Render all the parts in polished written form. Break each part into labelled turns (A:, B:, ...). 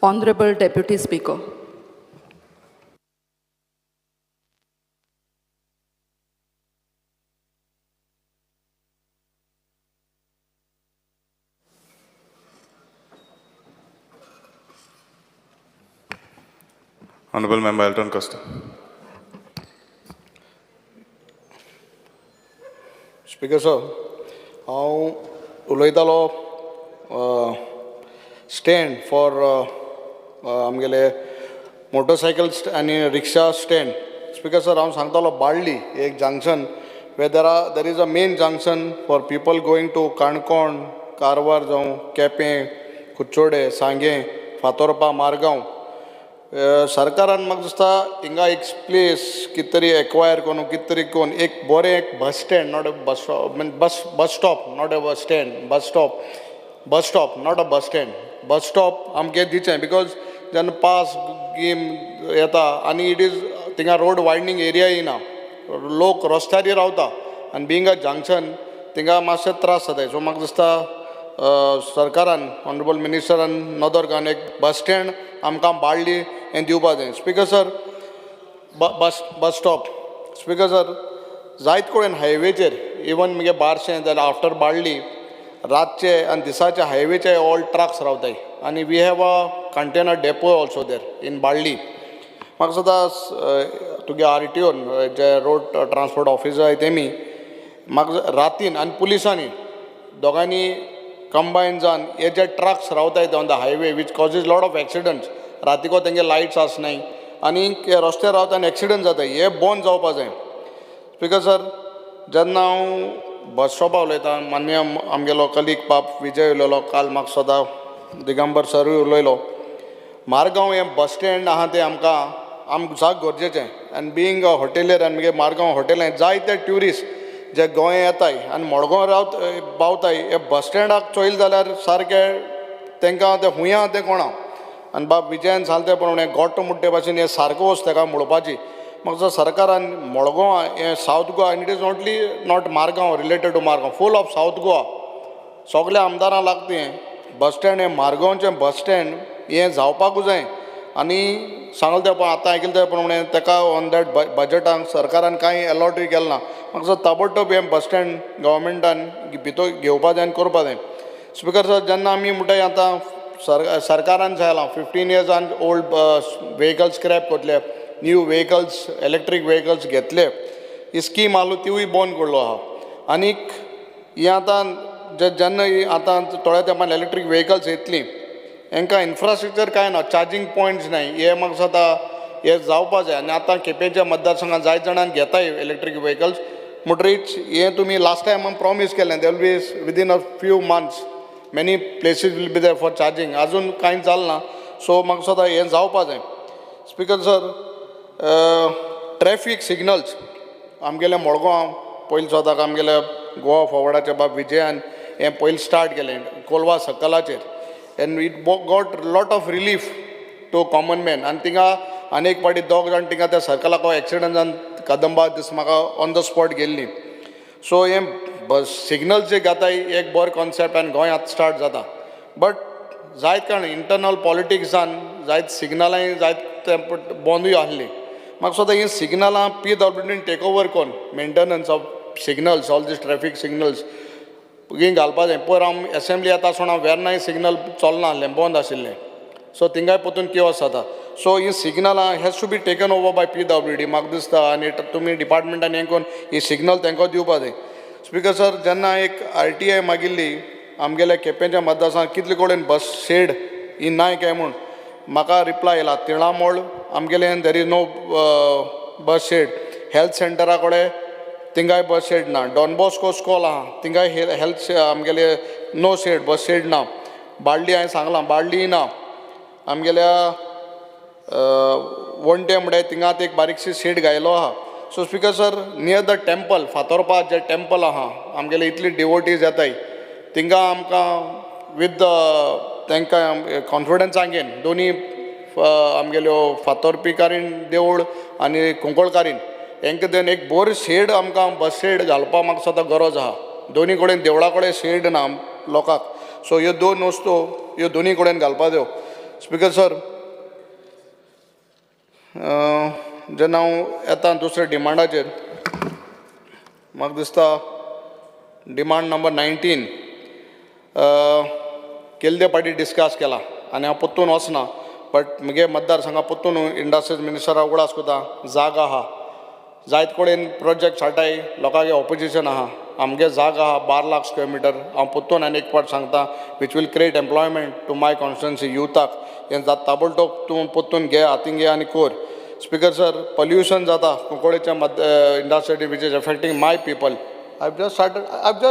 A: Honorable Deputy Speaker.
B: Honorable Member Elton Costa.
C: Speaker sir, हांव उलयतालो stand for आमगेले motorcycle आनी रिक्षा स्टँड. स्पीकर सर, हांव सांगतालो बाळ्ळी एक junction where there is a main junction for people going to Canacona, Karwar जावं केपें, कुडचोडे, सांगें, फातोर्पा, मारगांव. सरकारान म्हाका दिसता हिंगा एक प्लेस कितें तरी एक्वायर करून कितें तरी करून एक बरें एक bus stand, not a bus stop, bus stop, not a bus stand, bus stop, not a bus stand, bus stop आमगे दिचें. बिकॉज जेन्ना पास गेम येता आनी इट इज थिंगा रोड वायडनींग एरिया येना, लोक रस्त्यार रावता आनी बिंग अ जंक्शन थिंगा मातशे त्रास जाताय. सो म्हाका दिसता सरकारान, ऑनरेबल मिनिस्टरान नदर घालून एक बस स्टँड आमकां बाळ्ळी हें दिवपा जाय. स्पीकर सर, बस स्टॉप. स्पीकर सर, जायत कडेन हायवेचेर इवन म्हगे बारशें जाल्यार आफ्टर बाळ्ळी रातचे आनी दिसाचे हायवेचे ऑल ट्रक्स रावताय आनी we have a container depot also there in Balli. म्हाका सदां तुगे RTOन जे रोड ट्रान्सपोर्ट ऑफिसर आहाय तेमी म्हाका रातीन आनी पुलिसांनी दोगांनी कंबायन जावन हे जे ट्रक्स रावताय on the highway which causes lot of accidents, रातीको तेंगे लायट्स आसनाय आनी रस्त्यार रावता आनी एक्सिडंट जाताय, हे बंद जावपा जाय. स्पीकर सर, जेन्ना हांव बस स्टॉपा उलयतां, मान्य आमगेलो कलीग पाप विजय उलयलो, काल म्हाका सदां दिगंबर सरूय उलयलो, मारगांव हें बस स्टँड आहा तें आमकां जाग गरजेचें. आनी बिंग अ हॉटेलियर आनी म्हगे मारगांव हॉटेलांत जायते ट्युरिस्ट जे गोंय येताय आनी मडगांव पावताय, हे बस स्टँडाक चोयल जाल्यार सारकें तांकां तें हुंया तें कोणा. आनी बाब विजयान सांगले प्रमाणे गोट्ट मुट्टे भाशेन हें सारको वस्त ताका म्हणपाची. म्हाका दिसता सरकारान मडगांव हें सावथ गोवा आनी it is not Margao related to Margao, full of South Goa सगल्या आमदारांक लागता हें बस स्टँड, हें मारगांवचें बस स्टँड हें जावपाकूच जाय. आनी सांगले ते आतां आयकले ते प्रमाणे ताका ऑन दॅट बजटांक सरकारान कांय अलॉटूय केलें ना. म्हाका दिसता ताबडतोब हें बस स्टँड गव्हर्मेंटान भितर घेवपा जाय आनी करपा जाय. स्पीकर सर, जेन्ना आमी म्हणटाय आतां सरकारान सांगलां 15 years ओल्ड व्हेकल्स स्क्रॅप करतले, न्यू व्हेकल्स इलेक्ट्रीक व्हेकल्स घेतले, ही स्कीम आहलो तिवूय बंद करलो आहा. आनीक ही आतां जेन्ना आतां थोड्या तेंपान इलेक्ट्रीक व्हेकल्स येतलीं हांकां इन्फ्रास्ट्रक्चर कांय ना, चार्जींग पॉयंट्स नाय, हे म्हाका दिसता हे जावपा जाय. आनी आतां केपेंच्या मतदारसंघात जायत जाणांक घेताय इलेक्ट्रीक व्हेकल्स म्हणटरीच हें तुमी लास्ट टायम आमी प्रॉमीस केलें there will be within a few months many places will be there for charging, आजून कांय जालें ना. सो म्हाका दिसता हें जावपा जाय. स्पीकर सर, ट्रॅफीक सिग्नल्स आमगेले मडगांव पयलीं स्वताक आमगेल्या गोवा फॉरवर्डाचे बाब विजयान हें पयलीं स्टार्ट केलें कोलवा सकलाचेर, and it got lot of relief to common man. आनी थिंगा आनीक पाटी दोग जाण थिंगा त्या सर्कलाक एक्सिडंट जावन कदंबा दीस म्हाका ऑन द स्पॉट गेल्लीं. सो हें बस सिग्नल्स जे घेताय एक बरो कॉन्सेप्ट आनी गोंय आतां स्टार्ट जाता. बट जायत कारण इंटरनल पॉलिटिक्सान जायत सिग्नलांय जायत बंदूय आहलीं. म्हाका दिसता हीं सिग्नलां PWDन टेक ओवर कोन्न maintenance of signals, all these traffic signals ही घालपा जाय. पयर हांव एसेंब्ली येता आसतना वेर्नाय सिग्नल चलना आहलें, बंद आशिल्लें, सो थिंगाय पोतून किओस जाता. सो ही सिग्नलां has to be taken over by PWD म्हाका दिसता. आनी तुमी डिपार्टमेंटान हें कोन्न ही सिग्नल तांकां दिवपा जाय. स्पीकर सर, जेन्ना एक RTI मागिल्ली आमगेल्या केपेंच्या मतदारसंघात कितले कडेन बस शेड ही नाय काय म्हूण म्हाका रिप्लाय येयला, तिळामोळ आमगेले there is no bus shed, health सेंटरा कडेन थिंगाय बस शेड ना, डॉन बॉस्को स्कूल आहा थिंगाय हेल्थ आमगेले नो शेड, बस शेड ना. बाळ्ळी हांवें सांगलां बाळ्ळी ना. आमगेल्या वणटे म्हणटाय थिंगा एक बारीकशी शेड घायलो आहा. So speaker sir, near the temple Fatorpa जे टेंपल आहा आमगेले इतली डिवोटीज येताय थिंगा आमकां विथ तांकां कॉन्फिडन्सान घेवन दोनी आमगेल्यो फातोर्पीकारीण देवूळ आनी कुंकळकारीण हेंकां देवन एक बरो शेड आमकां बस शेड घालपाक म्हाका सद्दां गरज आहा. दोनी कडेन देवळा कडेन शेड ना लोकांक. सो ह्यो दोन वस्तू ह्यो दोनी कडेन घालपा जायो. स्पीकर सर, जेन्ना हांव येता दुसऱ्या डिमांडाचेर, म्हाका दिसता डिमांड नंबर 19 केल्ले पाटी डिस्कस केला आनी हांव परतून वचना, बट म्हगे मतदारसंघा परतून इंडस्ट्रीज मिनिस्टरा उगडास कोता, जागा आहा जायत कडेन प्रोजेक्ट हाडटाय, लोकांगे ऑपोजिशन आहा, आमगे जागा आहा 12 लाख स्क्वेअर मिटर, हांव परतून आनी एक पाट सांगता, which will create employment to my constituency युथाक, हें जाता ताबडतोब तूं परतून घे, हातीन घे आनी कोर. स्पीकर सर, पोल्युशन जाता कुंकळेच्या industry which is affecting my people. I've just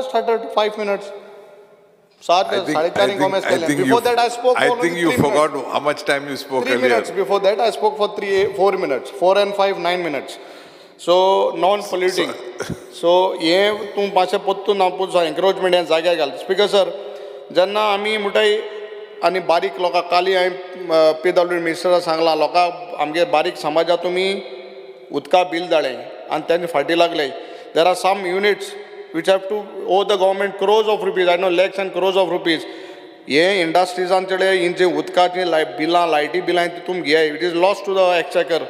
C: started 5 minutes.
B: I think
C: Before that, I spoke for
B: I
C: only
B: think you
C: 3
B: forgot
C: minutes.
B: how much time you spoke
C: 3
B: earlier.
C: minutes. Before that, I spoke for 4 minutes. 4 and 5, 9 minutes. So, non-polluting. So, हे तूं मातशें परतून हांव encouragement हें जाग्यार घाल. Speaker sir, जेन्ना आमी म्हणटाय आनी बारीक लोकांक काली हांवें PWD मिनिस्टराक सांगलां, लोकांक आमगे बारीक समाजाक तुमी उदका बील धाडलें आनी तेंचे फाटीं लागले. There are some units which have to owe the government crores of rupees, I know lakhs and crores of rupees. हे इंडस्ट्रीजांचे हिंचे उदकाची बिलां, लायटी बिलां तुम घे, it is loss to the exchequer.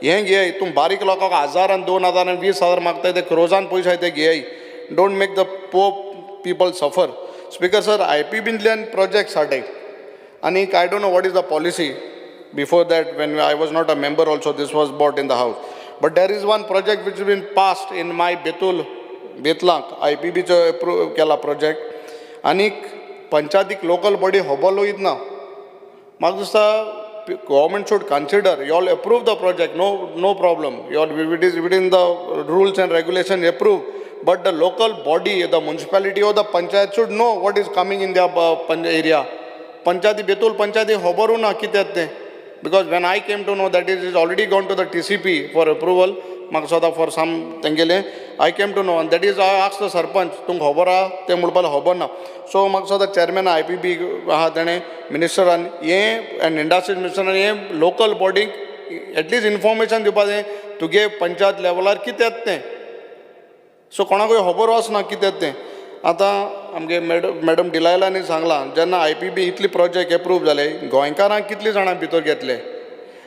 C: हें घे, तुम बारीक लोकांक 1000 आनी 2000 आनी 20,000 मागताय ते क्रोजान पयशे आहाय ते घे. Don't make the poor people suffer. Speaker sir, IPBंतल्यान प्रोजेक्ट्स हाडटाय आनी I don't know what is the policy. Before that, when I was not a member also, this was brought in the house. But there is one project which has been passed in my Betlank, IPBचो approve केला project. आनीक पंचायतीक local body होबलो वयत ना. म्हाका दिसता government should consider, you all approve the project, no problem. You all, it is within the rules and regulations approve. But the local body, the municipality or the panchayat should know what is coming in their area. Panchayati, Betul Panchayati hobaru na kitet te. Because when I came to know that it is already gone to the TCP for approval, Maksada for some tengele, I came to know, and that is I asked the Sarpanch, Tung Hobara, Temulpal Hobana. So Maksada chairman IPB Tene, minister and industry minister and local body, at least information to give Panchayat level or kitate. So कोणाक खबर वचना कितें तें. आतां आमगे madam डिलायलांनी सांगलां, जेन्ना IPB इतली project approve जाले, गोंयकारांक कितली जाणां भितर घेतले.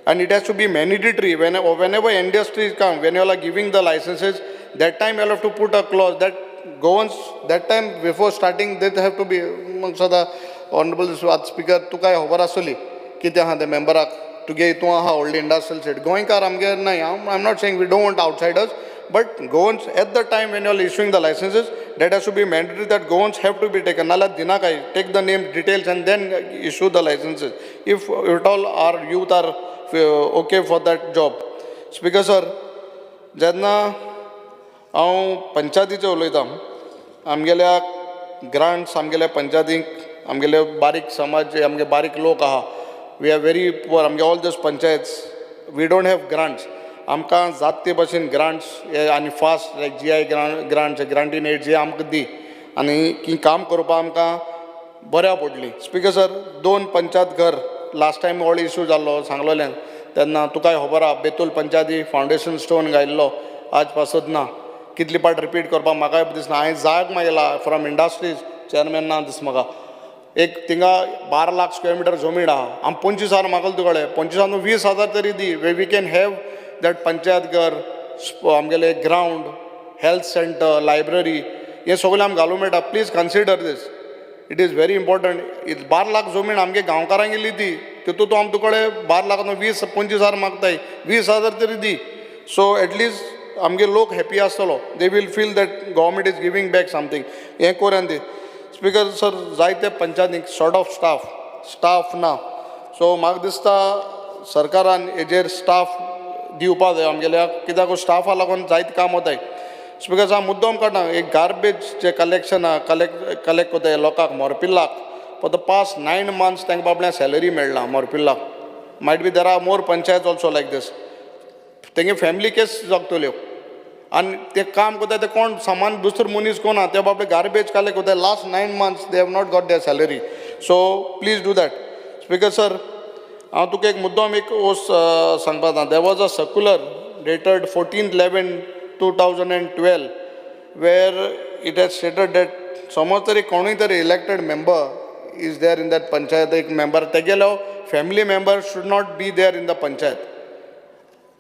C: And it has to be mandatory whenever industries come, when you are giving the licenses, that time you have to put a clause that governs, that time before starting, they have to be, the Honorable Speaker, tu kai खबर आसली कितें आहा त्या मेंबराक, तुगे हितून आहा व्हडली industrial seat. गोंयकार आमगे नाय, I'm not saying we don't want outsiders, but governments at the time when you are issuing the licenses, that has to be mandatory that governments have to be taken. Nala dinakai, take the name details and then issue the licenses. If at all our youth are okay for that job. Speaker sir, जेन्ना हांव पंचायतीचें उलयतां, आमगेल्या grants आमगेल्या पंचायतीक, आमगेले बारीक समाज, आमगे बारीक लोक आहा, we are very poor, आमगे all those panchayats, we don't have grants. आमकां जात ते भशेन ग्रांट्स आनी फास्ट लायक GI ग्रांट्स, ग्रांटीन एड जे आमकां दी आनी की काम करपाक आमकां बऱ्या पडली. स्पीकर सर, 2 पंचायत घर लास्ट टायम व्हड इश्यू जाल्लो सांगलोलें, तेन्ना तुकाय खबर आहा बेतूल पंचायती फावंडेशन स्टोन घायल्लो, आज पासून ना. कितली पाट रिपीट करपाक म्हाकाय दिसना. हांवें जाग मागयला फ्रॉम इंडस्ट्रीज, चेअरमॅन ना दिस म्हाका. एक थिंगा 12 लाख स्क्वेअर मिटर जमीन आहा, आम 25,000 मागल तुकडे, 25,000 20,000 तरी दी, we can have that panchayat घर, आमगेले ग्राउंड, हेल्थ सेंटर, लायब्ररी, हे सगळें आमकां घालूंक मेळटा. Please consider this, it is very important. 12 lakh जमीन आमगे गांवकारांक गेली ती, तितून तूं आम तुकडे 12 लाख 20-25,000 मागताय, 20,000 तरी दी. सो एटलिस्ट आमगे लोक हॅपी आसतलो, they will feel that government is giving back something. हें कोरून दी. स्पीकर सर, जायते पंचायतीक शॉर्ट ऑफ स्टाफ ना. सो म्हाका दिसता सरकारान हेजेर स्टाफ दिवपा जाय आमगेल्या, कित्याक स्टाफा लागून जायत काम वताय. स्पीकर हांव मुद्दम काडना, एक गार्बेज जे कलेक्शन कलेक्ट कोताय लोकांक मोरपिल्लाक, फॉर द पास्ट 9 months तांकां बाबड्या सॅलरी मेळना मोरपिल्लाक. Might be there are more panchayat also like this. तेंगे फॅमिली केस जगतल्यो आनी ते काम कोताय ते कोण सामान दुसरो मनीस कोण आहा, ते बाबडे गार्बेज कलेक्ट कोताय. Last 9 months they have not got their salary. So please do that. Speaker sir, हांव तुका एक मुद्दम एक सांगपाक जाता. There was a circular dated 14/11/2012 where it has stated that समज तरी कोणूय तरी elected member is there in that panchayat, एक मेंबर ते गेलो family members should not be there in the panchayat.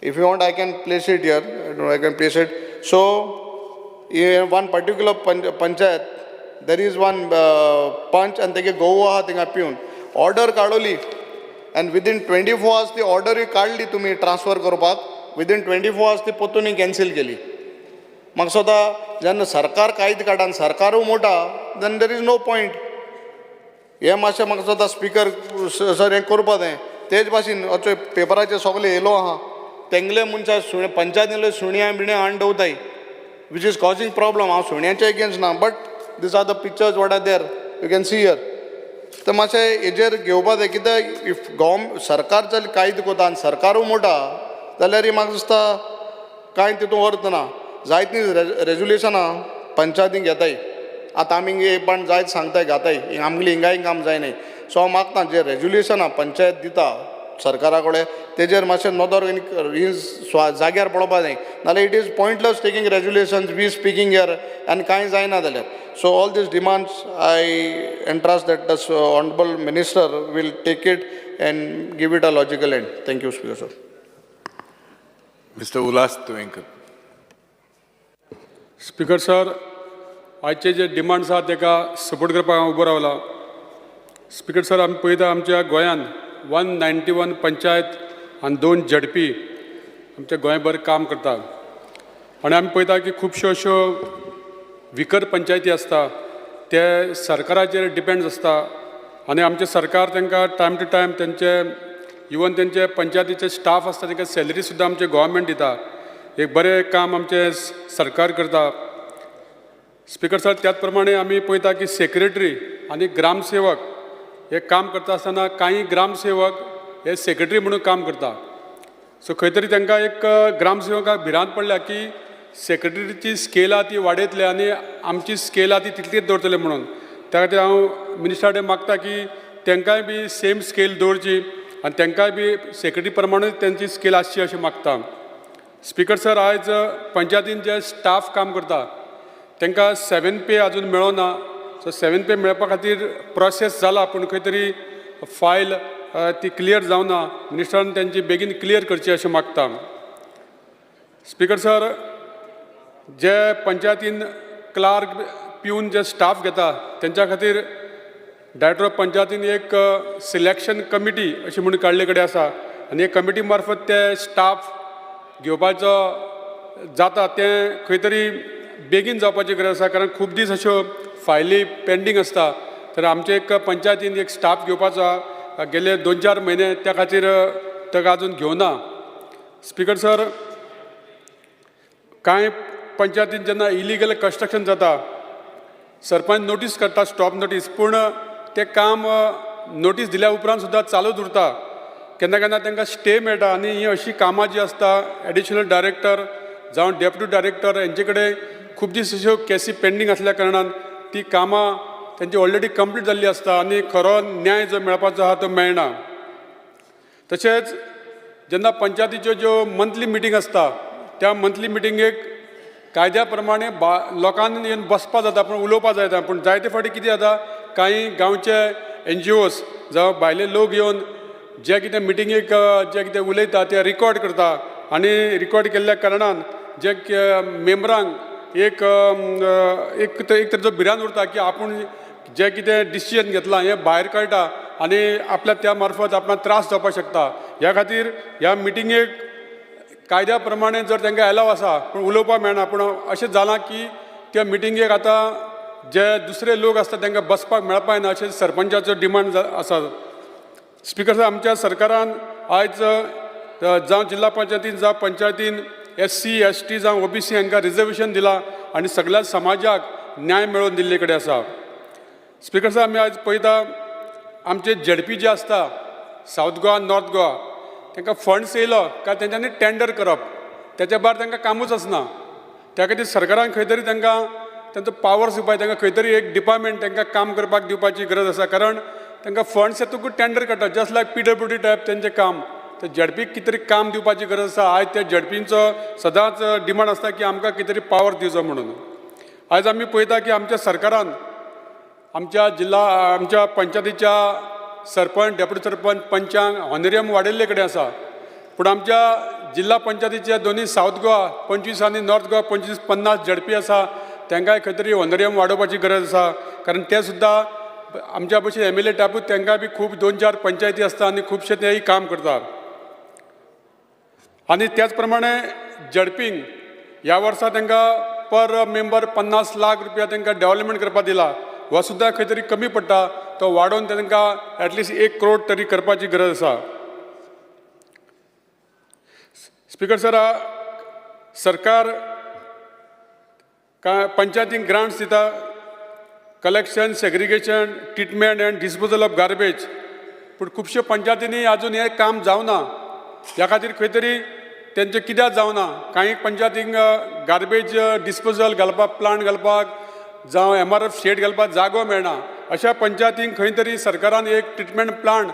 C: If you want, I can place it here. I can place it. So, in one particular panchayat, there is one punch and they get go piun. Order kadoli. And within 24 hours, the order is kadli तुम्ही transfer करपाक. Within 24 hours, ती पोतुनी cancel केली. मग स्वतः जेन्ना सरकार कायद काढान सरकारू मोठा, then there is no point. हे मातशें म्हाका स्वता स्पीकर सर हें करपा जाय. तेच भाशेन अचो पेपराचेर सगळे येयलो आहा. तेंगले मनशा पंचायतींतले सुण्या बिण्या हाडून दवरताय. Which is causing problem. हांव सुण्यांचे against ना. But these are the pictures what are there. You can see here. तर मातशें हेजेर घेवपा जाय कित्याक इफ सरकार जर कायद कोता आनी सरकारू मोठा जाल्यार म्हाका दिसता कांय तितून अर्थ ना. जायतीं रेजोल्युशनां पंचायतीन घेताय. आतां आमी एक पण जायत सांगताय घाताय आमगेली हिंगाय काम जायनाय. सो हांव मागता जे रेजोल्युशनां पंचायत दिता सरकारा कडेन तेजेर मातशें नदर जाग्यार पडोवपा जाय. नाल्यार it is pointless taking resolutions we speaking here आनी कांय जायना जाल्यार. So all these demands, I entrust that the Honorable Minister will take it and give it a logical end. Thank you, Speaker, sir.
B: Mr. Ulas Tuenkar.
D: Speaker sir, आजचे जे demands आहात ताका support करपाक हांव उबो रावला. स्पीकर सर, आमी पळयता आमच्या गोंयांत 191 पंचायत आनी 2 झडपी आमच्या गोंयभर काम करता. आनी आमी पळयता की खुबश्यो अश्यो विकर पंचायती आसता ते सरकाराचेर डिपेंड आसता आनी आमचें सरकार तांकां टायम टू टायम तेंचे इवन तेंचे पंचायतीचे स्टाफ आसता तांकां सॅलरी सुद्दां आमचे गोवोरमेंट दिता. एक बरें काम आमचें सरकार करता. स्पीकर सर, त्याच प्रमाणे आमी पळयता की सेक्रेटरी आनी ग्रामसेवक हे काम करता आसतना कांय ग्रामसेवक हे सेक्रेटरी म्हणून काम करता. सो खंय तरी तांकां एक ग्रामसेवकाक भिरांत पडल्या की सेक्रेटरीची स्केल आहा ती वाडयतले आनी आमची स्केल आहा ती तितलीच दवरतले म्हणून. त्या खातीर हांव मिनिस्टरा कडेन मागता की तांकांय बी सेम स्केल दवरची आनी तांकांय बी सेक्रेटरी प्रमाणेच तेंची स्केल आसची अशें मागता. स्पीकर सर, आयज पंचायतीन जे स्टाफ काम करता तांकां 7 पे अजून मेळोना. सो 7 पे मेळपा खातीर प्रोसेस जाला पूण खंय तरी फायल ती क्लियर जावना. मिनिस्टरान तेंची बेगीन क्लियर करची अशें मागता. स्पीकर सर, जे पंचायतीन क्लार्क पिवन जे स्टाफ घेता तेंच्या खातीर डायरेक्टर ऑफ पंचायतीन एक सिलेक्शन कमिटी अशी म्हणून काडले कडेन आसा आनी हे कमिटी मार्फत ते स्टाफ घेवपाचो जाता तें खंय तरी बेगीन जावपाची गरज आसा. कारण खूब दीस अश्यो फायली पेंडींग आसता. तर आमचे एक पंचायतीन एक स्टाफ घेवपाचो आहा गेले 2-4 म्हयने त्या खातीर ताका अजून घेवना. स्पीकर सर, कांय पंचायतीन जेन्ना इलिगल कन्स्ट्रक्शन जाता सरपंच नोटीस करता स्टॉप नोटीस पूण तें काम नोटीस दिल्या उपरांत सुद्दां चालूच उरता. केन्ना केन्ना तांकां स्टे मेळटा आनी ही अशी कामां जी आसता एडिशनल डायरेक्टर जावं डेप्युटी डायरेक्टर हेंचे कडेन खूब दीस अश्यो केसी पेंडींग आसल्या कारणान ती कामां तेंची ऑलरेडी कंप्लीट जाल्ली आसता आनी खरो न्याय जो मेळपाचो आहा तो मेळना. तशेंच जेन्ना पंचायतीच्यो ज्यो मंथली मिटींग आसता त्या मंथली मिटींगेक कायद्या प्रमाणे लोकांनी येवन बसपा जाता पूण उलोवपा जाता. पूण जायते फावटी कितें जाता कांय गांवचे NGOs जावं भायले लोक येवन जे कितें मिटिंगेक जे कितें उलयता ते रिकॉर्ड करता आनी रिकॉर्ड केल्ल्या कारणान जे मेंबरांक एक तरेचो भिरांत उरता की आपूण जे कितें डिसिजन घेतलां हें भायर कळटा आनी आपल्या त्या मार्फत आपणाक त्रास जावपाक शकता. ह्या खातीर ह्या मिटिंगेक कायद्या प्रमाणे जर तांकां एलाव आसा पूण उलोवपाक मेळना. पूण अशें जालां की त्या मिटिंगेक आतां जे दुसरे लोक आसता तांकां बसपाक मेळपाक ना अशें सरपंचाचो डिमांड आसा. स्पीकर सर, आमच्या सरकारान आयज जावं जिल्हा पंचायतीन जावं पंचायतीन SC ST जावं OBC हांकां रिजर्वेशन दिलां आनी सगळ्या समाजाक न्याय मेळोवन दिल्ले कडेन आसा. स्पीकर सर, आमी आयज पळयता आमचे झडपी जे आसता सावथ गोवा नॉर्थ गोवा तांकां फंड्स येयलो काय तेंच्यांनी टेंडर करप तेच्या भायर तांकां कामूच आसना. त्या खातीर सरकारान खंय तरी तांकां तेंचो पावर्स दिवपाक तांकां खंय तरी एक डिपार्टमेंट तांकां काम करपाक दिवपाची गरज आसा. कारण तांकां फंड्स येतकूच टेंडर काडटा जस्ट लायक PWD टायप तेंचें काम. तर झडपीक कितें तरी काम दिवपाची गरज आसा. आयज त्या झडपींचो सदांच डिमांड आसता की आमकां कितें तरी पावर दिवचो म्हणून. आयज आमी पळयता की आमच्या सरकारान आमच्या पंचायतीच्या सरपंच डेप्युटी सरपंच पंचांक ऑनरेरियम वाडयल्ले कडेन आसा पूण आमच्या जिल्हा पंचायतीच्या दोन्ही साऊथ गोवा 25 आनी नॉर्थ गोवा 25-50 झडपी आसा तांकांय खंय तरी ऑनरेरियम वाडोवपाची गरज आसा कारण ते सुद्दां आमच्या भशेन MLA टायपूच तांकां बी खूब 2-4 पंचायती आसता आनी खुबशे तेय काम करता आनी त्याच प्रमाणे झडपींक ह्या वर्सा तांकां पर मेंबर 50 लाख रुपया तांकां डेव्हलपमेंट करपाक दिला हो सुद्दां खंय तरी कमी पडटा तो वाडोवन तांकां एटलिस्ट 1 करोड तरी करपाची गरज आसा स्पीकर सर सरकार पंचायतींक ग्रांट्स दिता collection segregation treatment end disposal of garbage पूण खुबश्यो पंचायतींनी आजून हें काम जावना ह्या खातीर खंय तरी तेंचें कित्याक जावना कांय पंचायतींक गार्बेज डिस्पोजल घालपाक प्लांट घालपाक जावं MRF शेड घालपाक जागो मेळना अशा पंचायतींक खंय तरी सरकारान एक ट्रिटमेंट प्लांट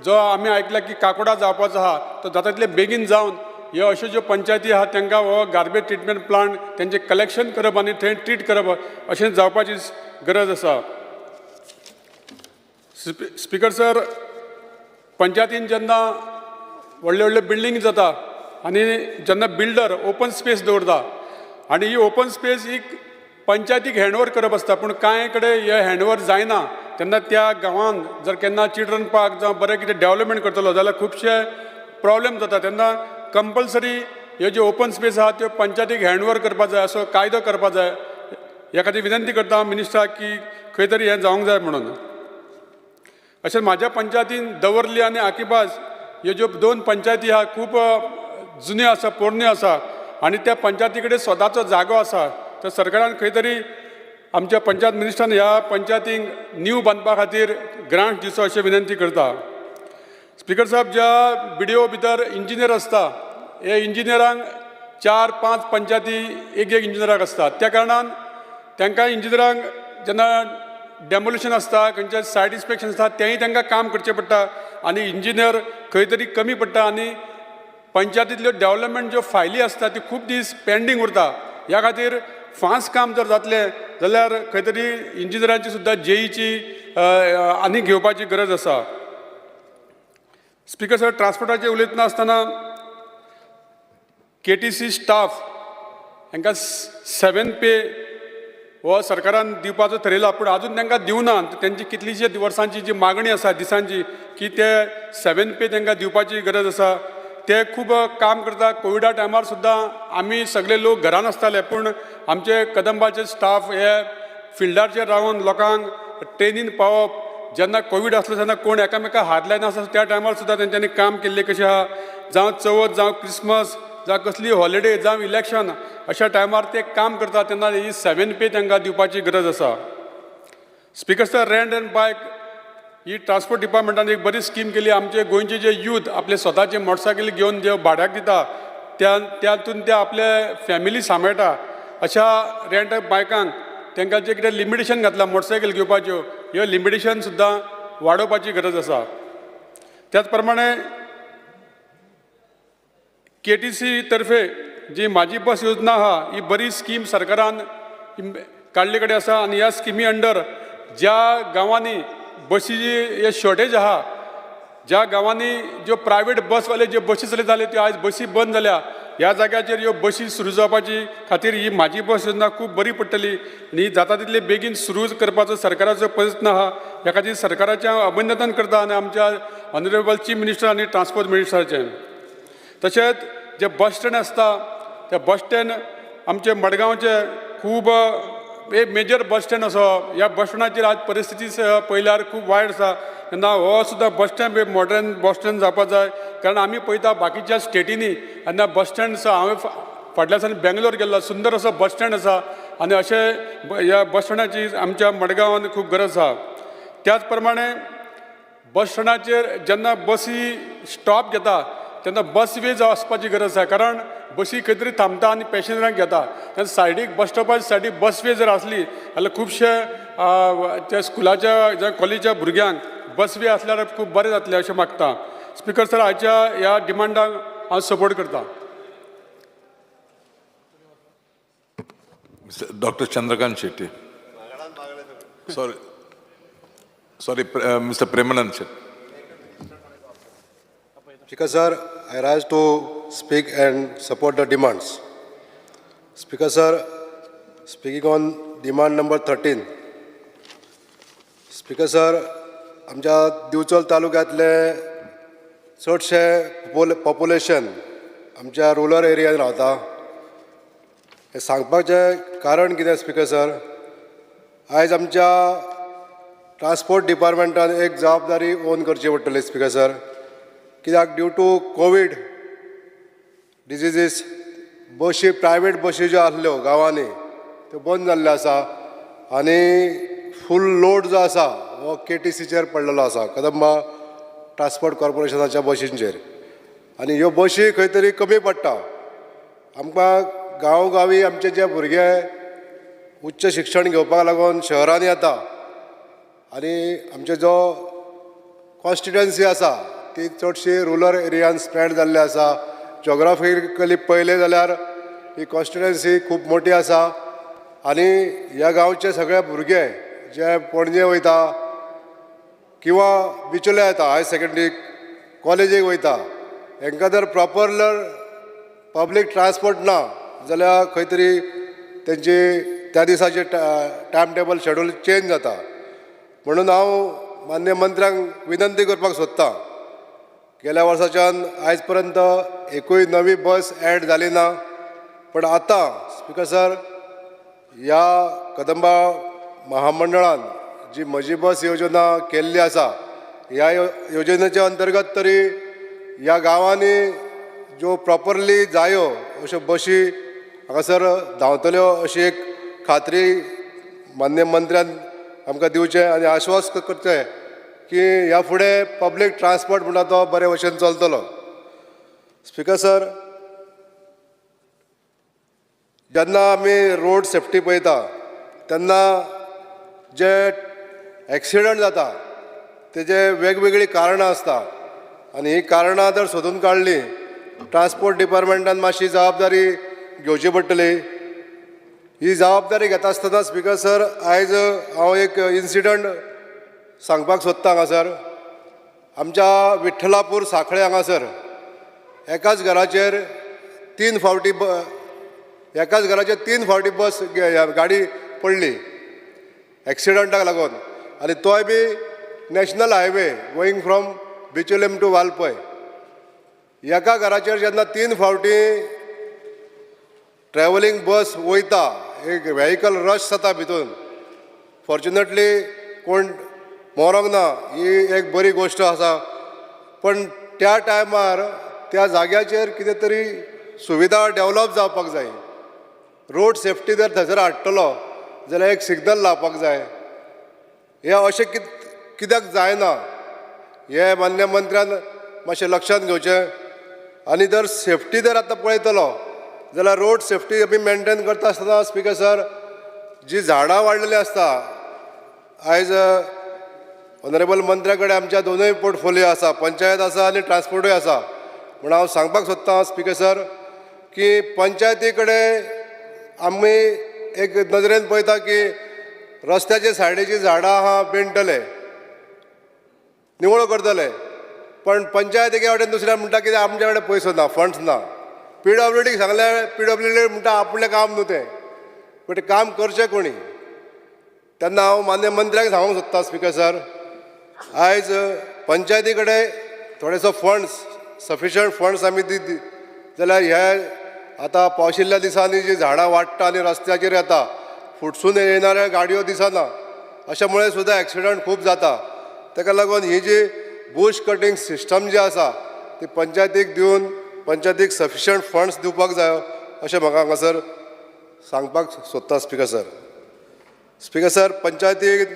D: जो आमी आयकला की काकोडा जावपाचो आहा तो जाता तितले बेगीन जावन ह्यो अश्यो ज्यो पंचायती आहा तांकां हो गार्बेज ट्रिटमेंट प्लांट तेंचें कलेक्शन करप आनी थंय ट्रीट करप अशें जावपाची गरज आसा स्पीकर सर पंचायतीन जेन्ना व्हडल्यो व्हडल्यो बिल्डींग जाता आनी जेन्ना बिल्डर ओपन स्पेस दवरता आनी ही ओपन स्पेस ही पंचायतीक हँडओवर करप आसता पूण कांय कडेन हे हँडओवर जायना तेन्ना त्या गांवांत जर केन्ना चिल्ड्रन पार्क जावं बरें कितें डेव्हलपमेंट करतलो जाल्यार खुबशे प्रॉब्लेम जाता तेन्ना कंपल्सरी ह्यो ज्यो ओपन स्पेस आहा त्यो पंचायतीक हँडओवर करपाक जाय असो कायदो करपाक जाय ह्या खातीर विनंती करता मिनिस्टराक की खंय तरी हें जावंक जाय म्हणून अशें म्हाज्या पंचायतीन दवर्ली आनी आकिबाज ह्यो ज्यो 2 पंचायती आहा खूब जुन्यो आसा पोरण्यो आसा आनी त्या पंचायती कडेन स्वताचो जागो आसा तर सरकारान खंय तरी आमच्या पंचायत मिनिस्टरान ह्या पंचायतींक न्यू बांदपा खातीर ग्रांट दिवचो अशी विनंती करता स्पीकर साहेब ज्या BDO भितर इंजिनियर आसता हे इंजिनियरांक 4-5 पंचायती एक इंजिनियराक आसता त्या कारणान तांकां इंजिनियरांक जेन्ना डेमोल्युशन आसता खंयचे सायट इन्स्पेक्शन आसता तेंय तांकां काम करचें पडटा आनी इंजिनियर खंय तरी कमी पडटा आनी पंचायतींतल्यो डेव्हलपमेंट ज्यो फायली आसता ती खूब दीस पेंडींग उरता ह्या खातीर फास्ट काम जर जातलें जाल्यार खंय तरी इंजिनियरांची सुद्दां JEEची आनी घेवपाची गरज आसा स्पीकर सर ट्रान्सपोर्टाचेर उलयतना आसतना KTC स्टाफ हांकां 7 पे हो सरकारान दिवपाचो थारायला पूण आजून तांकां दिवना तेंची कितलीशीं वर्सांची जी मागणी आसा दिसांची की ते 7 पे तांकां दिवपाची गरज आसा ते खूब काम करता कोविडा टायमार सुद्दां आमी सगळे लोक घरान आसताले पूण आमचे कदंबाचे स्टाफ हे फिल्डाचेर रावन लोकांक ट्रेनीन पावप जेन्ना कोवीड आसलो तेन्ना कोण एकामेकाक हात लायनासता त्या टायमार सुद्दां तेंच्यांनी काम केल्लें कशें आहा जावं चवथ जावं क्रिसमस जावं कसली हॉलिडे जावं इलेक्शन अशा टायमार ते काम करता तेन्ना ही 7 पे तांकां दिवपाची गरज आसा स्पीकर सर रेंट एंड बायक ही ट्रान्सपोर्ट डिपार्टमेंटान एक बरी स्कीम केली आमचे गोंयचे जे यूथ आपले स्वताचे मोटरसायकल घेवन जे भाड्याक दिता त्यातून ते आपले फॅमिली सांबाळटा अशा रेंट बायकांक तांकां जे कितें लिमिटेशन घातला मोटरसायकल घेवपाच्यो ह्यो लिमिटेशन सुद्दां वाडोवपाची गरज आसा त्याच प्रमाणे KTC तर्फे जी म्हाजी बस योजना आहा ही बरी स्कीम सरकारान काडले कडेन आसा आनी ह्या स्किमी अंडर ज्या गांवांनी बसीची हे शॉर्टेज आहा ज्या गांवांनी ज्यो प्रायवेट बसवाले ज्यो बसी चलयताले त्यो आयज बसी बंद जाल्या ह्या जाग्याचेर ह्यो बसी सुरू जावपाची खातीर ही म्हाजी बस योजना खूब बरी पडटली आनी जाता तितले बेगीन सुरू करपाचो सरकाराचो प्रयत्न आहा ह्या खातीर सरकाराचें हांव अभिनंदन करता आनी आमच्या ऑनरेबल चीफ मिनिस्टर आनी ट्रान्सपोर्ट मिनिस्टराचें तशेंच जे बस स्टँड आसता ते बस स्टँड आमचे मडगांवचे खूब एक मेजर बस स्टँड असो ह्या बस स्टँडाचेर आज परिस्थिती पळयल्यार खूब वायट आसा तेन्ना हो सुद्दां बस स्टँड एक मॉडर्न बस स्टँड जावपाक जाय कारण आमी पळयता बाकीच्या स्टेटींनी तेन्ना बस स्टँड आसा हांवें फाटल्या दिसांनी बेंगलोर गेल्लो सुंदर असो बस स्टँड आसा आनी अशें ह्या बस स्टँडाची आमच्या मडगांवान खूब गरज आसा त्याच प्रमाणे बस स्टँडाचेर जेन्ना बसी स्टॉप घेता तेन्ना बस वे आसपाची गरज आसा कारण बसी खंय तरी थांबता आनी पॅसेंजरांक घेता तेन्ना सायडीक बस स्टॉपाच्या सायडीक बस वे जर आसली जाल्यार खुबशे त्या स्कुलाच्या जावं कॉलेजीच्या भुरग्यांक बस वे आसल्यार खूब बरें जातलें अशें मागता स्पीकर सर हाच्या ह्या डिमांडाक हांव सपोर्ट करता
B: Dr. Chandrakant Shetty. Sorry, Mr. Premanand Shetty.
E: Speaker sir, I rise to speak and support the demands. Speaker sir, speaking on demand number 13. Speaker sir, आमच्या दिवचल तालुक्यातले चडशे पॉप्युलेशन आमच्या रुरल एरियान रावता. हे सांगपाचें कारण कितें स्पीकर सर, आयज आमच्या ट्रान्सपोर्ट डिपार्टमेंटान एक जबाबदारी ओन करची पडटली स्पीकर सर. कित्याक ड्यू टू कोवीड डिजीजीस बशी, प्रायवेट बशी ज्यो आसल्यो गांवांनी त्यो बंद जाल्ल्यो आसा आनी फूल लोड जो आसा हो KTCचेर पडलेलो आसा, कदंबा ट्रान्सपोर्ट कॉर्पोरेशनाच्या बशींचेर. आनी ह्यो बशी खंय तरी कमी पडटा. आमकां गांवगावी आमचे जे भुरगे उच्च शिक्षण घेवपाक लागून शहरांनी येता आनी आमचे जो कॉन्स्टिट्युएन्सी आसा ती चडशी रुरल एरियान स्प्रेड जाल्ली आसा. जॉग्राफिकली पळयलें जाल्यार ही कॉन्स्टिट्युएन्सी खूब मोठी आसा आनी ह्या गांवचे सगळे भुरगे जे पणजे वयता किंवा बिचोले येता हायर सेकंडरी कॉलेजीक वयता, हांकां जर प्रॉपर पब्लीक ट्रान्सपोर्ट ना जाल्यार खंय तरी तेंची त्या दिसाचे टायम टेबल शेड्यूल चेंज जाता. म्हणून हांव मान्य मंत्र्यांक विनंती करपाक सोदतां, गेल्या वर्साच्यान आयज पर्यंत एकूय नवी बस एड जाली ना, पण आतां स्पीकर सर ह्या कदंबा महामंडळान जी म्हजी बस योजना केल्ली आसा, ह्या योजनेच्या अंतर्गत तरी ह्या गांवांनी ज्यो प्रॉपरली जायो अश्यो बशी हांगासर धांवतल्यो अशी एक खात्री मान्य मंत्र्यान आमकां दिवचें आनी आश्वास्त करचें की ह्या फुडें पब्लीक ट्रान्सपोर्ट म्हणटा तो बरे भशेन चलतलो. स्पीकर सर, जेन्ना आमी रोड सेफ्टी पळयता तेन्ना जे एक्सिडंट जाता तेजे वेगवेगळी कारणां आसता आनी ही कारणां जर सोदून काडली ट्रान्सपोर्ट डिपार्टमेंटान मातशी जबाबदारी घेवची पडटली. ही जबाबदारी घेता आसतना स्पीकर सर आयज हांव एक इन्सिडंट सांगपाक सोदतां हांगासर. आमच्या विठ्ठलापूर सांखळे हांगासर एकाच घराचेर तीन फावटी बस गाडी पडली एक्सिडंटाक लागून, आनी तोय बी national highway going from Bicholim to Valpoi. एका घराचेर जेन्ना तीन फावटी ट्रॅव्हलिंग बस वयता, एक व्हेहिकल रश जाता भितून, फॉर्च्युनेटली कोण मरोंक ना, ही एक बरी गोश्ट आसा. पण त्या टायमार त्या जाग्याचेर कितें तरी सुविधा डेवलप जावपाक जाय. रोड सेफ्टी जर थंयसर हाडटलो जाल्यार एक सिग्नल लावपाक जाय. हें अशें कित्याक जायना हे मान्य मंत्र्यान मातशें लक्षांत घेवचें. आनी जर सेफ्टी जर आतां पळयतलो जाल्यार रोड सेफ्टी आमी मेंटेन करता आसतना स्पीकर सर जी झाडां वाडलेली आसता, आयज ऑनरेबल मंत्र्या कडेन आमच्या दोनूय पोर्टफोलियो आसा, पंचायत आसा आनी ट्रान्सपोर्टूय आसा. म्हण हांव सांगपाक सोदतां स्पीकर सर की पंचायती कडेन आमी एक नजरेन पळयता की रस्त्याचे सायडीची झाडां आहा पेंटले, निवळ करतले, पण पंचायत एके वाटेन दुसऱ्या म्हणटा कितें आमच्या कडेन पयसो ना, फंड्स ना. PWDक सांगल्यार PWD म्हणटा आपलें काम न्हू तें, पण तें काम करचें कोणी. तेन्ना हांव मान्य मंत्र्याक सांगूंक सोदतां स्पीकर सर, आयज पंचायती कडेन थोडेसो फंड्स, सफिशंट फंड्स आमी दित जाल्यार हे आतां पावशिल्ल्या दिसांनी जी झाडां वाडटा आनी रस्त्याचेर येता, फुडसून येणाऱ्या गाडयो दिसना, अशामुळे सुद्दां एक्सिडंट खूब जाता. ताका लागून ही जी बुश कटींग सिस्टम जी आसा ती पंचायतीक दिवन पंचायतीक सफिशंट फंड्स दिवपाक जाय अशें म्हाका हांगासर सांगपाक सोदता स्पीकर सर. स्पीकर सर, पंचायतीक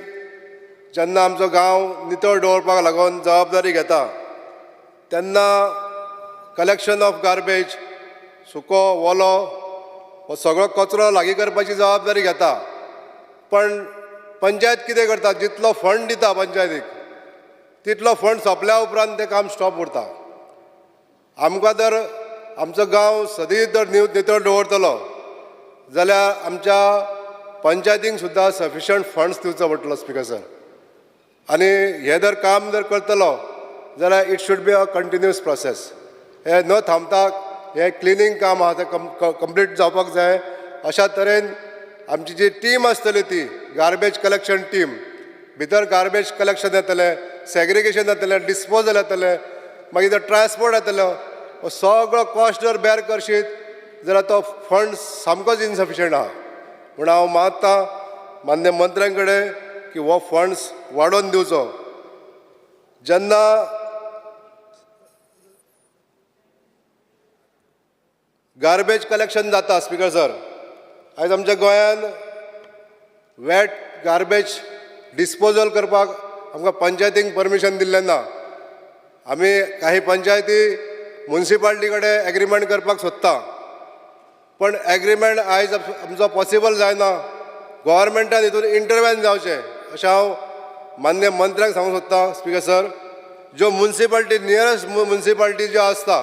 E: जेन्ना आमचो गांव नितळ दवरपाक लागून जबाबदारी घेता तेन्ना कलेक्शन ऑफ गार्बेज, सुको वोलो हो सगळो कचरो लागीं करपाची जबाबदारी घेता. पण पंचायत कितें करता, जितलो फंड दिता पंचायतीक तितलो फंड सोंपल्या उपरांत तें काम स्टॉप उरता. आमकां जर आमचो गांव सदीत जर नितळ दवरतलो जाल्यार आमच्या पंचायतींक सुद्दां सफिशंट फंड्स दिवचो पडटलो स्पीकर सर. आनी हें जर काम जर करतलो जाल्यार it should be a continuous process. हे न थांबता हे क्लिनींग काम आहा तें कंप्लीट जावपाक जाय. अशा तरेन आमची जी टीम आसतली ती गार्बेज कलेक्शन टीम, भितर गार्बेज कलेक्शन येतलें, सेग्रिगेशन येतलें, डिस्पोजल येतलें, मागीर तो ट्रान्सपोर्ट येतलो, हो सगळो कॉस्ट जर बेर करशीत जाल्यार तो फंड सामकोच इनसफिशियंट आहा. म्हूण हांव मागतां मान्य मंत्र्यां कडेन की हो फंड्स वाडोवन दिवचो. जेन्ना गार्बेज कलेक्शन जाता स्पीकर सर, आयज आमच्या गोंयांत वेट गार्बेज डिस्पोजल करपाक आमकां पंचायतींक परमिशन दिल्लें ना. आमी काही पंचायती म्युनिसिपालिटी कडेन एग्रीमेंट करपाक सोदता, पण एग्रीमेंट आयज आमचो पॉसिबल जायना. गव्हर्मेंटान हितून इंटरवेन जावचें अशें हांव मान्य मंत्र्यांक सांगूंक सोदतां स्पीकर सर. ज्यो म्युनिसिपालिटी नियरस्ट म्युनिसिपालिटी ज्यो आसता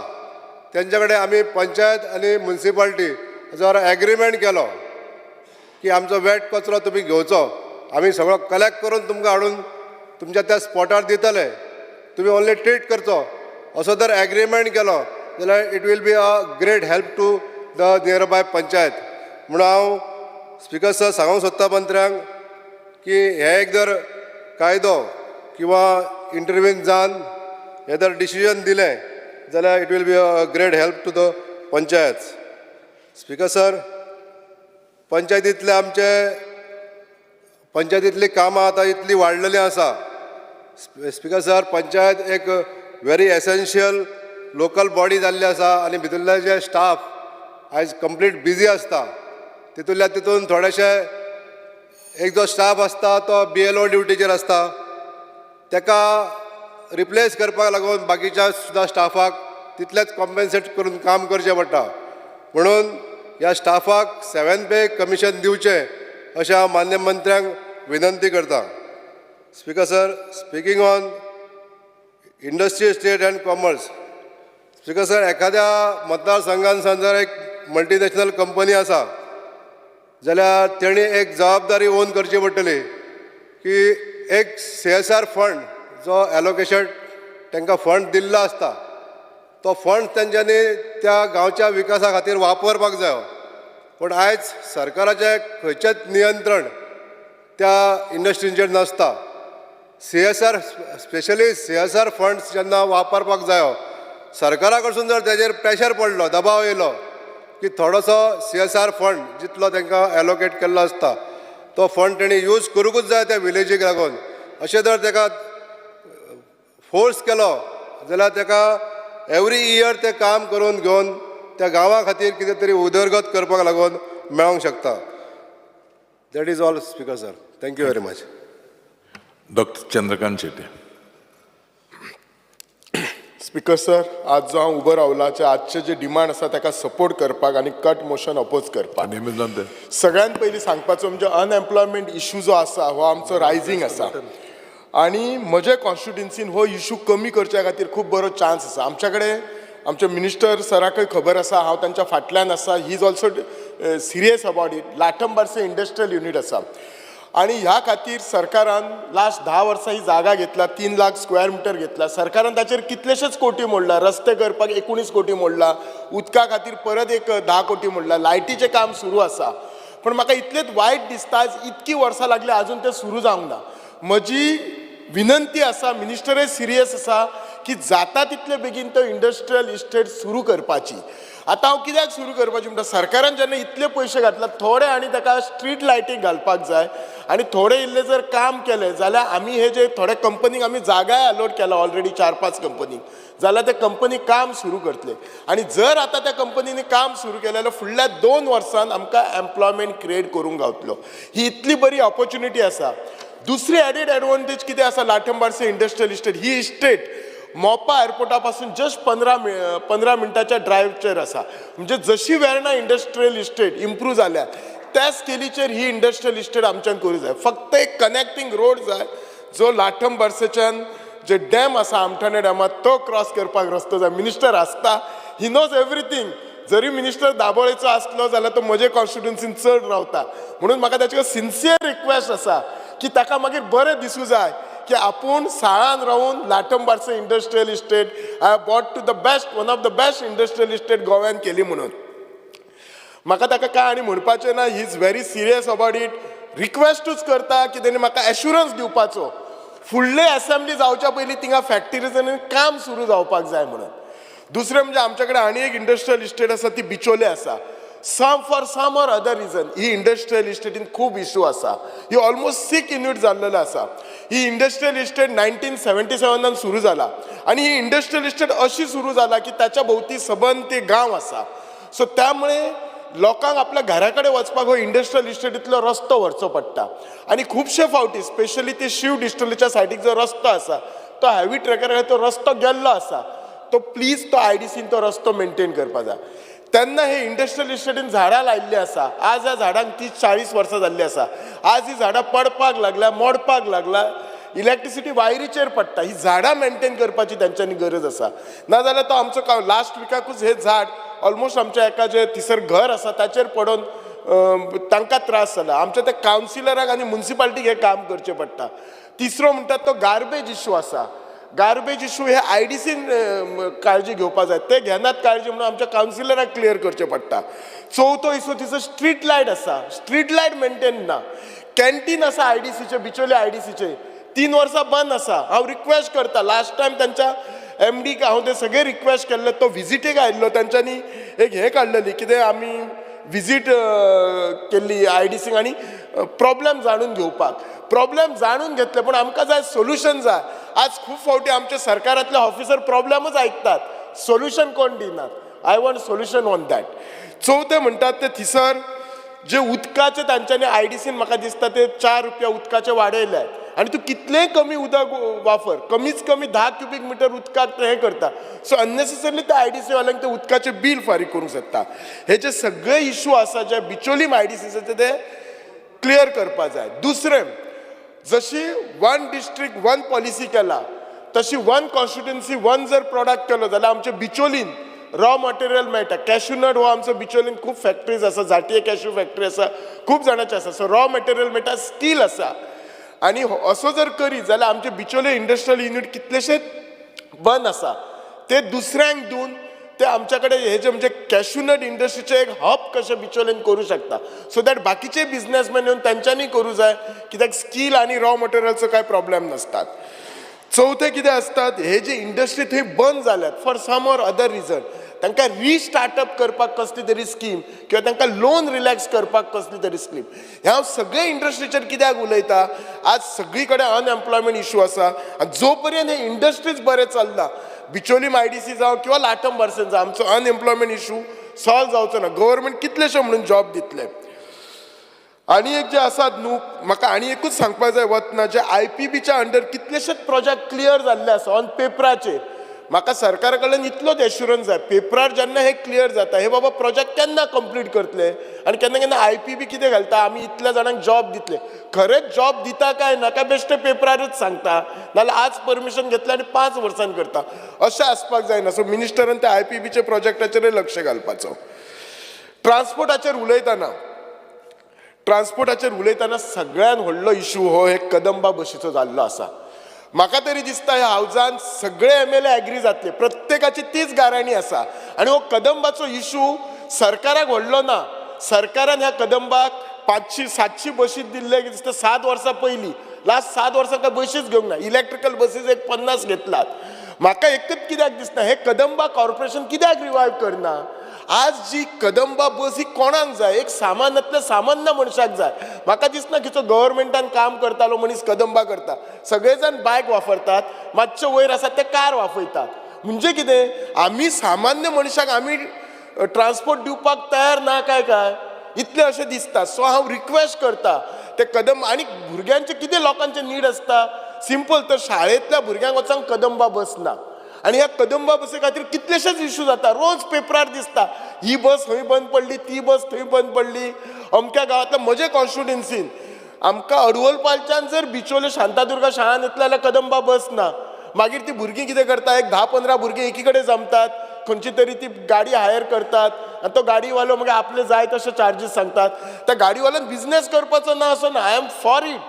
E: तेंच्या कडेन आमी पंचायत आनी म्युनिसिपालिटी हाचो एग्रीमेंट केलो की आमचो वेट कचरो तुमी घेवचो, आमी सगळो कलेक्ट करून तुमकां हाडून तुमच्या त्या स्पॉटार दितले, तुमी ओन्ली ट्रीट करचो, असो जर एग्रीमेंट केलो जाल्यार it will be a great help to the nearby panchayat. म्हणून हांव स्पीकर सर सांगूंक सोदता मंत्र्यांक की हे एक जर कायदो किंवा इंटरव्यून जावन हे जर डिसिजन दिलें जाल्यार it will be a great help to the panchayat. Speaker sir, पंचायतींतली कामां आतां इतली वाडलेलीं आसा. स्पीकर सर, पंचायत एक व्हेरी एसेन्शियल लोकल बॉडी जाल्ली आसा आनी भितरले जे स्टाफ आयज कंप्लीट बिजी आसता. तितून थोडेशे एक जो स्टाफ आसता तो BLO ड्युटीचेर आसता, ताका रिप्लेस करपाक लागून बाकीच्या सुद्दां स्टाफाक तितलेच कॉम्पेन्सेट करून काम करचें पडटा. म्हणून ह्या स्टाफाक 7th पे कमिशन दिवचें अशें हांव मान्य मंत्र्यांक विनंती करतां. Speaker sir, speaking on industry, state and commerce. Speaker sir, एखाद्या मतदारसंघान जर एक मल्टीनॅशनल कंपनी आसा जाल्यार तेणी एक जबाबदारी ओन करची पडटली की एक CSR फंड जो एलोकेशन तांकां फंड दिल्लो आसता तो फंड तेंच्यांनी त्या गांवच्या विकासा खातीर वापरपाक जायो. पूण आयज सरकाराचें खंयचेच नियंत्रण त्या इंडस्ट्रींचेर नसता. स्पेशली CSR फंड्स जेन्ना वापरपाक जायो, सरकारा कडसून जर तेजेर प्रेशर पडलो, दबाव येयलो की थोडोसो CSR फंड जितलो तांकां एलोकेट केल्लो आसता तो फंड तेणी यूज करूंकूच जाय त्या विलेजीक लागून, अशें जर ताका फोर्स केलो जाल्यार ताका एवरी इयर तें काम करून घेवन त्या गांवा खातीर कितें तरी उदरगत करपाक लागून मेळोंक शकता. That is all speaker sir. Thank you very much.
B: Doctor Chandrakant Shetty.
F: Speaker sir, आज जो हांव उबो रावलाचे आजचे जे डिमांड आसा ताका सपोर्ट करपाक आनी कट मोशन अपोज करपाक सगळ्यात पयलीं सांगपाचो म्हणजे अनएम्प्लॉयमेंट इशू जो आसा हो आमचो रायझींग आसा आनी म्हजे कॉन्स्टिट्युन्सीन हो इशू कमी करच्या खातीर खूब बरो चान्स आसा. आमच्या कडेन आमचे मिनिस्टर सराकय खबर आसा, हांव तांच्या फाटल्यान आसा. He is also serious about it. लाठंबारसे इंडस्ट्रियल युनिट आसा आणि ह्या खातीर सरकारान लास्ट 10 वर्सां ही जागा घेतला, 3 लाख स्क्वेअर मिटर घेतला. सरकारान ताचेर कितलेशेच कोटी मोडला. रस्ते करपाक 19 कोटी मोडला, उदका खातीर परत एक 10 कोटी मोडला, लायटीचें काम सुरू आसा. पण म्हाका इतलेंच वायट दिसता आज इतकी वर्सां लागली आजून तें सुरू जावंक ना. म्हजी विनंती आसा, मिनिस्टरय सिरियस आसा की जाता तितले बेगीन तो इंडस्ट्रियल इस्टेट सुरू करपाची. आतां हांव कित्याक सुरू करपाची म्हणटा, सरकारान जेन्ना इतले पयशे घातला थोडे आनी ताका स्ट्रीट लायटीक घालपाक जाय आनी थोडे इल्ले जर काम केलें जाल्यार आमी हे जे थोडे कंपनीक आमी जागाय अलॉट केला ऑलरेडी 4-5 कंपनीक, जाल्यार ते कंपनी काम सुरू करतले. आनी जर आतां त्या कंपनीनी काम सुरू केलें जाल्यार फुडल्या 2 वर्सांत आमकां एम्प्लॉयमेंट क्रिएट करूंक गावतलो. ही इतली बरी ऑपॉर्च्युनिटी आसा. दुसरी एडीड एडवांटेज कितें आसा लाठंबारसे इंडस्ट्रियल इस्टेट, ही इस्टेट मोपा एअरपोर्टा पासून जस्ट 15 मिनटाच्या ड्रायव्हचेर आसा. म्हणजे जशी वेर्णा इंडस्ट्रियल इस्टेट इम्प्रूव जाल्या त्या स्केलीचेर ही इंडस्ट्रियल इस्टेट आमच्यान करूं जाय. फक्त एक कनेक्टिंग रोड जाय जो लाठंबारसेच्यान जे डॅम आसा आमठाणे डॅमात तो क्रॉस करपाक रस्तो जाय. मिनिस्टर आसता, ही नोज एवरीथींग. जरी मिनिस्टर दाबोळेचो आसलो जाल्यार तो म्हजे कॉन्स्टिट्युन्सीन चड रावता. म्हणून म्हाका ताचे सिन्सियर रिक्वेस्ट आसा की ताका मागीर बरें दिसूं जाय की आपूण साळान रावून लाटंबारचं industrial estate I have bought to the best one of the best industrial estate गोव्यान केली म्हणून. म्हाका ताका काय आनी म्हणपाचें ना, he is very serious about it. रिक्वेस्टूच करता की तेणी म्हाका एश्युरन्स दिवपाचो फुडले असेंब्ली जावच्या पयलीं थिंगा फॅक्टरीजांनी काम सुरू जावपाक जाय म्हणून. दुसरें म्हणजे आमचे कडेन आनी एक इंडस्ट्रियल इस्टेट आसा ती बिचोले आसा. For some or other reason ही इंडस्ट्रियल इस्टेटीन खूब इश्यू आसा. ही ऑलमोस्ट 6 युनिट जाल्लेलो आसा. ही इंडस्ट्रियल इस्टेट 1977 सुरू जाला आनी ही इंडस्ट्रियल इस्टेट अशी सुरू जाला की ताच्या भोवती सबंद ते गांव आसा. सो त्यामुळे लोकांक आपल्या घरा कडेन वचपाक हो इंडस्ट्रियल इस्टेटींतलो रस्तो व्हरचो पडटा. आनी खुबशे फावटी स्पेशली ते शिव डिस्टिलरीच्या सायडीक जो रस्तो आसा तो हॅवी ट्रॅकर तो रस्तो गेल्लो आसा, तो प्लीज तो आयडीसीन तो रस्तो मेंटेन करपाक जाय. तेन्ना हे इंडस्ट्रियल इस्टेटीन झाडां लायिल्लीं आसा. आज ह्या झाडांक 30-40 वर्सां जाल्लीं आसा. आज ही झाडां पडपाक लागल्या, मोडपाक लागला, इलेक्ट्रिसिटी वायरीचेर पडटा. ही झाडां मेंटेन करपाची तांच्यांनी गरज आसा. नाजाल्यार तो आमचो लास्ट विकाकूच हे झाड ऑलमोस्ट आमच्या एका जे थिसर घर आसा ताचेर पडून तांकां त्रास जाला. आमच्या त्या कावन्सिलराक आनी म्युनिसिपालिटीक हे काम करचें पडटा. तिसरो म्हणटात तो गार्बेज इश्यू आसा. गार्बेज इश्यू हे आयडीसीन काळजी घेवपाक जाय. ते घेनात काळजी म्हणून आमच्या कावन्सिलराक क्लियर करचें पडटा. चवथो इश्यू तिचो स्ट्रीट लायट आसा. स्ट्रीट लायट मेंटेन ना. कॅन्टीन आसा आयडीसीचे, बिचोले आयडीसीचे 3 वर्सां बंद आसा. हांव रिक्वेस्ट करता, लास्ट टायम तांच्या MDक हांव ते सगळे रिक्वेस्ट केल्ले. तो विजिटेक आयिल्लो, तांच्यांनी एक हे काडलेली कितें आमी विजीट केल्ली आयडीसीक आनी प्रॉब्लेम जाणून घेवपाक. प्रॉब्लेम जाणून घेतले पूण आमकां जाय सोल्युशन जाय. आज खूब फावटी आमचे सरकारांतले ऑफिसर प्रॉब्लेमूच आयकतात, सोल्युशन कोण दिनात. I want solution on that. चवथे म्हणटात ते थिसर जे उदकाचे तांच्यांनी आयडीसीन म्हाका दिसता ते 4 रुपया उदकाचे वाडयले आनी तूं कितलेंय कमी उदक वापर, कमीच कमी 10 क्युबिक मिटर उदकाक हे करता. सो अननेसेसरली त्या आयडीसी वाल्यांक ते उदकाचे बील फारीक करूंक शकता. हे जे सगळे इश्यू आसा जे बिचोलीम आयडीसीचे ते क्लियर करपाक जाय. दुसरें, जशी 1 डिस्ट्रिक्ट 1 पॉलिसी केला तशी 1 कॉन्स्टिट्युएन्सी 1 जर प्रॉडक्ट केलो जाल्यार आमच्या बिचोलीन रॉ मटेरियल मेळटा. कॅश्यूनट हो आमचो बिचोलीन खूब फॅक्टरीज आसा, झांटये कॅश्यू फॅक्टरी आसा, खूब जाणांचे आसा. सो रॉ मटेरियल मेळटा, स्टील आसा. आनी असो जर करीत जाल्यार आमचे बिचोले इंडस्ट्रियल युनिट कितलेशेच बंद आसा ते दुसऱ्यांक दिवन ते आमच्या कडेन हे जे म्हणजे कॅश्यूनट इंडस्ट्रीचे एक हब कशे बिचोलेन करूं शकता. सो दॅट बाकीचे बिझनेसमॅन येवन तांच्यांनी करूं जाय, कित्याक स्कील आनी रॉ मटेरियलचो कांय प्रॉब्लेम नासतात. चवथे कितें आसतात, हे जे इंडस्ट्री थंय बंद जाल्यात for some or other reason, तांकां रिस्टार्टअप करपाक कसली तरी स्कीम किंवा तांकां लोन रिलॅक्स करपाक कसली तरी स्कीम. हे हांव सगळे इंडस्ट्रीचेर कित्याक उलयता, आज सगळी कडेन अनएम्प्लॉयमेंट इश्यू आसा. आनी जो पर्यंत हे इंडस्ट्रीज बरें चलना, बिचोलीम आयडीसी जावं किंवा लाटंबारसेन जावं, आमचो अनएम्प्लॉयमेंट इश्यू सॉल्व जावचो ना. गव्हर्मेंट कितलेशे म्हणून जॉब दितले. आनी एक जे आसात न्हू, म्हाका आनी एकूच सांगपाक जाय वतना, जे IPBच्या अंडर कितलेशेच प्रोजेक्ट क्लियर जाल्ले आसा ऑन पेपराचेर. म्हाका सरकारा कडल्यान इतलोच एश्युरन्स जाय, पेपरार जेन्ना हे क्लियर जाता, हे बाबा प्रोजेक्ट केन्ना कंप्लीट करतले आनी केन्ना केन्ना IPB कितें घालता, आमी इतल्या जाणांक जॉब दितले. खरेंच जॉब दिता काय नाका बेश्टे पेपरारूच सांगता, नाल्यार आज परमिशन घेतलें आनी 5 वर्सांनी करता, अशें आसपाक जायना. सो मिनिस्टरान त्या IPBच्या प्रोजेक्टाचेरय लक्ष घालपाचो. ट्रान्सपोर्टाचेर उलयतना सगळ्यान व्हडलो इश्यू हो एक कदंबा बशीचो जाल्लो आसा. म्हाका तरी दिसता ह्या हावजान सगळे MLA एग्री जातले, प्रत्येकाची तीच गाराणी आसा. आनी हो कदंबाचो इश्यू सरकाराक व्हडलो ना. सरकारान ह्या कदंबाक 500-700 बशी दिल्ले दिसता 7 वर्सां पयलीं. लास्ट 7 वर्सां काय बशीच घेवंक ना. इलेक्ट्रिकल बसीस एक 50 घेतलात. म्हाका एकच कित्याक दिसता, हे कदंबा कॉर्पोरेशन कित्याक रिवायव करना. आज जी कदंबा बस ही कोणाक जाय, एक सामान्यांतल्या सामान्य मनशाक जाय. म्हाका दिसना की तो गव्हर्मेंटान काम करतालो मनीस कदंबा करता. सगळे जाण बायक वापरतात, मातशे वयर आसात ते कार वापरतात. म्हणजे कितें, आमी सामान्य मनशाक आमी ट्रान्सपोर्ट दिवपाक तयार ना काय इतलें अशें दिसता. सो हांव रिक्वेस्ट करता ते कदंबा. आनी भुरग्यांचे कितें लोकांचे नीड आसता, सिंपल, तर शाळेंतल्या भुरग्यांक वचांक कदंबा बस ना. आनी ह्या कदंबा बसे खातीर कितलेशेच इश्यू जाता. रोज पेपरार दिसता, ही बस खंय बंद पडली, ती बस थंय बंद पडली. अमक्या गांवांतल्या म्हजे कॉन्स्टिट्युएन्सीन आमकां अडवलपालच्यान जर बिचोले शांतादुर्गा शाळान येतले जाल्यार कदंबा बस ना. मागीर ती भुरगीं कितें करता, एक 10-15 भुरगीं एकी कडेन जमतात, खंयची तरी ती गाडी हायर करतात आनी तो गाडीवालो मागीर आपले जाय तशे चार्जीस सांगतात. त्या गाडीवाल्यान बिझनेस करपाचो ना असो ना, आय एम फॉर इट.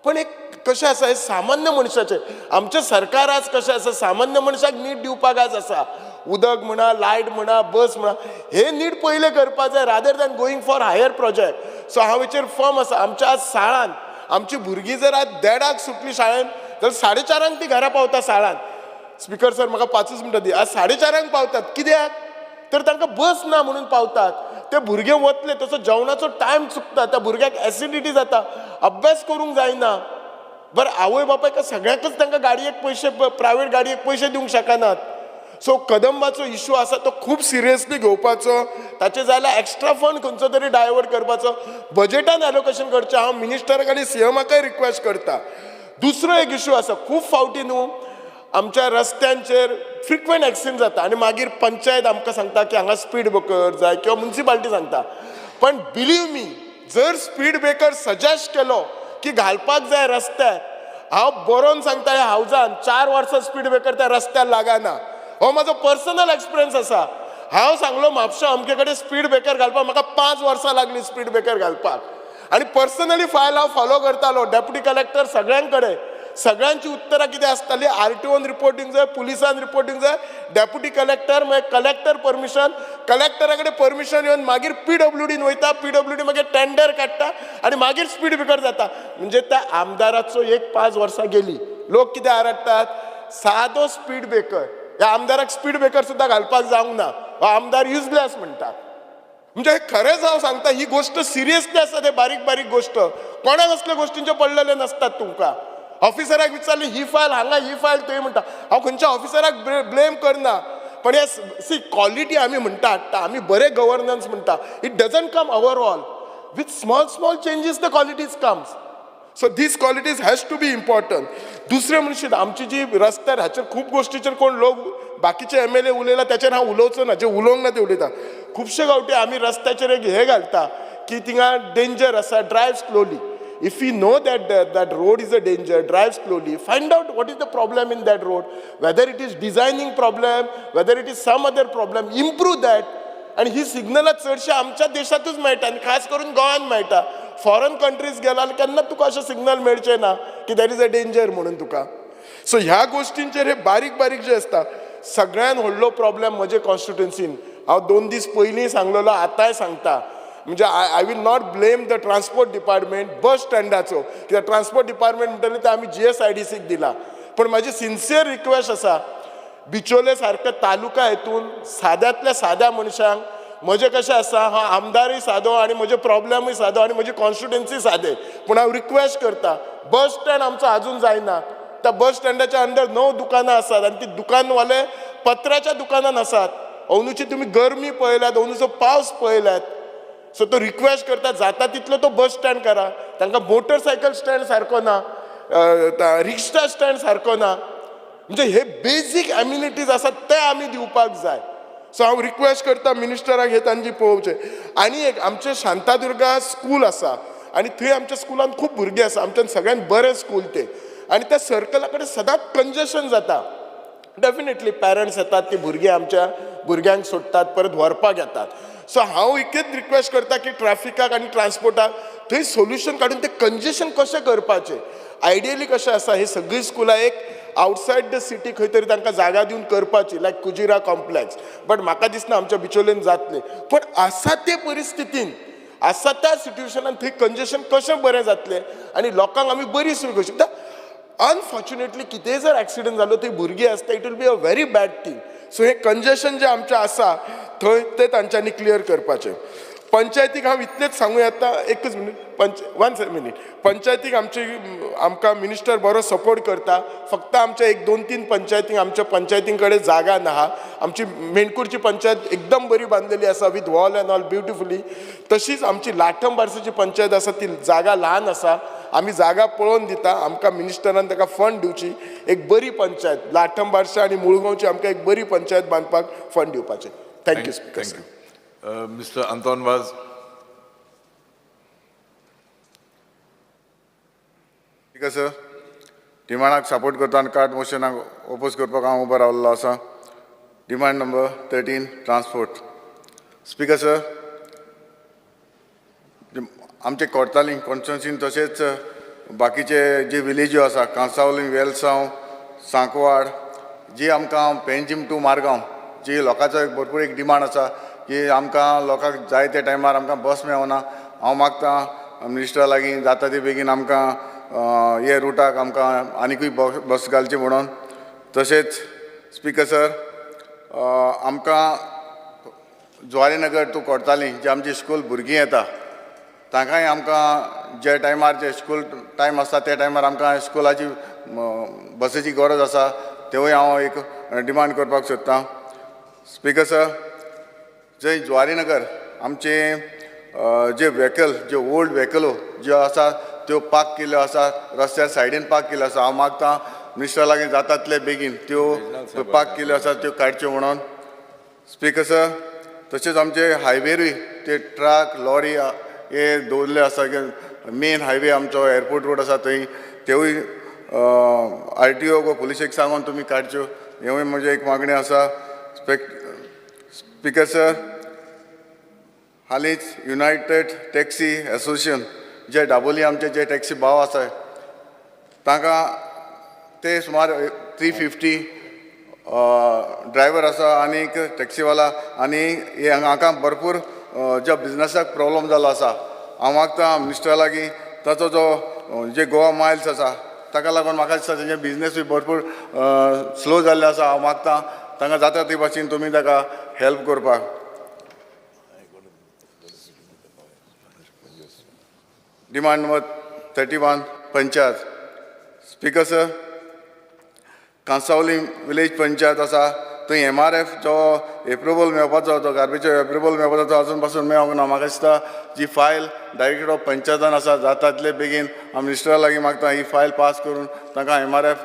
F: पण एक कशें आसा हे सामान्य मनशाचे आमचें सरकार आज कशें आसा सामान्य मनशाक नीट दिवपाक आज आसा उदक म्हणा लायट म्हणा बस म्हणा हे नीट पयलें करपाक जाय rather than going for higher project so हांवेचेर फर्म आसा आमच्या आज शाळान आमची भुरगीं जर आज 1:30 सुटली शाळेन जाल्यार 4:30 ती घरा पावता शाळांत स्पिकर सर म्हाका 5 मिनटां दी आज 4:30 पावतात कित्याक तर तांकां बस ना म्हणून पावतात ते भुरगे वतले तसो जेवणाचो टायम चुकता त्या भुरग्याक एसिडिटी जाता अभ्यास करूंक जायना बरं आवय बापायक सगळ्यांकच तांकां गाडयेक पयशे प्रायवेट गाडयेक पयशे दिवंक शकनात सो कदंबाचो इशू आसा तो खूब सिरियसली घेवपाचो ताचे जाल्यार एक्स्ट्रा फंड खंयचो तरी डायवर्ट करपाचो बजेटान एलोकेशन करचें हांव मिनिस्टराक आनी सीएमाकाय रिक्वेस्ट करता दुसरो एक इशू आसा खूब फावटी न्हू आमच्या रस्त्यांचेर फ्रिक्वेंट एक्सिडेंट जाता आनी मागीर पंचायत आमकां सांगता की हांगा स्पीड ब्रेकर जाय किंवा म्युनिसिपालिटी सांगता पण बिलीव मी जर स्पीड ब्रेकर सजेस्ट केलो की घालपाक जाय रस्त्यार हांव बरोवन सांगता ह्या हावजान 4 वर्सां स्पीड ब्रेकर त्या रस्त्यार लागना हो म्हाजो पर्सनल एक्सपिरियन्स आसा हांव सांगलो म्हापशा अमके कडेन स्पीड ब्रेकर घालपाक म्हाका 5 वर्सां लागली स्पीड ब्रेकर घालपाक आनी पर्सनली फायल हांव फॉलो करतालो डेप्युटी कलेक्टर सगळ्यां कडेन सगळ्यांची उत्तरां कितें आसताली आरटीओन रिपोर्टींग जाय पुलिसान रिपोर्टींग जाय डेप्युटी कलेक्टर मागीर कलेक्टर परमिशन कलेक्टरा कडेन परमिशन येवन मागीर PWDन वयता PWD मागीर टेंडर काडटा आनी मागीर स्पीड ब्रेकर जाता म्हणजे त्या आमदाराचो 5 वर्सां गेली लोक कितें आरडटात सादो स्पीड ब्रेकर ह्या आमदाराक स्पीड ब्रेकर सुद्दां घालपाक जावंक ना हो आमदार युजलेस म्हणटात म्हणजे खरेंच हांव सांगता ही गोष्ट सिरियसली आसा ते बारीक बारीक गोष्ट कोणाक असल्या गोष्टींचे पडलेले नसतात तुमकां ऑफिसराक विचारली ही फायल हांगा ही फायल थंय म्हणटा हांव खंयच्या ऑफिसराक ब्लेम करना पण हे सी क्वॉलिटी आमी म्हणटा हाडटा आमी बरे गव्हर्नन्स म्हणटा it doesn't come overall with small changes the qualities comes so these qualities has to be important दुसरें म्हणशीत आमची जी रस्त्यार हाचेर खूब गोश्टीचेर कोण लोक बाकीचे MLA उलयला त्याचेर हांव उलोवचो ना जे उलोवंक ना ते उलयता खुबशे गावटी आमी रस्त्याचेर एक हे घालता की थिंगा डेंजर आसा drive slowly if we know that road is a danger drive slowly find out what is the problem in that road whether it is designing problem whether it is some other problem improve that and ही सिग्नलां चडशे आमच्या देशातूच मेळटा आनी खास करून गोंयान मेळटा foreign countries गेला केन्ना तुका अशें सिग्नल मेळचें ना की देर इज अ डेंजर म्हणून तुका सो ह्या गोश्टींचेर हे बारीक बारीक जे आसता सगळ्यान व्हडलो प्रॉब्लेम म्हजे कॉन्स्टिट्युन्सीन हांव 2 दीस पयलीं सांगलेलो आतांय सांगता म्हणजे I will not blame the transport department bus स्टँडाचो कित्याक ट्रान्सपोर्ट डिपार्टमेंट म्हणटले ते आमी GSIDCक दिला पण म्हाजी सिन्सियर रिक्वेस्ट आसा बिचोले सारके तालुका हेतून साद्यांतल्या साद्या मनशांक म्हजें कशें आसा हांव आमदारूय सादो आनी म्हजे प्रॉब्लेमूय सादो आनी म्हजी कॉन्स्टिट्युन्सी सादें पूण हांव रिक्वेस्ट करता बस स्टँड आमचो आजून जायना त्या बस स्टँडाच्या अंडर 9 दुकानां आसात आनी ती दुकानवाले पत्राच्या दुकानान आसात अंदूची तुमी गरमी पळयल्यात अंदूचो पावस पळयल्यात सो तो रिक्वेस्ट करता जाता तितलो तो बस स्टँड करा तांकां मोटरसायकल स्टँड सारको ना रिक्षा स्टँड सारको ना म्हणजे हे बेजीक एम्युनिटीज आसात ते आमी दिवपाक जाय सो हांव रिक्वेस्ट करता मिनिस्टराक हे तांची पळोवचें आनी एक आमचें शांतादुर्गा स्कूल आसा आनी थंय आमच्या स्कुलान खूब भुरगे आसा आमच्यान सगळ्यान बरें स्कूल तें आनी त्या सर्कला कडेन सदांच कंजेशन जाता डेफिनेटली पॅरंट्स येतात ती भुरगीं आमच्या भुरग्यांक सोडटात परत व्हरपाक येतात सो हांव एकच रिक्वेस्ट करता की ट्रॅफिकाक आनी ट्रान्सपोर्टाक थंय सोल्युशन काडून तें कंजेशन कशें करपाचें आयडियली कशें आसा ही सगळीं स्कुलां एक आउटसायड द सिटी खंय तरी तांकां जागा दिवन करपाची लायक कुजिरा कॉम्प्लेक्स बट म्हाका दिसना आमच्या बिचोलेन जातलें पण आसा ते परिस्थितीन आसा त्या सिट्युएशनान थंय कंजेशन कशें बरें जातलें आनी लोकांक आमी बरी सोय कशी अनफॉर्च्युनेटली कितेंय जर एक्सिडेंट जालो थंय भुरगीं आसता it will be a very bad thing so हे कंजेशन जे आमचें आसा थंय ते तांच्यांनी क्लियर करपाचें पंचायतीक हांव इतलेंच सांगूं येता एकच मिनीट 1 मिनीट पंचायतीक आमकां मिनिस्टर बरो सपोर्ट करता फक्त आमच्या 1-2-3 पंचायतींक आमच्या पंचायतीं कडेन जागा ना आमची मेणकुरची पंचायत एकदम बरी बांदलेली आसा with wall end all beautifully तशीच आमची लाठम बार्सेची पंचायत आसा ती जागा ल्हान आसा आमी जागा पळोवन दिता आमकां मिनिस्टरान ताका फंड दिवची एक बरी पंचायत लाठम बार्से आनी मुळगांवची आमकां एक बरी पंचायत बांदपाक फंड दिवपाचें thank you speaker
B: Mr. Anton Vaz.
G: ठीक आहे सर डिमांडाक सपोर्ट करता आनी कार्ड मोशनाक ओपोज करपाक हांव उबो रावल्लो आसा demand number 13 transport speaker sir आमचे कोर्तालीं कॉन्स्टिट्युन्सीन तशेंच बाकीचे जे विलेज्यो आसा कांसावली वेलसांव सांकवाड जी आमकां पेंजीम टू मारगांव जी लोकांचो एक भरपूर एक डिमांड आसा की आमकां लोकांक जाय त्या टायमार आमकां बस मेळना हांव मागतां मिनिस्टरा लागीं जाता ती बेगीन आमकां हे रुटाक आमकां आनिकूय बस घालची म्हणून तशेंच स्पिकर सर आमकां ज्वारीनगर टू कोर्ताली जे आमची स्कूल भुरगीं येता तांकांय आमकां जे टायमार जे स्कूल टायम आसता त्या टायमार आमकां स्कुलाची बसीची गरज आसा तेवूय हांव एक डिमांड करपाक सोदतां स्पिकर सर जंय ज्वारीनगर आमचे जे व्हेकल जे ओल्ड व्हेकलो ज्यो आसा त्यो पार्क केल्ल्यो आसा रस्त्यार सायडीन पार्क केल्ल्यो आसा हांव मागतां मिनिस्टरा लागीं जाता तितले बेगीन त्यो पार्क केल्ल्यो आसा त्यो काडच्यो म्हणून स्पिकर सर तशेंच आमचे हायवेरूय ते ट्रक लॉरी हे दवरले आसा मेन हायवे आमचो एअरपोर्ट रोड आसा थंय तेवूय RTO गो पुलिशेक सांगून तुमी काडच्यो हेवूय म्हजी एक मागणी आसा स्पिकर सर हालींच युनायटेड टॅक्सी एसोसिएशन जे दाबोली आमचे जे टॅक्सी भाव आसा तांकां ते सुमार 350 ड्रायव्हर आसा आनीक टॅक्सीवाला आनी हांकां भरपूर ज्या बिजनसाक प्रॉब्लम जालो आसा हांव मागतां मिनिस्टरा लागीं ताचो जो जे गोवा मायल्स आसा ताका लागून म्हाका दिसता तेजे बिजनेसूय भरपूर स्लो जाल्ले आसा हांव मागतां तांकां जाता ते भाशेन तुमी ताका हेल्प करपाक demand number 31 panchayat speaker sir Cansaulim village panchayat आसा थंय MRF जो एप्रुवल मेळपाचो तो गार्बेजो एप्रुवल मेळपाचो तो आजून पासून मेळोंक ना म्हाका दिसता जी फायल डायरेक्टर ऑफ पंचायतान आसा जाता तितले बेगीन हांव मिनिस्टरा लागीं मागतां ही फायल पास करून तांकां MRF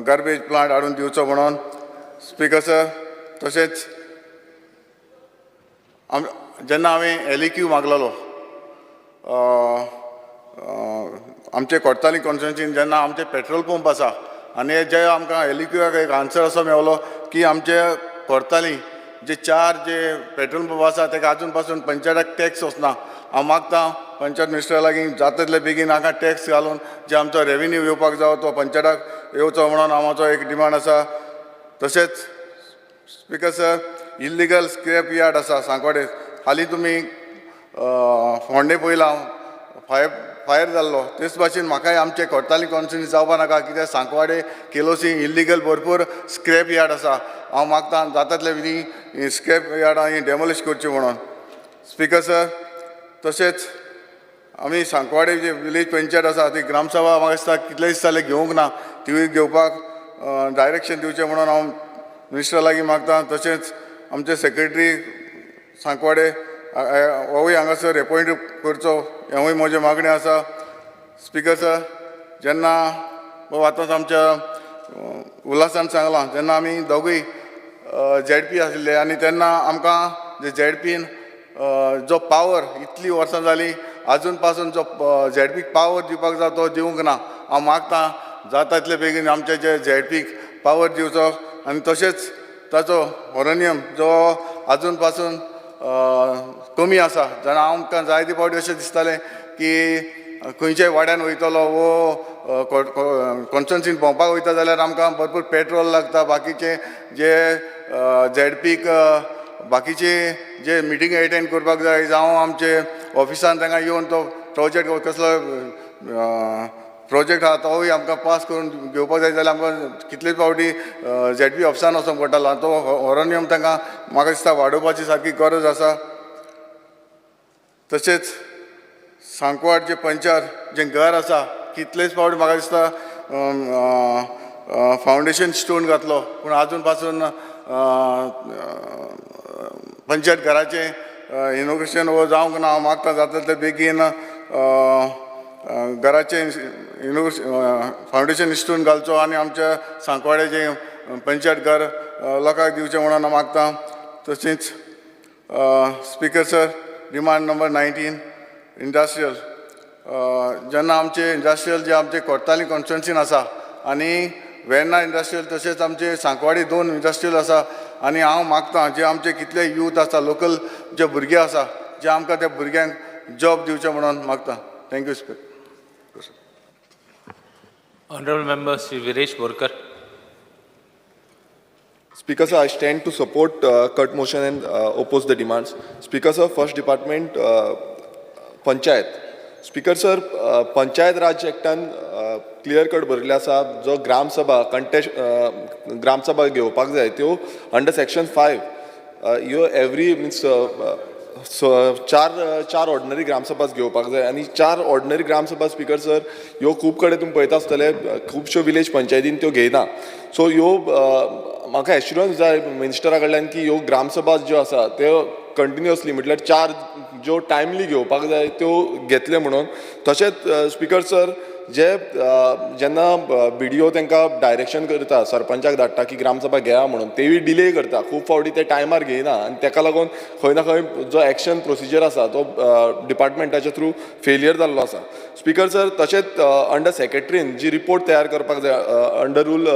G: गार्बेज प्लांट हाडून दिवचो म्हणून स्पिकर सर तशेंच जेन्ना हांवें LEQ मागलेलो आमचे कोर्ताली कॉन्स्टिट्युन्सीन जेन्ना आमचे पेट्रोल पंप आसा आनी जे आमकां LEQाक एक आन्सर असो मेळलो की आमचे कोर्ताली जे 4 जे पेट्रोल पंप आसा ताका आजून पासून पंचायताक टॅक्स वचना हांव मागतां पंचायत मिनिस्टरा लागीं जाता तितले बेगीन हाका टॅक्स घालून जे आमचो रेव्हेन्यू येवपाक जावो तो पंचायताक येवचो म्हणून हांवाचो एक डिमांड आसा तशेंच speaker sir illegal scrap yard आसा सांकवाडे हालीं तुमी फोंडे पयला फायर जाल्लो तेच भाशेन म्हाकाय आमचे कोर्ताली कॉन्स्टिट्युन्सी जावपा नाका कित्याक सांकवाडे केलोसी इल्लिगल भरपूर स्क्रॅप यार्ड आसा हांव मागतां जाता तितले बेगीन स्क्रॅप यार्डां ही डेमोलिश करची म्हणून स्पिकर सर तशेंच आमी सांकवाडे जे विलेज पंचायत आसा ती ग्रामसभा म्हाका दिसता कितले दीस जाले घेवंक ना तिवूय घेवपाक डायरेक्शन दिवचें म्हणून हांव मिनिस्टरा लागीं मागतां तशेंच आमचे सेक्रेटरी सांकवाडे होवूय हांगासर एपॉयंट करचो हेवूय म्हजी मागणी आसा स्पिकर सर जेन्ना आतांच आमच्या उल्हासान सांगलां जेन्ना आमी दोगूय ZP आशिल्ले आनी तेन्ना आमकां जे ZPन जो पावर इतली वर्सां जालीं आजून पासून जो ZPक पावर दिवपाक जाय तो दिवंक ना हांव मागतां जाता तितले बेगीन आमचे जे ZPक पावर दिवचो आनी तशेंच ताचो हॉरोनियम जो आजून पासून कमी आसा जेन्ना आमकां जायते फावटी अशें दिसतालें की खंयच्याय वाड्यान वयतलो वो कॉन्स्टिट्युन्सीन भोंवपाक वयता जाल्यार आमकां भरपूर पेट्रोल लागता बाकीचे जे ZPक बाकीचे जे मिटींग एटेंड करपाक जाय जावं आमचे ऑफिसान तांकां येवन तो प्रोजेक्ट कसलो प्रोजेक्ट आहा तोवूय आमकां पास करून घेवपाक जाय जाल्यार आमकां कितलेच फावटी ZP ऑफिसान वचूंक पडटालो तो हॉरोनियम तांकां म्हाका दिसता वाडोवपाची सारकी गरज आसा तशेंच सांकवाड जे पंचायत जें घर आसा कितलेच फावटी म्हाका दिसता फावंडेशन स्टोन घातलो पूण आजून पासून पंचायत घराचें इनोग्रेशन वो जावंक ना हांव मागता जाता तितले बेगीन घराचें फावंडेशन स्टोन घालचो आनी आमच्या सांकवाडे जें पंचायत घर लोकांक दिवचें म्हणून हांव मागतां तशेंच speaker sir demand number 19 industrial जेन्ना आमचे इंडस्ट्रियल जे आमचे कोर्ताली कॉन्स्टिट्युन्सीन आसा आनी वेर्ना इंडस्ट्रियल तशेंच आमचे सांकवाडी 2 इंडस्ट्रियल आसा आनी हांव मागतां जे आमचे कितले यूथ आसा लोकल जे भुरगे आसा जे आमकां त्या भुरग्यांक जॉब दिवचे म्हणून मागतां thank you speaker
H: Honorable Member Sri Viresh Borkar.
I: Speaker sir, I stand to support cut motion and oppose the demands. Speaker sir, first department Panchayat. Speaker sir, Panchayat Raj Actan clear cut बरले आसा जो ग्राम सभा contest ग्राम सभा घेवपाक जाय त्यो under section 5 यो every means चार ordinary ग्रामसभा घेवपाक जाय आनी 4 ऑर्डिनरी ग्रामसभा स्पीकर सर ह्यो खूब कडेन तुमी पळयता आसतले खुबश्यो विलेज पंचायतीन त्यो घेयना सो ह्यो म्हाका एश्युरन्स जाय मिनिस्टरा कडल्यान की ह्यो ग्रामसभा ज्यो आसा त्यो कंटिन्युअसली म्हटल्यार 4 ज्यो टायमली घेवपाक जाय त्यो घेतले म्हणून तशेंच स्पीकर सर जे जेन्ना BDO तांकां डायरेक्शन करता सरपंचाक धाडटा की ग्रामसभा घेया म्हणून तेवूय डिले करता खूब फावटी ते टायमार घेयना आनी ताका लागून खंय ना खंय जो एक्शन प्रोसिजर आसा तो डिपार्टमेंटाच्या थ्रू फेलियर जाल्लो आसा स्पीकर सर तशेंच अंडर सेक्रेटरीन जी रिपोर्ट तयार करपाक जाय अंडर रूल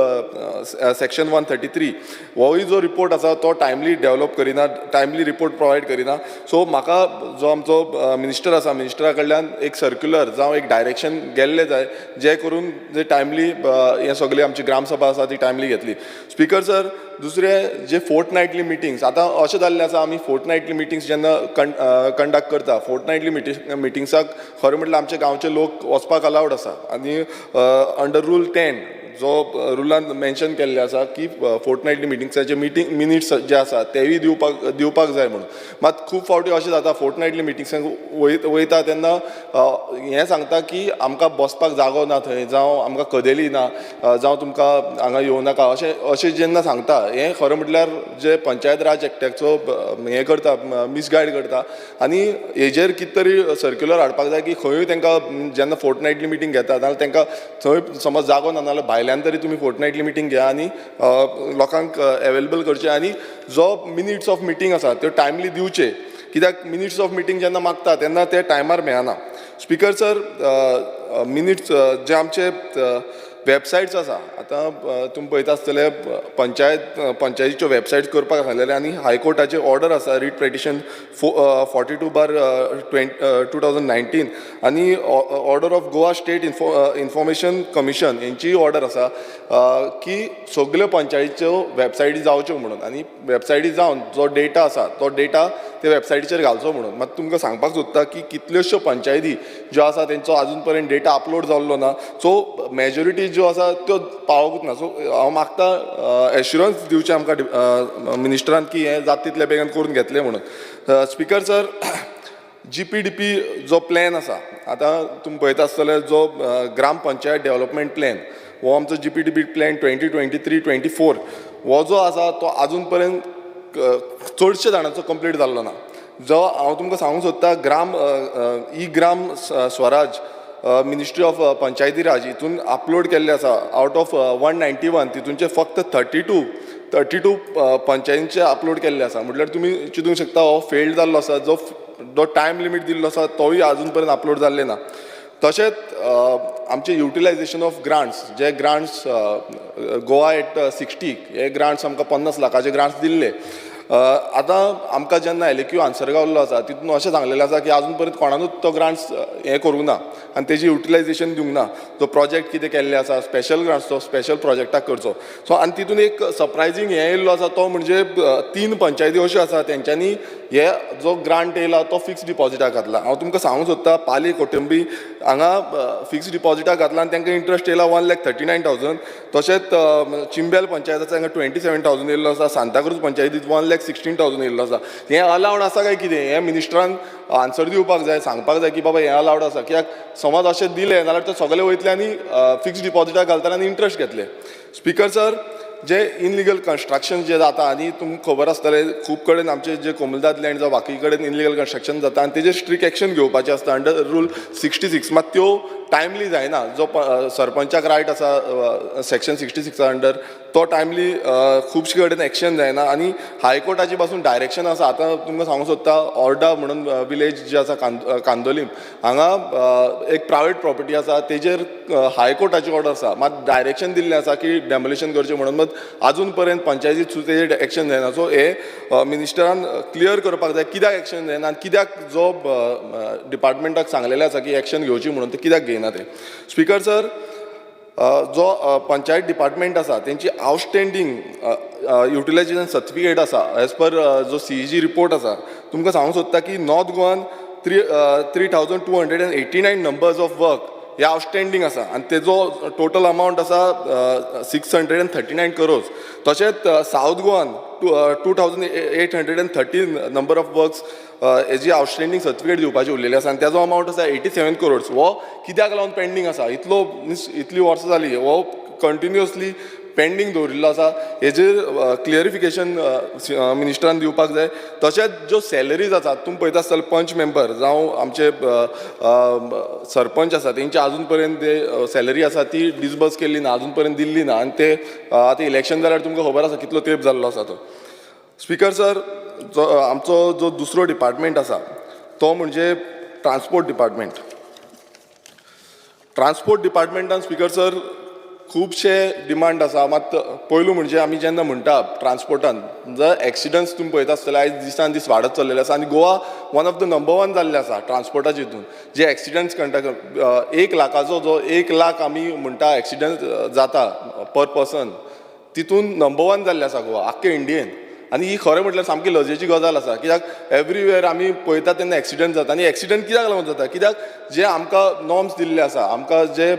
I: सेक्शन 133 होय जो रिपोर्ट आसा तो टायमली डेवलप करिना टायमली रिपोर्ट प्रोवायड करिना सो म्हाका जो आमचो मिनिस्टर आसा मिनिस्टरा कडल्यान एक सर्क्युलर जावं एक डायरेक्शन गेल्ले जाय जे करून जे टायमली हे सगळे आमची ग्रामसभा आसा ती टायमली घेतली स्पीकर सर दुसरे जे फोर्टनायटली मिटिंग्स आतां अशें जाल्लें आसा आमी फोर्टनायटली मिटिंग्स जेन्ना कंडक्ट करता फोर्टनायटली मिटिंग्साक खरें म्हटल्यार आमचे गांवचे लोक वचपाक अलावड आसा आनी अंडर रूल 10 जो रुलान मेन्शन केल्ले आसा की फोर्टनायटली मिटिंग्साचे मिनिट्स जे आसा तेवूय दिवपाक जाय म्हणून मात खूब फावटी अशें जाता फोर्टनायटली मिटिंग्सांक वयता तेन्ना हें सांगता की आमकां बसपाक जागो ना थंय जावं आमकां कदेली ना जावं तुमकां हांगा येवं नाका अशें जेन्ना सांगता हें खरें म्हटल्यार जे पंचायत राज एक्टाचो हें करता मिसगायड करता आनी हेजेर कितें तरी सर्क्युलर हाडपाक जाय की खंयूय तांकां जेन्ना फोर्टनायटली मिटींग घेता नाजाल्यार तांकां थंय समज जागो ना नाजाल्यार भायल्यान तरी तुमी फोर्टनायटली मिटींग घ्या आनी लोकांक अवेलेबल करचे आनी जो मिनिट्स ऑफ मिटींग आसा त्यो टायमली दिवचे कित्याक मिनिट्स ऑफ मिटींग जेन्ना मागता तेन्ना ते टायमार मेळना स्पीकर सर मिनिट्स जे आमचे वेबसायट्स आसा आतां तुमी पळयता आसतले पंचायतीच्यो वेबसायट्स करपाक सांगलेले आनी हायकोर्टाचे ऑर्डर आसा रीट पेटिशन 42/2019 आनी order of Goa state information commission हेंची ऑर्डर आसा की सगल्यो पंचायतीच्यो वेबसायटी जावच्यो म्हणून आनी वेबसायटी जावन जो डेटा आसा तो डेटा ते वेबसायटीचेर घालचो म्हणून मात तुमकां सांगपाक सोदता की कितल्योश्यो पंचायती ज्यो आसा तेंचो आजून पर्यंत डेटा अपलोड जाल्लो ना सो मेजॉरिटी ज्यो आसा त्यो पावोंकूच ना सो हांव मागता एश्युरन्स दिवचें आमकां मिनिस्टरान की हें जाता तितले बेगीन करून घेतलें म्हणून स्पीकर सर GPDP जो प्लॅन आसा आतां तुमी पळयता आसतले जो ग्राम पंचायत डेव्हलपमेंट प्लॅन हो आमचो GPDP प्लॅन 2023-24 हो जो आसा तो आजून पर्यंत चडशे जाणांचो कंप्लीट जाल्लो ना जो हांव तुमकां सांगूंक सोदता ग्राम स्वराज मिनिस्ट्री ऑफ पंचायती राज हितून अपलोड केल्ले आसा आउट ऑफ 191 तितूनचे फक्त 32 पंचायतींचे अपलोड केल्ले आसा म्हटल्यार तुमी चिंतूंक शकता हो फेल्ड जाल्लो आसा जो टायम लिमीट दिल्लो आसा तोय आजून पर्यंत अपलोड जाल्ले ना तशेंच आमचे युटिलायझेशन ऑफ ग्रांट्स जे ग्रांट्स गोवा एट 60 हे ग्रांट्स आमकां 50 लाखाचे ग्रांट्स दिल्ले आतां आमकां जेन्ना LAQ आन्सर गावल्लो आसा तितून अशें सांगलेलें आसा की आजून पर्यंत कोणानूच तो ग्रांट्स हें करूंक ना आनी तेजी युटिलायझेशन दिवंक ना जो प्रोजेक्ट कितें केल्ले आसा स्पेशल ग्रांट्स तो स्पेशल प्रोजेक्टाक करचो सो आनी तितून एक सरप्रायझींग हें येयल्लो आसा तो म्हणजे 3 पंचायती अश्यो आसा तेंच्यांनी हे जो ग्रांट येयला तो फिक्स डिपॉझिटाक घातला हांव तुमकां सांगूंक सोदता पाली कोटंबी हांगा फिक्स डिपॉझिटाक घातला आनी तांकां इंट्रस्ट येयला 1,39,000 तशेंच चिंबेल पंचायत आसा तांकां 27,000 येयल्लो आसा सांताक्रूज पंचायतीत 1,16,000 येयल्लो आसा हें अलावड आसा काय कितें हें मिनिस्टरान आन्सर दिवपाक जाय सांगपाक जाय की बाबा हें अलावड आसा कित्याक समज अशें दिलें जाल्यार ते सगळे वयतले आनी फिक्स डिपॉझिटाक घालतना आनी इंट्रस्ट घेतले स्पीकर सर जे इनलिगल कन्स्ट्रक्शन जे जाता आनी तुमकां खबर आसतलें खूब कडेन आमचे जे कोमुलदाद लँड जावं बाकी कडेन इनलिगल कन्स्ट्रक्शन जाता आनी तेजेर स्ट्रिक्ट एक्शन घेवपाचें आसता अंडर रूल 66 मात त्यो टायमली जायना जो सरपंचाक रायट आसा सेक्शन 66 अंडर तो टायमली खुबशे कडेन एक्शन जायना आनी हायकोर्टाची पासून डायरेक्शन आसा. आतां तुमकां सांगूंक सोदता ऑर्डा म्हणून विलेज जे आसा कांदोलीम हांगा एक प्रायवेट प्रॉपर्टी आसा तेजेर हायकोर्टाची ऑर्डर आसा. मात डायरेक्शन दिल्लें आसा की डेमोलिशन करचें म्हणून. मात आजून पर्यंत पंचायतीत सुद्दां तेजेर एक्शन जायना. सो हे मिनिस्टरान क्लियर करपाक जाय कित्याक एक्शन जायना आनी कित्याक जो डिपार्टमेंटाक सांगलेलें आसा की एक्शन घेवची म्हणून ते कित्याक घेयना ते. स्पिकर सर, जो पंचायत डिपार्टमेंट आसा तेंची आउटस्टँडींग युटिलायझेशन सर्टिफिकेट आसा एज पर जो CAG रिपोर्ट आसा. तुमकां सांगूंक सोदता की नॉर्थ गोवान 3,289 नंबर्स ऑफ वर्क हे आउटस्टँडींग आसा आनी तेजो टोटल अमावंट आसा 639 crores. तशेंच सावथ गोवान 2,813 नंबर ऑफ वर्क्स हेजी आउटस्टँडींग सर्टिफिकेट दिवपाची उरलेली आसा आनी तेजो अमावंट आसा 87 crores. हो कित्याक लागून पेंडींग आसा? इतली वर्सां जाली हो कंटिन्युअसली पेंडींग दवरिल्लो आसा. हेजेर क्लियरिफिकेशन मिनिस्टरान दिवपाक जाय. तशेंच ज्यो सॅलरीज आसात तुमी पळयता आसतले पंच मेंबर जावं आमचे सरपंच आसा तेंची आजून पर्यंत ते सॅलरी आसा ती डिसबर्स केल्ली ना, आजून पर्यंत दिल्ली ना आनी ते आतां इलेक्शन जाल्यार तुमकां खबर आसा कितलो तेंप जाल्लो आसा तो. स्पिकर सर, आमचो जो दुसरो डिपार्टमेंट आसा तो म्हणजे ट्रान्सपोर्ट डिपार्टमेंट. ट्रान्सपोर्ट डिपार्टमेंटान स्पिकर सर खुबशे डिमांड आसा. मात पयलू म्हणजे आमी जेन्ना म्हणटा ट्रान्सपोर्टान जर एक्सिडंट्स तुमी पळयता आसतले आयज दिसान दीस वाडत चल्लेले आसा आनी Goa one of the number 1 जाल्लें आसा ट्रान्सपोर्टाचे हितून. जे एक्सिडंट्स कंडक्ट 1 लाखाचो जो 1 लाख आमी म्हणटा एक्सिडंट जाता पर पर्सन तितून नंबर 1 जाल्लें आसा गोवा आख्खे इंडियेन. आनी ही खरें म्हटल्यार सामकी लजेची गजाल आसा. कित्याक एवरीवेअर आमी पळयता तेन्ना एक्सिडंट जाता आनी एक्सिडंट कित्याक लागून जाता? कित्याक जे आमकां नॉर्म्स दिल्ले आसा, आमकां जे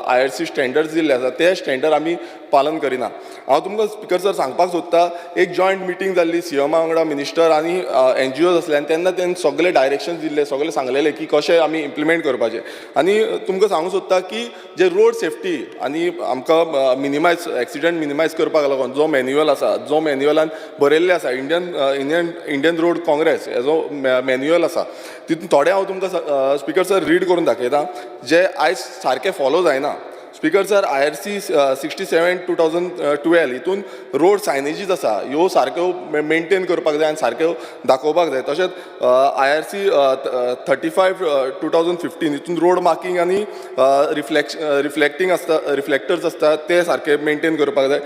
I: IRC स्टँडर्ड्स दिल्ले आसा ते स्टँडर्ड आमी पालन करिना. हांव तुमकां स्पिकर सर सांगपाक सोदता एक जॉयंट मिटींग जाल्ली CMA वांगडा मिनिस्टर आनी NGOs आसले आनी तेन्ना तेणें सगळे डायरेक्शन्स दिल्ले, सगळे सांगलेले की कशें आमी इम्प्लिमेंट करपाचें. आनी तुमकां सांगूंक सोदता की जे रोड सेफ्टी आनी आमकां मिनिमायज एक्सिडंट मिनिमायज करपाक लागून जो मॅन्युअल आसा, जो मॅन्युअलान बरयल्लें आसा इंडियन रोड काँग्रेस हेजो मॅन्युअल आसा तितून थोडे हांव तुमकां स्पिकर सर रीड करून दाखयता जे आयज सारके फॉलो जायना. स्पिकर सर, IRC 67/2012 हितून रोड सायनेजीस आसा ह्यो सारक्यो मेनटेन करपाक जाय आनी सारक्यो दाखोवपाक जाय. तशेंच IRC 35/2015 हितून रोड मार्कींग आनी रिफ्लेक्टिंग आसता, रिफ्लेक्टर्स आसता ते सारके मेनटेन करपाक जाय.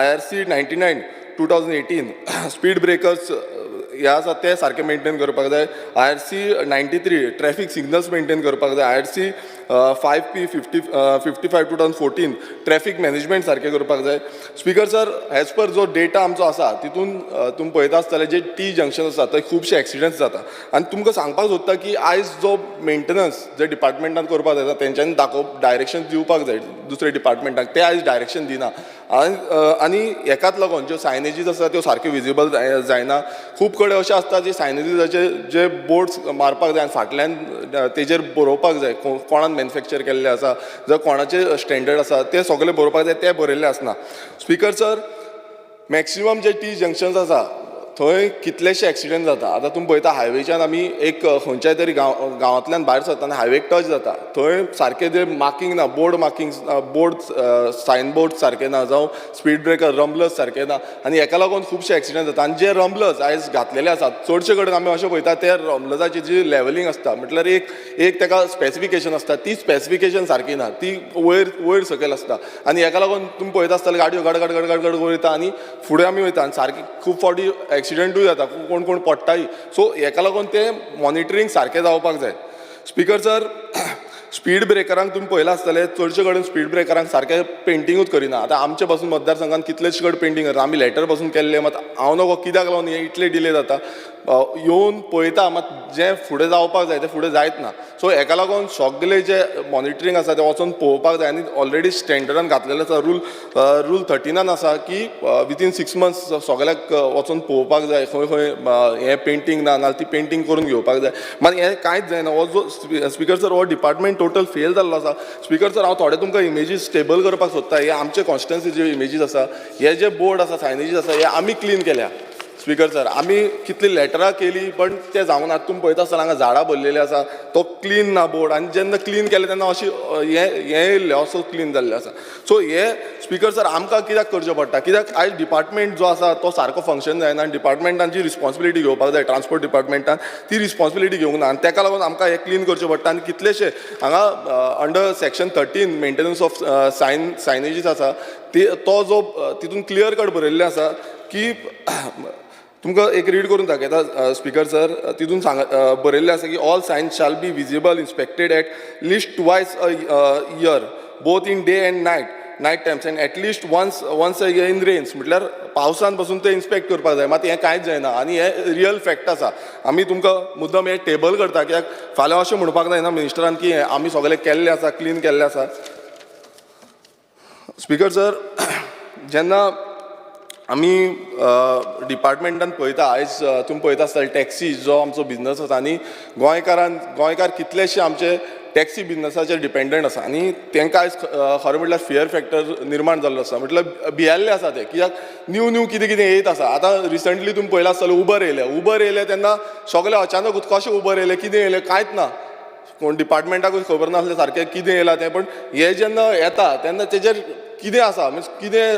I: IRC 99/2018 स्पीड ब्रेकर्स हे आसा ते सारके मेनटेन करपाक जाय. IRC 93 ट्रॅफिक सिग्नल्स मेनटेन करपाक जाय. IRC 5P 55/2014 ट्रॅफिक मॅनेजमेंट सारकें करपाक जाय. स्पिकर सर, एज पर जो डेटा आमचो आसा तितून तुमी पळयता आसतले जे T जंक्शन आसा थंय खुबशे एक्सिडंट्स जाता आनी तुमकां सांगपाक सोदता की आयज जो मेंटेनन्स जे डिपार्टमेंटान करपाक जाय तेंच्यांनी डायरेक्शन दिवपाक जाय दुसऱ्या डिपार्टमेंटाक, ते आयज डायरेक्शन दिना. आनी हेकाच लागून ज्यो सायनेजीस आसा त्यो सारक्यो विजिबल जायना. खूब कडेन अशें आसता जे सायनेजीसाचे जे बोर्ड्स मारपाक जाय आनी फाटल्यान तेजेर बरोवपाक जाय कोणान मॅन्युफॅक्चर केल्ले आसा, जर कोणाचे स्टँडर्ड आसा ते सगळे बरोवपाक जाय, ते बरयल्ले आसना. स्पिकर सर, मॅक्सिमम जे T जंक्शन्स आसा थंय कितलेशे एक्सिडंट जाता. आतां तुमी पळयता हायवेच्यान आमी एक खंयच्याय तरी गांवांतल्यान भायर सरतना हायवेक टच जाता थंय सारके जे मार्कींग ना, बोर्ड सायन बोर्ड सारके ना, जावं स्पीड ब्रेकर रंबलर्स सारके ना आनी हेका लागून खुबशे एक्सिडंट जाता. आनी जे रंबलर्स आयज घातलेले आसात चडशे कडेन आमी अशें पळयता ते रंबलर्साची जी लेवलिंग आसता म्हटल्यार एक तेका स्पेसिफिकेशन आसता, ती स्पेसिफिकेशन सारकी ना, ती वयर सकयल आसता आनी हेका लागून तुमी पळयता आसतले गाडयो गड वयता आनी फुडें आमी वयता आनी सारकी खूब फावटी एक्सिडंटूय जाता, कोण पडटाय. सो हेका लागून ते मॉनिटरींग सारकें जावपाक जाय. स्पिकर सर, स्पीड ब्रेकरांक तुमी पळयलां आसतलें चडशे कडेन स्पीड ब्रेकरांक सारकें पेंटिंगूच करिना. आतां आमचे पासून मतदारसंघान कितलेशे कडेन पेंटिंग करता, आमी लेटर पासून केल्ले, मात हांव नको कित्याक लागून हे इतले डिले जाता येवन पळयता, मात जें फुडें जावपाक जाय तें फुडें जायत ना. सो हेका लागून सगळे जे मॉनिटरींग आसा तें वचून पळोवपाक जाय आनी ऑलरेडी स्टँडर्डान घातलेलें आसा. रूल 13 आसा की विथीन 6 months सगळ्याक वचून पळोवपाक जाय खंय खंय हें पेंटींग ना नाल्यार ती पेंटींग करून घेवपाक जाय. मात हें कांयच जायना. हो जो स्पिकर सर हो डिपार्टमेंट टोटल फेल जाल्लो आसा. स्पिकर सर, हांव थोडे तुमकां इमेजीस स्टेबल करपाक सोदता. हे आमचे कॉन्स्टिट्युएन्सी जे इमेजीस आसा, हे जे बोर्ड आसा, सायनेजीस आसा, हे आमी क्लीन केल्या. स्पीकर सर आमी कितली लेटरां केली पण ते जावन आतां तुमी पळयता आसतना हांगा झाडां भरलेली आसा तो क्लीन ना बोर्ड आनी जेन्ना क्लीन केले तेन्ना अशी हे येयल्ले असो क्लीन जाल्ले आसा सो हे स्पीकर सर आमकां कित्याक करचें पडटा कित्याक आयज डिपार्टमेंट जो आसा तो सारको फंक्शन जायना आनी डिपार्टमेंटान जी रिस्पॉन्सिबिलिटी घेवपाक जाय ट्रान्सपोर्ट डिपार्टमेंटान ती रिस्पॉन्सिबिलिटी घेवंक ना आनी ताका लागून आमकां हे क्लीन करचें पडटा आनी कितलेशे हांगा अंडर सेक्शन 13 मेंटेनन्स ऑफ सायनेजीस आसा तो जो तितून क्लियर कट बरयल्लें आसा की तुमकां एक रीड करून दाखयता स्पीकर सर तितून बरयल्लें आसा की all signs shall be visible inspected at least twice a year both in day and night times and at least once a year in rains म्हटल्यार पावसान पासून ते इन्स्पेक्ट करपाक जाय मात हें कांयच जायना आनी हे रियल फॅक्ट आसा आमी तुमकां मुद्दम हे टेबल करता कित्याक फाल्यां अशें म्हणपाक जायना मिनिस्टरान की आमी सगळें केल्लें आसा क्लीन केल्लें आसा स्पीकर सर जेन्ना आमी डिपार्टमेंटान पळयता आयज तुमी पळयता आसतना टॅक्सी जो आमचो बिझनस आसा आनी गोंयकार कितलेशे आमचे टॅक्सी बिझनसाचेर डिपेंडंट आसा आनी तांकां आयज खरें म्हटल्यार फियर फॅक्टर निर्माण जाल्लो आसा म्हटल्यार भियेल्ले आसा ते कित्याक न्यू कितें येयत आसा आतां रिसंटली तुमी पळयलां आसतलें उबर येयले तेन्ना सगळे अचानकूच कशें उबर येयलें कितें येयलें कांयच ना कोण डिपार्टमेंटाकूय खबर नासलें सारकें कितें येयलां तें पण हे जेन्ना येता तेन्ना तेजेर कितें आसा मिन्स कितें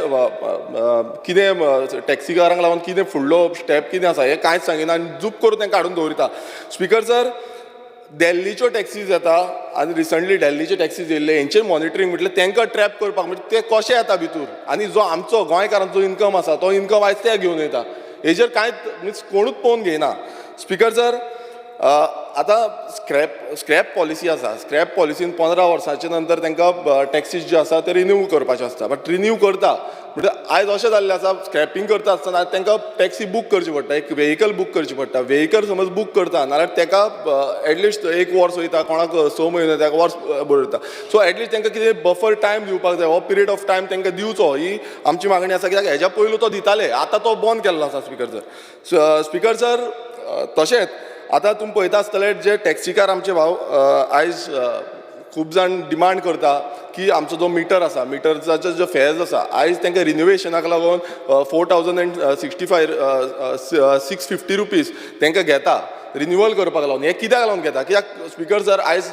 I: टॅक्सीकारांक लागून कितें फुडलो स्टेप कितें आसा हें कांयच सांगिना आनी जूप करून तेंकां हाडून दवरिता स्पीकर सर दिल्लीच्यो टॅक्सीज येता आनी रिसंटली दिल्लीच्यो टॅक्सीज येयल्ले हेंचेर मॉनिटरींग म्हटल्यार तेंकां ट्रॅप करपाक म्हणजे ते कशें येता भितूर आनी जो आमचो गोंयकारांचो इन्कम आसा तो इन्कम आयज ते घेवन येता हेजेर कांयच मिन्स कोणूच पळोवन घेयना स्पीकर सर आतां स्क्रॅप पॉलिसी आसा स्क्रॅप पॉलिसीन 15 वर्सांचे नंतर तांकां टॅक्सीज ज्यो आसा ते रिन्यू करपाचे आसता बट रिन्यू करता म्हणजे आयज अशें जाल्लें आसा स्क्रॅपिंग करता आसतना तांकां टॅक्सी बूक करची पडटा एक वेहिकल बूक करची पडटा वेहिकल समज बूक करता नाल्यार ताका एटलिस्ट 1 वर्स वयता कोणाक 6 म्हयने ताका वर्स बरयता सो एटलिस्ट तांकां कितें बफर टायम दिवपाक जाय हो पिरियड ऑफ टायम तांकां दिवचो ही आमची मागणी आसा कित्याक हेज्या पयलू तो दिताले आतां तो बंद केल्लो आसा स्पीकर सर तशेंच आतां तुमी पळयता आसतले जे टॅक्सीकार आमचे भाव आयज खूब जाण डिमांड करता की आमचो जो मिटर आसा मिटरचाचे जो फेर्स आसा आयज तांकां रिन्युवेशनाक लागून 650 रुपीज तांकां घेता रिन्युवल करपाक लागून हे कित्याक लागून घेता कित्याक स्पीकर सर आयज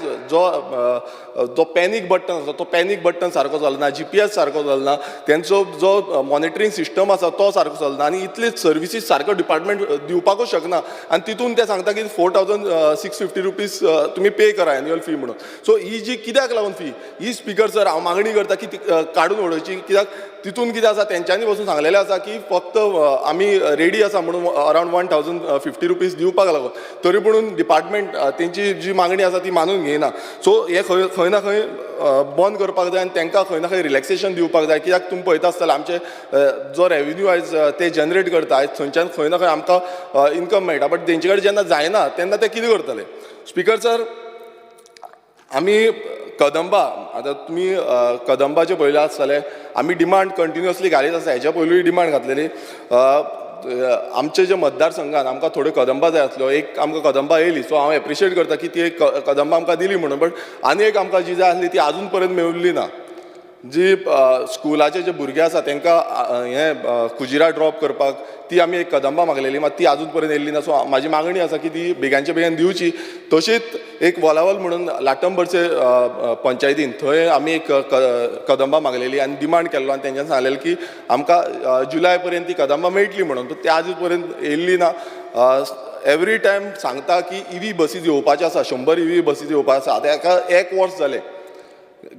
I: जो पॅनीक बटन आसा तो पॅनीक बटन सारको चलना GPS सारको चलना तेंचो जो मॉनिटरींग सिस्टम आसा तो सारको चलना आनी इतले सर्विसीस सारको डिपार्टमेंट दिवपाकूच शकना आनी तितून ते सांगता की 4650 रुपीज तुमी पे करा एन्युअल फी म्हणून सो ही जी कित्याक लागून फी ही स्पीकर सर हांव मागणी करता की ती काडून उडोवची कित्याक तितून कितें आसा तेंच्यांनी पासून सांगलेलें आसा की फक्त आमी रेडी आसा म्हणून अरावंड 1050 रुपीज दिवपाक लागून तरी पूण डिपार्टमेंट तेंची जी मागणी आसा ती मानून घेयना सो हे खंय ना खंय बंद करपाक जाय आनी तांकां खंय ना खंय रिलॅक्सेशन दिवपाक जाय कित्याक तुमी पळयता आसतले आमचे जो रेव्हेन्यू आयज ते जनरेट करता आयज थंयच्यान खंय ना खंय आमकां इन्कम मेळटा बट तेंचे कडेन जेन्ना जायना तेन्ना ते कितें करतले स्पीकर सर आमी कदंबा आतां तुमी कदंबाचे पळयलें आसतलें आमी डिमांड कंटिन्युअसली घालीत आसा हेच्या पयलूय डिमांड घातलेली आमचे जे मतदारसंघान आमकां थोड्यो कदंबा जाय आसल्यो एक आमकां कदंबा येयली सो हांव एप्रिशिएट करता की ती एक कदंबा आमकां दिली म्हणून बट आनी एक आमकां जी जाय आसली ती आजून पर्यंत मेळिल्ली ना जी स्कुलाचे जे भुरगे आसा तांकां हें कुजिरा ड्रॉप करपाक ती आमी एक कदंबा मागलेली मात ती आजून पर्यंत येयल्ली ना सो म्हाजी मागणी आसा की ती बेगांचे बेगीन दिवची तशीच एक वलावल म्हणून लाटंबरचे पंचायतीन थंय आमी एक कदंबा मागलेली आनी डिमांड केल्लो आनी तेंच्यांनी सांगलेलें की आमकां जुलय पर्यंत ती कदंबा मेळटली म्हणून ती आजून पर्यंत येयल्ली ना एवरी टायम सांगता की EV बसीज येवपाच्यो आसा 100 EV बसीज येवपाच्यो आसा ताका 1 वर्स जालें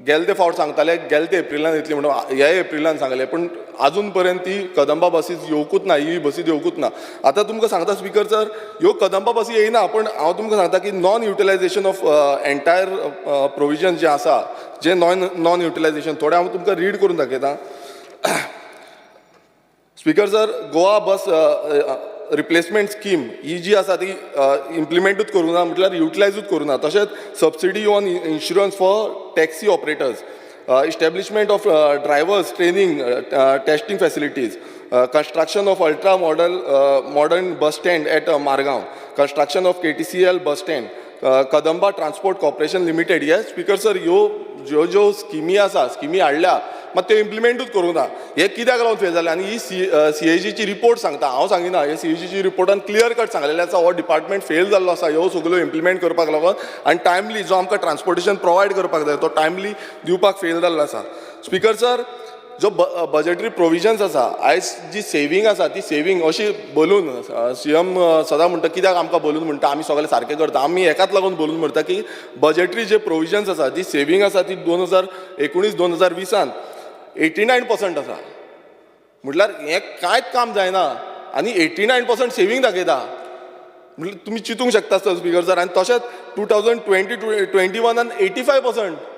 I: गेले ते फावट सांगताले गेले ते एप्रिलान येतली म्हणून ह्या एप्रिलान सांगले पण अजून पर्यंत ती कदंबा बसीज येवकूच ना EV बसीज येवकूच ना आतां तुमकां सांगता स्पीकर सर ह्यो कदंबा बसी येयना पण हांव तुमकां सांगता की non utilization of entire provision जे आसा जे नॉन युटिलायझेशन थोडे हांव तुमकां रीड करून दाखयता स्पीकर सर गोवा बस रिप्लेसमेंट स्कीम ही जी आसा ती इम्प्लिमेंटूच करूं ना म्हटल्यार युटिलायजूच करूं ना तशेंच subsidy on insurance for taxi operators establishment of drivers training testing facilities construction of ultra modern bus stand at Margaon, construction of KTCL bus stand, Kadamba Transport Corporation Limited. Yes, Speaker sir, ज्यो स्किमी आसा स्किमी हाडल्या मात त्यो इम्प्लिमेंटूच करूंक ना. हे कित्याक लागून फेल जालें आनी ही CAGची रिपोर्ट सांगता, हांव सांगिना, हे CAGची रिपोर्टान क्लियर कट सांगलेलें आसा हो डिपार्टमेंट फेल जाल्लो आसा ह्यो सगळ्यो इम्प्लिमेंट करपाक लागून आनी टायमली जो आमकां ट्रान्सपोर्टेशन प्रोवायड करपाक जाय तो टायमली दिवपाक फेल जाल्लो आसा. स्पीकर सर, जो बजेटरी प्रोविजन्स आसा आयज जी सेवींग आसा ती सेवींग अशी बलून CM सदां म्हणटा कित्याक आमकां बलून म्हणटा आमी सगळें सारकें करता, आमी हेकाच लागून बलून म्हणटा की बजेटरी जे प्रोविजन्स आसा जी सेवींग आसा ती 2019-2020 89% आसा. म्हटल्यार हें कांयच काम जायना आनी 89% सेवींग दाखयता. म्हटल्यार तुमी चिंतूंक शकता स्पीकर सर. आनी तशेंच 2020-21 85%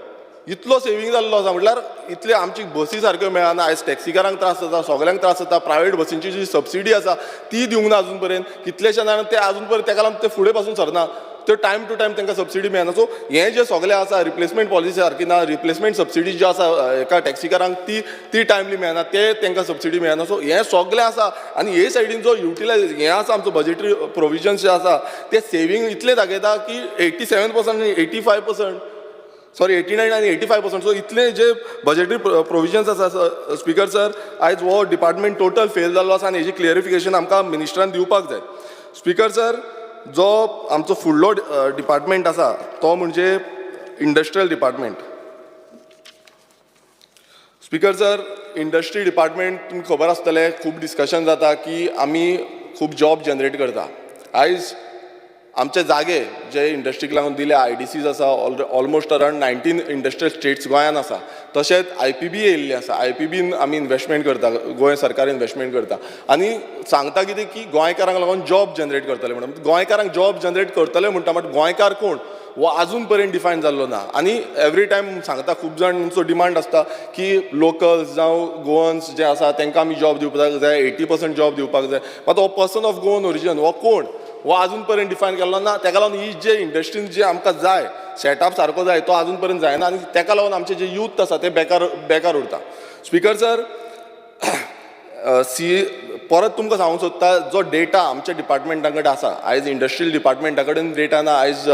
I: इतलो सेवींग जाल्लो आसा. म्हटल्यार इतले आमची बसी सारक्यो मेळना. आयज टॅक्सीकारांक त्रास जाता, सगळ्यांक त्रास जाता. प्रायवेट बसींची जी सबसिडी आसा ती दिवंक ना अजून पर्यंत. कितलेशे जाण ते अजून पर्यंत तेका लागून ते फुडें पासून सरना. त्यो टायम टू टायम तांकां सबसिडी मेळना. सो हें जें सगळें आसा रिप्लेसमेंट पॉलिसी सारकी ना, रिप्लेसमेंट सबसिडी जी आसा एका टॅक्सीकारांक ती टायमली मेळना, ते तांकां सबसिडी मेळना. सो हें सगळें आसा आनी हे सायडीन जो युटिलायज हें आसा आमचो बजेटरी प्रोविजन्स जे आसा ते सेवींग इतले दाखयता की 87% आनी 85%, सॉरी 89 आनी 85%. सो इतले जे बजेटरी प्रोविजन्स आसा स्पीकर सर, आयज हो डिपार्टमेंट टोटल फेल जाल्लो आसा आनी हेजी क्लियरिफिकेशन आमकां मिनिस्टरान दिवपाक जाय. स्पीकर सर, जो आमचो फुडलो डिपार्टमेंट आसा तो म्हणजे industrial department. Speaker sir, industry department तुमकां खबर आसतलें खूब डिस्कशन जाता की आमी खूब जॉब जनरेट करता. आयज आमचे जागे जे इंडस्ट्रीक लागून दिले IDCs आसा ऑलमोस्ट अरावंड 19 इंडस्ट्रियल स्टेट्स गोंयान आसा. तशेंच IPB येयल्ली आसा. IPBन आमी इन्वेस्टमेंट करता, गोंय सरकार इन्वेस्टमेंट करता आनी सांगता कितें की गोंयकारांक लागून जॉब जनरेट करतले म्हणून. गोंयकारांक जॉब जनरेट करतले म्हणटा बट गोंयकार कोण वो आजून पर्यंत डिफायन जाल्लो ना. आनी एवरी टायम सांगता खूब जाणांचो डिमांड आसता की लोकल्स जावं गोवन्स जे आसा तांकां आमी जॉब दिवपाक जाय, 80% जॉब दिवपाक जाय. मात हो पर्सन ऑफ गोवन ओरिजिन हो कोण वो आजून पर्यंत डिफायन केल्लो ना. ताका लागून ही जे इंडस्ट्रीन जे आमकां जाय सेटअप सारको जाय तो आजून पर्यंत जायना आनी ताका लागून आमचे जे यूथ आसा ते बेकार उरता. स्पीकर सर, परत तुमकां सांगूंक सोदता जो डेटा आमच्या डिपार्टमेंटा कडेन आसा, आयज इंडस्ट्रियल डिपार्टमेंटा कडेन डेटा ना, आयज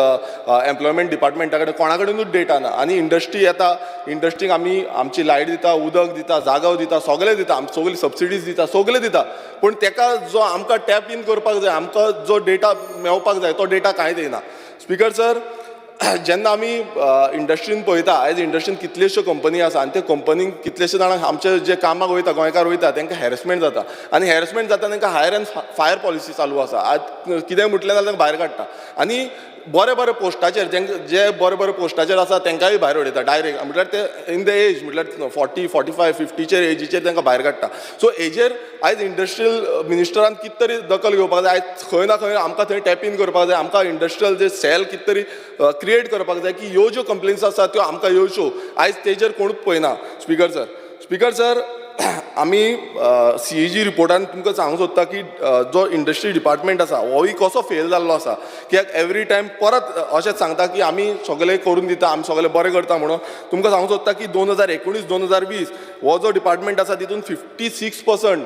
I: एम्प्लॉयमेंट डिपार्टमेंटा कडेन कोणा कडेनूच डेटा ना. आनी इंडस्ट्री येता, इंडस्ट्रीक आमी आमची लायट दिता, उदक दिता, जागो दिता, सगळें दिता, सगळी सबसिडीज दिता, सगळें दिता. पूण ताका जो आमकां टॅप इन करपाक जाय, आमकां जो डेटा मेळपाक जाय तो डेटा कांयच येना. स्पीकर सर, जेन्ना आमी इंडस्ट्रीन पळयता आयज इंडस्ट्रीन कितल्योश्यो कंपनी आसा आनी त्या कंपनीक कितलेशे जाणांक आमचे जे कामाक वयता गोंयकार वयता तांकां हॅरेसमेंट जाता आनी हॅरेसमेंट जाता तांकां हायर एंड फायर पॉलिसी चालू आसा. आज कितेंय म्हटलें जाल्यार तांकां भायर काडटा आनी बरे पोस्टाचेर जे बरे पोस्टाचेर आसा तांकांय भायर उडयता डायरेक्ट. म्हटल्यार ते इन द एज म्हटल्यार 40, 45, 50 एजीचेर तांकां भायर काडटा. सो हेजेर आयज इंडस्ट्रियल मिनिस्टरान कितें तरी दखल घेवपाक जाय. आयज खंय ना खंय आमकां थंय टॅप इन करपाक जाय. आमकां इंडस्ट्रियल जे सेल कितें तरी क्रिएट करपाक जाय की ह्यो ज्यो कंप्लेन्स आसा त्यो आमकां येवच्यो. आयज तेजेर कोणूच पळयना. स्पीकर सर, आमी CAG रिपोर्टान तुमकां सांगूंक सोदता की जो इंडस्ट्री डिपार्टमेंट आसा होय कसो फेल जाल्लो आसा. कित्याक एवरी टायम परत अशेंच सांगता की आमी सगळें करून दिता, आमी सगळें बरें करता म्हणून. तुमकां सांगूंक सोदता की 2019-2020 हो जो डिपार्टमेंट आसा तितून 56%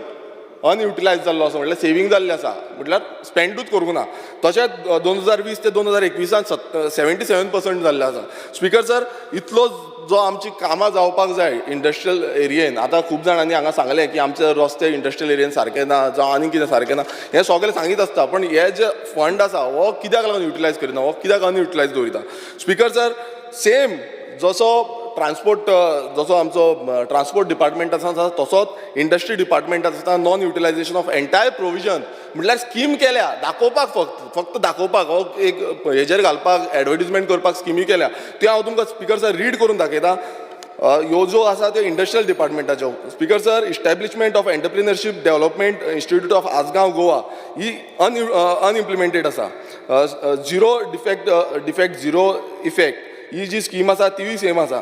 I: अनयुटिलायज जाल्लो आसा. म्हटल्यार सेवींग जाल्लें आसा, म्हटल्यार स्पेंडूच करूंक ना. तशेंच 2020 ते 2021 77% जाल्लें आसा. स्पीकर सर, इतलो जो आमची कामां जावपाक जाय इंडस्ट्रियल एरियेन, आतां खूब जाणांनी हांगा सांगलें की आमचे रस्ते इंडस्ट्रियल एरियेन सारके ना जावं आनी कितें सारकें ना, हें सगळें सांगीत आसता. पण हे जे फंड आसा हो कित्याक लागून युटिलायज करिना, हो कित्याक अनयुटिलायज दवरिता. स्पीकर सर, सेम जसो आमचो ट्रान्सपोर्ट डिपार्टमेंट आसा तसोच इंडस्ट्री डिपार्टमेंट आसा नॉन युटिलायजेशन ऑफ एंटायर प्रोविजन. म्हटल्यार स्कीम केल्या दाखोवपाक, फक्त दाखोवपाक, हो एक हेजेर घालपाक, एडवर्टिजमेंट करपाक स्किमी केल्या. त्यो हांव तुमकां स्पीकर सर रीड करून दाखयता. ह्यो ज्यो आसा त्यो इंडस्ट्रियल डिपार्टमेंटाच्यो. Speaker sir, establishment of entrepreneurship development institute of Assagao Goa ही अनइम्प्लिमेंटेड आसा. झिरो डिफेक्ट झिरो इफेक्ट ही जी स्कीम आसा तीय सेम आसा.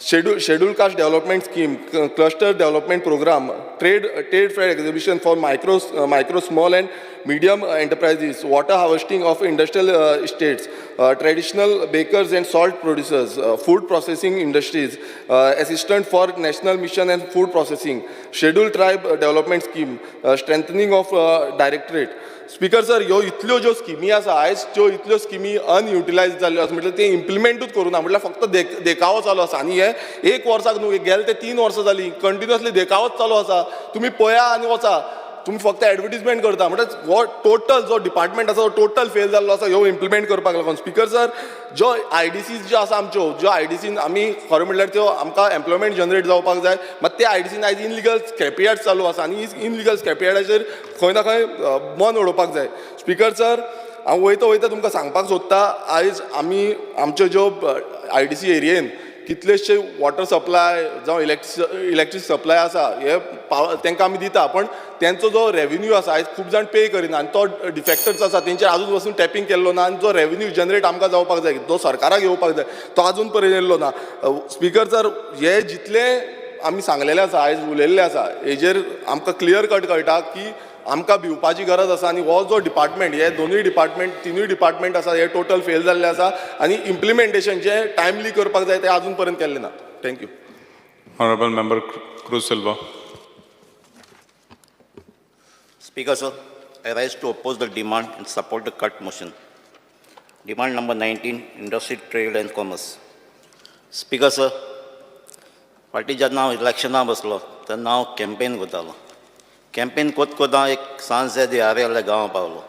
I: Schedule caste development scheme, cluster development programme, trade fair exhibition for micro small and medium enterprises, water harvesting of industrial estates, traditional bakers and salt producers, food processing industries, assistant for national mission and food processing, scheduled tribe development scheme, strengthening of directorate, speaker sir, ह्यो इतल्यो ज्यो स्किमी आसा आयज ज्यो इतल्यो स्किमी अनयुटिलायज जाल्ल्यो आसा म्हटल्यार ते इम्प्लिमेंटूच करूं ना, म्हटल्यार फक्त देखावो चालू आसा. आनी हे 1 वर्साक न्हू, गेले ते 3 वर्सां जालीं कंटिन्युअसली देखावोच चालू आसा. तुमी पळया आनी वचा, तुम्ही फक्त एडवर्टिजमेंट करता. म्हणजे हो टोटल जो डिपार्टमेंट आसा तो टोटल फेल जाल्लो आसा ह्यो इम्प्लिमेंट करपाक लागून. स्पीकर सर, ज्यो IDCs ज्यो आसा आमच्यो, ज्यो IDCन आमी खरें म्हणल्यार त्यो आमकां एम्प्लॉयमेंट जनरेट जावपाक जाय, मात त्या IDCन आयज इनलिगल स्क्रॅपयार्ड चालू आसा आनी इनलिगल स्क्रॅपयार्डाचेर खंय ना खंय बंद उडोवपाक जाय. स्पीकर सर, हांव वयता तुमकां सांगपाक सोदता, आयज आमी आमच्यो ज्यो IDC एरियेन कितलेशे वॉटर सप्लाय जावं इलेक्ट्रीक सप्लाय आसा हे तांकां आमी दिता, पण त्यांचो जो रेव्हेन्यू आसा आयज खूब जाण पे करिना आनी तो डिफेक्टर्स आसा तेंचेर आजून पासून टॅपिंग केल्लो ना. आनी जो रेव्हेन्यू जनरेट आमकां जावपाक जाय, जो सरकाराक येवपाक जाय, तो आजून पर्यंत येयल्लो ना. स्पीकर सर, हे जितले आमी सांगलेले आसा आयज उलयल्ले आसा हेजेर आमकां क्लियर कट कळटा की आमकां भिवपाची गरज आसा. आनी हो जो डिपार्टमेंट, हे दोनूय डिपार्टमेंट, तिनूय डिपार्टमेंट आसा हे टोटल फेल जाल्ले आसा आनी इम्प्लिमेंटेशन जे टायमली करपाक जाय ते आजून पर्यंत केल्ले ना. Thank you.
J: Honorable Member Cruz Silva.
K: Speaker, sir, I rise to oppose the demand and support the cut motion. Demand number 19, Industry, Trade and Commerce. Speaker, sir, फाटी जेन्ना हांव इलेक्शनाक बसलो तेन्ना हांव कॅम्पेन करतालो. कॅम्पेन कोत्ता एक सांज देआऱ्या गांवां पावलो.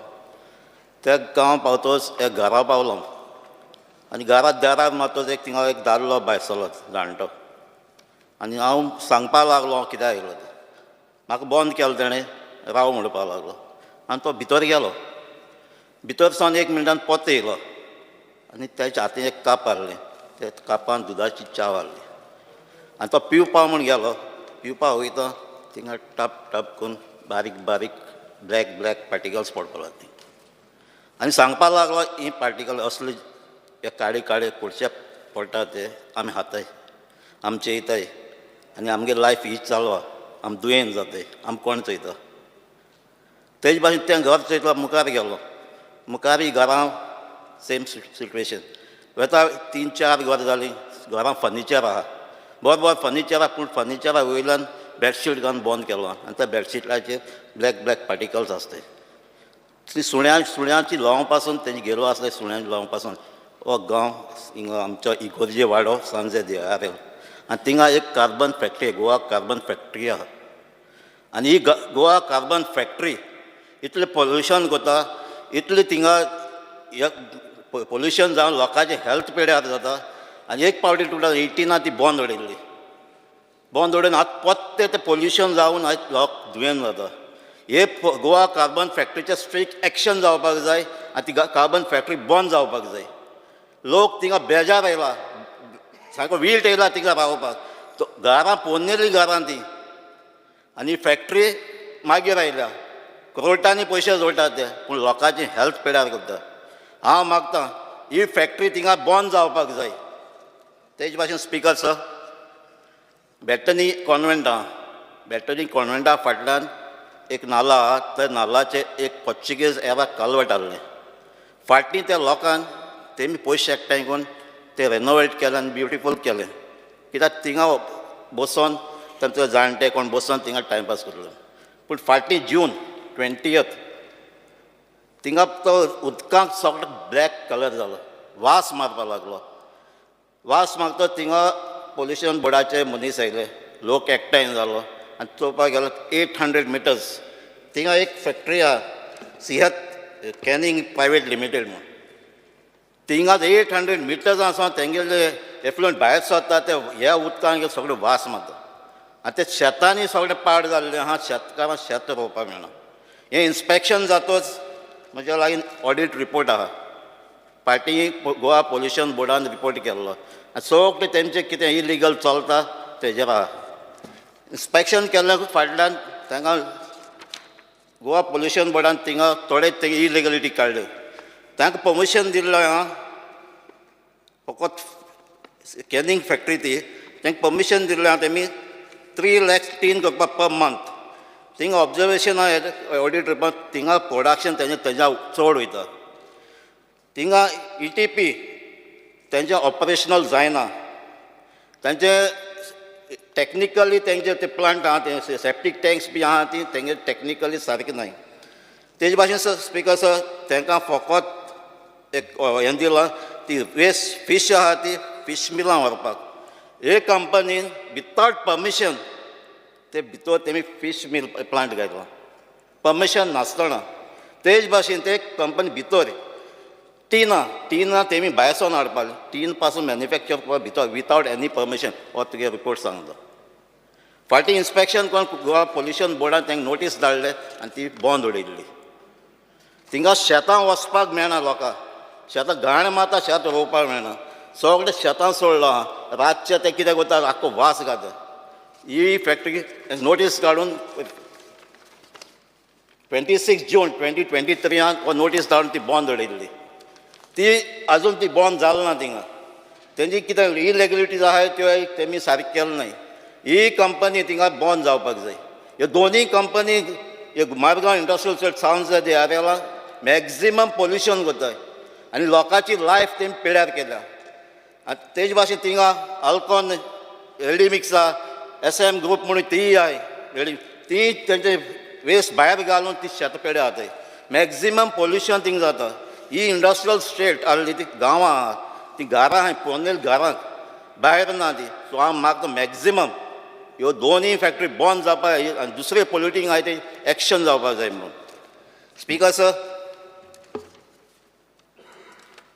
K: त्या गांवां पावतच एक घरा पावलो आनी घरांत दारार मारतच एक थिंगा एक दादलो बायसलो जाणटो. आनी हांव सांगपाक लागलो हांव कित्याक आयलो ते. म्हाका बंद केलो तेणें, राव म्हणपाक लागलो आनी तो भितर गेलो. भितर सावन 1 मिनटान परत येयलो आनी त्याच्या हातीन एक काप हाडलें. त्या कापान दुदाची च्या हाडली आनी तो पिवपा म्हूण गेलो. पिवपा वयता थिंगा टप टप करून बारीक बारीक ब्लॅक पार्टिकल्स पडपाक लागली. आनी सांगपाक लागलो ही पार्टिकल असले हे काळे काळे पुडचे पडटा ते आमी खाताय, आमचे येताय आनी आमगे लायफ हीच चालवा, आमी दुयेंत जाताय, आमी कोण चयता. तेजे भाशेन तें घर चयतलो मुखार गेलो. मुखारी घरां सेम सिट्युएशन. वेता 3-4 घर जालीं, घरां फर्निचर आहा, बरोबर फर्निचर आहा, पूण फर्निचरा वयल्यान बेडशीट घालून बंद केलो आनी त्या बेडशीटाचेर ब्लॅक पार्टिकल्स आसताय. ती सुण्याची लॉंग पासून तेंची गेलो आसले सुण्याची लॉंग पासून हो गांव हिंगा आमचो इगोर्जे वाडो सांजे देआरेल आनी थिंगा एक carbon factory, Goa carbon factory आहा. आनी ही गोवा कार्बन फॅक्ट्री इतलें पोल्युशन करता, इतलें थिंगा पोल्युशन जावन लोकांचे हेल्थ पेड्यार जाता. आनी एक पावटी 2018 ती बंद उडयल्ली. बंद उडोवन आतां परते तें पोल्युशन जावन आयज लोक दुयेंत जाता. हे गोवा कार्बन फॅक्ट्रीचें स्ट्रिक्ट एक्शन जावपाक जाय आनी ती कार्बन फॅक्ट्री बंद जावपाक जाय. लोक थिंगा बेजार येयला, सारको वीट येयला थिंगा रावपाक. घरां पोन्नेली घरां ती आनी फॅक्ट्री मागीर आयल्या. कोर्टांनी पयशे जोडटात ते, पूण लोकांची हेल्थ पेड्यार करता. हांव मागतां ही फॅक्ट्री थिंगा बंद जावपाक जाय. तेजे भाशेन स्पीकर सर, बॅटनी कॉन्वेंटा फाटल्यान एक नाला आहा, त्या नाल्लाचेर एक पोर्चुगीज एरा कालवट आहलें. फाटीं त्या लोकांक तेमी पयशे एकठांय करून ते रेनोवेट केलें आनी ब्युटिफूल केलें. कित्याक थिंगा बसोन तांचे जाणटे कोण बसोन थिंगा टायमपास करलो. पूण फाटीं जून 20th थिंगा तो उदकांत सगळो ब्लॅक कलर जालो, वास मारपाक लागलो. वास मारता थिंगा पोल्युशन बोर्डाचे मनीस आयले, लोक एकठांय जालो आनी चोवपाक गेलो 800 मिटर्स. थिंगा एक फॅक्ट्री आहा सिहत कॅनिंग प्रायवेट लिमिटेड म्हणून. थिंगा 800 मिटर्स आसा तेंगेले एफ्लुएंट भायर सरता ते ह्या उदकांक सगळें वास मारता. आनी ते शेतांनी सगळें पाड जाल्लें आहा, शेतकारांक शेत रोवपाक मेळना. हें इन्स्पेक्शन जातच म्हज्या लागीं ऑडीट रिपोर्ट आहा, पार्टी गोवा पोल्युशन बोर्डान रिपोर्ट केल्लो आनी सगळें तेंचें कितें इलिगल चलता तेजेर आहा. इन्स्पेक्शन केल्ल्या फाटल्यान तांकां गोवा पोल्युशन बोर्डान थिंगा थोडे ते इलिगलिटी काडल्यो. तांकां परमिशन दिल्लो आहा फकत कॅनिंग फॅक्ट्री ती, तांकां परमिशन दिल्लें आहा तेमी 3 lakhs टीन करपाक पर मंथ. थिंगा ऑब्जर्वेशन आहा ऑडीट रिपोर्ट, थिंगा प्रोडक्शन तेज्या चड वयता. थिंगा ETP तेंचें ऑपरेशनल जायना. तेंचे टॅक्निकली तेंचे ते प्लांट आहा ते सेप्टीक टँक्स बी आहा ती तेंगे टॅक्निकली सारकी नाय. तेजे भाशेन सर स्पिकर सर तांकां फकत एक हें दिलां ती वेस्ट फीश आहा ती फीश मिलां व्हरपाक हे कंपनीन विथआवट परमिशन ते भितर तेमी फीश मिल प्लांट घातला परमिशन नासतना तेज भाशेन ते कंपनी भितर टीना तेमी भायर सावन हाडपाक टीन पासून मॅन्युफॅक्चर करपाक भितर विथआवट एनी परमिशन हो तुगे रिपोर्ट सांगलो फाटीं इन्स्पेक्शन करून गोवा पोल्युशन बोर्डान तांकां नोटीस धाडले आनी ती बंद उडयल्ली थिंगा शेतां वचपाक मेळना लोकांक शेतां घाण मारता शेत रोवपाक मेळना सगळें शेतां सोडलां आहा रातचें ते कितें करता आख्खो वास घाता ही फॅक्टरी नोटीस काडून 26 जून 2023 हो नोटीस धाडून ती बंद उडयल्ली ती आजून ती बंद जाली ना थिंगा तेंची कितें इरेग्युलेटरीज आहाय त्यो तेमी सारके केले नाय ही कंपनी थिंगा बंद जावपाक जाय ह्यो दोनूय कंपनी मारगांव इंडस्ट्रियल स्टेट सावंड एरियाला मॅक्झिमम पोल्युशन करताय आनी लोकांची लायफ तेमी पिड्यार केल्या आनी तेजे भाशेन थिंगा अल्कॉन रेडी मिक्सा SM ग्रुप म्हणून ती आहाय ती तेंचे वेस्ट भायर घालून ती शेत पेड्या जाताय मॅक्झिमम पोल्युशन थिंगा जाता ही इंडस्ट्रियल स्टेट आहली ती गांवां आहा ती घरां आहाय पोनेल घरांक भायर ना ती सो हांव मागता मॅक्झिमम ह्यो दोनूय फॅक्टरी बंद जावपाक जाय आनी दुसरें पोल्युटींग आहाय ते एक्शन जावपाक जाय म्हणून स्पिकर सर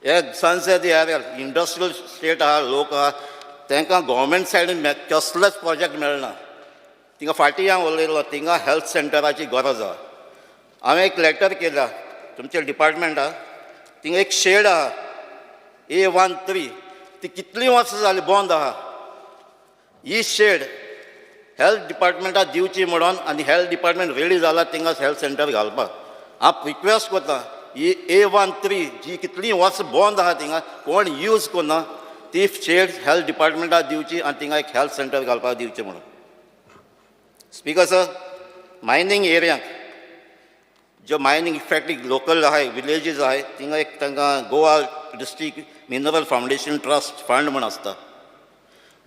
K: हे सनसेट एरिया इंडस्ट्रियल स्टेट आहा लोक आहा तांकां गव्हर्मेंट सायडीन कसलेच प्रोजेक्ट मेळना थिंगा फाटीं हांव उलयलो थिंगा हेल्थ सेंटराची गरज आहा हांवें एक लेटर केला तुमच्या डिपार्टमेंटाक थिंगा एक शेड आहा A13 ती कितलीं वर्सां जालीं बंद आहा ही शेड हेल्थ डिपार्टमेंटाक दिवची म्हणून आनी हेल्थ डिपार्टमेंट रेडी जाला थिंगा हेल्थ सेंटर घालपाक हांव रिक्वेस्ट करता ही A13 जी कितलीं वर्सां बंद आहा थिंगा कोण यूज करना ती शेड हेल्थ डिपार्टमेंटाक दिवची आनी थिंगा एक हेल्थ सेंटर घालपाक दिवचें म्हणून स्पिकर सर मायनींग एरियांक ज्यो मायनींग फॅक्टरी लोकल आहाय विलेजीस आहाय थिंगा एक तांकां Goa district mineral foundation trust fund म्हूण आसता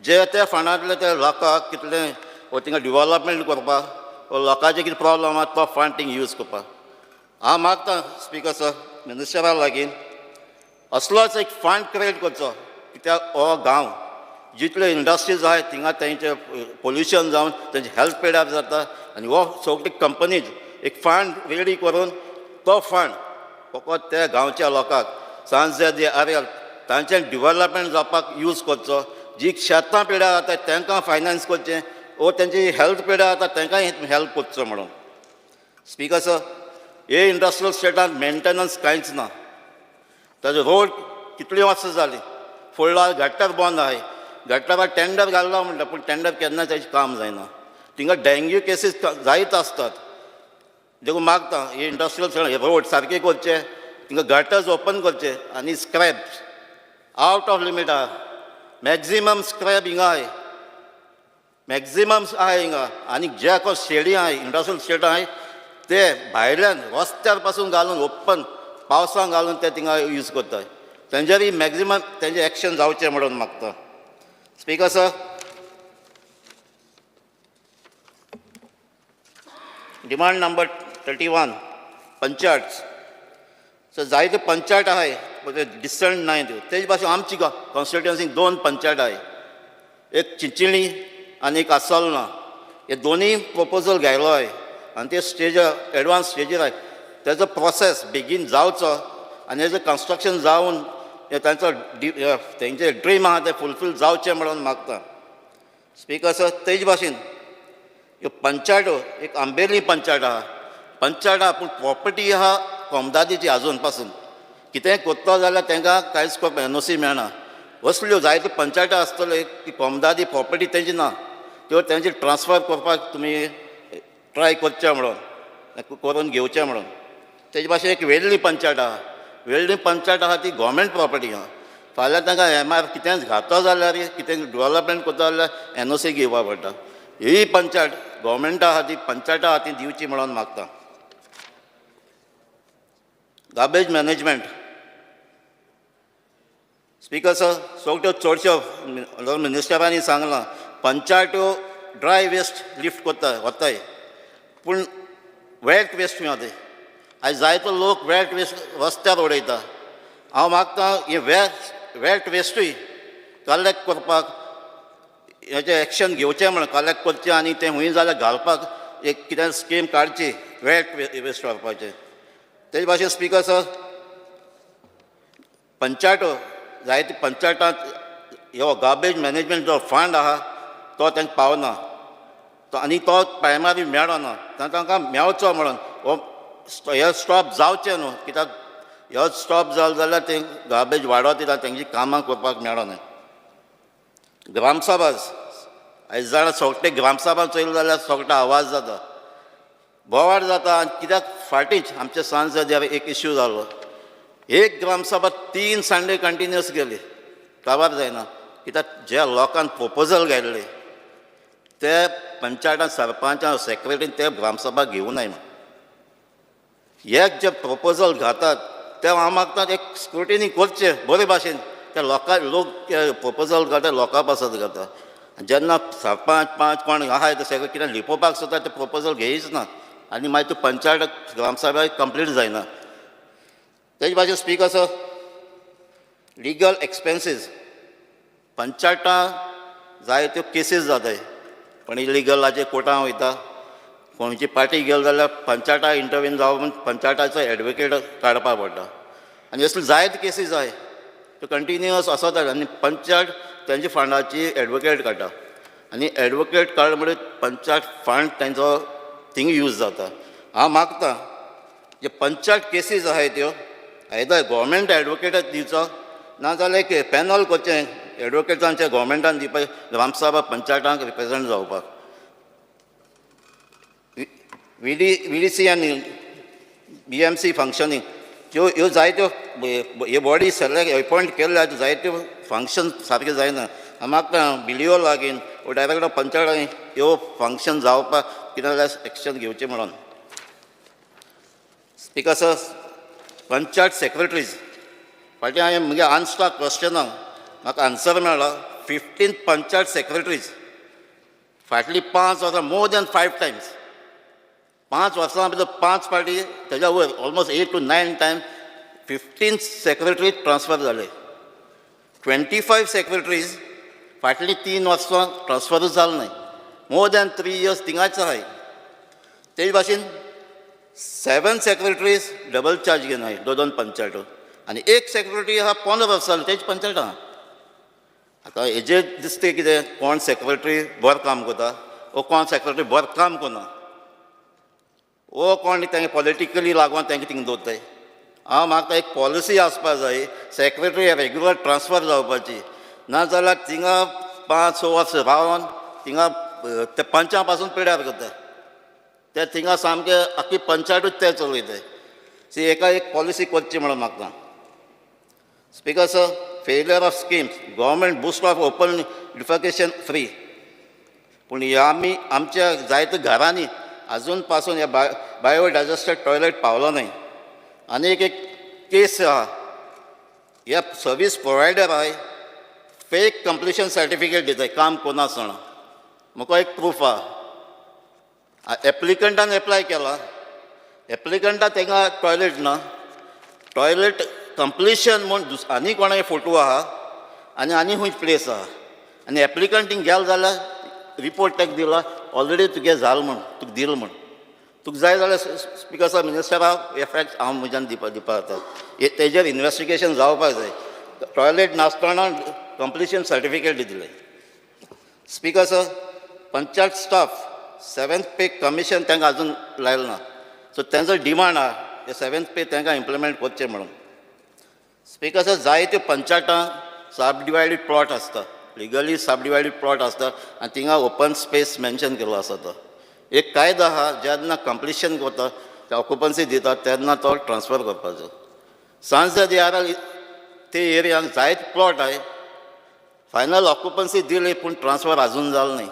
K: जे त्या फंडांतले ते लोकांक कितलें वो थिंगा डिवेलॉपमेंट करपाक वो लोकांचे कितें प्रॉब्लम आहा तो फंड थिंगा यूज करपाक हांव मागता स्पिकर सर मिनिस्टरा लागीं असलोच एक फंड क्रिएट करचो कित्याक हो गांव जितले इंडस्ट्रीज आहाय थिंगा तेंचे पोल्युशन जावन तेंचे हेल्थ पेड्यार जाता आनी हो सगळी कंपनीज एक फंड रेडी करून तो फंड फकत त्या गांवच्या लोकांक सांजे एरिया तांचें डिवेलॉपमेंट जावपाक यूज करचो जी शेतां पिड्यार जाता तांकां फायनान्स करचें वो तेंची हेल्थ पिड्यार जाता तांकांय हेल्प करचो म्हणून स्पिकर सर हे इंडस्ट्रियल स्टेटांत मेंटेनन्स कांयच ना ताजे रोड कितलीं वर्सां जालीं फुडला घाट्टार बंद आहाय घाट्टाराक टेंडर घालला म्हणटा पूण टेंडर केन्ना तेजें काम जायना थिंगा डेंग्यू केसीस जायत आसतात देखून मागता हे इंडस्ट्रियल स्टेट रोड सारके करचे थिंगा गटर्स ओपन करचे आनी स्क्रॅप आवट ऑफ लिमीट आहा मॅक्झिमम स्क्रॅप हिंगा आहाय मॅक्झिमम आहाय हिंगा आनी जे कोण शेडी आहाय इंडस्ट्रियल स्टेट आहाय ते भायल्यान रस्त्यार पासून घालून ओपन पावसांत घालून ते थिंगा यूज करताय तेंच्यानी मॅक्झिमम तेंचें एक्शन जावचें म्हणून मागता speaker sir demand number 31 panchayat so जायत्यो पंचायत आहाय डिसंट नाय त्यो तेजे भाशेन आमची कॉन्स्टिट्युएन्सीक 2 पंचायत आहाय एक चिंचिणी आनी एक आसोलना हे दोनूय प्रपोजल घायलो आहाय आनी ते स्टेज एडवान्स स्टेजीर आहाय तेजो प्रोसेस बेगीन जावचो आनी हेजो कन्स्ट्रक्शन जावन तांचो तेंचे ड्रीम आहा ते फुलफील जावचें म्हणून मागता स्पिकर सर तेजे भाशेन ह्यो पंचायतो एक आंबेली पंचायत आहा पंचायत आहा पूण प्रॉपर्टी आहा कोमदादीची आजून पासून कितेंय कोत्तो जाल्यार तांकां कांयच करपाक NOC मेळना असल्यो जायत्यो पंचायती आसतल्यो की कोमदादी प्रॉपर्टी तेंची ना त्यो तेंची ट्रान्सफर करपाक तुमी ट्राय करचें म्हणून करून घेवचें म्हणून तेजे भाशेन एक वेल्ली पंचायत आहा वेल्ली पंचायत आहा ती गव्हर्मेंट प्रॉपर्टी आहा फाल्यां तांकां MR कितेंच घातो जाल्यार कितें डेव्हलपमेंट करता जाल्यार NOC घेवपा पडटा ही पंचायत गव्हर्मेंट आहा ती पंचायत आहा ती दिवची म्हणून मागता गार्बेज मॅनेजमेंट स्पिकर सर सगळ्यो चडश्यो मिनिस्टरांनी सांगलां पंचायत्यो ड्राय वेस्ट लिफ्ट करता वताय पूण वेट वेस्ट मेळटा आयज जायतो लोक वेट वेस्ट रस्त्यार उडयता. हांव मागतां हे वेट वेस्टूय कलेक्ट करपाक हेचें एक्शन घेवचें म्हणून कलेक्ट करचें आनी तें हूंय जाल्यार घालपाक एक कितें स्कीम काडची वेट वेस्ट करपाचें. तेजे भाशेन स्पिकर सर, पंचायतो जायते पंचायतांत ह्यो गार्बेज मॅनेजमेंट जो फंड आहा तो तांकां पावना आनी तो टायमार मेळना. तांकां मेळचो म्हणून हे स्टॉप जावचें न्हू, कित्याक ह्यो स्टॉप जालो जाल्यार ते गार्बेज वाडत येता, तेंची कामां करपाक मेळना. ग्रामसभा आयज जाणा सोगटे ग्रामसभा चयलो जाल्यार सोगटा आवाज जाता, बोवाड जाता. आनी कित्याक फाटींच आमच्या सांसद एक इश्यू जालो, एक ग्रामसभा 3 संडे कंटिन्युअस गेली, काबार जायना. कित्याक ज्या लोकांन प्रपोजल घाल्ले ते पंचायतान सरपंचान सेक्रेटरीन ते ग्रामसभा घेवनाय म्हणून. एक जे प्रपोजल घातात ते हांव मागता एक स्क्रुटिनी करचें बरे भाशेन. ते लोक प्रपोजल घालता लोकां पासत घालता. जेन्ना सरपंच कोण आहाय ते सगळे कितें लिपोवपाक सुद्दां ते प्रपोजल घेयच ना आनी मागीर तूं पंचायत ग्रामसभा कंप्लीट जायना. तेजे भाशेन स्पीकर सर, लिगल एक्सपेन्सीस पंचायतां जायत्यो केसीस जाताय, पण इलिगलाचे कोर्टां वयता. कोणची पार्टी गेलो जाल्यार पंचायता इंटरव्यून जावं पंचायताचो एडवोकेट काडपा पडटा. आनी असले जायते केसीस आहाय त्यो कंटिन्युअस आसत आनी पंचायत तेंचे फंडाची एडवोकेट काडटा आनी एडवोकेट काड म्हणून पंचायत फंड तेंचो थिंग यूज जाता. हांव मागतां जे पंचायत केसीस आहाय त्यो आयदर गोवोरमेंट एडवोकेटच दिवचो नाजाल्यार एक पॅनल करचें एडवोकेटांचे गोवोरमेंटान दिवपाक ग्रामसभा पंचायतांक रिप्रेझेंट जावपाक. VDC आनी BMC फंक्शनींग ह्यो जायत्यो हे बॉडी सेलेक्ट अपॉयंट केल्ल्या जायत्यो फंक्शन सारके जायना. हांव मागता BDO लागीं वो डायरेक्टर पंचायत ह्यो फंक्शन जावपाक कितें जाल्यार एक्शन घेवचें म्हणून. स्पीकर सर, पंचायत सेक्रेटरीज फाटीं हांवें म्हगे अनस्टॉक क्वेश्चनाक म्हाका आन्सर मेळ्ळो. 15 पंचायत सेक्रेटरीज फाटलीं 5 वर्सां मोर दॅन 5 टायम्स 5 वर्सां भितर 5 फावटी तेज्या वयर almost 8 to 9 Times 15 secretary transfer जाले. 25 सेक्रेटरीज फाटलीं 3 वर्सां ट्रान्सफरूच जाले नाय. मोर दॅन 3 years थिंगाच आहाय. तेजे भाशेन 7 सेक्रेटरीज डबल चार्ज घेनाय 2 पंचायतो आनी 1 सेक्रेटरी आहा 15 वर्सां जाली तेज पंचायत आहा. आतां हेजेर दिसता कितें कोण सेक्रेटरी बरें काम करता वो कोण सेक्रेटरी बरें काम करना वो कोण तेंगे पॉलिटिकली लागून तेंगे थिंग दवरताय. हांव मागता एक पॉलिसी आसपाक जाय सेक्रेटरी रेग्युलर ट्रान्सफर जावपाची, नाजाल्यार थिंगा 5-6 वर्सां रावन थिंगा ते पंचां पासून पिड्यार करता. ते थिंगा सामके आख्खी पंचायतूच ते चलयताय. सी एका एक पॉलिसी करची म्हणून मागता. Speaker sir, failure of schemes government boost of open defecation free, पूण आमी आमच्या जायत्या घरांनी अजून पासून ह्या बायोडायजस्टेड टॉयलेट पावलो नाही. आनी एक केस आहा, ह्या सर्वीस प्रोवायडर आहाय फेक कंप्लिशन सर्टिफिकेट दिताय काम कोना आसतना. म्हाका एक प्रूफ आहा, एप्लिकंटान एप्लाय केला, एप्लिकंटा तेंगा टॉयलेट ना, टॉयलेट कंप्लिशन म्हूण आनी कोणागे फोटो आहा आनी खूंय प्लेस आहा आनी एप्लिकंट थिंग गेलो जाल्यार रिपोर्ट तेका दिला ऑलरेडी तुगे जाल म्हूण तुका दिल म्हूण. तुका जाय जाल्यार स्पीकर सर मिनिस्टराक एफेक्ट हांव म्हज्यान दिवपा जाता. तेजेर इन्वेस्टिगेशन जावपाक जाय. टॉयलेट नासतना कंप्लिशन सर्टिफिकेट दिलें. Speaker sir, panchayat staff 7th पे कमिशन तांकां अजून लायलें ना. सो तेंचो डिमांड आहा हे 7th पे तांकां इम्प्लिमेंट करचें म्हणून. स्पीकर सर, जायत्यो पंचायतां सब डिवायडीड प्लॉट आसता, लिगली सब डिवायडीड प्लॉट आसता आनी थिंगा ओपन स्पेस मेन्शन केलो आसा. तो एक कायदो आहा, जेन्ना कंप्लिशन करता ते ऑक्युपन्सी दिता तेन्ना तो ट्रान्सफर करपाचो. सांसद यार ते एरियान जायते प्लॉट आहाय, फायनल ऑक्युपन्सी दिली पूण ट्रान्सफर अजून जालो नाही.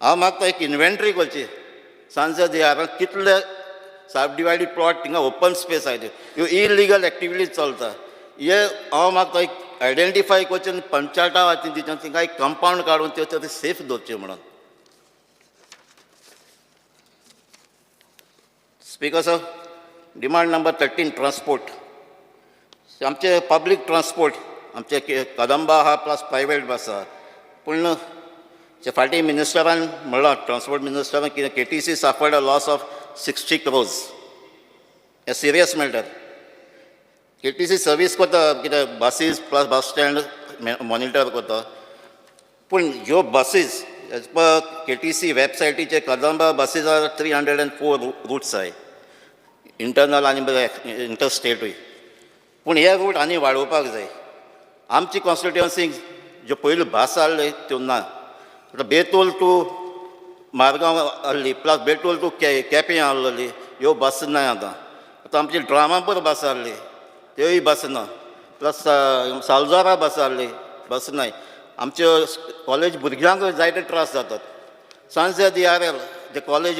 K: हांव मागता एक इन्व्हेंटरी करची सांसद यार कितले सब डिवायडीड प्लॉट थिंगा ओपन स्पेस आहाय ह्यो इलिगल एक्टिविटीज चलता. हे हांव मागता एक आयडेंटिफाय करचें आनी पंचायता वाती दिवचें, थिंगा एक कंपावंड काडून त्यो सेफ दवरचें म्हणून. Speaker sir, demand number 13 transport. आमचे पब्लीक ट्रान्सपोर्ट आमचे कदंबा आहा प्लस प्रायवेट बस आहा. पूण जे फाटीं मिनिस्टरान म्हणलां ट्रान्सपोर्ट मिनिस्टरान की KTC suffered a loss of 60 crores. हे सिरियस मॅटर. KTC सर्वीस करता कितें buses plus bus stand monitor करता. पूण ह्यो बसीस एज पर KTC वेबसायटीचे कदंबा बसीस आर 304 रूट्स आहाय इंटरनल आनी इंटरस्टेटूय. पूण हे रूट आनी वाडोवपाक जाय. आमची कॉन्स्टिट्युएन्सीक ज्यो पयल्यो बस आहल्यो त्यो ना. आतां बेतोल टू मारगांव आहली प्लस बेतोल टू केपें आहलोली ह्यो बस ना आतां. आतां आमची ड्रामापूर बस आहली त्योय बस ना. प्लस सालजारा बस आहली बस नाय. आमच्यो कॉलेज भुरग्यांक जायते त्रास जातात. सांजे DRL जे कॉलेज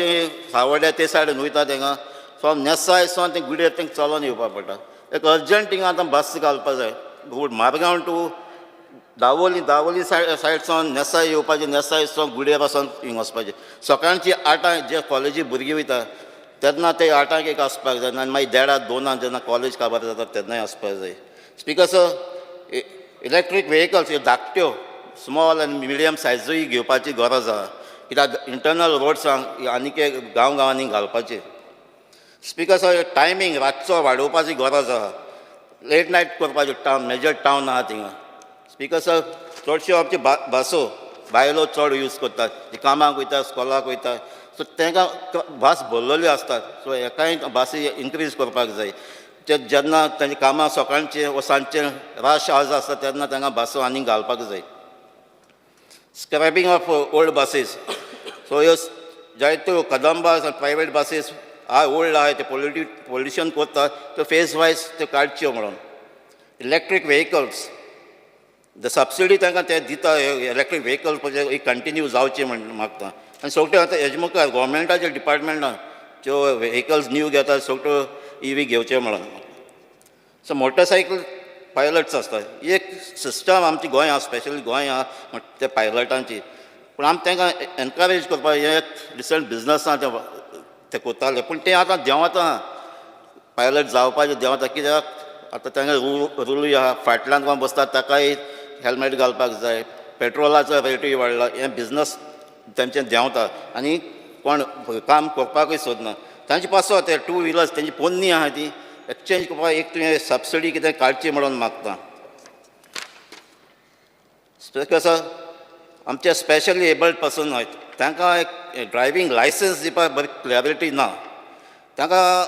K: सावड्ड्या ते सायडीन वयता थिंगा फ्रॉम नेसाय सावन ते गुडेर तेंकां चलोन येवपा पडटा. एक अर्जंट थिंगा आतां बस घालपा जाय. मारगांव टू दावोली सायड सावन नेसाय येवपाचें. नेसाय सावन गुडेर वचोन हिंग वचपाचें. सकाळची 8 जे कॉलेजी भुरगीं वयता तेन्ना ते 8 एक आसपाक जाय आनी मागीर 1:30 2 जेन्ना कॉलेज काबार जाता तेन्नाय आसपाक जाय. स्पिकर्स इलेक्ट्रीक व्हेकल्स ह्यो धाकट्यो स्मॉल आनी मिडियम सायजूय घेवपाची गरज आहा. कित्याक इंटरनल रोड्सांक आनीक गांव गांवांनी घालपाचे. स्पिकर्स टायमींग रातचो वाडोवपाची गरज आहा. लेट नायट करपाच्यो टावन मेजर टावन आहा थिंगा. स्पिकर्स चडश्यो आमच्यो बसो बायलो चड यूज करतात. ते कामाक वयता स्कॉलाक वयता सो तांकां बस भरलेल्यो आसतात. सो एकाय बसी इन्क्रीज करपाक जाय. ते जेन्ना तांचे कामां सकाळचें वा सांजचें रश आज आसता तेन्ना तांकां बसो आनीक घालपाक जाय. Scrapping of old buses. So ह्यो जायत्यो कदंबा प्रायवेट बसीस ओल्ड आहाय ते पोल्युशन करतात त्यो फेज वायज त्यो काडच्यो म्हणून. इलेक्ट्रीक व्हेकल्स द सबसिडी तांकां ते दिता इलेक्ट्रीक व्हेकल्स कंटिन्यू जावचे म्हण मागता. आनी सगळ्यो आतां हेजे मुखार गोवोरमेंटाच्या डिपार्टमेंटान ज्यो व्हेकल्स न्यू घेतात सगळ्यो EV घेवचे म्हणून. सो मोटरसायकल पायलट्स आसतात. एक सिस्टम आमची गोंय आहा स्पेशली गोंय आहा ते पायलटांची. पूण आमी तांकां एनकरेज करपाक हे रिसंट बिजनसां ते कोत्ताले पूण ते आतां देंवता पायलट जावपाचें देंवता. कित्याक आतां तांकां रुलूय आहा. फाटल्यान कोण बसता ताकाय हेल्मेट घालपाक जाय. पेट्रोलाचो रेटूय वाडला. हे बिजनस तेंचें देंवता आनी कोण काम करपाकूय सोदना. तांचे पासो ते 2 व्हिलर्स तेंची पोन्नी आहा ती एक्सचेंज करपाक एक तुवें सबसिडी कितें काडची म्हणून मागता. कसो आमचे स्पेशली एबल्ड पर्सन आहेत तांकां एक ड्रायवींग लायसन्स दिवपाक बरी क्लॅरिटी ना. तांकां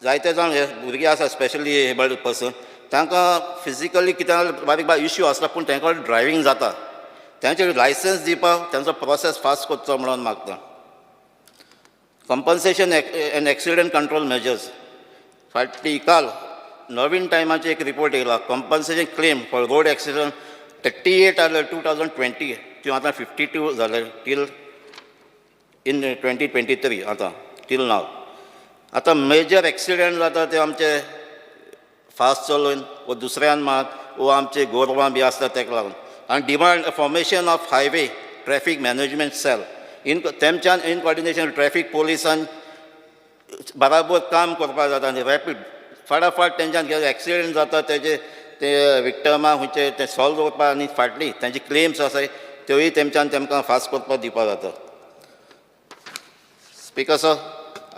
K: जायते जाण हे भुरगे आसा स्पेशली एबल्ड पर्सन तांकां फिजिकली कितें बारीक इश्यू आसता पूण तांकां ड्रायवींग जाता. तांचे लायसन्स दिवपाक तांचो प्रोसेस फास्ट करचो म्हणून मागता. Compensation end accident control measures. फाटी काल नवीन टायमाचे एक रिपोर्ट येयला. Compensation claim for road accident 38 आहले 2020 त्यो आतां 52 जाले टील इन 2023 आतां टील नाव. आतां मेजर एक्सिडेंट जाता ते आमचे फास्ट चलोवन वो दुसऱ्यान मात वो आमचे गोरवां बी आसता ताका लागून. आनी demand formation of highway traffic management cell तेमच्यान इन कॉर्डिनेशन ट्रॅफिक पोलिसान बराबर काम करपाक जाता आनी रॅपीड फटाफट तेंच्यान एक्सिडेंट जाता तेजे ते विक्टमाक खंयचे ते सॉल्व करपाक आनी फाटली तेंचे क्लेम्स आसाय त्योय तेमच्यान तेमकां फास्ट करपाक दिवपाक जाता. Speakers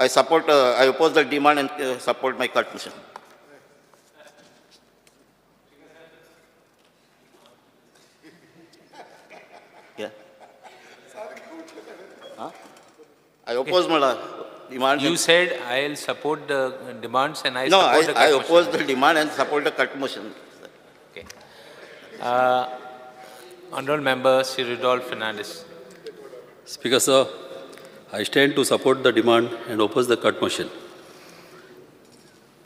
K: I oppose the demand and support my cut motion. Yeah. Huh? I oppose my demand.
H: You said I'll support the demands and I
K: no,
H: support the cut
K: I
H: motion.
K: oppose the demand and support the cut motion.
H: Okay. Honorable Member Sri Rudolph Fernandez.
L: Speaker sir, I stand to support the demand and oppose the cut motion.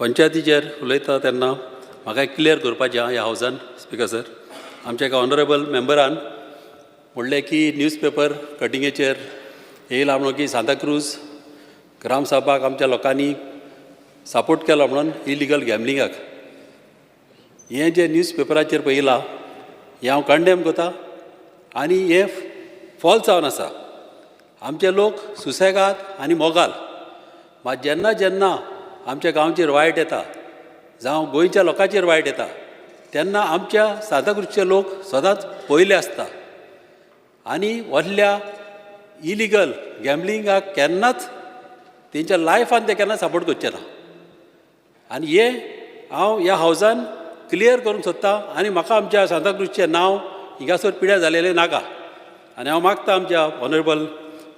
L: पंचायतीचेर उलयता तेन्ना म्हाका clear करपाचें ह्या हावजान speaker sir आमच्या एका honourable मेंबरान म्हणलें की newspaper कटिंगेचेर येयला म्हणून की सांताक्रूज ग्रामसभाक आमच्या लोकांनी सपोर्ट केलो म्हणून इलिगल गॅमलिंगाक. हें जें न्यूजपेपराचेर पळयलां हें हांव कंडेम करता आनी हें फॉल्स जावन आसा. आमचे लोक सुसेगाद आनी मोगाल मात जेन्ना जेन्ना आमच्या गांवचेर वायट येता जावं गोंयच्या लोकांचेर वायट येता तेन्ना आमच्या सांताक्रूजचे लोक सदांच पयले आसता आनी व्हडल्या इलिगल गॅमलिंगाक केन्नाच तेंच्या लायफान ते केन्ना सपोर्ट करचे ना आनी हे हांव ह्या हावजान क्लियर करूंक सोदतां आनी म्हाका आमच्या सांताक्रूजचें नांव हिंगासर पिड्यार जालेलें नाका आनी हांव मागतां आमच्या ऑनरेबल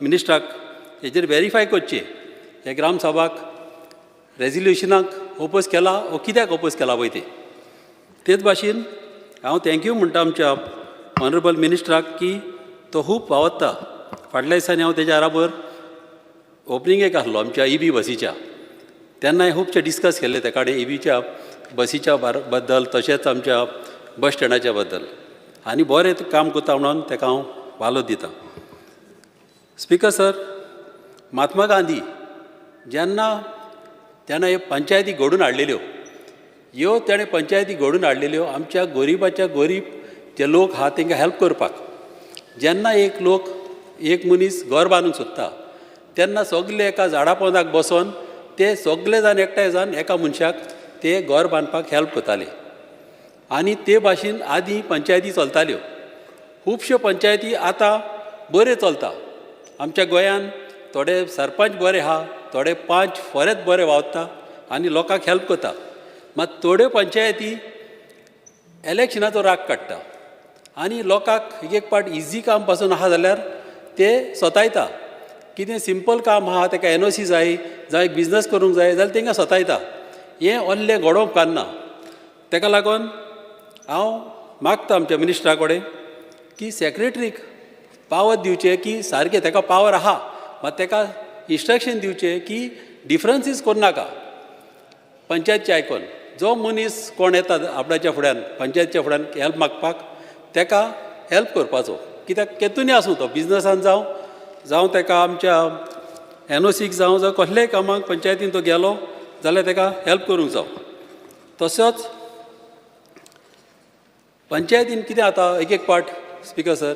L: मिनिस्टराक हेजेर व्हेरीफाय करचें हे ग्रामसभाक रेजोल्युशनाक ओपोज केला वो कित्याक ओपोज केला पळय तेच भाशेन हांव थँक्यू म्हणटा आमच्या ऑनरेबल मिनिस्टराक की तो खूब वावरता फाटल्या दिसांनी हांव तेज्या बराबर ओपनिंगेक आसलो आमच्या EB बसीच्या तेन्नाय खुबशे डिस्कस केले ते कडेन EBच्या बसीच्या बद्दल तशेंच आमच्या बस स्टँडाच्या बद्दल आनी बरें काम करता म्हणून ताका हांव वालो दितां स्पिकर सर महात्मा गांधी जेन्ना ताणें हे पंचायती घडोवन हाडलेल्यो ह्यो ताणें पंचायती घडोवन हाडलेल्यो आमच्या गरीबाच्या गरीब जे लोक आहा तांकां हेल्प करपाक जेन्ना एक मनीस घर बांदूंक सोदता तेन्ना सगळे एका झाडा पोंदाक बसोन ते सगळे जाण एकठांय जावन एका मनशाक ते घर बांदपाक हेल्प करताले आनी ते भाशेन आदीं पंचायती चलताल्यो खुबश्यो पंचायती आतां बऱ्यो चलता आमच्या गोंयान थोडे सरपंच बरे आहा थोडे पंच बरेच बरे वावरता आनी लोकांक हेल्प करता मात थोड्यो पंचायती इलेक्शनाचो राग काडटा आनी लोकांक एक पाट इजी काम पासून आहा जाल्यार ते सतायता कितें सिंपल काम आहा ताका NOC जाय जावं एक बिजनस करूंक जाय जाल्यार तांकां सतायता हें व्हडलें घडोवप उपकारना ताका लागून हांव मागता आमच्या मिनिस्टरा कडेन की सेक्रेटरीक पावर दिवचे की सारकें ताका पावर आहा मात ताका इंस्ट्रक्शन दिवचे की डिफरन्सीस करूं नाका पंचायतचे आयकोन जो मनीस कोण येता आपणाच्या फुड्यान पंचायतीच्या फुड्यान हेल्प मागपाक ताका हेल्प करपाचो कित्याक केतूनय आसूं तो बिजनसान जावं ताका आमच्या NOCक जावं कसलेय कामाक पंचायतीन तो गेलो जाल्यार ताका हेल्प करूंक जावं तसोच पंचायतीन कितें जाता एक पाट स्पिकर सर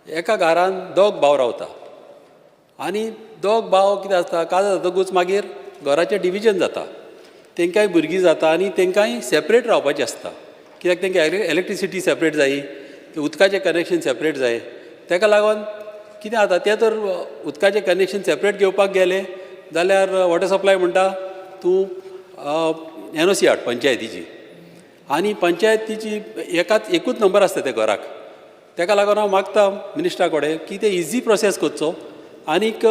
L: एका घरान दोग भाव रावता आनी दोग भाव कितें आसता काजार जातकूच मागीर घराचें डिविजन जाता तांकांय भुरगीं जाता आनी तांकांय सेपरेट रावपाचें आसता कित्याक तांकां इलेक्ट्रिसिटी सेपरेट जायी उदकाचें कनेक्शन सेपरेट जाय ताका लागून कितें जाता तें तर उदकाचें कनेक्शन सेपरेट घेवपाक गेले जाल्यार वॉटर सप्लाय म्हणटा तूं NOC हाड पंचायतीची आनी पंचायतीची एकूच नंबर आसता त्या घराक ताका लागून हांव मागता मिनिस्टरा कडेन की ते इजी प्रोसेस करचो आनीक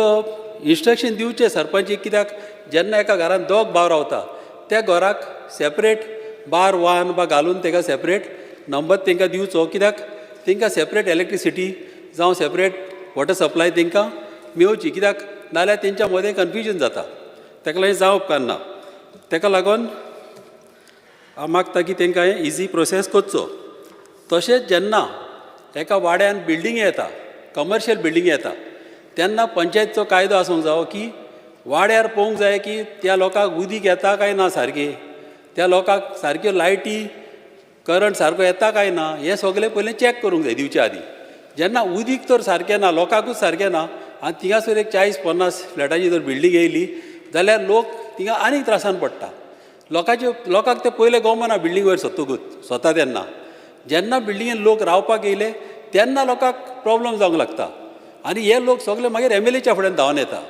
L: इंस्ट्रक्शन दिवचें सरपंचीक कित्याक जेन्ना एका घरान दोग भाव रावता त्या घराक सेपरेट बार वान बा घालून ताका सेपरेट नंबर तांकां दिवचो कित्याक तांकां सेपरेट इलेक्ट्रिसिटी जावं सेपरेट वॉटर सप्लाय तांकां मेळची कित्याक नाल्यार तेंच्या मदें कन्फ्युजन जाता ताका लागून जावप उपकारना ताका लागून हांव मागता की तांकां हें इजी प्रोसेस करचो तशेंच जेन्ना एका वाड्यान बिल्डिंगी येता कमर्शियल बिल्डिंगी येता तेन्ना पंचायतीचो कायदो आसूंक जावो की वाड्यार पळोवंक जाय की त्या लोकांक उदीक येता काय ना सारकें त्या लोकांक सारक्यो लायटी करंट सारको येता काय ना हें सगळें पयलें चॅक करूंक जाय दिवचे आदीं जेन्ना उदीक तर सारकें ना लोकांकूच सारकें ना आनी थिंगासर एक 40-50 फ्लॅटाची जर बिल्डींग येयली जाल्यार लोक थिंगा आनीक त्रासान पडटा लोकांक ते पयले गवमना बिल्डींग वयर स्वता तेन्ना जेन्ना बिल्डिंगेन लोक रावपाक येयले तेन्ना लोकांक प्रॉब्लम जावंक लागता आनी हे लोक सगळे मागीर MLAच्या फुड्यान धांवन येता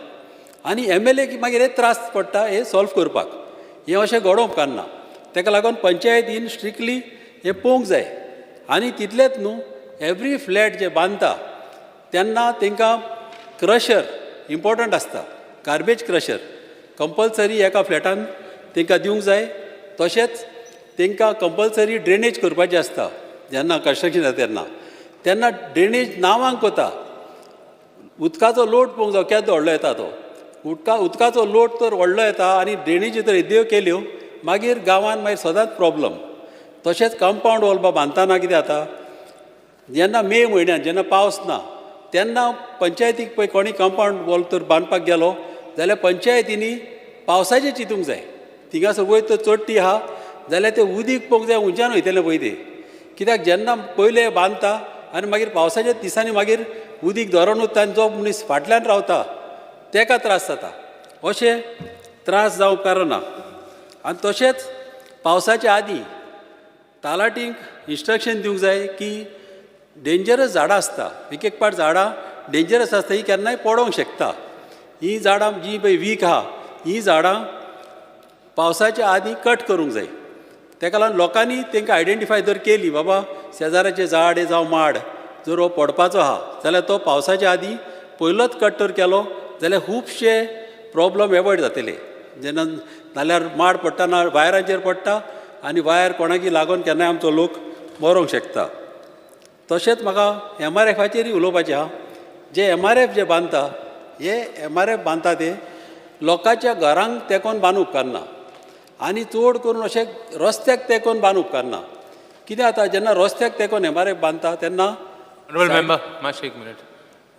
L: आनी MLA मागीर हे त्रास पडटा हे सॉल्व करपाक हें अशें घडोवप उपकारना ताका लागून पंचायतीन स्ट्रिक्टली हें पळोवंक जाय आनी तितलेंच न्हू एवरी फ्लॅट जे बांदता तेन्ना तांकां क्रशर इम्पॉर्टंट आसता गार्बेज क्रशर कंपल्सरी एका फ्लॅटान तांकां दिवंक जाय तशेंच तांकां कंपल्सरी ड्रेनेज करपाचें आसता जेन्ना कन्स्ट्रक्शन जाता तेन्ना ड्रेनेज नांवांक कोता उदकाचो लोड पळोवंक जाय केदो व्हडलो येता तो उदकाचो लोड तर व्हडलो येता आनी ड्रेनेजी तर येद्यो केल्यो मागीर गांवांत मागीर सदांच प्रॉब्लम तशेंच कंपावंड वॉल बांदतना कितें जाता जेन्ना मे म्हयन्यान जेन्ना पावस ना तेन्ना पंचायतीक पळय कोणी कंपावंड वॉल तर बांदपाक गेलो जाल्यार पंचायतींनी पावसाचें चिंतूंक जाय थिंगासर वयर तर चडटी आहा जाल्यार तें उदीक पळोवंक जाय उंच्यान वयतलें पळय तें कित्याक जेन्ना पयले बांदता आनी मागीर पावसाच्या दिसांनी मागीर उदीक धरून उरता आनी जो मनीस फाटल्यान रावता ताका त्रास जाता अशें त्रास जावं उपकारना. आनी तशेंच पावसाच्या आदीं तालाटींक इन्स्ट्रक्शन दिवंक जाय की डेंजरस झाडां आसता, एक पाट झाडां डेंजरस आसता, ही केन्नाय पडोंक शकता. ही झाडां जी पळय वीक आहा ही झाडां पावसाच्या आदीं कट करूंक जाय. तेका लागून लोकांनी तांकां आयडेंटिफाय जर केली बाबा शेजाऱ्याचें झाड हे जावं माड जर हो पडपाचो आहा जाल्यार तो पावसाच्या आदीं पयलोच कट तर केलो जाल्यार खुबशे प्रॉब्लम एवॉयड जातले. जेन्ना नाल्यार माड पडटाना वायरांचेर पडटा आनी वायर कोणाकी लागून केन्नाय आमचो लोक मरोंक शकता. तशेंच म्हाका MRFाचेरय उलोवपाचें आहा. जे MRF जे बांदता हे MRF बांदता ते लोकांच्या घरांक तेंकोन बांदूंक उपकारना आनी चड करून अशें रस्त्याक तेंकोन बांदूंक उपकारना. कितें जाता जेन्ना रस्त्याक तेंकोन MRF बांदता तेन्ना
H: Honorable member, मातशें एक minute.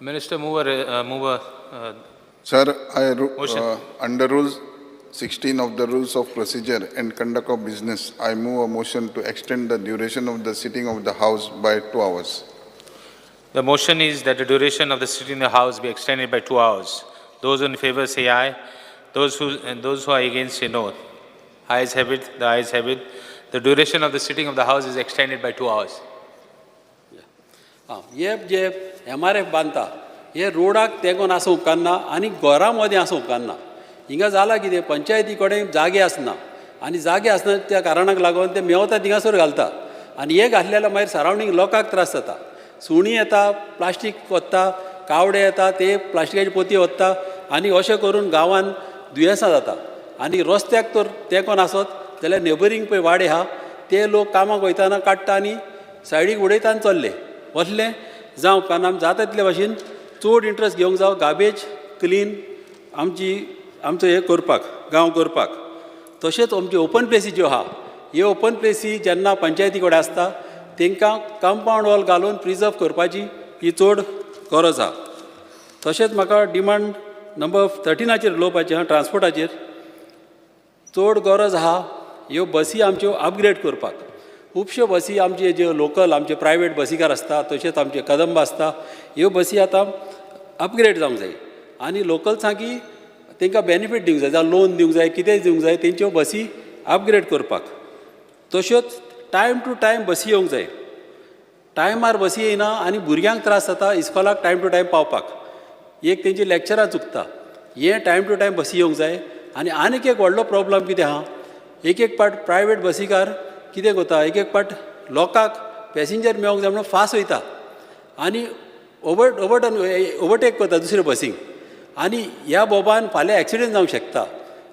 H: Minister, move a
G: Sir,
H: Motion.
G: under Rules 16 of the Rules of Procedure and Conduct of Business, I move a motion to extend the duration of the sitting of the House by 2 hours.
H: The motion is that the duration of the sitting in the House be extended by 2 hours. Those in favor say aye. Those who are against say no. Ayes have it. The ayes have it. The duration of the sitting of the House is extended by 2 hours.
L: हे जे MRF बांदता हे रोडाक तेंकोन आसूं उपकारना आनी घरा मदें आसूं उपकारना. हिंगा जाला कितें पंचायती कडेन जागे आसना आनी जागे आसना त्या कारणाक लागून ते मेवता थिंगासर घालता आनी हे घातले जाल्यार मागीर सरावंडींग लोकांक त्रास जाता. सुणी येता, प्लास्टीक वत्ता, कावडे येता, ते प्लास्टिकाची पोती वत्ता आनी अशें करून गांवांत दुयेंसां जाता. आनी रस्त्याक तर तेंकोन आसत जाल्यार नेबरींग पळय वाडे आहा ते लोक कामाक वयताना काडटा आनी सायडीक उडयता आनी चल्ले वसलें जावं उपकारना. जाता तितले भाशेन चड इंट्रस्ट घेवंक जावं गार्बेज क्लीन आमचो हे करपाक गांव करपाक. तशेंच आमचे ओपन प्लेसी ज्यो आहा ह्यो ओपन प्लेसी जेन्ना पंचायती कडेन आसता तांकां कंपाउंड वॉल घालून प्रिजर्व करपाची ही चड गरज आहा. तशेंच म्हाका डिमांड नंबर 13 उलोवपाचें आहा ट्रान्सपोर्टाचेर. चड गरज आहा ह्यो बसी आमच्यो अपग्रेड करपाक. खुबश्यो बसी आमचे ज्यो लोकल आमचे प्रायवेट बसीकार आसता तशेंच आमचे कदंबा आसता ह्यो बसी आतां अपग्रेड जावंक जाय आनी लोकल्सांकी तांकां बेनिफीट दिवंक जाय जावं लोन दिवंक जाय कितेंय दिवंक जाय तेंच्यो बसी अपग्रेड करपाक. तश्योच टायम टू टायम बसी येवंक जाय. टायमार बसी येयना आनी भुरग्यांक त्रास जाता इस्कॉलाक टायम टू टायम पावपाक. एक तेंची लॅक्चरां चुकता. हे टायम टू टायम बसी येवंक जाय. आनी एक व्हडलो प्रॉब्लम कितें आहा एक पाट प्रायवेट बसीकार कितें करता एक पाट लोकांक पॅसेंजर मेळोंक जाय म्हणून फास्ट वयता आनी ओवरटेक करता दुसरे बसींक आनी ह्या बोबान फाल्यां एक्सिडेंट जावंक शकता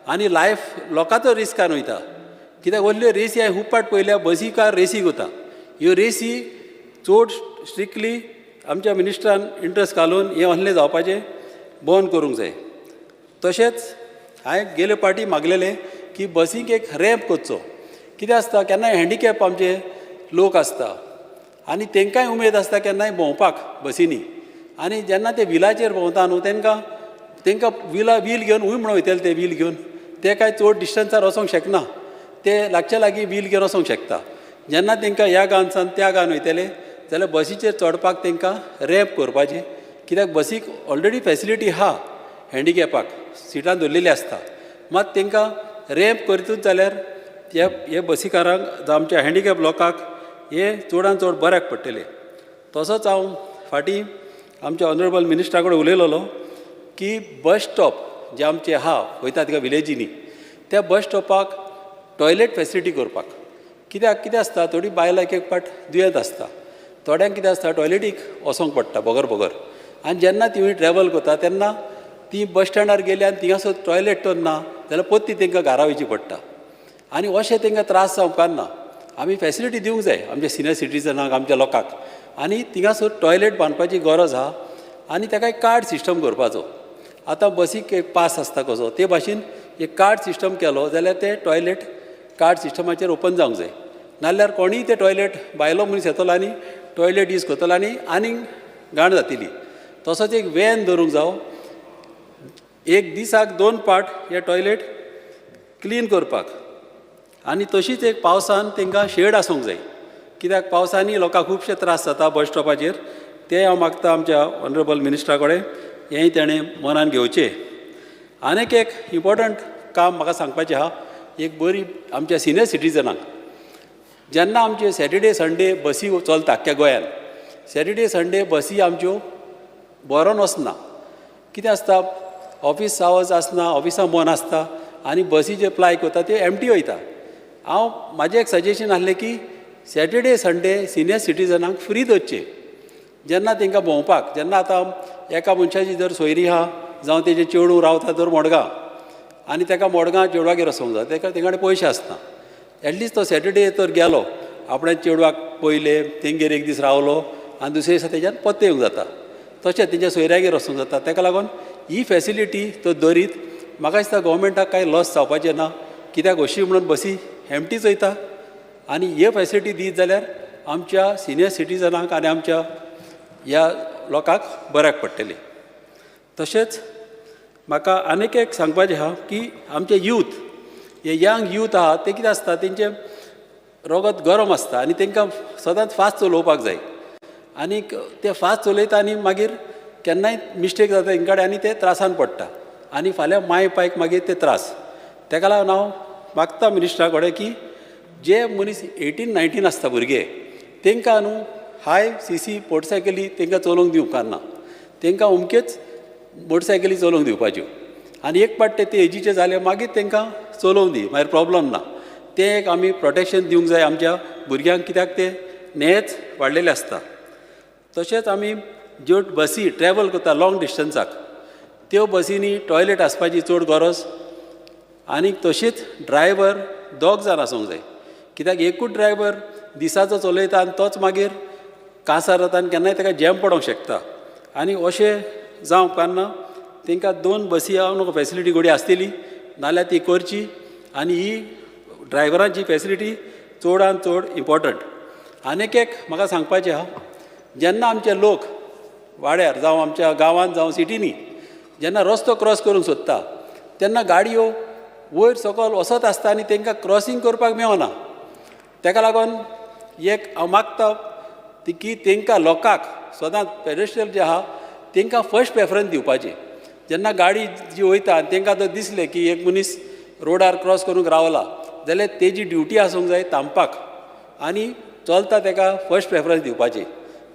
L: आनी लायफ लोकांचो रिस्कान वयता. कित्याक व्हडल्यो रेसी हांवें खूब पाट पयल्या बसीकार रेसी वता. ह्यो रेसी चड स्ट्रिक्टली आमच्या मिनिस्टरान इंट्रस्ट घालून हें असलें जावपाचें बंद करूंक जाय. तशेंच हांवें गेले पाटी मागलेलें की बसीक एक रॅम्प करचो. कितें आसता केन्नाय हँडिकॅप आमचे लोक आसता आनी तांकांय उमेद आसता केन्नाय भोंवपाक बसींनी आनी जेन्ना ते व्हिलाचेर भोंवता न्हू तांकां व्हील घेवन हूंय म्हणून वयतले ते व्हील घेवन ते कांय चड डिस्टन्सार वचोंक शकना. ते लागच्या लागीं व्हील घेवन वचोंक शकता. जेन्ना तांकां ह्या गांवसान त्या गांवान वयतले जाल्यार बसीचेर चडपाक तांकां रॅम्प करपाचें. कित्याक बसीक ऑलरेडी फॅसिलिटी आहा हँडिकॅपाक सिटां दवरलेलीं आसता. मात तांकां रॅम्प करतूच जाल्यार हे बसीकारांक जावं आमच्या हँडिकॅप लोकांक हे चडांत चड बऱ्याक पडटलें. तसोच हांव फाटीं आमच्या ऑनरेबल मिनिस्टरा कडेन उलयलोलो की बस स्टॉप जे आमचे आहा वयता तिका विलेजींनी त्या बस स्टॉपाक टॉयलेट फॅसिलिटी करपाक. कित्याक कितें आसता थोडी बायलां एक पाट दुयेंत आसता थोड्यांक कितें आसता टॉयलेटीक वचोंक पडटा बोगर आनी जेन्ना ती ट्रॅवल करता तेन्ना ती बस स्टँडार गेली आनी थिंगासर टॉयलेट तर ना जाल्यार परती तांकां घरा वयची पडटा आनी अशें तांकां त्रास जावंक उपकारना. आमी फॅसिलिटी दिवंक जाय आमच्या सिनियर सिटीजनाक आमच्या लोकांक आनी थिंगासर टॉयलेट बांदपाची गरज आहा आनी ताका एक कार्ड सिस्टम करपाचो. आतां बसीक एक पास आसता कसो ते भाशेन एक कार्ड सिस्टम केलो जाल्यार ते टॉयलेट कार्ड सिस्टमाचेर ओपन जावंक जाय. नाल्यार कोणीय ते टॉयलेट भायलो मनीस येतलो आनी टॉयलेट यूज करतलो आनी घाण जातली. तसोच एक वॅन धरूंक जावो. एक दिसाक 2 पाट हे टॉयलेट क्लीन करपाक आनी तशीच एक पावसान तांकां शेड आसूंक जाय. कित्याक पावसांनी लोकांक खुबशे त्रास जाता बस स्टॉपाचेर. ते हांव मागता आमच्या ऑनरेबल मिनिस्टरा कडेन हेंय तेणें मनान घेवचें. आनीक एक इम्पॉर्टंट काम म्हाका सांगपाचें आहा एक बरी आमच्या सिनियर सिटीजनांक जेन्ना आमचे सॅटर्डे संडे बसी चलता आख्ख्या गोंयान सॅटर्डे संडे बसी आमच्यो बरोन वचना कितें आसता ऑफीस आवर्स आसना ऑफिसां बंद आसता आनी बसी जे अप्लाय करता ते एमटी वयता हांव म्हाजें एक सजेशन आहलें की सॅटर्डे संडे सिनियर सिटीजनांक फ्री दवरचे जेन्ना तांकां भोंवपाक जेन्ना आतां एका मनशाची जर सोयरी आहा जावं तेजें चेडूं रावता तर मडगांव आनी ताका मडगांव चेडवागेर वचूंक जाय ताका तेंचे कडेन पयशे आसना एटलिस्ट तो सॅटर्डे तर गेलो आपल्या चेडवाक पयले तेंगेर एक दीस रावलो आनी दुसरे दिसा तेज्यान पत्ते येवंक जाता तशेंच तेंच्या सोयऱ्यागेर वचूंक जाता ताका लागून ही फॅसिलिटी तो दरीत म्हाका दिसता गोवोरमेंटाक कांय लॉस जावपाचें ना कित्याक अशी म्हणून बसी एमटीच वयता आनी हे फॅसिलिटी दीत जाल्यार आमच्या सिनियर सिटीजनांक आनी आमच्या ह्या लोकांक बऱ्याक पडटली तशेंच म्हाका आनीक एक सांगपाचें आहा की आमचे यूथ हे यंग यूथ आहा ते कितें आसता तेंचें रगत गरम आसता आनी तांकां सदांच फास्ट चलोवपाक जाय आनीक ते फास्ट चलयता आनी मागीर केन्नाय मिस्टेक जाता तेंचे कडेन आनी ते त्रासान पडटा आनी फाल्यां माय पायक मागीर ते त्रास ताका लागून हांव मागता मिनिस्टरा कडेन की जे मनीस 18-19 आसता भुरगे तांकां न्हू हाय CC मोटरसायकली तांकां चलोवंक दिवंक ना तांकां अमकेच मोटरसायकली चलोवंक दिवपाच्यो आनी एक पाट ते एजीचे जाले मागीर तांकां चलोवंक दी मागीर प्रॉब्लम ना तें एक आमी प्रोटेक्शन दिवंक जाय आमच्या भुरग्यांक कित्याक ते नेच वाडलेले आसता तशेंच आमी ज्यो बसी ट्रॅवल करता लाँग डिस्टन्साक त्यो बसींनी टॉयलेट आसपाची चड गरज आनी तशीच ड्रायव्हर 2 जाण आसूंक जाय कित्याक एकूच ड्रायव्हर दिसाचो चलयता आनी तोच मागीर कांसार जाता आनी केन्नाय ताका जॅम पडोंक शकता आनी अशें जावंक उपकारना तांकां 2 बसी हांव फॅसिलिटी घोडी आसतली नाल्यार ती करची आनी ही ड्रायव्हरांची फॅसिलिटी चडांत चड इम्पॉर्टंट आनीक एक म्हाका सांगपाचें आहा जेन्ना आमचे लोक वाड्यार जावं आमच्या गांवांत जावं सिटीनी जेन्ना रस्तो क्रॉस करूंक सोदता तेन्ना गाडयो वयर सकयल वसत आसता आनी तांकां क्रॉसींग करपाक मेळना ताका लागून एक हांव मागता की तांकां लोकांक सदांच पेडेस्ट्रियल जे आहा तांकां फर्स्ट प्रेफरन्स दिवपाची जेन्ना गाडी जी वयता तांकां जर दिसलें की एक मनीस रोडार क्रॉस करूंक रावला जाल्यार तेजी ड्युटी आसूंक जाय थांबपाक आनी चलता ताका फर्स्ट प्रेफरन्स दिवपाची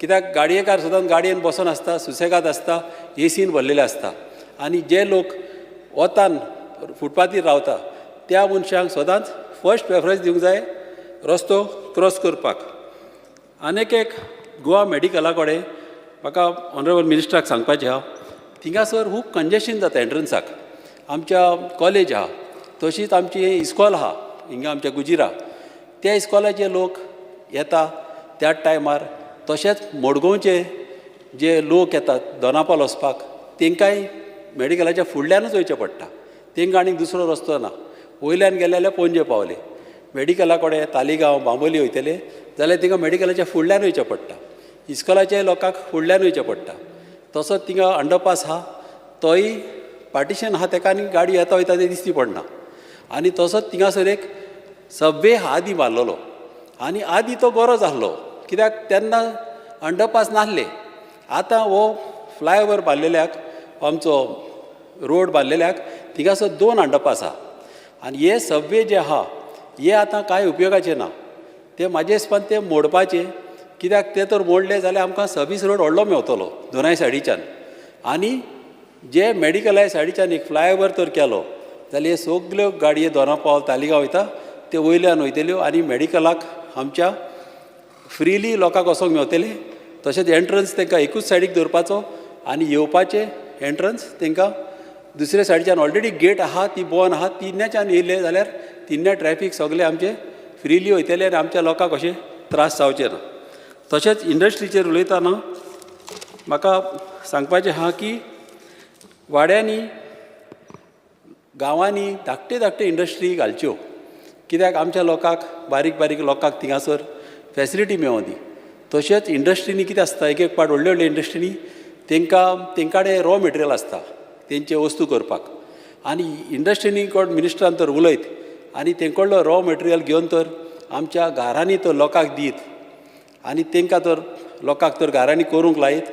L: कित्याक गाडयेकार सदांच गाडयेन बसून आसता सुसेगाद आसता एसीन भरलेले आसता आनी जे लोक वतान फुटपाथीर रावता त्या मनशांक सदांच फर्स्ट प्रेफरन्स दिवंक जाय रस्तो क्रॉस करपाक आनीक एक गोवा मेडिकला कडेन म्हाका ऑनरेबल मिनिस्टराक सांगपाचें आहा थिंगासर खूब कंजेशन जाता एंट्रन्साक आमच्या कॉलेज आहा तशीच आमची इस्कॉल आहा हिंगा आमच्या गुजिरा त्या इस्कॉलाचे लोक येता त्या टायमार तशेंच मडगांवचे जे लोक येतात दोनापावल वचपाक तांकांय मेडिकलाच्या फुडल्यानूच वयचें पडटा तांकां आनीक दुसरो रस्तो ना वयल्यान गेले जाल्यार पणजे पावले मेडिकला कडेन तालिगांव बांबोली वयतले जाल्यार तांकां मेडिकलाच्या फुडल्यान वयचें पडटा इस्कॉलाच्या लोकांक फुडल्यान वयचें पडटा तसोच थिंगा अंडरपास आहा तोय पार्टिशन आहा ताका आनी गाडी येता वयता ते दिसती पडना आनी तसोच थिंगासर एक सबवे आदी मारलेलो आनी आदी तो गरज आसलो कित्याक तेन्ना अंडरपास नासले आतां हो फ्लायओवर बांदलेल्याक आमचो रोड बांदलेल्याक थिंगासर 2 अंडरपास आहा आनी हे सबवे जे आहा हे आतां कांय उपयोगाचे ना ते म्हाजे हिसपान ते मोडपाचे कित्याक ते तर मोडले जाल्यार आमकां सर्वीस रोड व्हडलो मेवतलो दोनाय सायडीच्यान आनी जे मेडिकला सायडीच्यान एक फ्लायओवर तर केलो जाल्यार हे सगल्यो गाडये दोनापावल तालिगांव वयता ते वयल्यान वयतल्यो आनी मेडिकलाक आमच्या फ्रीली लोकांक वचोंक मेवतले तशेंच एंट्रन्स तांकां एकूच सायडीक दवरपाचो आनी येवपाचे एंट्रन्स तांकां दुसरे सायडीच्यान ऑलरेडी गेट आहा ती बंद आहा तिन्याच्यान येयले जाल्यार तिन्या ट्रॅफीक सगळे आमचे फ्रीली वयतले आनी आमच्या लोकांक अशें त्रास जावचे ना तशेंच इंडस्ट्रीचेर उलयतना म्हाका सांगपाचें आहा की वाड्यांनी गांवांनी धाकटे धाकटे इंडस्ट्री घालच्यो कित्याक आमच्या लोकांक बारीक बारीक लोकांक थिंगासर फॅसिलिटी मेळोंदी तशेंच इंडस्ट्रीनी कितें आसता एक एक पाट व्हडले व्हडले इंडस्ट्रीनी तेंकां कडेन रॉ मटेरियल आसता तेंचे वस्तू करपाक आनी इंडस्ट्रीनी कोण मिनिस्टरान तर उलयत आनी तेंकडलो रॉ मटेरियल घेवन तर आमच्या घरांनी तर लोकांक दीत आनी तांकां तर लोकांक तर घरांनी करूंक लायत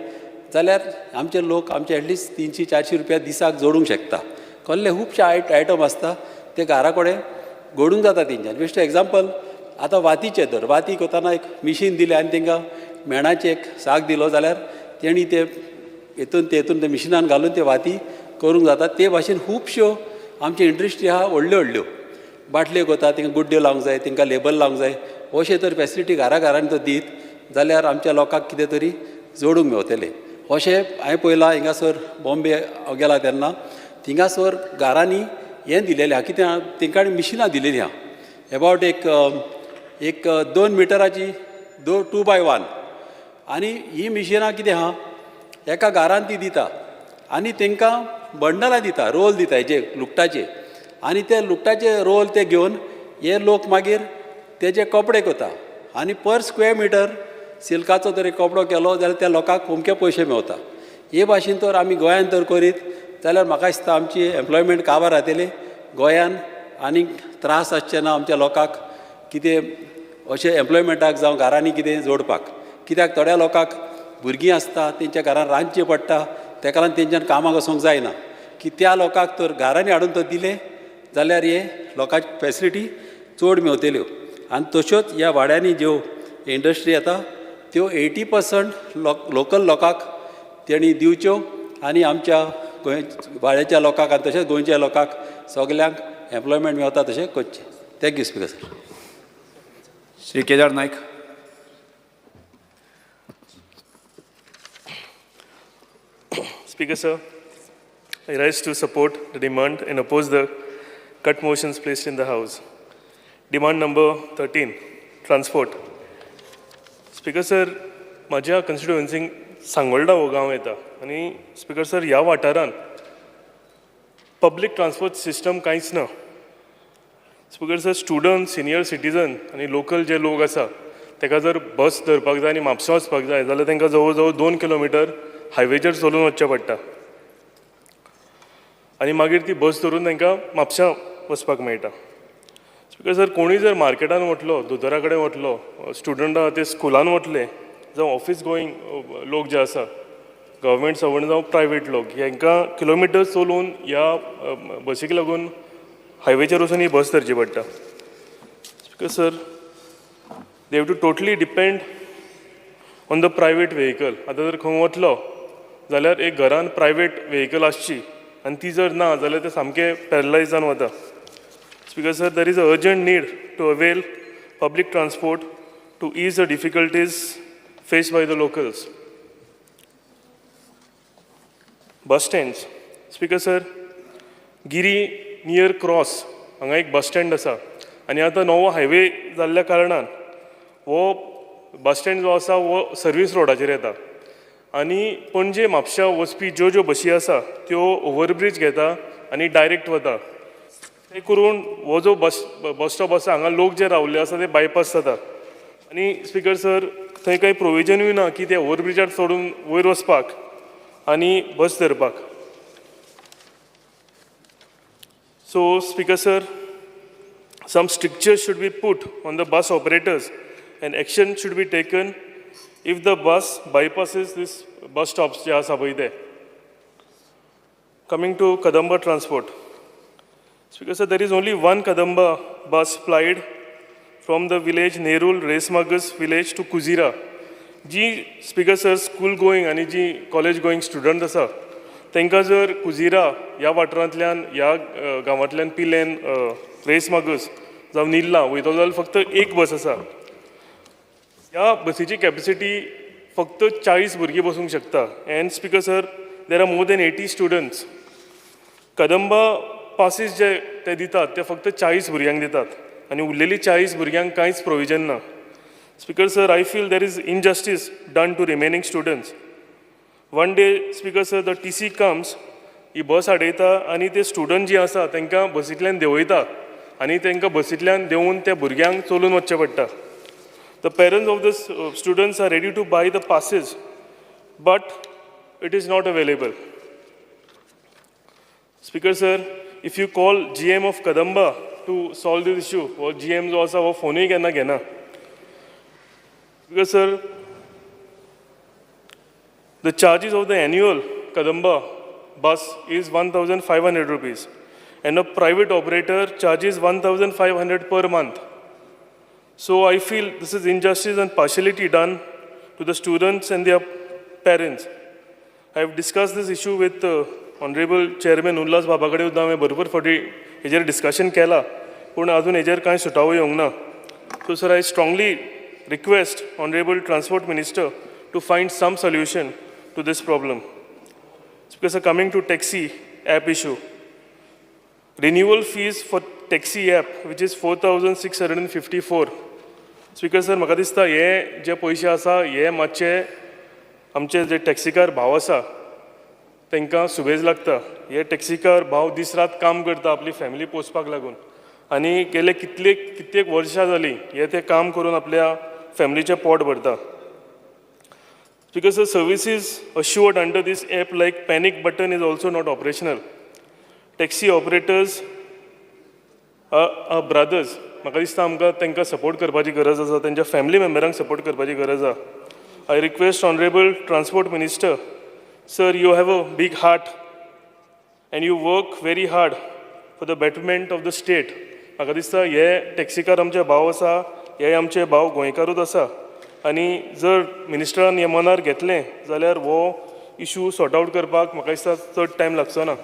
L: जाल्यार आमचे लोक आमचे एटलिस्ट 300-400 रुपया दिसाक जोडूंक शकता कसले खुबशे आयटम आसता ते घरा कडेन घडूंक जाता तेंच्यान बेस्ट एग्जाम्पल आतां वातीचे धर वाती करतना एक मिशीन दिलें आनी तांकां मेणाचें एक साक दिलो जाल्यार तेणी ते हेतून ते मिशिनान घालून ते वाती करूंक जाता ते भाशेन खुबश्यो आमचे इंडस्ट्री आहा व्हडल्यो व्हडल्यो बाटल्यो करता तांकां गुड्ड्यो लावंक जाय तांकां लेबल लावंक जाय अशें तर फेसिलिटी घरांनी तो दीत जाल्यार आमच्या लोकांक कितें तरी जोडूंक मेवतलें अशें हांवें पळयलां हिंगासर बॉम्बे हांव गेला तेन्ना थिंगासर घरांनी हें दिलेलें आहा कितें तेंकां मिशिनां दिलेलीं आहा एबावट एक 2 मिटराची 2x1 आनी ही मिशिनां कितें आहा एका घरान ती दिता आनी तांकां बंडलां दिता रोल दिता हेजे लुकटाचे आनी ते लुकटाचे रोल ते घेवन हे लोक मागीर तेजे कपडे करता आनी पर स्क्वेअर मिटर सिल्काचो जर एक कपडो केलो जाल्यार त्या लोकांक अमके पयशे मेवता हे भाशेन तर आमी गोंयांत तर करीत जाल्यार म्हाका दिसता आमची एम्प्लॉयमेंट काबार जातली गोंयान आनीक त्रास आसचे ना आमच्या लोकांक कितें अशें एम्प्लॉयमेंटाक जावं घरांनी कितें जोडपाक कित्याक थोड्या लोकांक भुरगीं आसता तेंच्या घरान रांदचें पडटा तेका लागून तेंच्यान कामाक वचोंक जायना की त्या लोकांक तर घरांनी हाडून तो दिले जाल्यार हे लोकांची फेसिलिटी चड मेवतल्यो आनी तश्योच ह्या वाड्यांनी ज्यो इंडस्ट्री येता त्यो 80% लोकल लोकांक तेणी दिवच्यो आनी आमच्या गोंय वाड्याच्या लोकांक आनी तशेंच गोंयच्या लोकांक सगल्यांक एम्प्लॉयमेंट मेवता तशें करचें thank you speaker sir
M: Shri Kedar Naik
N: Speaker sir, I rise to support the demand and oppose the cut motions placed in the House. Demand number 13, transport. Speaker sir, माझ्या कन्स्टिट्युएन्सीक सांगोळडा हो गांव येता आनी स्पीकर सर ह्या वाठारान पब्लीक ट्रान्सपोर्ट सिस्टम कांयच ना. Speaker sir student senior citizen आनी लोकल जे लोक आसा ताका जर बस धरपाक जाय आनी म्हापसा वचपाक जाय जाल्यार तांकां जवळ जवळ 2 किलोमिटर हायवेचेर चलून वचचें पडटा आनी मागीर ती बस धरून तांकां म्हापसा वचपाक मेळटा. स्पीकर सर कोणूय जर मार्केटान वतलो दोतोरा कडेन वतलो स्टुडंट आहा ते स्कुलान वतले जावं ऑफीस गोईंग लोक जे आसा गव्हर्मेंट सर्वंट जावं प्रायवेट लोक हांकां किलोमिटर चलून ह्या बसीक लागून हायवेचेर वचून ही बस धरची पडटा. Speaker sir they have to totally depend on the private vehicle. आतां जर खंय वतलो जाल्यार एक घरान प्रायवेट व्हेहिकल आसची आनी ती जर ना जाल्यार ते सामके पॅरलायज जावन वता. Speaker sir there is a urgent need to avail public transport to ease the difficulties faced by the locals. Bus stands. Speaker sir Giri near cross हांगा एक बस स्टँड आसा आनी आतां नवो हायवे जाल्ल्या कारणान हो बस स्टँड जो आसा हो सर्वीस रोडाचेर येता आनी पणजे म्हापशा वचपी ज्यो बसी आसा त्यो ओवरब्रीज घेता आनी डायरेक्ट वता. ते करून हो जो बस स्टॉप आसा हांगा लोक जे रावल्ले आसा ते बायपास जाता आनी स्पीकर सर थंय कांय प्रोविजनूय ना की ते ओवरब्रिजार चडून वयर वचपाक आनी बस धरपाक. So speaker sir some strictures should be put on the bus operators and action should be taken if the bus bypasses this bus stops जे आसा पळय ते. Coming to Kadamba transport. Speaker sir, there is only one Kadamba bus plied from the village Nerul, Resmagus village to Kuzira. जी speaker sir school going आनी जी college going student आसा तांकां जर कुजिरा ह्या वाठारांतल्यान ह्या गांवांतल्यान पिलेन रेसमागस जावं निल्ला वयतलो जाल्यार फक्त एक बस आसा. ह्या बसीची कॅपेसिटी फक्त 40 भुरगीं बसूंक शकता end speaker sir there are more than 80 students. Kadamba passes जे ते दितात ते फक्त 40 भुरग्यांक दितात आनी उरलेली 40 भुरग्यांक कांयच प्रोविजन ना. Speaker sir, I feel there is injustice done to remaining students. One day, Speaker sir, the TC comes, ही बस हाडयता आनी ते स्टुडंट जी आसा तांकां बसींतल्यान देंवयता आनी तांकां बसींतल्यान देंवून त्या भुरग्यांक चलून वचचें पडटा. The parents of the students are ready to buy the passes, but it is not available. Speaker sir, if you call GM of Kadamba to solve this issue, or GM जो आसा हो फोनूय केन्ना घेना. Because sir, the charges of the annual Kadamba bus is 1,500 rupees and a private operator charges 1,500 per month. So I feel this is injustice and partiality done to the students and their parents. I have discussed this issue with Honorable Chairman Ullas Baba कडेन सुद्दां हांवें भरपूर फावटी हेजेर discussion केलां, पूण आजून हेजेर कांय सुटावो येवंक ना. So sir, I strongly request Honorable Transport Minister to find some solution to this problem. Because coming to taxi app issue, renewal fees for taxi app, which is 4,654. Speaker sir, म्हाका दिसता हे जे पयशे आसा हे मातशे आमचे जे टॅक्सीकार भाव आसा तांकां सुबेज लागता. हे टॅक्सीकार भाव दीस रात काम करता आपली फॅमिली पोसपाक लागून, आनी गेले कित्येक वर्सां जालीं हे ते काम करून आपल्या फॅमिलीचें पोट भरता. Because the services assured under this app like panic button is also not operational. Taxi operators are brothers. म्हाका दिसता आमकां तांकां सपोर्ट करपाची गरज आसा, तांच्या फॅमिली मेंबरांक सपोर्ट करपाची गरज आसा. I request Honorable Transport Minister, sir, you have a big heart and you work very hard for the betterment of the state. म्हाका दिसता हे टॅक्सीकार आमचे भाव आसा, हे आमचे भाव गोंयकारूच आसा, आनी जर मिनिस्टरान हे मनार घेतलें जाल्यार हो इशू सॉर्ट आवट करपाक म्हाका दिसता चड टायम लागचो ना.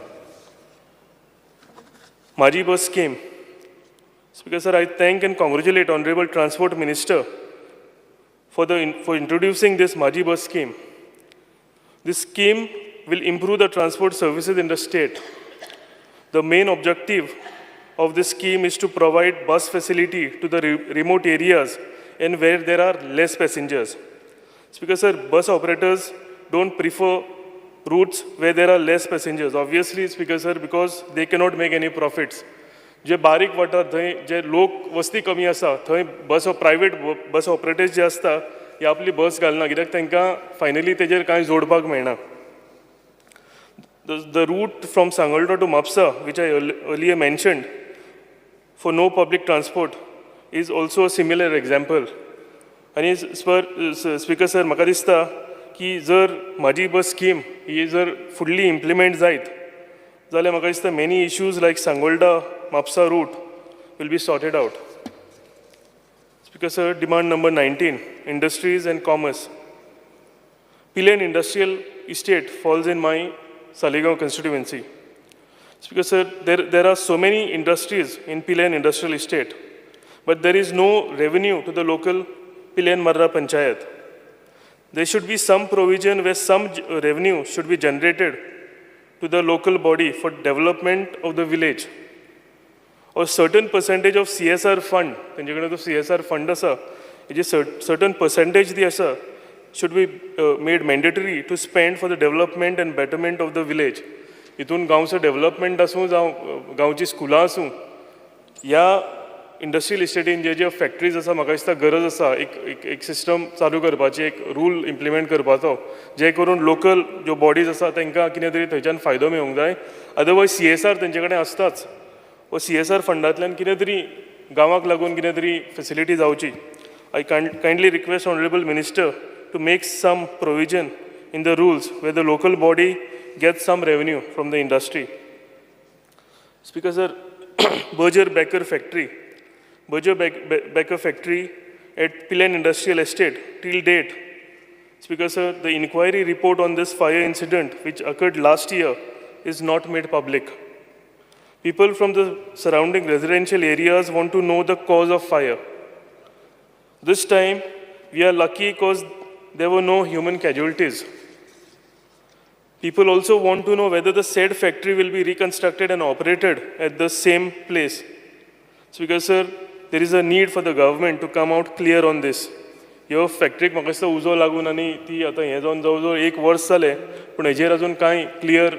N: म्हाजी बस scheme. Speaker sir, I thank and congratulate Honorable Transport Minister for introducing this Maji Bus scheme. This scheme will improve the transport services in the state. The main objective of this scheme is to provide bus facility to the remote areas and where there are less passengers. Speaker sir, bus operators don't prefer routes where there are less passengers. Obviously, Speaker sir, because they cannot make any profits. जे बारीक वाठार थंय जे लोक वस्ती कमी आसा थंय प्रायवेट बस ऑपरेटर्स जे आसता हे आपली बस घालना, कित्याक तांकां फायनली तेजेर कांय जोडपाक मेळना. The route from Sangolta to Mapsa, which I earlier mentioned, for no public transport, is also a similar example. आनी स्पीकर सर, म्हाका दिसता की जर म्हाजी बस स्कीम ही जर फुडली इम्प्लिमेंट जायत जाल्यार म्हाका दिसता many issues like Sangolta Mapsa route will be sorted out. Speaker sir, demand number 19, industries and commerce. Pilen Industrial Estate falls in my Saligaon constituency. Speaker sir, there are so many industries in Pilen Industrial Estate, but there is no revenue to the local Pilen Marra Panchayat. There should be some provision where some revenue should be generated to the local body for development of the village. Or certain percentage of CSR fund, तांचे तो CSR fund आसा, हेजे certain percentage दी आसा should be made mandatory to spend for the development and betterment of the village. हितून गांवचो development आसूं जावं गांवची स्कुलां आसूं, ह्या इंडस्ट्रियल इस्टेटीन जे फॅक्टरीज आसा म्हाका दिसता गरज आसा एक सिस्टम चालू करपाची, एक रूल इम्प्लिमेंट करपाचो, जे करून लोकल ज्यो बॉडीज आसा तांकां कितें तरी थंयच्यान फायदो मेळूंक जाय. अदरवायज CSR तेंचे कडेन आसताच, वो CSR फंडांतल्यान कितें तरी गांवाक लागून कितें तरी फेसिलिटी जावची. I kindly request Honorable Minister to make some provision in the rules where the local body gets some revenue from the industry. Speaker sir, Berger Becker factory at Pilen Industrial Estate till date. Speaker sir, the inquiry report on this fire incident which occurred last year is not made public. People from the surrounding residential areas want to know the cause of fire. This time, we are lucky because there were no human casualties. People also want to know whether the said factory will be reconstructed and operated at the same place. Speaker sir, there is a need for the government to come out clear on this. ह्यो फॅक्टरीक म्हाका दिसता उजो लागून आनी ती आतां हें जावन जवळ जवळ 1 वर्स जालें, पूण हेजेर अजून कांय क्लियर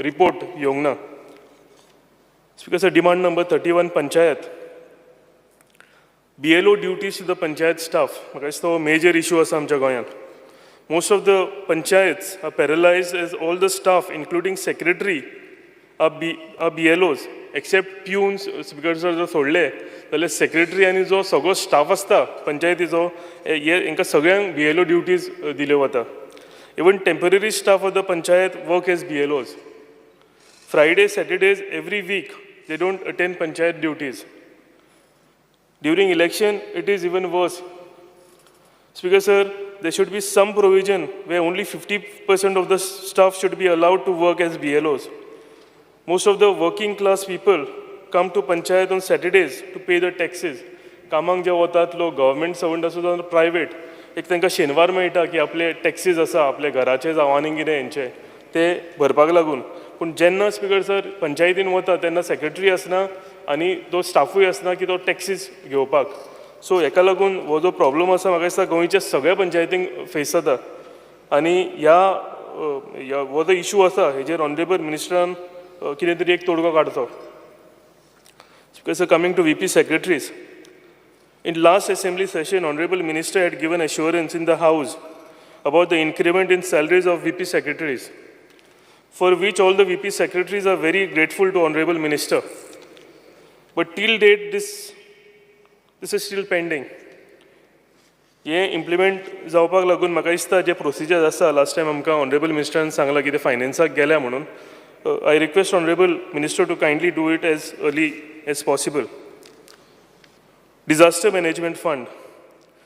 N: रिपोर्ट येवंक ना. Speaker sir, demand number 31, Panchayat. BLO duties to the Panchayat staff. म्हाका दिसता हो मेजर इशू आसा आमच्या गोंयांत. Most of the panchayats are paralyzed as all the staff, including secretary, are BLOs, except peons. Speaker sir, जर सोडले जाल्यार secretary आनी जो सगळो स्टाफ आसता पंचायतीचो हांकां सगळ्यांक BLO ड्युटीज दिल्यो वता. Even temporary staff of the panchayat work as BLOs. Fridays, Saturdays, every week, they don't attend panchayat duties. During election, it is even worse. Speaker sir, there should be some provision where only 50% of the staff should be allowed to work as BLOs. Most of the working class people come to panchayat on Saturdays to pay the taxes. कामांक जे वतात लोक government servant आसूं जावं private एक तांकां शेनवार मेळटा की आपले टॅक्सीज आसा आपले घराचे जावं आनी कितें हेंचे ते भरपाक लागून पूण जेन्ना स्पीकर सर पंचायतीन वता तेन्ना सेक्रेटरी आसना आनी तो स्टाफूय आसना की तो टॅक्सीज घेवपाक सो हेका लागून हो जो प्रॉब्लम आसा म्हाका दिसता गोंयच्या सगळ्या पंचायतींक फेस जाता आनी ह्या हो जो इशू आसा हेजेर ऑनरेबल मिनिस्टरान कितें तरी एक तोडगो काडचो speaker sir coming to VP secretaries. In last assembly session, Honorable Minister had given assurance in the House about the increment in salaries of VP secretaries, for which all the VP secretaries are very grateful to Honorable Minister. But till date, this is still pending. हे implement जावपाक लागून म्हाका दिसता जे procedure आसा last time आमकां honourable मिनिस्टरान सांगलां की ते फायनान्साक गेल्या म्हणून I request Honorable Minister to kindly do it as early as possible. Disaster Management Fund.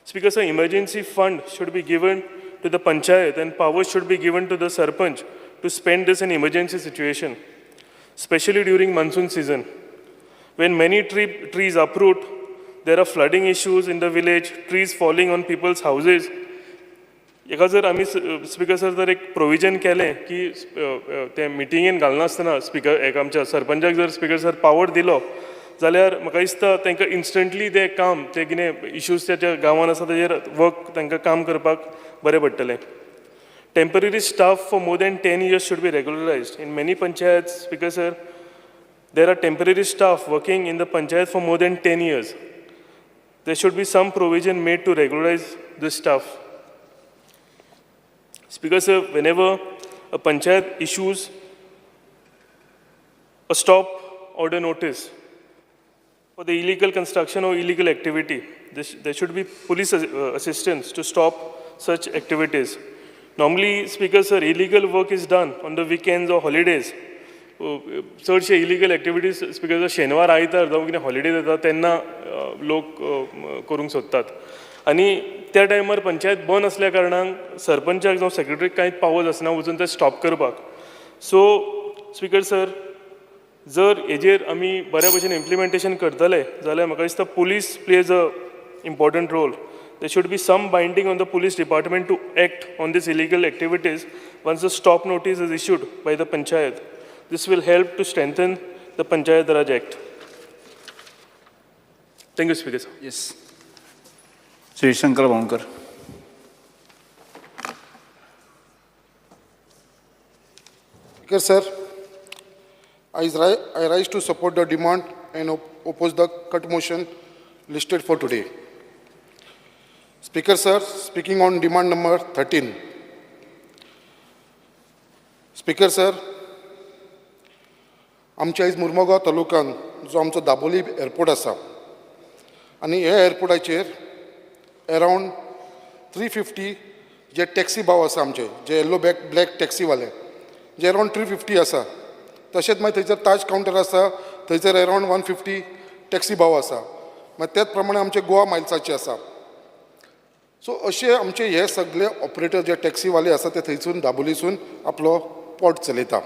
N: Speaker sir, emergency fund should be given to the panchayat and powers should be given to the sarpanch to spend this in emergency situation, especially during monsoon season. When many trees uproot, there are flooding issues in the village, trees falling on people's houses. एका जर आमी speaker sir जर एक provision केलें की ते मिटिंगेन घालनासतना speaker एक आमच्या सरपंचाक जर स्पीकर सर पावर दिलो जाल्यार म्हाका दिसता तांकां इन्स्टंटली ते काम ते कितें इश्यूज त्याच्या गांवांत आसा ताजेर वर्क तांकां काम करपाक बरें पडटलें temporary staff for more than 10 years should be regularized. In many panchayats, Speaker sir, there are temporary staff working in the panchayat for more than 10 years. There should be some provision made to regularize this staff. Speaker sir, whenever a panchayat issues a stop order notice for the illegal construction or illegal activity, there should be police assistance to stop such activities. Normally, Speaker sir, illegal work is done on the weekends or holidays. चडशे illegal activities, Speaker sir, शेनवार आयतार जावं कितें holidays येता तेन्ना लोक करूंक सोदतात आनी त्या टायमार पंचायत बंद असल्या कारणान सरपंचाक जावं सेक्रेटरीक कांयच पावर्स आसना वचून ते स्टॉप करपाक सो स्पीकर सर जर हेजेर आमी बऱ्या भशेन इम्प्लिमेंटेशन करतले जाल्यार म्हाका दिसता police plays a important role. There should be some binding on the police department to act on these illegal activities once the stop notice is issued by the panchayat. This will help to strengthen the Panchayat Raj Act. Thank you, Speaker.
M: Yes. Sri Shankar Bhankar.
C: Speaker sir, I rise to support the demand and oppose the cut motion listed for today. Speaker sir, speaking on demand number 13. Speaker sir, आमच्या आयज मुर्मुगांव तालुक्यान जो आमचो Dabolim airport आसा आनी ह्या एअरपोर्टाचेर around 350 जे taxi भाव आसा आमचे जे येल्लो ब्लॅक टॅक्सीवाले जे अरावंड 350 आसा तशेंच मागीर थंयसर ताज कावंटर आसा थंयसर अरावंड 150 टॅक्सी भाव आसा मागीर त्याच प्रमाणे आमचे गोवा मायल्साचे आसा सो अशे आमचे हे सगळे ऑपरेटर जे टॅक्सीवाले आसा ते थंयसून दाबोलीसून आपलो पोट चलयता.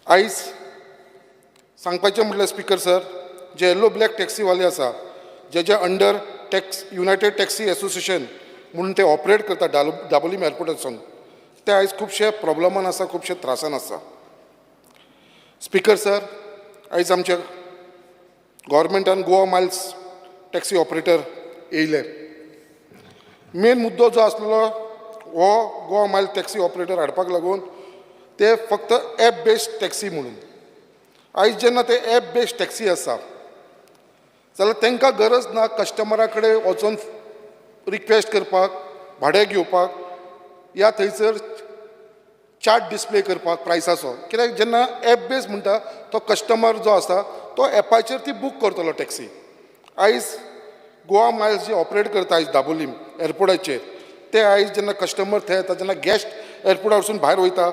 C: आयज सांगपाचें म्हटल्यार स्पीकर सर जे येल्लो ब्लॅक टॅक्सीवाले आसा जे अंडर युनायटेड टॅक्सी एसोसिएशन म्हणून ते ऑपरेट करता दाबोली एअरपोर्टासून ते आयज खुबशे प्रॉब्लमान आसा खुबशे त्रासान आसा. स्पीकर सर आयज आमच्या गव्हर्मेंटान गोवा मायल्स टॅक्सी ऑपरेटर येयले मेन मुद्दो जो आसलेलो हो गोवा मायल टॅक्सी ऑपरेटर हाडपाक लागून ते फक्त ॲप बेस्ड टॅक्सी म्हणून आयज जेन्ना ते ॲप बेस्ड टॅक्सी आसा जाल्यार तांकां गरज ना कस्टमरा कडेन वचून रिक्वेस्ट करपाक भाडें घेवपाक या थंयसर चार्ट डिस्प्ले करपाक प्रायसाचो कित्याक जेन्ना ॲप बेस्ड म्हणटा तो कस्टमर जो आसा तो ॲपाचेर ती बूक करतलो टॅक्सी. आयज गोवा मायल्स जे ऑपरेट करता आयज दाबोली एअरपोर्टाचेर ते आयज जेन्ना कस्टमर थंय येता जेन्ना गेस्ट एअरपोर्टा वचून भायर वयता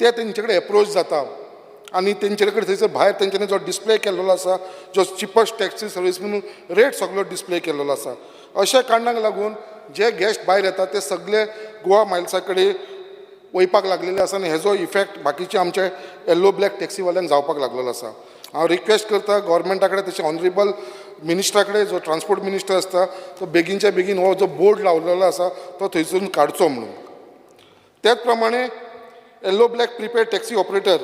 C: ते तेंचे कडेन एप्रोच जाता आनी तेंचे कडेन थंयसर भायर तेंच्यांनी जो डिस्प्ले केल्लो आसा जो चिपस्ट टॅक्सी सर्वीस म्हणून रेट सगळो डिस्प्ले केल्लो आसा. अशा कारणाक लागून जे गेस्ट भायर येतात ते सगळे गोवा मायल्सा कडेन वयपाक लागलेले आसा आनी हेजो इफेक्ट बाकीचे आमचे येल्लो ब्लॅक टॅक्सीवाल्यांक जावपाक लागलेलो आसा. हांव रिक्वेस्ट करता गव्हर्मेंटा कडेन तशें ऑनरेबल मिनिस्टरा कडेन जो ट्रान्सपोर्ट मिनिस्टर आसता तो बेगीनच्या बेगीन हो जो बोर्ड लावलेलो आसा तो थंयसून काडचो म्हणून. त्याच प्रमाणे yellow black prepaid taxi operator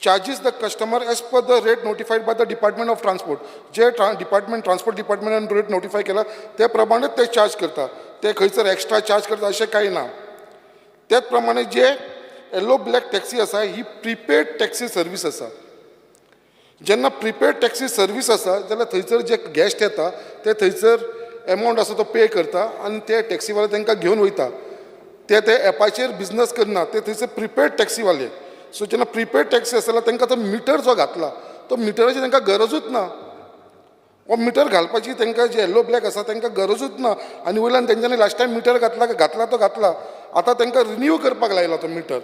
C: charges the customer as per the rate notified by the Department of Transport. जे ट्रान्सपोर्ट डिपार्टमेंटान रेट नोटिफाय केला त्या प्रमाणेच ते चार्ज करता. ते खंयसर एक्स्ट्रा चार्ज करता अशें कांय ना. त्याच प्रमाणे जे येल्लो ब्लॅक टॅक्सी आसा ही प्रिपेड टॅक्सी सर्वीस आसा. जेन्ना प्रिपेड टॅक्सी सर्वीस आसा जाल्यार थंयसर जे गेस्ट येता ते थंयसर एमावंट आसा तो पे करता आनी ते टॅक्सीवाले तांकां घेवन वयता. ते एपाचेर बिजनस करना, ते थंयसर प्रिपेड टॅक्सीवाले. सो जेन्ना प्रिपेड टॅक्सी आसा जाल्यार तांकां तो मिटर जो घातला तो मिटराची तांकां गरजूच ना. हो मिटर घालपाची तांकां जे येल्लो ब्लॅक आसा तांकां गरजूच ना. आनी वयल्यान तेंच्यांनी लास्ट टायम मिटर घातला तो घातला. आतां तांकां रिन्यू करपाक लायला तो मिटर.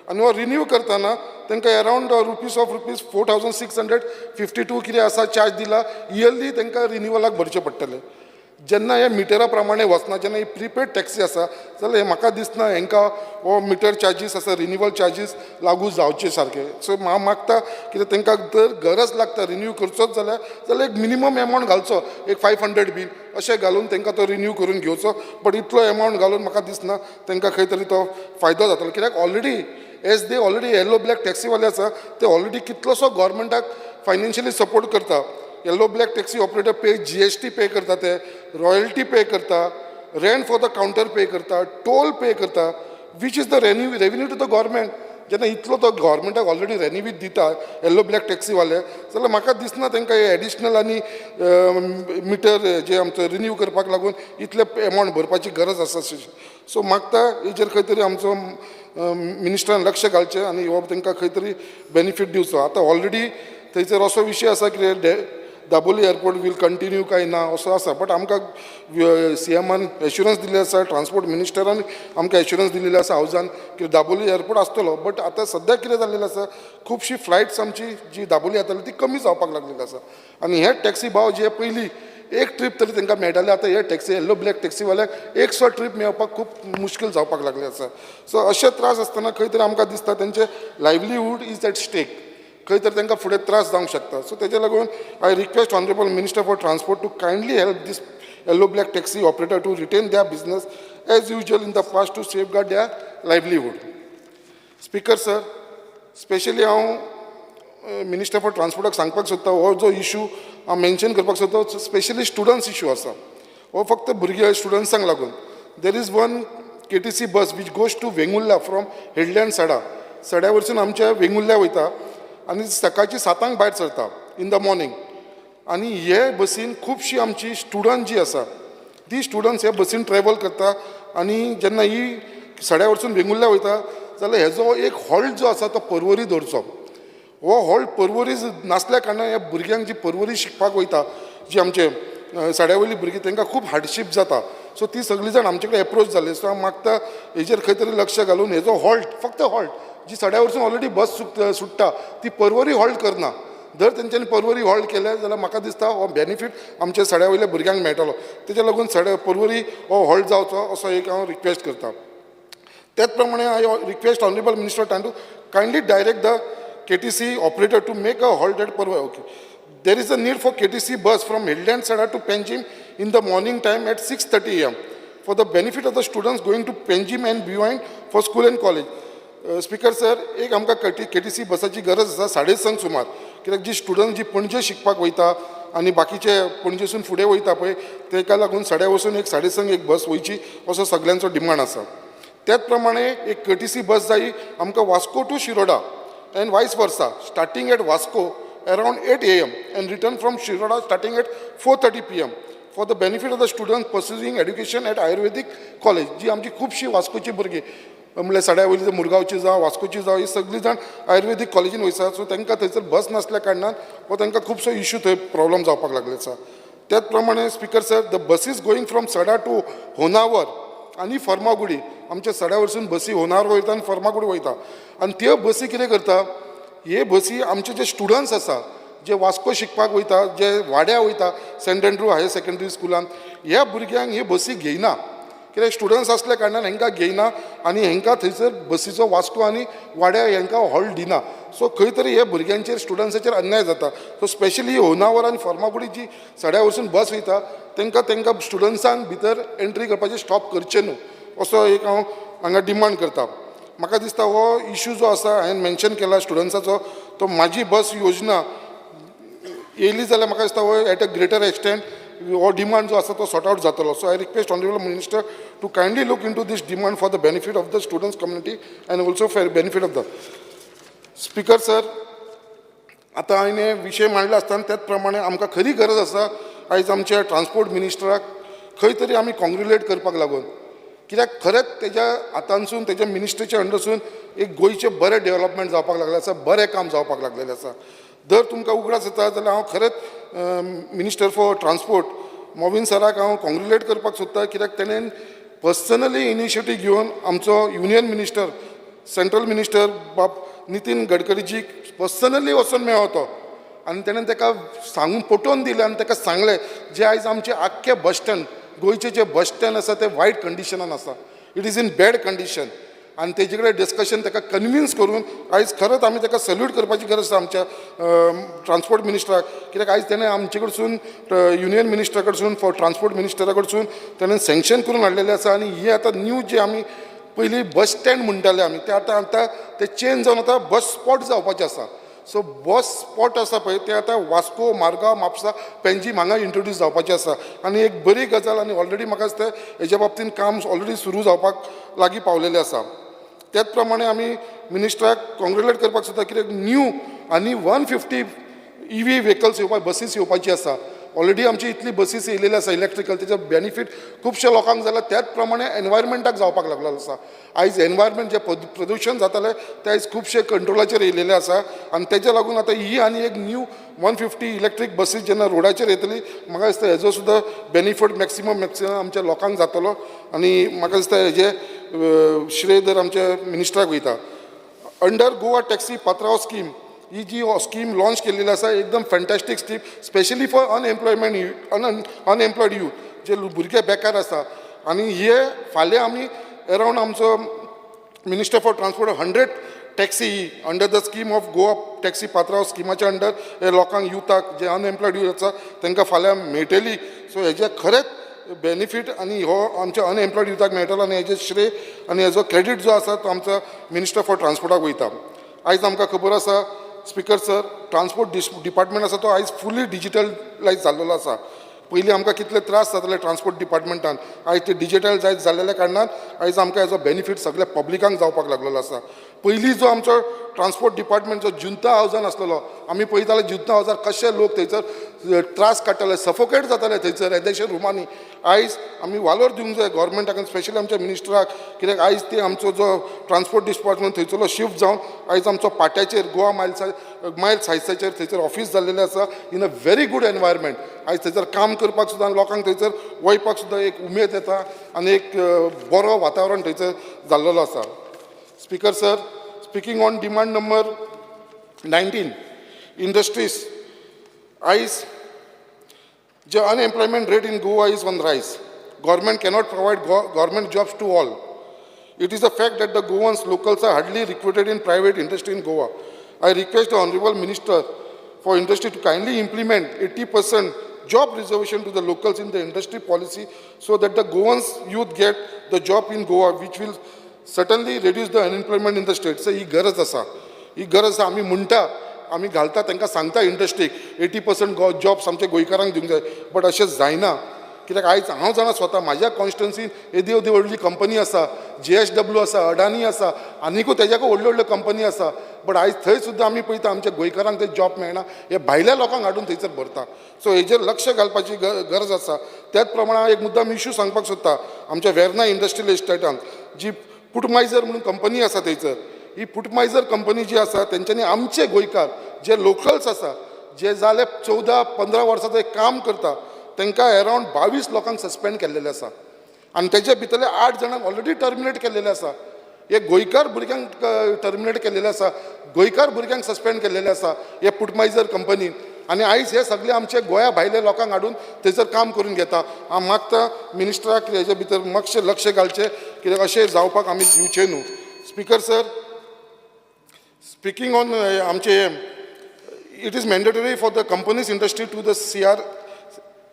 C: आनी हो रिन्यू करतना तांकां अरावंड रुपीज 4652 कितें आसा चार्ज दिला. इयरली तांकां रिन्यूवलाक भरचें पडटलें. जेन्ना हे मिटरा प्रमाणे वचना, जेन्ना ही प्रिपेड टॅक्सी आसा जाल्यार हे म्हाका दिसना हांकां हो मिटर चार्जीस आसा रिन्यूवल चार्जीस लागू जावचे सारके. सो हांव मागता कितें तांकां जर गरज लागता रिन्यू करचोच जाल्यार एक मिनिमम एमावंट घालचो, एक 500 बीन अशें घालून तांकां तो रिन्यू करून घेवचो. बट इतलो एमावंट घालून म्हाका दिसना तांकां खंय तरी तो फायदो जातलो. कित्याक already as they already yellow black टॅक्सीवाले आसा ते ऑलरेडी कितलोसो गव्हर्मेंटाक फायनान्शियली सपोर्ट करता. Yellow black taxi operator pay GST pay करता, ते रॉयल्टी पे करता, rent for the counter pay करता, टोल पे करता, which is the revenue to the government. जेन्ना इतलो तो गव्हर्मेंटाक ऑलरेडी रेव्हेन्यू दिता येल्लो ब्लॅक टॅक्सीवाले जाल्यार म्हाका दिसना तांकां हे एडिशनल आनी मिटर जे आमचो रिन्यू करपाक लागून इतले एमावंट भरपाची गरज आसा. सो मागता हेजेर खंय तरी आमचो मिनिस्टरान लक्ष घालचें आनी हो तांकां खंय तरी बेनिफीट दिवचो. आतां ऑलरेडी थंयसर असो विशय आसा की दाबोली एअरपोर्ट वील कंटिन्यू काय ना असो आसा. बट आमकां CMान एश्युरन्स दिल्ले आसा, ट्रान्सपोर्ट मिनिस्टरान आमकां एश्युरन्स दिल्लेले आसा हावजान की दाबोली एअरपोर्ट आसतलो. बट आतां सद्या कितें जाल्लेलें आसा खुबशी फ्लायट्स आमची जी दाबोली येताली ती कमी जावपाक लागलेली आसा. आनी हे टॅक्सी भाव जे पयलीं एक ट्रीप तरी तांकां मेळटाले आतां हे टॅक्सी येल्लो ब्लॅक टॅक्सीवाल्याक एक सो ट्रीप मेळपाक खूब मुश्कील जावपाक लागले आसा. सो अशे त्रास आसतना खंय तरी आमकां दिसता तेंचे लायव्हलीहूड इज एट स्टेक. खंय तरी तांकां फुडें त्रास जावंक शकता. सो तेजे लागून I request honourable minister for transport to kindly help this yellow black taxi operator to retain their business as usual in the past to safeguard their livelihood. Speaker sir, specially हांव minister for ट्रान्सपोर्टाक सांगपाक सोदता हो जो issue हांव mention करपाक सोदता specially students issue आसा. हो फक्त भुरगे स्टुडंट्सांक लागून. There is one KTC bus which goes to Vengurla from Headland सड्या वरसून आमच्या वेंगुर्ल्या वयता आनी सकाळची 7 भायर सरता इन द मॉर्निंग. आनी हे बसीन खुबशीं आमची स्टुडंट जी आसा ती स्टुडंट्स हे बसीन ट्रॅवल करता. आनी जेन्ना ही सड्या वरसून वेंगुर्ल्या वयता जाल्यार हेजो एक हॉल्ट जो आसा तो पर्वरी दवरचो. हो हॉल्ट पर्वरी नासल्या कारणान ह्या भुरग्यांक जी पर्वरी शिकपाक वयता जी आमचे सड्या वयली भुरगीं तांकां खूब हार्डशीप जाता. सो ती सगळीं जाण आमचे कडेन एप्रोच जाले. सो हांव मागता हेजेर खंय तरी लक्ष घालून हेजो हॉल्ट फक्त हॉल्ट जी सड्या वरसून ऑलरेडी बस सुट्टा ती पर्वरी हॉल्ट करना. जर तेंच्यांनी पर्वरी हॉल्ट केले जाल्यार म्हाका दिसता हो बेनिफीट आमच्या सड्या वयल्या भुरग्यांक मेळटलो. तेच्या लागून पर्वरी हो हॉल्ट जावचो असो एक हांव रिक्वेस्ट करता. त्याच प्रमाणे I request honourable minister to kindly direct the KTC operator to make a halt at Parva. Okay. There is a need for KTC bus from Hildand Sada to Panjim in the morning time at 6:30 AM for the benefit of the students going to Panjim and beyond for school and college. Speaker sir, एक आमकां KTC बसाची गरज आसा 6:30 सुमार. कित्याक जी student जी पणजे शिकपाक वयता आनी बाकीचे पणजेसून फुडें वयता पळय तेका लागून सड्या वचून एक 6:30 एक बस वयची असो सगळ्यांचो डिमांड आसा. त्याच प्रमाणे एक KTC बस जायी आमकां Vasco to Shiroda and vice versa, starting at Vasco around 8 AM and return from Shiroda starting at 4:30 PM for the benefit of the students pursuing education at Ayurvedic College. जी आमची खूबशी वास्कोची भुरगीं म्हणल्यार सड्या वयली मुरगांवची जावं वास्कोची जावं ही सगळीं जाण आयुर्वेदीक कॉलेजीन वयता. सो तांकां थंयसर बस नासल्या कारणान वो तांकां खुबसो इशू थंय प्रॉब्लम जावपाक लागले आसा. त्याच प्रमाणे speaker sir, the buses going from सडा टू होनावर आनी फर्मागुडी आमच्या सड्या वरसून बसी होनावर वयता आनी फर्मागुडी वयता. आनी त्यो बसी कितें करता
F: हे बसी आमचे जे स्टुडंट्स आसा जे वास्को शिकपाक वयता जे वाड्या वयता सेंट एंड्रू हायर सेकंडरी स्कुलान ह्या भुरग्यांक हे बसी घेयना कित्याक स्टुडंट्स असल्या कारणान हांकां घेयना आनी हांकां थंयसर बसीचो वास्को आनी वाड्या हांकां हॉल्ट दिना सो खंय तरी हे भुरग्यांचेर स्टुडंट्साचेर अन्याय जाता सो स्पेशली होनावर आनी फर्मागुडी जी सड्या वचून बस वयता तांकां स्टुडंट्सांक भितर एंट्री करपाचें स्टॉप करचें न्हू असो एक हांव हांगा डिमांड करता म्हाका दिसता हो इशू जो आसा हांवें मेन्शन केला स्टुडंट्साचो तो म्हाजी बस योजना येयली जाल्यार म्हाका दिसता हो एट अ ग्रेटर एक्सटेंट हो डिमांड जो आसा तो सॉर्ट आउट जातलो so I request honourable minister to kindly look in to this demand for the benefit of the students community and also for benefit of the speaker sir आतां हांवें विशय मांडला आसतना त्याच प्रमाणे आमकां खरी गरज आसा आयज आमच्या ट्रान्सपोर्ट मिनिस्टराक खंय तरी आमी कॉंग्रेच्युलेट करपाक लागून कित्याक खरेंच तेज्या हातांसून तेज्या मिनिस्ट्रीच्या अंडरसून एक गोंयचें बरें डेव्हलपमेंट जावपाक लागलें आसा बरें काम जावपाक लागलेलें आसा जर तुमकां उगडास येता जाल्यार हांव खरेंच मिनिस्टर फॉर ट्रान्सपोर्ट मोविन सराक हांव कॉंग्रेच्युलेट करपाक सोदता कित्याक तेणें पर्सनली इनिशिएटीव घेवन आमचो युनियन मिनिस्टर सेंट्रल मिनिस्टर बाब नितीन गडकरीजीक पर्सनली वचून मेळ्ळो तो आनी तेणें ताका सांगून पटोवन दिलें आनी ताका सांगलें जे आयज आमचे आख्खे बस स्टँड गोंयचे जे बस स्टँड आसा ते वायट कंडिशनान आसा it is in bad condition आनी तेजे कडेन डिस्कशन ताका कन्विन्स करून आयज खरेंच आमी ताका सल्यूट करपाची गरज आसा आमच्या ट्रान्सपोर्ट मिनिस्टराक कित्याक आयज तेणें आमचे कडसून युनियन मिनिस्टरा कडसून फॉर ट्रान्सपोर्ट मिनिस्टरा कडसून तेणें सँक्शन करून हाडलेलें आसा आनी ही आतां न्यू जे आमी पयलीं बस स्टँड म्हणटाले आमी ते आतां ते चेंज जावन आतां बस स्पॉट जावपाचें आसा सो बस स्पॉट आसा पळय ते आतां वास्को मारगांव म्हापसा पेंजीम हांगा इंट्रोड्यूस जावपाचें आसा आनी एक बरी गजाल आनी ऑलरेडी म्हाका दिसता हेज्या बाबतींत काम ऑलरेडी सुरू जावपाक लागीं पावलेलें आसा त्याच प्रमाणे आमी मिनिस्टराक कॉंग्रेच्युलेट करपाक सोदता कित्याक न्यू आनी 150 EV व्हेकल्स येवपाक बसीस येवपाची आसा ऑलरेडी आमची इतली बसीस येयलेली आसा इलेक्ट्रिकल तेजो बेनिफीट खुबशे लोकांक जाला त्याच प्रमाणे एनवायरमेंटाक जावपाक लागलेलो आसा आयज एनवायरमेंट जे प्रदूशण जातालें ते आयज खुबशे कंट्रोलाचेर येयलेले आसा आनी तेज्या लागून आतां ही आनी एक न्यू 150 इलेक्ट्रीक बसीस जेन्ना रोडाचेर येतली म्हाका दिसता हेजो सुद्दां बेनिफीट मॅक्सिमम आमच्या लोकांक जातलो आनी म्हाका दिसता हेजे श्रेय दर आमच्या मिनिस्टराक वयता under Goa taxi Patrao scheme ही जी स्कीम लॉन्च केलेली आसा एकदम fantastic scheme specially for unemployed youth जे भुरगे बेकार आसा आनी हे फाल्यां आमी अरावंड आमचो minister for transport 100 taxi under the scheme of Goa taxi पात्रांव स्किमाच्या अंडर हे लोकांक युथाक जे अनएम्प्लॉयड यूथ आसा तांकां फाल्यां मेळटली सो हेजे खरेंच बेनिफीट आनी हो आमच्या अनएम्प्लॉयड युथाक मेळटलो आनी हेजे श्रेय आनी हेजो क्रेडीट जो आसा तो आमचो मिनिस्टर फॉर ट्रान्सपोर्टाक वयता आयज आमकां खबर आसा स्पीकर सर ट्रान्सपोर्ट डिपार्टमेंट आसा तो आयज फुली डिजिटलायज जाल्लो आसा पयलीं आमकां कितले त्रास जाताले ट्रान्सपोर्ट डिपार्टमेंटान आयज ते डिजिटल जाल्लेल्या कारणान आयज आमकां हेजो बेनिफीट सगळ्या पब्लिकांक जावपाक लागलेलो आसा पयलीं जो आमचो ट्रान्सपोर्ट डिपार्टमेंट जो जुंता हावजान आसलेलो आमी पळयताले जुंता हावजार कशे लोक थंयसर त्रास काडटाले सफोकेट जाताले थंयसर येदेशे रुमांनी आयज आमी वालोर दिवंक जाय गव्हर्मेंटाक आनी स्पेशली आमच्या मिनिस्टराक कित्याक आयज ते आमचो जो ट्रान्सपोर्ट डिपार्टमेंट थंयसरलो शिफ्ट जावन आयज आमचो पाट्याचेर गोवा मायल्स हायसाचेर थंयसर ऑफीस जाल्लेलें आसा in a very good environment आयज थंयसर काम करपाक सुद्दां लोकांक थंयसर वयपाक सुद्दां एक उमेद येता आनी एक बरो वातावरण थंयसर जाल्लेलो आसा speaker sir speaking on demand number 19 industries आयज the unemployment rate in Goa is on rise. Government cannot provide government jobs to all. It is a fact that the Goans locals are hardly recruited in private industry in Goa. I request the Honorable Minister for Industry to kindly implement 80% job reservation to the locals in the industry policy so that the Goans youth get the job in Goa, which will certainly reduce the unemployment in the state. So, ही गरज आसा आमी म्हणटा आमी घालता तांकां सांगता इंडस्ट्रीक 80% jobs आमच्या गोंयकारांक दिवंक जाय बट अशें जायना कित्याक आयज हांव जाणा स्वता म्हाज्या कॉन्स्टिट्युन्सीन येदी येदी व्हडली कंपनी आसा JSW आसा अडानी आसा आनिकूय तेज्याकूय व्हडल्यो व्हडल्यो कंपनी आसा बट आयज थंय सुद्दां आमी पळयता आमच्या गोंयकारांक ते जॉब मेळना हे भायल्या लोकांक हाडून थंयसर भरता सो हेजेर लक्ष घालपाची गरज आसा त्याच प्रमाणे हांव एक मुद्दाम इशू सांगपाक सोदता आमच्या वेर्ना इंडस्ट्रियल इस्टेटांत जी पुटमायझर म्हणून कंपनी आसा थंयसर ही पुटमायझर कंपनी जी आसा तेंच्यांनी आमचे गोंयकार जे लोकल्स आसा जे जाले 14-15 वर्सां थंय काम करता तांकां अरावंड 22 लोकांक सस्पेंड केल्लेले आसा आनी तेजे भितरले 8 जाणांक ऑलरेडी टर्मिनेट केल्लेले आसा हे गोंयकार भुरग्यांक टर्मिनेट केलेले आसा, गोंयकार भुरग्यांक सस्पेंड केलेले आसा हे पुटमायझर कंपनीन. आनी आयज हे सगळे आमचे गोंया भायले लोकांक हाडून थंयसर काम करून घेता. हांव मागता मिनिस्टराक हेजे भितर मातशें लक्ष घालचें, कित्याक अशें जावपाक आमी दिवचें न्हू. स्पिकर सर, स्पिकींग ऑन आमचे it is mandatory for the companies industry to the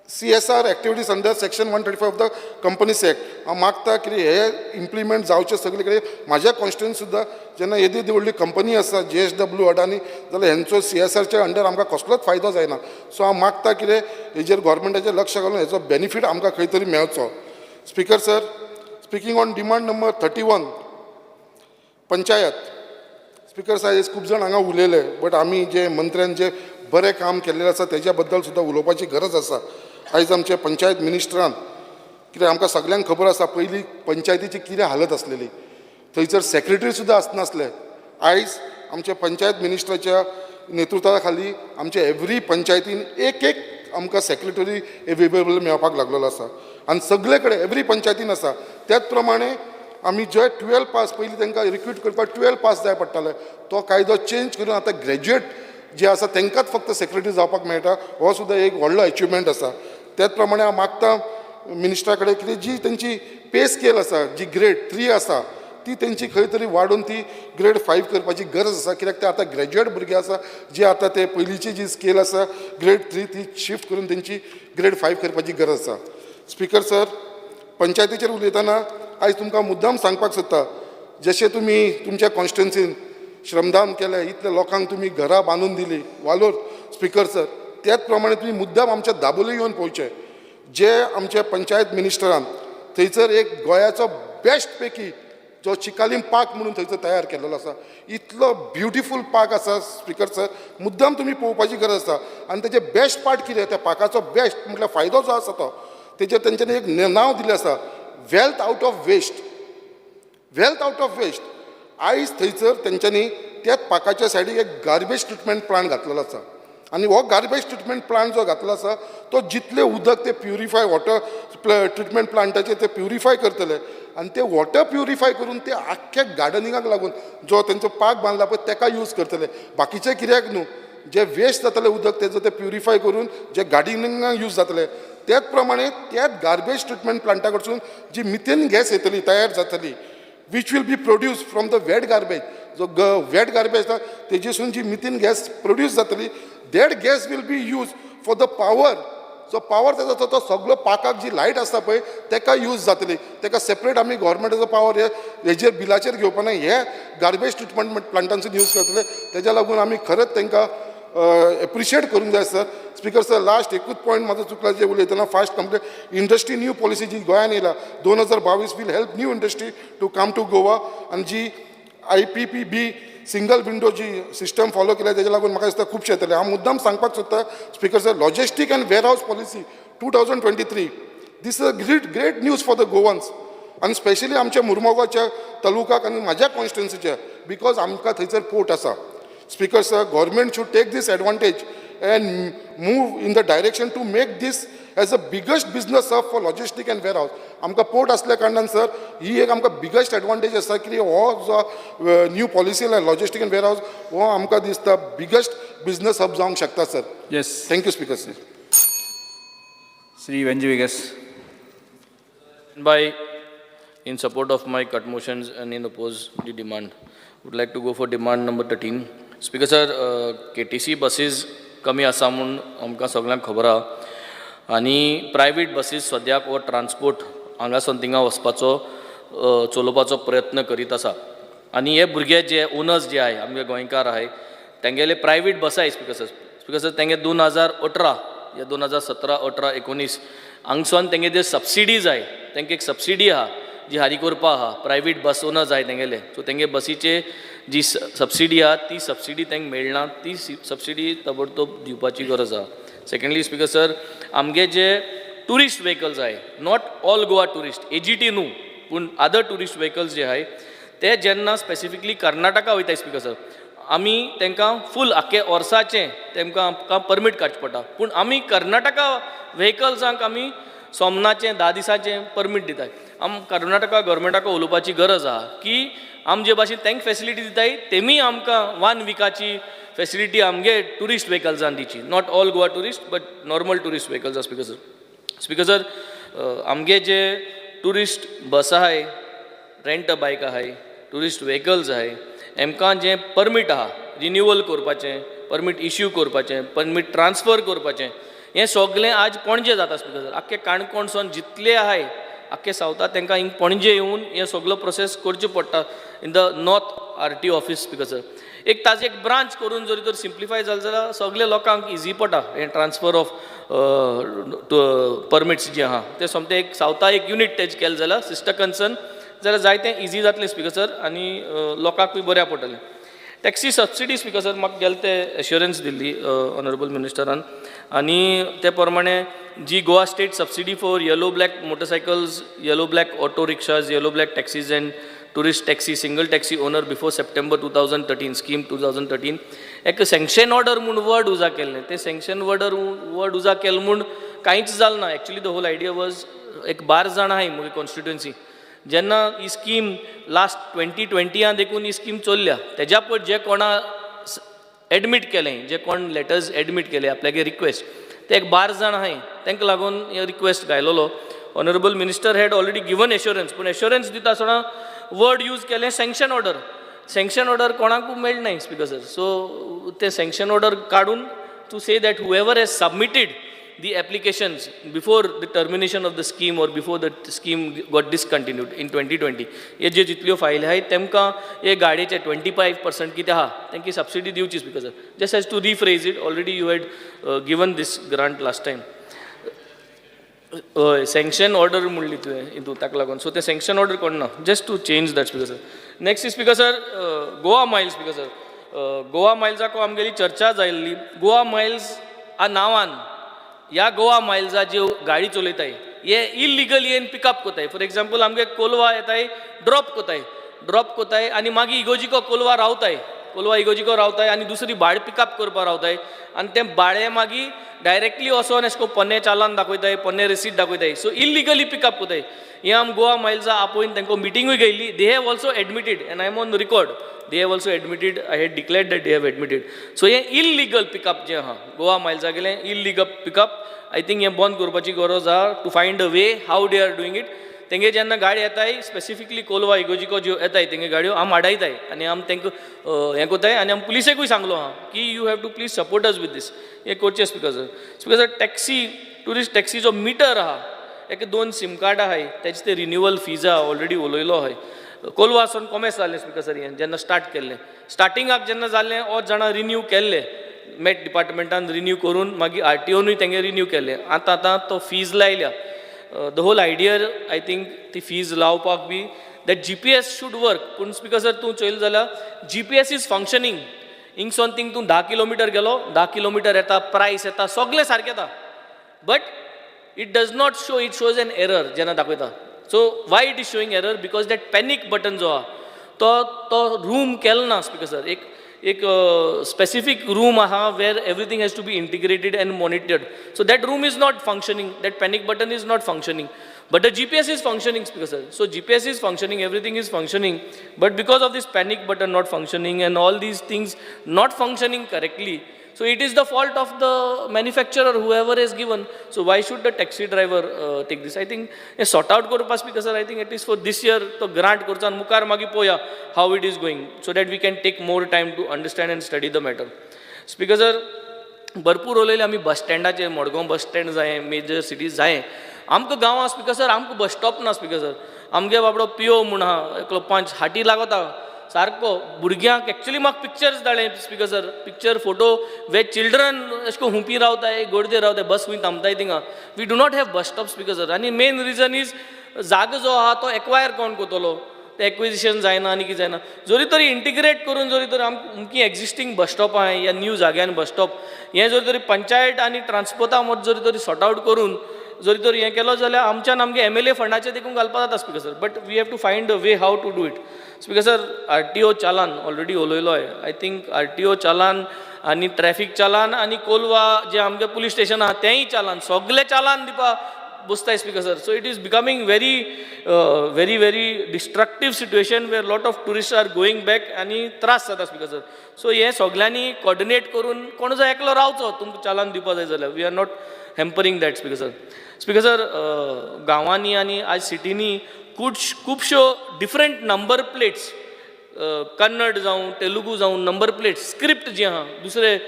F: CSR activities under section 135 of the Companies Act. हांव मागता की हे इम्प्लिमेंट जावचे सगळे कडेन. म्हाज्या कॉन्स्टिट्युएंसी सुद्दां जेन्ना येदी व्हडली कंपनी आसा JSW अडानी, जाल्यार हेंचो CSRच्या अंडर आमकां कसलोच फायदो जायना. सो हांव मागता कितें हेजेर गव्हर्मेंटाचें लक्ष घालून हेचो बेनिफीट आमकां खंय तरी मेळचो. Speaker sir, speaking on demand number 31 panchayat. Speaker साहेब खूब जाण हांगा उलयले, बट आमी जे मंत्र्यान जे बरें काम केल्लें आसा तेज्या बद्दल सुद्दां उलोवपाची गरज आसा. आयज आमचे पंचायत मिनिस्टरान, कित्याक आमकां सगळ्यांक खबर आसा पयलीं पंचायतीची कितें हालत आसलेली, थंयसर सेक्रेटरी सुद्दां आसनासले. आयज आमच्या पंचायत मिनिस्टराच्या नेतृत्वा खाली आमच्या एवरी पंचायतीन एक आमकां सेक्रेटरी एवेलेबल मेळपाक लागलेलो आसा. आनी सगळे कडेन एवरी पंचायतीन आसा. त्याच प्रमाणे आमी जे 12 पास पयलीं तांकां रिक्रूट करपाक 12 पास जाय पडटाले, तो कायदो चेंज करून आतां ग्रॅज्युएट जे आसा तांकांच फक्त सेक्रेटरी जावपाक मेळटा. हो सुद्दां एक व्हडलो अचिवमेंट आसा. त्याच प्रमाणे हांव मागता मिनिस्टरा कडेन कितें जी तेंची पे स्केल आसा, जी ग्रेड 3 आसा ती तेंची खंय तरी वाडून ती ग्रेड 5 करपाची गरज आसा. कित्याक ते आतां ग्रॅज्युएट भुरगे आसा जे आतां ते पयलींची जी स्केल आसा ग्रेड 3 ती शिफ्ट करून तेंची ग्रेड 5 करपाची गरज आसा. स्पिकर सर, पंचायतीचेर उलयतना आयज तुमकां मुद्दाम सांगपाक सोदता, जशें तुमी तुमच्या कॉन्स्टिट्युएन्सीन श्रमदान केलें, इतल्या लोकांक तुमी घरां बांदून दिली वालोर. स्पिकर सर, त्याच प्रमाणे तुमी मुद्दाम आमच्या दाबोली येवन पळोवचें. जे आमचे पंचायत मिनिस्टरान थंयसर एक गोंयाचो बेस्ट पैकी जो चिकालीम पार्क म्हणून थंयसर तयार केलेलो आसा, इतलो ब्युटिफूल पार्क आसा. स्पिकर सर, मुद्दाम तुमी पळोवपाची गरज आसा. आनी तेजे बेस्ट पार्ट कितें, त्या पार्काचो बेस्ट म्हटल्यार फायदो जो आसा तो तेजेर तेंच्यांनी एक नांव दिलें आसा, wealth out of waste. Wealth out of waste. आयज थंयसर तेंच्यांनी त्याच पार्काच्या सायडीक एक गार्बेज ट्रिटमेंट प्लांट घातलेलो आसा. आनी हो गार्बेज ट्रिटमेंट प्लांट जो घातलो आसा तो जितले उदक ते प्युरिफाय वॉटर ट्रिटमेंट प्लांटाचे ते प्युरिफाय करतले. आनी ते वॉटर प्युरिफाय करून ते आख्ख्या गार्डनिंगाक लागून जो तेंचो पार्क बांदला पळय ताका यूज करतले. बाकीचे कित्याक न्हू, जे वेस्ट जातले उदक तेजो ते प्युरिफाय करून जे गार्डनिंगाक यूज जातले. त्याच प्रमाणे त्याच गार्बेज ट्रिटमेंट प्लांटा कडसून जी मिथेन गॅस येतली तयार जातली, which will be produce from the wet garbage. जो वेट गार्बेज आसा तेजेसून जी मिथेन गॅस प्रोड्यूस जातली, that gas will be use for the power. जो पावर तेजो तो सगळो पार्काक जी लायट आसता पळय ताका यूज जातली. ताका सेपरेट आमी गव्हर्मेंटाचो पावर हेजेर बिलाचेर घेवपा ना, हे गार्बेज ट्रिटमेंट प्लांटांसून यूज करतले. तेज्या लागून आमी खरेंच तांकां एप्रिशिएट करूंक जाय. सर स्पिकर सर, लास्ट एकूच पॉयंट म्हाजो चुकला जे उलयतना fast complete. Industry new policy जी गोंयान येयला 2022 will help new industry to come to Goa. आनी जी IPPB सिंगल विंडो जी सिस्टम फॉलो केल्या तेज्या लागून म्हाका दिसता खुबशे येतले. हांव मुद्दाम सांगपाक सोदता speaker sir, logistic and warehouse policy 2023 this is a great news for the Goans. आनी स्पेशली आमच्या मुर्मुगांवच्या तालुकाक आनी म्हाज्या कॉन्स्टिट्युएन्सीच्या, बिकॉज आमकां थंयसर पोर्ट आसा. Speaker sir, government should take this advantage and move in the direction to make this as the biggest business hub for logistic and warehouse. आमकां port असल्या कारणान सर ही एक आमकां बिगस्ट एडवांटेज आसा की हो जो new policy logistic and warehouse हो आमकां दिसता बिगस्ट बिझनेस हब जावंक शकता sir.
M: Yes,
F: thank you speaker sir.
M: Shri Venzy Viegas.
O: By in support of my cut motions and in oppose the demand, would like to go for demand number 13. Speaker sir, KTC buses कमी आसा म्हूण आमकां सगळ्यांक खबर आहा आनी प्रायवेट बसीस सद्याक हो ट्रान्सपोर्ट हांगासून थिंगा वचपाचो चलोवपाचो प्रयत्न करीत आसा आनी हे भुरगे जे ओनर्स जे आहाय आमगे गोंयकार आहाय तेंगेले प्रायवेट बस आहाय स्पिकर सर तेंगे 2018 या 2017, 18, 19 हांगसून तेंगे जे सबसिडीज आहाय तेंगे एक सबसिडी आहा जी हारी करपा आहा प्रायवेट बस ओनर्स आहाय तेंगेले सो तेंगे बसीचे जी सबसिडी आहा ती सबसिडी तेंक मेळना ती सबसिडी ताबडतोब दिवपाची गरज आहा. सेकंडली स्पिकर सर आमगे जे टुरिस्ट व्हेकल्स आहाय not all Goa tourist AGT न्हू पूण अदर टुरिस्ट व्हेकल्स जे आहाय ते जेन्ना स्पेसिफिकली कर्नाटका वयताय स्पिकर सर आमी तांकां फूल आख्खे वर्साचें तेमकां आमकां परमीट काडचें पडटा पूण आमी कर्नाटका व्हेकल्सांक आमी सोमनाचें 10 दिसाचें परमीट दितात कर्नाटका गव्हर्मेंटाक उलोवपाची गरज आहा की आम जे भाशेन तांकां फॅसिलिटी दिताय तेमी आमकां 1 विकाची फॅसिलिटी आमगे टुरिस्ट व्हेकल्सान दिची. Not all Goa tourist but normal tourist vehicles speaker sir. Speaker sir, आमगे जे टुरिस्ट बस आहाय, रेंट अ बायक आहाय, टुरिस्ट व्हेकल्स आहाय, एमकां जे परमीट आहा रिन्युवल करपाचें, परमीट इश्यू करपाचें, परमीट ट्रान्सफर करपाचें, हें सगळें आज पणजे जाता स्पीकर सर. आख्खे काणकोणसून जितले आहाय आख्खे सावथाक तांकां हिंग पणजे येवन हें सगळो प्रोसेस करचो पडटा in the north RTO office speaker sir. एक ताजे एक ब्रांच करून जरी तर सिम्प्लिफाय जालें जाल्यार सगळे लोकांक इजी पडटा हें ट्रान्सफर ऑफ परमिट्स जे आहा तें सोमतें एक सावथा एक युनीट तेज केलें जाल्यार सिस्टर कन्सर्न जाल्यार जायतें इजी जातलें स्पीकर सर आनी लोकांकूय बऱ्या पडटलें. टॅक्सी सबसिडी स्पीकर सर म्हाका गेले ते एश्युरन्स दिल्ली ऑनरेबल मिनिस्टरान आनी ते प्रमाणे जी Goa state subsidy for yellow black motorcycles, yellow black auto rickshaws, yellow black taxis and tourist taxi, single taxi owner before September 2013 scheme 2013 एक सँक्शन ऑर्डर म्हूण वर्ड उजा केल्लें. ते सँक्शन ऑर्डर वर्ड उजा केलें म्हूण कांयच जालें ना. Actually the whole idea was एक 12 जाणां आहाय म्हगे कॉन्स्टिट्युएन्सी. जेन्ना ही स्कीम लास्ट 2020 देखून ही स्कीम चल्ल्या तेज्या पयलीं जे कोणा एडमीट केलें, जे कोण लेटर्स एडमीट केले आपल्यागे रिक्वेस्ट ते एक 12 जाण आहाय. तांकां लागून हे रिक्वेस्ट घायलोलो. Honourable minister had already given assurance, पूण एश्युरन्स दिता आसतना वर्ड यूज केलें सँक्शन ऑर्डर. सँक्शन ऑर्डर कोणाकूच मेळनाय स्पीकर सर. सो ते सँक्शन ऑर्डर काडून to say that whoever has submitted the applications before the termination of the scheme or before the scheme got discontinued in 2020 हे जे जितल्यो file आहाय तेमकां हे गाडयेचे 25% कितें आहा तांकां सबसिडी दिवची speaker sir. Just has to rephrase it, already you had given this grant last time. हय, सँक्शन ऑर्डर म्हणली तुवें हितू ताका लागून. सो ते सँक्शन ऑर्डर कोणना, just to change that speaker sir. Next speaker sir, Goa miles speaker sir. Goa मायल्साक आमगेली चर्चा जाल्ली. गोवा मायल्स आ नांवान ह्या गोवा मायल्सा ज्यो गाडी चलयताय हे इल्लिगली येवन पिकअप कोताय. फॉर एग्जाम्पल आमगे कोलवा येताय ड्रॉप कोताय आनी मागीर इगोजिको कोलवा रावताय, कोलवा इगोजिको रावताय आनी दुसरी भाड पिकअप करपाक रावताय आनी ते भाडे मागीर डायरेक्टली वचोन एशको पोन्ने चालान दाखयताय, पोन्ने रिसीट दाखयताय. सो इल्लिगली पिकअप कोताय. हे आम गोवा मायल्सा आपोवन तांकां मिटिंगूय घेयली. They have also admitted and I am on record, they have also admitted, I had declared that they have admitted. So हे illegal pickup जे आहा गोवा मायल्सा गेले illegal pickup, I think हे बंद करपाची गरज आहा to find a way how they are doing it. तेंगे जेन्ना गाडी येताय स्पेसिफिकली कोलवा इगोजिको ज्यो येताय तेंगे गाडयो आम आडायताय आनी आम तांकां हें कोताय आनी आम पुलिसेकूय सांगलो आहा की you have to please support us with this. हे करचें speaker sir. Speaker sir, taxi tourist टॅक्सीचो मिटर आहा एक 2 सिम कार्ड आहाय तेजे ते रिन्युवल फीज आहा ऑलरेडी उलयलो आहाय. कोलवासून कॉमेस जालें स्पीकर सर. हें जेन्ना स्टार्ट केल्लें स्टार्टिंगाक जेन्ना जालें 8 जाणां रिन्यू केल्ले मॅट डिपार्टमेंटान रिन्यू करून मागीर RTOनूय तेंगे रिन्यू केलें. आतां तो फीज लायल्या. The whole idea I think ती फीज लावपाक be that GPS should work. पूण स्पीकर सर तूं चोयलें जाल्यार GPS इज फंक्शनींग. हिंगसोन थिंग तूं 10 किलोमिटर गेलो 10 किलोमिटर येता, प्रायस येता, सगळें सारकें येता. But it does not show, it shows an error जेन्ना दाखयता. So why it is showing error? Because that panic button जो आहा तो रूम केलो ना स्पीकर सर. एक specific room आहा where everything has to be integrated and monitored. So that room is not functioning. That panic button is not functioning. But the GPS is functioning speaker sir. So GPS is functioning, everything is functioning. But because of this panic button not functioning and all these things not functioning correctly, so it is the fault of the manufacturer, whoever is given. So why should the taxi driver take this? I think a sort out korpa speaker sir. I think at least for this year to grant korchan mukar magi poya how it is going, so that we can take more time to understand and study the matter. Speaker sir, भरपूर उलयले आमी बस स्टँडाचेर. Madgaon bus stand जाय, major cities जाय. आमकां गांवां speaker sir आमकां bus stop ना speaker sir. आमगे बाबडो पिओ म्हूण आहा एकलो 5 हाटी लागता सारको. भुरग्यांक एक्चुअली म्हाका पिक्चर्स धाडले स्पीकर सर. पिक्चर फोटो वे चिल्ड्रन अशें करून हुंपी रावताय, गोडदे रावताय, बस खंय थांबताय थिंगा. We do not have bus stop speaker sir. आनी मेन रिजन इज जागो जो आहा तो एक्वायर कोण कोतलो, ते एक्विजिशन जायना आनी कितें जायना. जरी तरी इंटिग्रेट करून जरी तरी आमची एक्झिस्टींग बस स्टॉप आहाय या न्यू जाग्यान बस स्टॉप हें जरी तरी पंचायत आनी ट्रान्सपोर्टा मद जरी तरी सॉर्ट आउट करून जरी तरी हें केलो जाल्यार आमच्यान आमगे MLA फंडाचे देखून घालपाक जाता speaker sir. But we have to find a way how to do it speaker sir. RTO challan already उलयलो आहे. आय थिंक RTO चालान आनी ट्रॅफिक चालान आनी कोलवा जे आमगे पुलीस स्टेशन आहा तेंय चालान, सगळे चालान दिवपाक बसताय speaker sir. So it is becoming very destructive situation where lot of tourist are going back आनी त्रास जाता स्पीकर सर. सो हे सगळ्यांनी कॉर्डिनेट करून कोण जो एकलो रावचो तुमकां चालान दिवपा जाय जाल्यार we are not hampering that speaker sir. Speaker sir, गांवांनी आनी आज सिटीनी खुबश्यो डिफरंट नंबर प्लेट्स, कन्नड जावं तेलुगू जावं नंबर प्लेट्स स्क्रिप्ट जी आहा दुसरे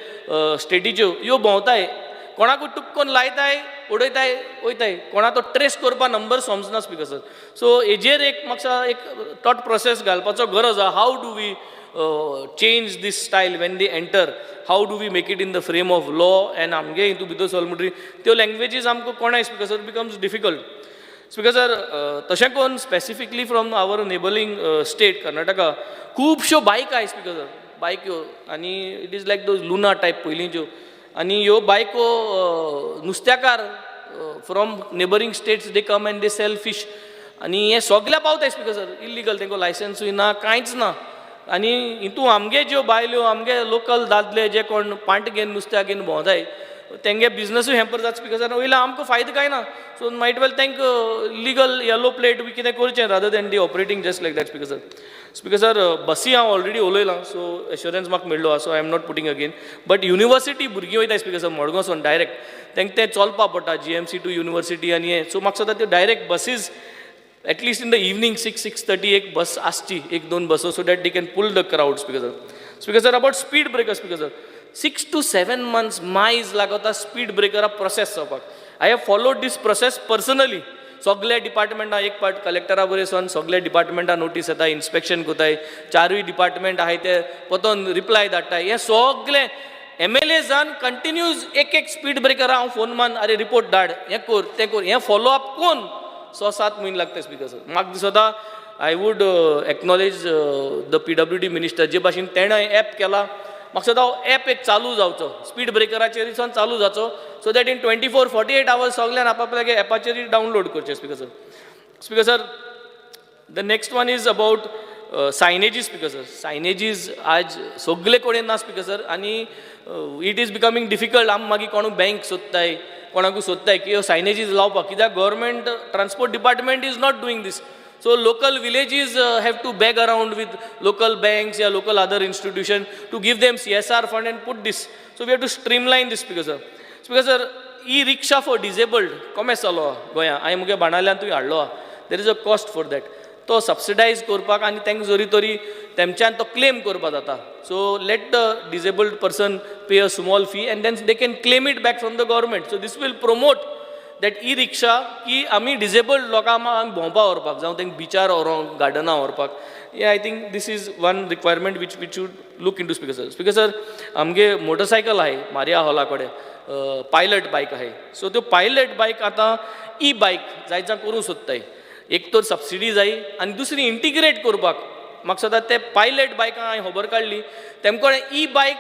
O: स्टेटीच्यो ह्यो भोंवताय, कोणाकूय टुक्कोन लायताय उडयताय वयताय, कोणा तो ट्रेस करपा नंबर समजना स्पीकर सर. सो हेजेर एक म्हाका एक थॉट प्रोसेस घालपाचो गरज आहा. How do we change this style when they enter, how do we make it in the frame of law and आमगे हितू भितर चल म्हणटरी त्यो लँग्वेजीस आमकां कोणाय speaker sir becomes difficult speaker sir. तशें करून specifically from our neighbouring state Karnataka खुबश्यो बायक आहाय स्पीकर सर, बायक्यो, आनी it is like those Luna type पयलींच्यो, आनी ह्यो बायको नुस्त्याकार from neighbouring states they come and they sell fish, आनी हे सगळ्या पावताय स्पीकर सर इल्लिगल, तांकां लायसन्सूय ना कांयच ना. आनी हितू आमगे ज्यो बायल्यो आमगे लोकल दादले जे कोण पांट घेवन नुस्त्या घेवन भोंवताय तेंगे बिजनसूय हॅम्पर जाता स्पीकर सर. वयल्यान आमकां फायदो काय ना. सो मायट वेल तांकां लिगल येलो प्लेट बी कितें करचें rather than the operating just like that speaker sir. Speaker sir, बसी हांव ऑलरेडी उलयलां, सो एश्युरन्स म्हाका मेळ्ळो आहा, so I am not putting again. But university भुरगीं वयताय स्पीकर सर मडगांवसून डायरेक्ट, तांकां तें चलपा पडटा GMC टू युनिवर्सिटी आनी हें. सो म्हाका सदां त्यो direct buses at least in the evening 6:30 एक बस आसची, 1-2 बसो, so that they can pull the crowd speaker sir. Speaker sir, about speed breaker speaker sir, 6 to 7 months मायज लागता स्पीड ब्रेकरा प्रोसेस जावपाक. I have followed this process personally. सगळे डिपार्टमेंटां एक पार्ट कलेक्टरा बरें सगळे डिपार्टमेंटां नोटीस येता, इन्स्पेक्शन कोताय, 4 डिपार्टमेंट आहाय ते पोतोन रिप्लाय धाडटाय. हे सगळे MLAजान कंटिन्यूज एक स्पीड ब्रेकरा हांव फोन मान अरे रिपोर्ट धाड, हें कर तें कर, हें फॉलो अप कोण 6-7 म्हयने लागता स्पीकर सर. म्हाका दिसता I would acknowledge the PWD minister जे भाशेन तेणें एप केला. म्हाका सदां एप एक चालू जावचो स्पीड ब्रेकराचेर चालू जावचो, सो दॅट इन 24-48 hours सगळ्यान आपल्यागे एपाचेर डावनलोड करचें speaker sir. Speaker sir, the next one is about signages speaker sir. Signages आज सगळे कडेन ना स्पीकर सर, आनी इट इज बिकमिंग डिफिकल्ट. आमी मागीर कोणूय बँक सोदताय, कोणाकूय सोदताय की ह्यो सायनेजीस लावपाक, कित्याक government transport department is not doing this. So local villages have to beg around with local banks or local other institution to give them CSR fund and put this. So we have to streamline this speaker sir. Speaker sir, e-rickshaw for disabled कome चलो गोंया हांवें मुगे बाणाल्यान तुवें हाडलो. There is a cost for that. तो subsidised करपाक आनी तांकां जोरी तोरी तेमच्यान तो क्लेम करपाक जाता. So let the disabled person pay a small fee and then they can claim it back from the government. So this will promote that e-rickshaw की आमी डिसेबल्ड लोकांक आमी भोंवपाक व्हरपाक जावं तांकां बिचार व्हरोंक गार्डना व्हरपाक. I think this is one requirement which should look in to speaker sir. Speaker sir, आमगे मोटरसायकल आहाय मारिया हॉला कडेन, पायलट बायक आहाय. सो त्यो पायलट बायक आतां ई बायक जायत करूंक सोदताय. एक तर सबसिडी जाय आनी दुसरी इंटिग्रेट करपाक. म्हाका सदां ते पायलट बायकां हांवें खबर काडली, तेमचे कडेन ई बायक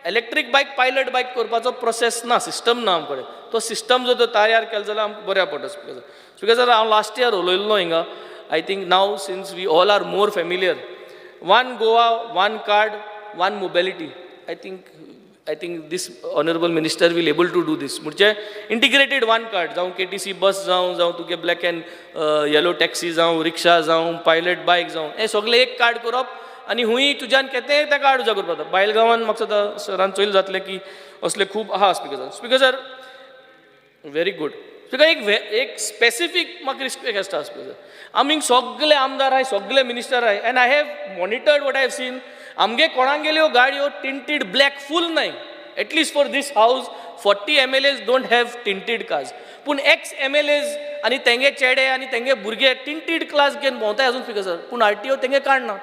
O: इलेक्ट्रीक बायक पायलट बायक करपाचो प्रोसेस ना, सिस्टम ना आमचे कडेन. तो सिस्टम जो तयार केलो जाल्यार आमकां बऱ्या पडटा स्पीकर सर. स्पीकर सर, हांव लास्ट इयर उलयल्लो हिंगा. I think now since we all are more familiar, one Goa, one card, one mobility. I think this honourable minister will able to do this. म्हणजे इंटिग्रेटेड वन कार्ड जावं KTC bus जावं तुगे black end yellow taxi जावं रिक्षा जावं pilot बायक जावं हें सगळें एक कार्ड करप आनी हुंय तुज्यान केतें तें कार्ड उजा करपाक. बायल गांवांत म्हाका सदां सरान चोयल जातलें की असले खूब आहा speaker sir. Speaker sir, very good. Speaker एक स्पेसिफीक म्हाका रिस्पेक्ट आसता स्पीकर सर. आमी सगळे आमदार आहाय, सगळे मिनिस्टर आहाय, and I have monitored what I have seen. आमगे कोणागेल्यो गाडयो टिंटेड ब्लॅक फूल नाय. At least for this house 40 MLAs don't have tinted cars. पूण एक्स MLAs आनी तेंगे चेडे आनी तेंगे भुरगे टिंटेड क्लास घेवन भोंवताय अजून स्पीकर सर. पूण RTO तेंगे काडना.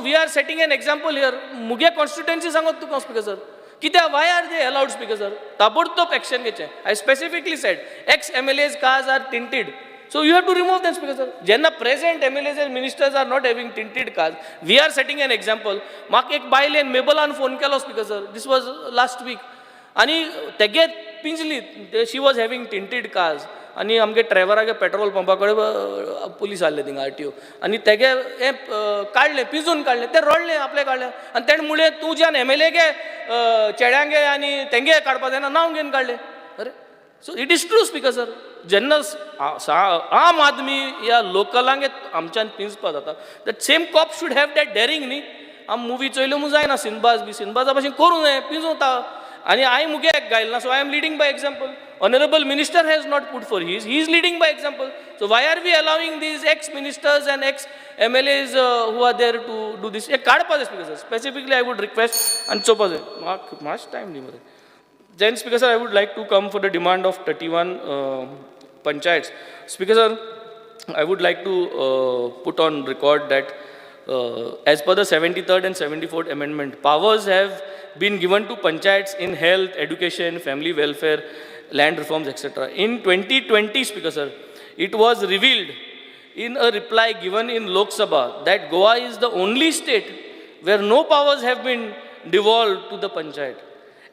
O: We are setting an example here. मुगे कॉन्स्टिट्युएन्सी सांगत तुका स्पीकर सर. कित्याक why are they allowed speaker sir? ताबडतोब एक्शन घेवचें. I specifically said ex MLAs cars are tinted. So you have to remove them speaker sir. जेन्ना present MLAs and ministers are not having tinted cars, we are setting an example. म्हाका एक बायलेन मेबलान phone केलो speaker sir. This was last week. आनी तेगे पिंजली, she was having tinted cars. आनी आमगे ड्रायव्हरागे पेट्रोल पंपा कडेन पुलीस हाडले थिंगा RTO. आनी तेगे हें काडलें, पिंजून काडलें. ते रडलें, आपलें काडलें. आनी तेणें म्हणलें तूं ज्यान MLA गे चेड्यांगे आनी तेंगे काडपा जायना, नांव घेवन काडलें. अरे, so it is true speaker sir. जेन्ना आम आदमी या लोकलांक आमच्यान पिंजपा जाता that same cop should have that daring न्ही आम मुवी चोयल्यो मू जायना सिनबाजा भशेन करूं नये पिंजोता आनी हांवें मुगे एक गायलना so I am leading by example Honorable Minister has not put for his. He is leading by example. So why are we allowing these ex-ministers and ex-MLAs who are there to do this? एक काढपा जाय Speaker sir. Specifically, I would request and चोपा जाय. Much time न्ही मरे. Then Speaker sir, I would like to come for the demand of 31 panchayats. Speaker sir, I would like to put on record that as per the 73rd and 74th amendment, powers have been given to panchayats in health, education, family welfare, land reforms, etc. In 2020, Speaker sir, it was revealed in a reply given in Lok Sabha that Goa is the only state where no powers have been devolved to the panchayat.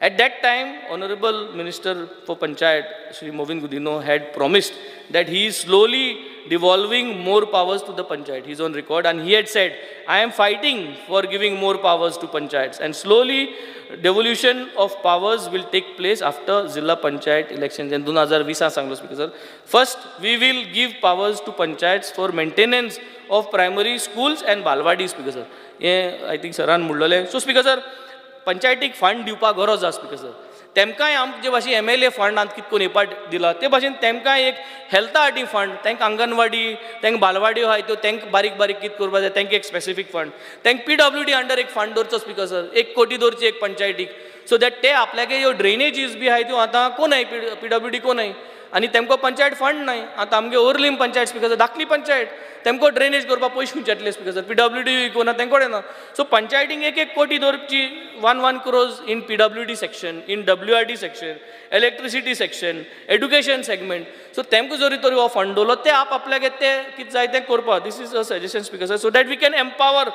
O: At that time, Honorable Minister for Panchayat, Shri Movind Gudino, had promised that he is slowly devolving more powers to the panchayat. He's on record and he had said, I am fighting for giving more powers to panchayats and slowly devolution of powers will take place after Zilla Panchayat elections in 2020 सांगलो Speaker sir. First, we will give powers to panchayats for maintenance of primary schools and balwadi Speaker sir. I think सरान म्हणलेले. So Speaker sir, पंचायतीक fund दिवपाक गरज आसा Speaker sir. तेमकांय आमचे भाशेन MLA fund आमकां कितकोन येवपाक दिला ते भाशेन तेमकांय एक हेल्था खातीर फंड तांकां अंगणवाडी तांकां बालवाड्यो आहाय त्यो तांकां बारीक बारीक कितें करपा जाय तांकां एक स्पेसिफीक फंड तांकां PWD अंडर एक फंड दवरचो Speaker sir. 1 कोटी दवरची एक पंचायतीक सो दॅट ते आपल्यागे ह्यो ड्रेनेजीस बी आहाय त्यो आतां कोनाय PWD कोनाय आनी तेमकां पंचायत फंड नाय आतां आमगे ओरलीम पंचायत Speaker sir, धाकली पंचायत तेमकां ड्रेनेज करपाक पयशे खंयचे येतले Speaker sir. PWD कोना तेंकोडे ना सो पंचायतीक 1 कोटी दवरची 1 crores in PWD section, in WRD section, electricity section, education segment. So तेमकां जरी तरी हो फंड दवरलो ते आपल्यागे ते कितें जाय तें करपाक. This is a suggestion Speaker sir, so that we can empower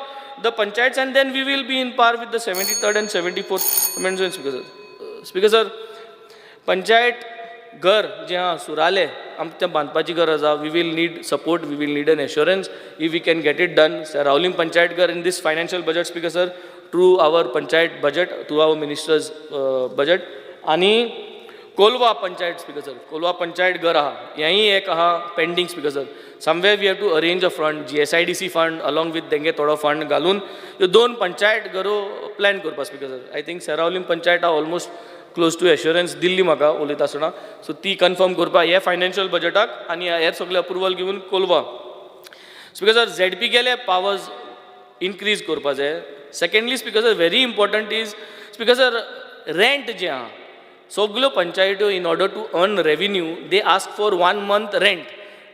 O: the panchayats and then we will be in par with the 73rd and 74th amendments Speaker sir. Speaker sir, panchayat घर जे आहा सुराले आमकां बांदपाची गरज आहा. We will need support, we will need an assurance if we can get it done. रावलीम पंचायत घर in this financial budget Speaker sir, through our panchayat budget, through our ministers budget. आनी कोलवा पंचायत Speaker sir, कोलवा पंचायत घर आहा हेंय एक आहा pending Speaker sir. Somewhere we have to arrange a fund, GSIDC fund along with तेंगे थोडो फंड घालून ह्यो 2 पंचायत घरो प्लॅन करपाक Speaker sir. I think Seraulim panchayat आहा ऑलमोस्ट क्लोज टू एश्योरन्स दिल्ली म्हाका उलयता आसतना सो ती कन्फर्म करपाक हे फायनान्शियल बजटाक आनी हेर सगळे अप्रुवल घेवन कोलवा. Speaker sir, ZP गेले पावर्स इनक्रीज करपा जाय. Secondly Speaker sir, very important is Speaker sir, rent जे आहा सगळ्यो पंचायत्यो in order to earn revenue they ask for 1 month rent.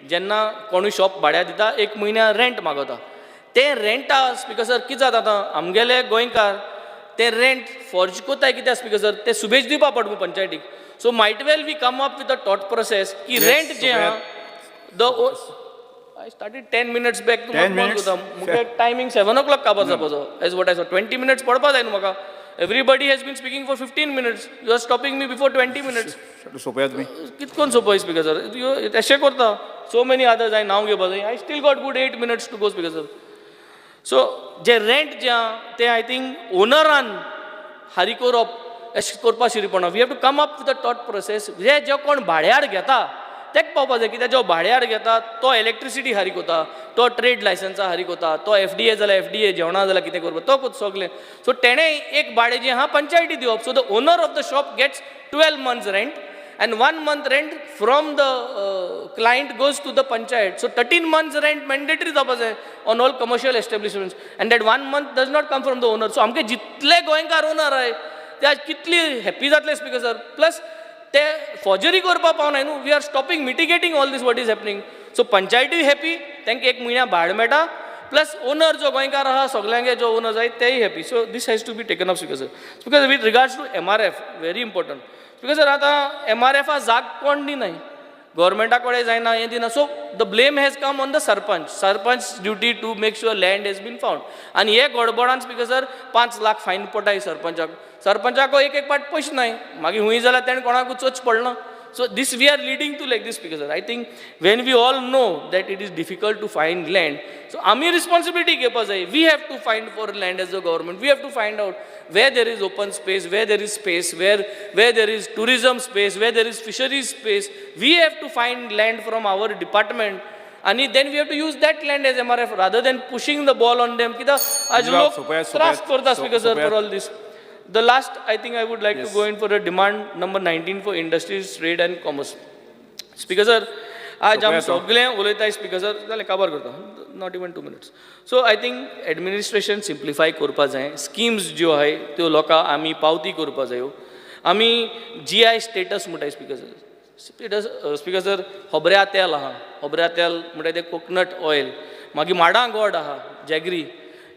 O: जेन्ना कोणूय शॉप भाड्या दिता 1 म्हयन्या रेंट मागता ते रेंटा Speaker sir कितें जाता आतां आमगेले गोंयकार ते रेंट फॉर्ज कोताय कित्याक Speaker sir ते सुबेज दिवपा पडटा पंचायतीक. So might well we come up with a thought process की रेंट जे आहा I started 10 minutes back to
M: 10 minutes.
O: मुगे टायमिंग 7 o'clock काबार जावपाचो age what I saw 20 minutes पडपा जाय न्हू म्हाका. Everybody has been speaking for 15 minutes. You are stopping me before 20 minutes.
M: सोपया तुमी
O: कितकोन सोपय Speaker sir. अशें करता. So many others हांवें नांव घेवपा जाय. I still got good 8 minutes to go Speaker sir. So जे रेंट जे आहा ते आय थिंक ओनरान हारी करप अशें करपा शिरीपणा. We have to come up with a thought process. जे कोण भाड्यार घेता तेक पावपा जाय कित्याक जो भाड्यार घेता तो इलेक्ट्रिसिटी हारी कोता, तो ट्रेड लायसन्सा हारी कोता, तो FDA जाल्यार FDA जेवणा जाल्यार कितें करपा तो सगलें. सो तेणें एक भाडें जें आहा पंचायती दिवप. So the owner of the shop gets 12 months rent and 1 month rent from the client goes to the panchayat. So 13 months rent mandatory जावपा जाय on all commercial establishments and that 1 month does not come from the owner. So आमगे जितले गोंयकार owner आहाय ते आज कितली happy जातले Speaker sir. प्लस ते फॉर्जरी करपा पावनाय न्हू. We are stopping mitigating all this what is happening. So पंचायतीय हॅप्पी, तांकां 1 म्हयन्या भाड मेळटा प्लस ओनर जो गोंयकार आहा सगळ्यांगे जो ओनर जाय तेय happy. So this has to be taken up Speaker sir. Because with regards to MRF, very important Speaker sir, आतां MRF जाग कोण दिनाय, गव्हर्मेंटा कडेन जायना हें दिना. So the blame has come on the sarpanch duty to make sure land has been found. आनी हे गडबडान Speaker sir 5 lakh फायन पडटाय सरपंचाक. सरपंचाक एक पाट पयशे नाय मागीर हूंय जाल्यार तेणें कोणाकूच वच पडना. So this we are leading to like this, Speaker sir. I think when we all know that it is difficult to find land, so आम्ही responsibility घेवपा जाय. We have to find for land as a government. We have to find out where there is open space, where there is space, where there is tourism space, where there is fisheries space. We have to find land from our department. And then we have to use that land as MRF rather than pushing the ball on them. किदा आज लोग त्रास करता Speaker sir for all this. The last, I think I would like to go in for a demand number 19 for industries, trade and commerce. Speaker sir, आज आम सगळे उलयताय Speaker sir, जाल्यार काबार करता. Not even 2 minutes. So I think administration simplify करपा जाय. Schemes ज्यो आहाय त्यो लोकां आमी पावती करपा जायो. आमी GI status म्हणटाय Speaker sir. Status Speaker sir, खोबऱ्या तेल आहा. खोबऱ्या तेल म्हणटाय ते कोकोनट ऑयल. मागीर माडां गोड आहा, जॅगरी.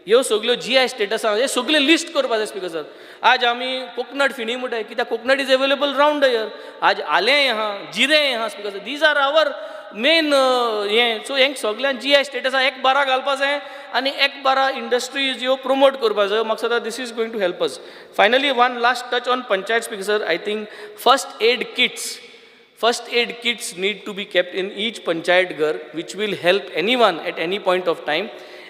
O: ह्यो सगळ्यो GI स्टेटस आहा, हे सगळे लिस्ट करपा जाय Speaker sir. आज आमी कोकोनट फिनी म्हणटाय कित्याक coconut is available round the year. आज आलें आहा, जिरें आहा Speaker sir. These are our main हें. सो हेंक सगळ्यांक GI स्टेटस आहा एक बारा घालपा जाय आनी एक बारा इंडस्ट्रीज ह्यो प्रमोट करपा जाय. म्हाका दिसता this is going to help us. Finally one last touch on panchayat Speaker sir. I think first aid kits need to be kept in each panchayat ghar, which will help anyone at any point of time.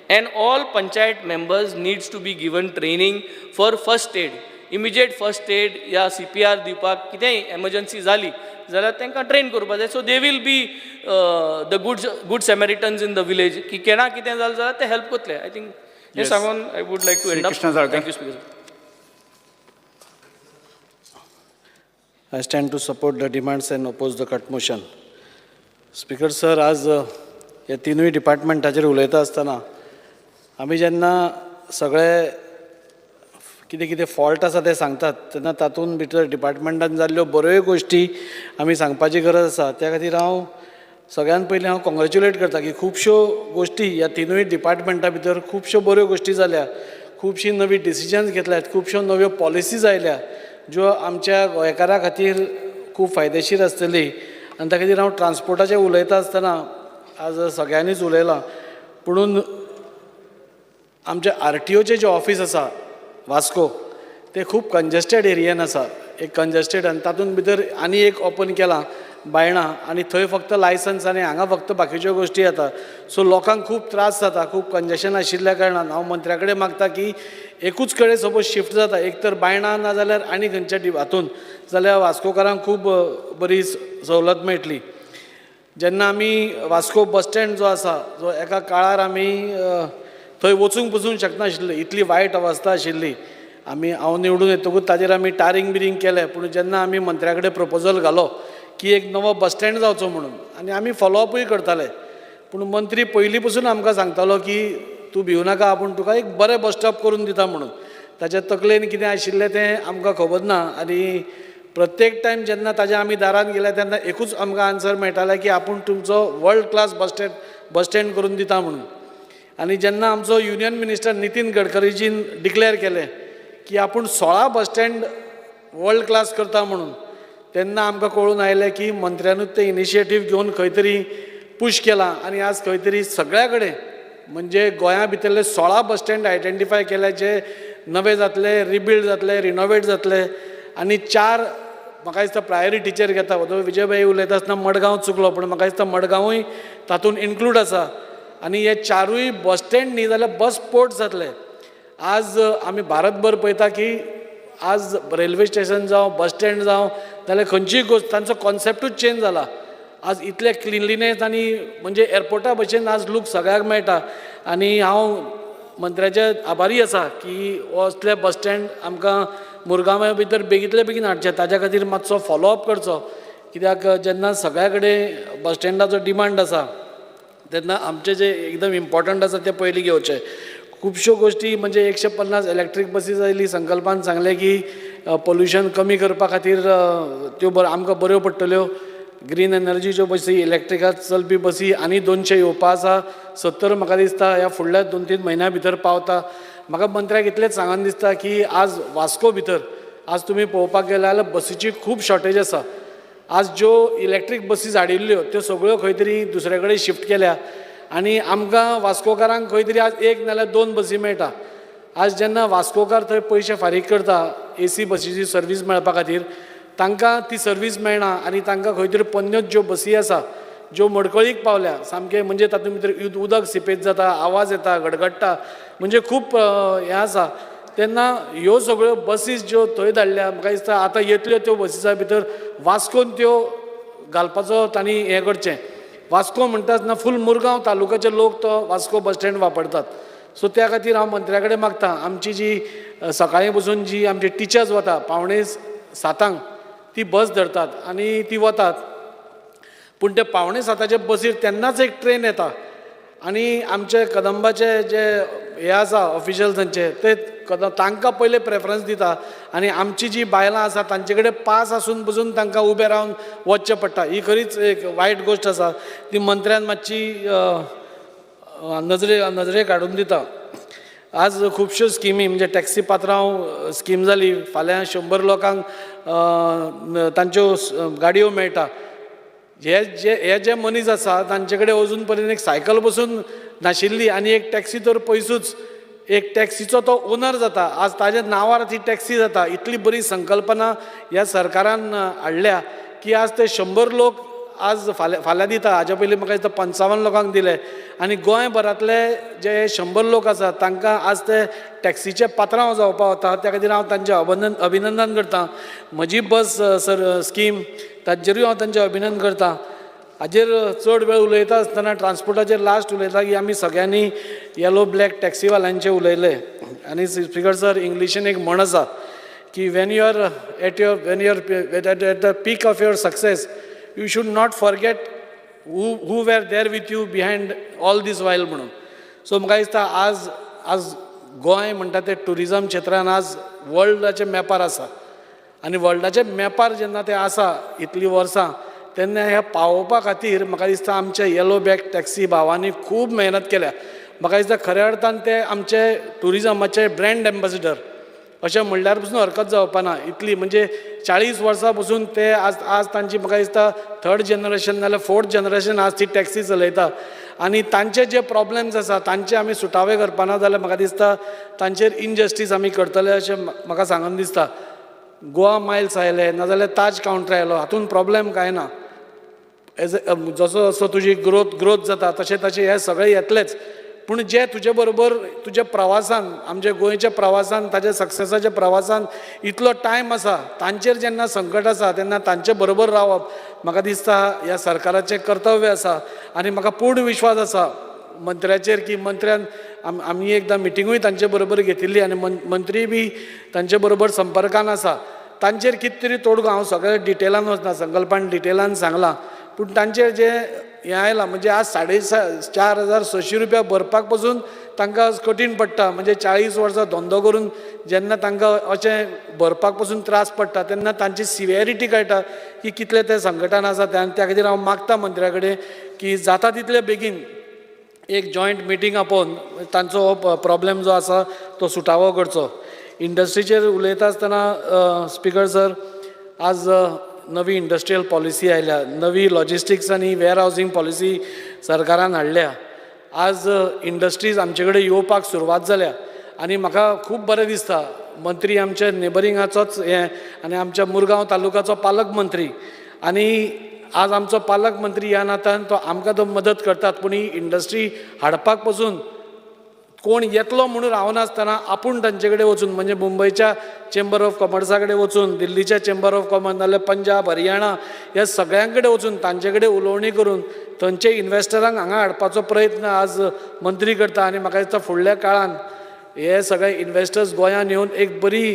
O: And all panchayat members needs to be given training for first aid, immediate first aid या CPR दिवपाक कितेंय emergency जाली जाल्यार तांकां train करपा जाय. So they will be the good Samaritans in the village. की केणा कितें जालें जाल्यार ते help करतले. I think हें सांगून I would like to end up. Thank you, Speaker sir.
M: I stand to support the demands and oppose the cut motion. Speaker sir, आज ह्या तिनूय डिपार्टमेंटाचेर उलयता आसतना आमी जेन्ना सगळे कितें कितें फॉल्ट आसा ते सांगतात तेन्ना तातूंत भितर डिपार्टमेंटान जाल्ल्यो बऱ्योय गोश्टी आमी सांगपाची गरज आसा. त्या खातीर हांव सगळ्यान पयलीं कॉंग्रेच्युलेट करता की खुबश्यो गोश्टी ह्या तिनूय डिपार्टमेंटा भितर खुबश्यो बऱ्यो गोश्टी जाल्या, खुबशीं नवी डिसिजन्स घेतल्यात, खुबश्यो नव्यो पॉलिसीज आयल्या ज्यो आमच्या गोंयकारा खातीर खूब फायदेशीर आसतली. आनी त्या खातीर हांव ट्रान्सपोर्टाचें उलयता आसतना आज सगळ्यांनीच उलयलां, पुणून आमचे RTOचें जें ऑफीस आसा वास्को ते खूब कंजेस्टेड एरियेन आसा. एक कंजेस्टेड आनी तातूंत भितर आनी एक ओपन केलां बायणां आनी थंय फक्त लायसन्स आनी हांगा फक्त बाकीच्यो गोश्टी येता. सो लोकांक खूब त्रास जाता, खूब कंजेशन आशिल्ल्या कारणान हांव मंत्र्या कडेन मागता की एकूच कडेन सपोज शिफ्ट जाता एक तर बायणां ना जाल्यार आनी खंयच्या हातून जाल्यार वास्कोकारांक खूब बरी सवलत मेळटली. जेन्ना आमी वास्को बस स्टँड जो आसा जो एका काळार आमी थंय वचूंक पसून शकनाशिल्ले, इतली वायट अवस्था आशिल्ली. हांव निवडून येतकूच ताजेर आमी टारींग बिरींग केलें, पूण जेन्ना आमी मंत्र्या कडेन प्रपोजल घालो की एक नवो बस स्टँड जावचो म्हणून आनी आमी फॉलोअपूय करताले, पूण मंत्री पयलीं पसून आमकां सांगतालो की तूं भिवू नाका, आपूण तुका एक बरें बस स्टॉप करून दिता म्हणून. ताच्या तकलेन कितें आशिल्लें तें आमकां खबर ना. आनी प्रत्येक टायम जेन्ना ताज्या आमी दारान गेले तेन्ना एकूच आमकां आन्सर मेळटालें की आपूण तुमचो वर्ल्ड क्लास बस स्टँड करून दिता म्हणून. आनी जेन्ना आमचो युनियन मिनिस्टर नितीन गडकरीजीन डिक्लेअर केलें की आपूण 16 बस स्टँड वर्ल्ड क्लास करता म्हणून तेन्ना आमकां कळून आयलें की मंत्र्यानूच ते इनिशिएटीव घेवन खंय तरी पुश केलां आनी आज खंय तरी सगळ्या कडेन म्हणजे गोंया भितरले 16 बस स्टँड आयडेंटिफाय केले जे नवे जातले, रिबिल्ड जातले, रिनोवेट जातले. आनी 4 म्हाका दिसता प्रायोरिटीचेर घेता. विजयभाई उलयता आसतना मडगांव चुकलो, पूण म्हाका दिसता मडगांवूय तातूंत इन्क्लूड आसा. आनी हे 4ूय बस स्टँड न्ही जाल्यार बस पोर्ट जातले. आज आमी भारतभर पळयता की आज रेल्वे स्टेशन जावं बस स्टँड जावं जाल्यार खंयचीय गोश्ट तांचो कॉन्सेप्टूच चेंज जाला. आज इतले क्लिनलीनेस आनी म्हणजे एअरपोर्टा भशेन आज लूक सगळ्याक मेळटा. आनी हांव मंत्र्याचे आभारी आसा की असले बस स्टँड आमकां मुरगांवा भितर बेगींतले बेगीन हाडचे. ताच्या खातीर मातसो फॉलोअप करचो, कित्याक जेन्ना सगळ्या कडेन बस स्टँडाचो डिमांड आसा तेन्ना आमचे जे एकदम इम्पॉर्टंट आसा ते पयलीं घेवचे. खुबश्यो गोश्टी म्हणजे 150 इलेक्ट्रीक बसीस आयली, संकल्पान सांगलें की पोल्युशन कमी करपा खातीर त्यो आमकां बऱ्यो पडटल्यो. ग्रीन एनर्जीच्यो बसी, इलेक्ट्रिकान चलपी बसी आनी 200 येवपा आसा. 70 म्हाका दिसता ह्या फुडल्या 2-3 म्हयन्या भितर पावता. म्हाका मंत्र्याक इतलेंच सांगन दिसता की आज वास्को भितर आज तुमी पळोवपाक गेले जाल्यार बसीची खूब शॉर्टेज आसा. आज ज्यो इलेक्ट्रीक बसीस हाडिल्ल्यो त्यो सगळ्यो खंय तरी दुसरे कडेन शिफ्ट केल्या आनी आमकां वास्कोकारांक खंय तरी आज 1 नाल्यार 2 बसी मेळटा. आज जेन्ना वास्कोकार थंय पयशे फारीक करता AC बसीची सर्वीस मेळपा खातीर तांकां ती सर्वीस मेळना आनी तांकां खंय तरी पोन्न्यो ज्यो बसी आसा ज्यो मडकळीक पावल्या सामके म्हणजे तातूंत भितर उदक सिपेज जाता आवाज येता गडगडटा म्हणजे खूब हें आसा तेन्ना ह्यो सगळ्यो बसीस ज्यो थंय धाडल्या म्हाका दिसता आतां येतल्यो त्यो बसीसा भितर वास्कोन त्यो घालपाचो तांणी हें करचें वास्को म्हणटा आसतना फूल मुरगांव तालुक्याचे लोक तो वास्को बस स्टँड वापरतात सो त्या खातीर हांव मंत्र्या कडेन मागतां आमची जी सकाळीं पसून जी आमची टिचर्स वता 6:45 ती बस धरतात आनी ती वतात पूण ते 7:45 बसीर तेन्नाच एक ट्रेन येता आनी आमचे कदंबाचे जे हे आसा ऑफिशल्सांचे ते तांकां पयले प्रेफरन्स दिता आनी आमची जी बायलां आसा तांचे कडेन पास आसून पसून तांकां उबें रावन वचचें पडटा ही खरीच एक वायट गोश्ट आसा ती मंत्र्यान मातशी नजरेक हाडून दिता आज खुबश्यो स्किमी म्हणजे टॅक्सी पात्रांव स्कीम जाली फाल्यां 100 लोकांक तांच्यो गाडयो मेळटा हे जे मनीस आसा तांचे कडेन अजून पर्यंत एक सायकल बसून नाशिल्ली आनी एक टॅक्सी तर पयसूच एक टॅक्सीचो तो ओनर जाता आज ताज्या नांवार ती टॅक्सी जाता इतली बरी संकल्पना ह्या सरकारान हाडल्या की आज ते 100 लोक आज फाल्यां दिता हाज्या पयलीं म्हाका दिसता 55 लोकांक दिले आनी गोंयभरांतले जे 100 लोक आसात तांकां आज ते टॅक्सीचे पात्रांव जावपाक वता त्या खातीर हांव तांचें अभिनंदन करतां म्हजी बस स्कीम ताजेरूय हांव तांचें अभिनंदन करतां हाजेर चड वेळ उलयता आसतना ट्रान्सपोर्टाचेर लास्ट उलयता की आमी सगळ्यांनी येलो ब्लॅक टॅक्सीवाल्यांचे उलयले आनी स्पिकर सर इंग्लिशीन एक म्हण आसा की when you are at the peak of your success you should not forget who were there with you behind all this वायल म्हणून सो म्हाका दिसता आज गोंय म्हणटा ते टुरिजम क्षेत्रान आज वर्ल्डाचे मॅपार आसा आनी वर्ल्डाचे मॅपार जेन्ना ते आसा इतलीं वर्सां तेन्ना ह्या पावोवपा खातीर म्हाका दिसता आमचे येलो बॅग टॅक्सी भावांनी खूब मेहनत केल्या म्हाका दिसता खऱ्या अर्थान ते आमचे टुरिजमाचे ब्रँड एम्बेसिडर अशें म्हणल्यार पसून हरकत जावपाना इतली म्हणजे 40 वर्सां पसून ते आज तांची म्हाका दिसता 3rd जनरेशन नाजाल्यार 4th जनरेशन आज ती टॅक्सी चलयता आनी तांचे जे प्रॉब्लेम्स आसा तांचे आमी सुटावे करपाना जाल्यार म्हाका दिसता तांचेर इनजस्टीस आमी करतले अशें म्हाका सांगून दिसता गोवा मायल्स आयले नाजाल्यार ताज कावंटर आयलो हातूंत प्रॉब्लेम कांय ना जसो जसो तुजी ग्रोथ जाता तशें हे सगळे येतलेच पूण जे तुजे बरोबर तुज्या प्रवासान आमच्या गोंयच्या प्रवासान ताज्या सक्सेसाच्या प्रवासान इतलो टायम आसा तांचेर जेन्ना संकट आसा तेन्ना तांचे बरोबर रावप म्हाका दिसता ह्या सरकाराचें कर्तव्य आसा आनी म्हाका पूर्ण विश्वास आसा मंत्र्याचेर की मंत्र्यान आमी एकदां मिटिंगूय तांचे बरोबर घेतिल्ली आनी मंत्री बी तांचे बरोबर संपर्कान आसा तांचेर कितें तरी तोडगो हांव सगळें डिटेलान वचना संकल्पान डिटेलान सांगलां पूण तांचेर जे हें आयलां म्हणजे आज 4,600 रुपया भरपाक पसून तांकां कठीण पडटा म्हणजे 40 वर्सां धंदो करून जेन्ना तांकां अशें भरपाक पसून त्रास पडटा तेन्ना तांची सिवियरिटी कळटा की कितले ते संकटान आसा त्या खातीर हांव मागतां मंत्र्या कडेन की जाता तितले बेगीन एक जॉयंट मिटींग आपोवन तांचो हो प्रॉब्लेम जो आसा तो सुटावो करचो इंडस्ट्रीचेर उलयता आसतना स्पिकर सर आज नवी इंडस्ट्रियल पॉलिसी आयल्या नवी लॉजिस्टिक्स आनी वेअर हावजींग पॉलिसी सरकारान हाडल्या आज इंडस्ट्रीज आमचे कडेन येवपाक सुरवात जाल्या आनी म्हाका खूब बरें दिसता मंत्री आमच्या नेबरिंगाचोच हें आनी आमच्या मुरगांव तालुकाचो पालक मंत्री आनी आज आमचो पालक मंत्री ह्या नात्यान तो आमकां तो मदत करतात पूण ही इंडस्ट्री हाडपाक पसून कोण येतलो म्हणून रावनासतना आपूण तांचे कडेन वचून म्हणजे मुंबयच्या चेंबर ऑफ कॉमर्सा कडेन वचून दिल्लीच्या चेंबर ऑफ कॉमर्स नाजाल्यार पंजाब हरियाणा ह्या सगळ्यां कडेन वचून तांचे कडेन उलोवणी करून थंयचे इन्व्हेस्टरांक हांगा हाडपाचो प्रयत्न आज मंत्री करता आनी म्हाका दिसता फुडल्या काळान हे सगळे इन्व्हेस्टर्स गोंयांत येवन एक बरी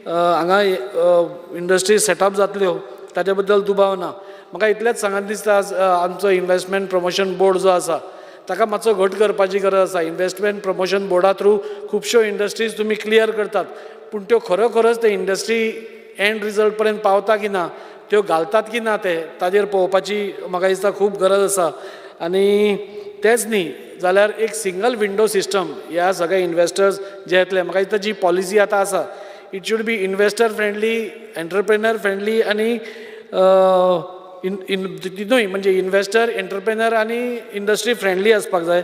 M: हांगा इंडस्ट्री सेटअप जातल्यो ताचे बद्दल दुबाव ना म्हाका इतलेंच सांगत दिसता आज आमचो इन्व्हेस्टमेंट प्रमोशन बोर्ड जो आसा ताका मातसो घट करपाची गरज आसा इन्व्हेस्टमेंट प्रमोशन बोर्डा थ्रू खुबश्यो इंडस्ट्रीज तुमी क्लियर करतात पूण त्यो खरोखरच ते इंडस्ट्री एंड रिजल्ट पर्यंत पावता की ना त्यो घालतात की ना ते ताजेर पळोवपाची म्हाका दिसता खूब गरज आसा आनी तेंच न्ही जाल्यार एक सिंगल विंडो सिस्टम ह्या सगळ्या इन्व्हेस्टर्स जे येतले म्हाका दिसता जी पॉलिसी आतां आसा it should be investor friendly entrepreneur friendly आनी तितूय म्हणजे इन्व्हेस्टर एंटरप्रेनर आनी इंडस्ट्री फ्रेंडली आसपाक जाय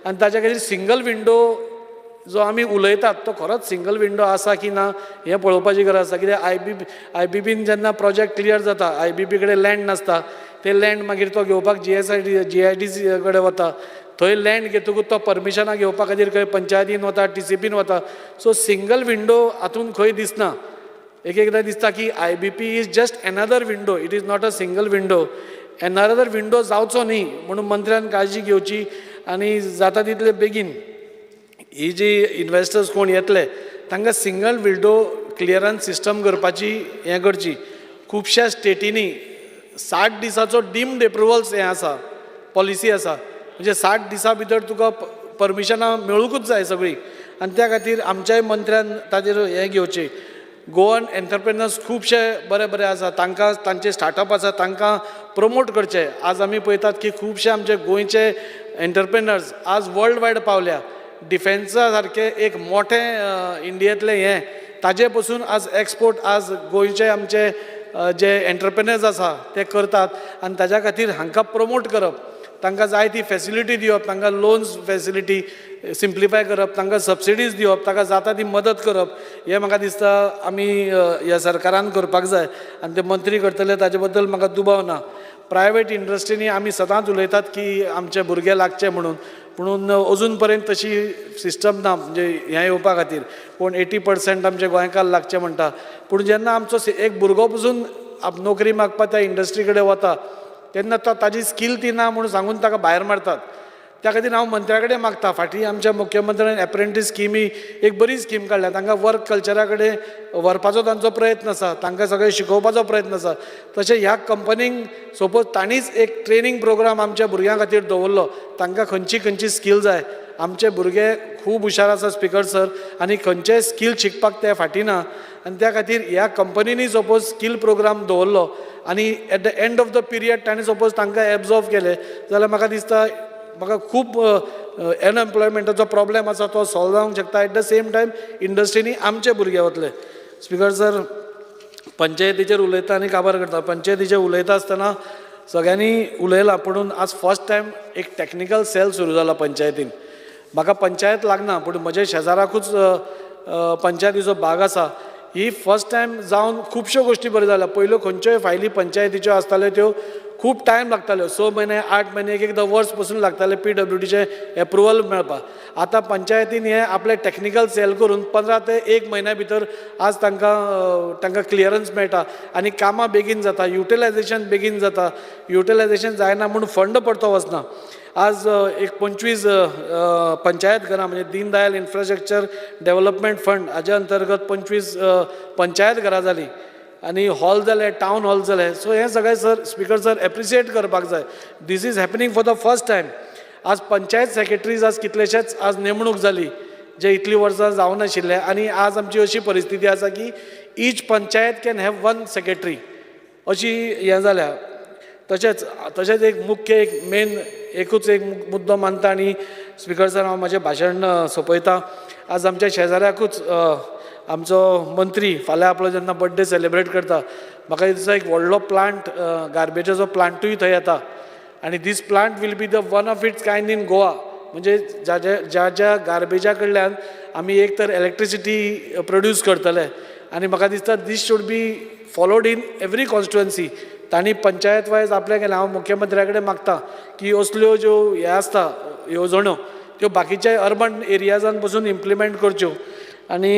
M: आनी ताच्या खातीर सिंगल विंडो जो आमी उलयतात तो खरोच सिंगल विंडो आसा की ना हें पळोवपाची गरज आसा कित्याक आय बी बीन जेन्ना प्रोजेक्ट क्लियर जाता आय बी बी कडेन लँड नासता ते लँड मागीर तो घेवपाक GIDC कडेन वता थंय लँड घेतकूच तो परमिशनां घेवपा खातीर खंय पंचायतीन वता TCPन वता सो सिंगल विंडो हातून खंय दिसना एकदां दिसता की IBP is just another window it is not a single window another window जावचो न्ही म्हणून मंत्र्यान काळजी घेवची आनी जाता तितले बेगीन ही जी इन्वेस्टर्स कोण येतले तांकां सिंगल विंडो क्लियरन्स सिस्टम करपाची हें करची खुबश्या स्टेटींनी 60 दिसाचो डीम्ड एप्रुवल्स हें आसा पॉलिसी आसा म्हणजे 60 दिसां भितर तुका परमिशनां मेळूंकूच जाय सगळीं आनी त्या खातीर आमच्याय मंत्र्यान ताजेर हें घेवचें गोवन एंटरप्रेनर्स खुबशे बरे बरे आसा तांकां तांचे स्टार्टअप आसा तांकां प्रमोट करचे आज आमी पळयतात की खुबशे आमचे गोंयचे एंटरप्रेनर्स आज वर्ल्ड वायड पावल्या डिफेन्सा सारके एक मोठें इंडियेंतलें हें ताजे पसून आज एक्सपोर्ट आज गोंयचे आमचे जे एंटरप्रेनर्स आसा ते करतात आनी ताज्या खातीर हांकां प्रमोट करप तांकां जाय ती फॅसिलिटी दिवप तांकां लोन्स फॅसिलिटी सिम्प्लिफाय करप तांकां सबसिडीज दिवप ताका जाता ती मदत करप हें म्हाका दिसता आमी ह्या सरकारान करपाक जाय आनी ते मंत्री करतले ताजे बद्दल म्हाका दुबाव ना प्रायवेट इंडस्ट्रीनी आमी सदांच उलयतात की आमचे भुरगे लागचे म्हणून अजून पर्यंत तशी सिस्टम ना म्हणजे हें येवपा खातीर कोण 80% आमचे गोंयकार लागचे म्हणटा पूण जेन्ना आमचो एक भुरगो पसून नोकरी मागपाक त्या इंडस्ट्री कडेन वता तेन्ना तो ताजी स्कील ती ना म्हणून सांगून ताका भायर मारतात त्या खातीर हांव मंत्र्या कडेन मागता फाटीं आमच्या मुख्यमंत्र्यान एप्रेंटीस स्किमी एक बरी स्कीम काडल्या तांकां वर्क कल्चरा कडेन व्हरपाचो तांचो प्रयत्न आसा तांकां सगळें शिकोवपाचो प्रयत्न आसा तशें ह्या कंपनीक सपोज तांणीच एक ट्रेनींग प्रोग्राम आमच्या भुरग्यां खातीर दवरलो तांकां खंयची स्कील जाय आमचे भुरगे खूब हुशार आसा स्पिकर सर आनी खंयचेय स्कील शिकपाक ते फाटीं ना आनी त्या खातीर ह्या कंपनीनी सपोज स्कील प्रोग्राम दवरलो आनी at the end of the period ताणें सपोज तांकां एब्जॉर्व केले जाल्यार म्हाका दिसता म्हाका खूब अनएम्प्लॉयमेंटाचो प्रॉब्लेम आसा तो सॉल्व जावंक शकता एट द सेम टायम इंडस्ट्रीनी आमचे भुरगे वतले स्पिकर सर पंचायतीचेर उलयता आनी काबार करता पंचायतीचेर उलयता आसतना सगळ्यांनी उलयलां पुणून आज फर्स्ट टायम एक टॅक्निकल सेल सुरू जाला पंचायतीन म्हाका पंचायत लागना पूण म्हज्या शेजाराकूच पंचायतीचो भाग आसा ही फर्स्ट टायम जावन खुबश्यो गोश्टी बऱ्यो जाल्या पयल्यो खंयच्योय फायली पंचायतीच्यो आसताल्यो त्यो खूब टायम लागताल्यो 6 म्हयने 8 म्हयने एकदां वर्स पसून लागताले PWDचे एप्रुवल मेळपाक आतां पंचायतीन हें आपलें टॅक्निकल सेल करून 15 ते 1 म्हयन्या भितर आज तांकां क्लियरन्स मेळटा आनी कामां बेगीन जाता युटिलायझेशन बेगीन जाता युटिलायझेशन जायना म्हणून फंड परतो वचना आज एक 25 पंचायत घरां म्हणजे Deen Dayal infrastructure development fund हाज्या अंतर्गत 25 पंचायत घरां जालीं आनी हॉल जाले टावन हॉल जाले सो हें सगळें सर स्पिकर सर एप्रिशिएट करपाक जाय this is happening for the first time आज पंचायत सेक्रेटरीज आज कितलेशेच आज नेमणूक जाली जे इतलीं वर्सां जावं नाशिल्ले आनी आज आमची अशी परिस्थिती आसा की each panchayat can have 1 secretary अशी हें जाल्या तशेंच एक मुख्य एक मेन एकूच एक मुद्दो मानता आनी स्पिकर सर हांव म्हजें भाशण सोंपयतां आज आमच्या शेजाऱ्याकूच आमचो मंत्री फाल्यां आपलो जेन्ना बर्थडे सेलिब्रेट करता म्हाका दिसता एक व्हडलो प्लांट गार्बेजाचो प्लांटूय थंय येता आनी this plant will be the one of its kind in Goa म्हणजे ज्या गार्बेजा कडल्यान आमी एक तर इलेक्ट्रिसिटी प्रोड्यूस करतले आनी म्हाका दिसता this should be followed in every constituency तांणी पंचायत वायज आपलें केलें हांव मुख्यमंत्र्या कडेन मागतां की असल्यो ज्यो हे आसता येवजण्यो त्यो बाकीच्या अर्बन एरियाजान पसून इम्प्लिमेंट करच्यो आनी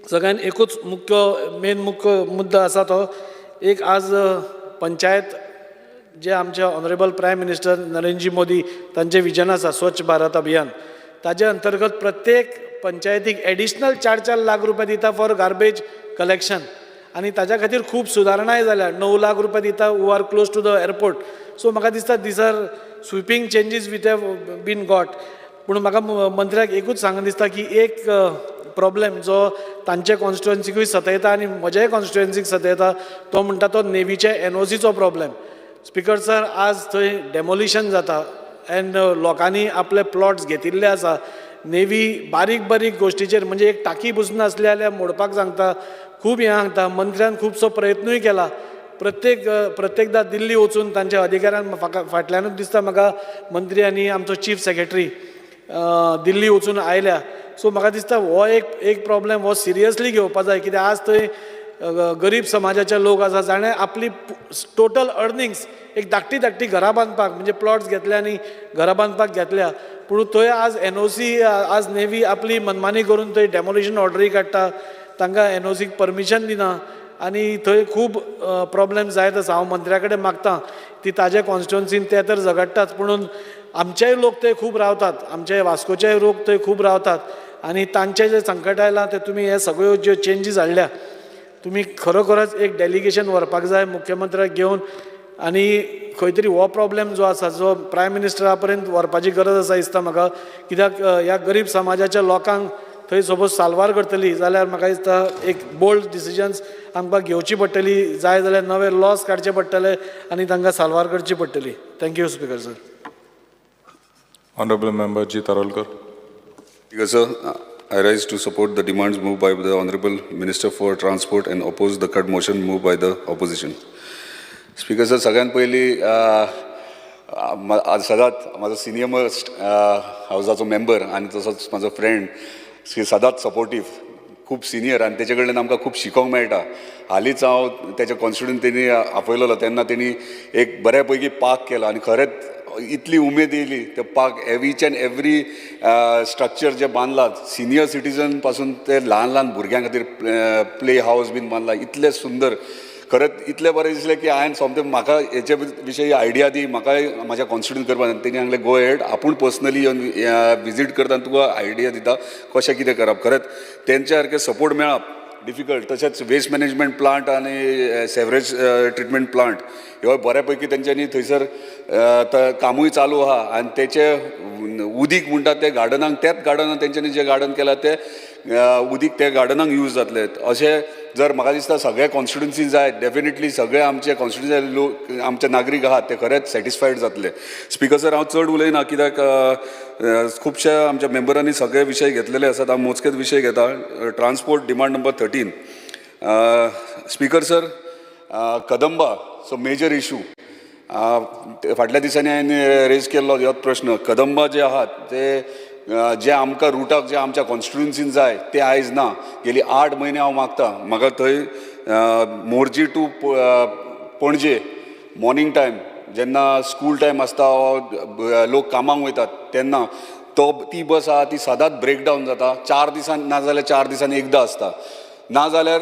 M: सगळ्यान एकूच मुख्य मुद्दो आसा तो एक आज पंचायत जे आमचे honourable prime minister Narendraji Modi तांचें विजन आसा स्वच्छ भारत अभियान ताजे अंतर्गत प्रत्येक पंचायतीक एडिशनल 4 लाख रुपया दिता फॉर गार्बेज कलेक्शन आनी ताज्या खातीर खूब सुदारणाय जाल्या 9 लाख रुपया दिता who are close to the airport so म्हाका दिसता these are sweeping changes which have been got पूण म्हाका मंत्र्याक एकूच सांगून दिसता की एक प्रॉब्लेम जो तांचे कॉन्स्टिट्युएन्सीकूय सतयता आनी म्हज्याय कॉन्स्टिट्युएन्सीक सतयता तो म्हणटा तो नेवीचे NOCचो प्रॉब्लेम स्पिकर सर आज थंय डेमोलिशन जाता एंड लोकांनी आपले प्लॉट्स घेतिल्ले आसा नेवी बारीक गोश्टीचेर म्हणजे एक टाकी बुजून आसली जाल्यार मोडपाक सांगता खूब हें सांगता मंत्र्यान खुबसो प्रयत्नूय केला प्रत्येकदां दिल्ली वचून तांच्या अधिकाऱ्यान फाटल्यानूच दिसता म्हाका मंत्री आनी आमचो चीफ सेक्रेटरी दिल्ली वचून आयल्या सो म्हाका दिसता हो एक प्रॉब्लेम हो सिरियसली घेवपा जाय कित्याक आज थंय गरीब समाजाचे लोक आसा जाणें आपली टोटल अर्निंग्स एक धाकटी घरां बांदपाक म्हणजे प्लॉट्स घेतल्या आनी घरां बांदपाक घेतल्या पूण थंय आज NOC आज नेवी आपली मनमानी करून थंय डेमोलिशन ऑर्डरी काडटा तांकां NOCक परमिशन दिना आनी थंय खूब प्रॉब्लेम जायत आसा हांव मंत्र्या कडेन मागतां ती ताज्या कॉन्स्टिट्युन्सीन ते तर झगडटाच पुणून आमचेय लोक थंय खूब रावतात आमचे वास्कोचे लोक थंय खूब रावतात आनी तांचें जें संकट आयलां ते तुमी हे सगळ्यो ज्यो चेंजीस हाडल्या तुमी खरोखरच एक डेलिगेशन व्हरपाक जाय मुख्यमंत्र्याक घेवन आनी खंय तरी हो प्रॉब्लेम जो आसा जो प्रायम मिनिस्टरा पर्यंत व्हरपाची गरज आसा दिसता म्हाका कित्याक ह्या गरीब समाजाच्या लोकांक थंय सपोज साल्वार करतली जाल्यार म्हाका दिसता एक बोल्ड डिसिजन्स आमकां घेवची पडटली जाय जाल्यार नवे लॉस काडचे पडटले आनी तांकां साल्वार करची पडटली thank you speaker sir.
J: Honorable Member G. Tarolkar.
P: Speaker sir, I rise to support the demands moved by the Honorable Minister for Transport and oppose the cut motion moved by the opposition. Speaker sir, सगळ्यात पयली सदांच म्हाजो senior most हावजाचो member आनी तसोच म्हाजो friend सदांच supportive खूब senior आनी तेजे कडल्यान आमकां खूब शिकोवंक मेळटा. हालींच हांव तेच्या कॉन्स्टिट्युन्सीन तेणी आपयलोलो तेन्ना तेणी एक बऱ्या पैकी पार्क केलो आनी खरेंच इतली उमेद येयली ते park each and every structure जे बांदलात सिनियर सिटीजन पासून ते ल्हान भुरग्यां खातीर प्ले हावस बीन बांदला इतले सुंदर खरेंच इतलें बरें दिसलें की हांवें सोमतें म्हाका हेचे विशयी आयडिया दी म्हाकाय म्हाज्या कॉन्स्टिट्युन्सीन करपाक तेणी सांगलें गो हेड आपूण पर्सनली येवन विजीट करता आनी तुका आयडिया दिता कशें कितें करप. खरेंच तेंच्या सारकें सपोर्ट मेळप डिफिकल्ट. तशेंच वेस्ट मॅनेजमेंट प्लांट आनी सेवरेज ट्रिटमेंट प्लांट ह्यो बऱ्या पैकी तेंच्यांनी थंयसर कामूय चालू आहा आनी तेचे उदीक म्हणटा ते गार्डनाक त्याच गार्डनाक तेंच्यांनी जें गार्डन केलां ते उदीक त्या गार्डनाक यूज जातले. अशें जर म्हाका दिसता सगळे कॉन्स्टिट्युन्सी जाय डेफिनेटली सगळे आमचे कॉन्स्टिट्युन्सी लोक आमचे नागरीक आहात ते खरेंच सॅटिस्फायड जातले. स्पीकर सर हांव चड उलयना कित्याक खुबशे आमच्या मेंबरांनी सगळे विशय घेतलेले आसात. हांव मोजकेच विशय घेता. Transport demand number 13. Speaker sir Kadamba so major issue फाटल्या दिसांनी हांवें रेज केल्लो होच प्रश्न. कदंबा जे आहात ते जे आमकां रुटाक जे आमच्या कॉन्स्टिट्युन्सीन जाय ते आयज ना. गेली 8 म्हयने हांव मागतां म्हाका थंय Morjim to Panaji morning time जेन्ना स्कूल टायम आसता लोक कामाक वयतात तेन्ना ती बस आहा ती सदांच ब्रेकडावन जाता. 4 दिसान ना जाल्यार 4 दिसांनी एकदां आसता. ना जाल्यार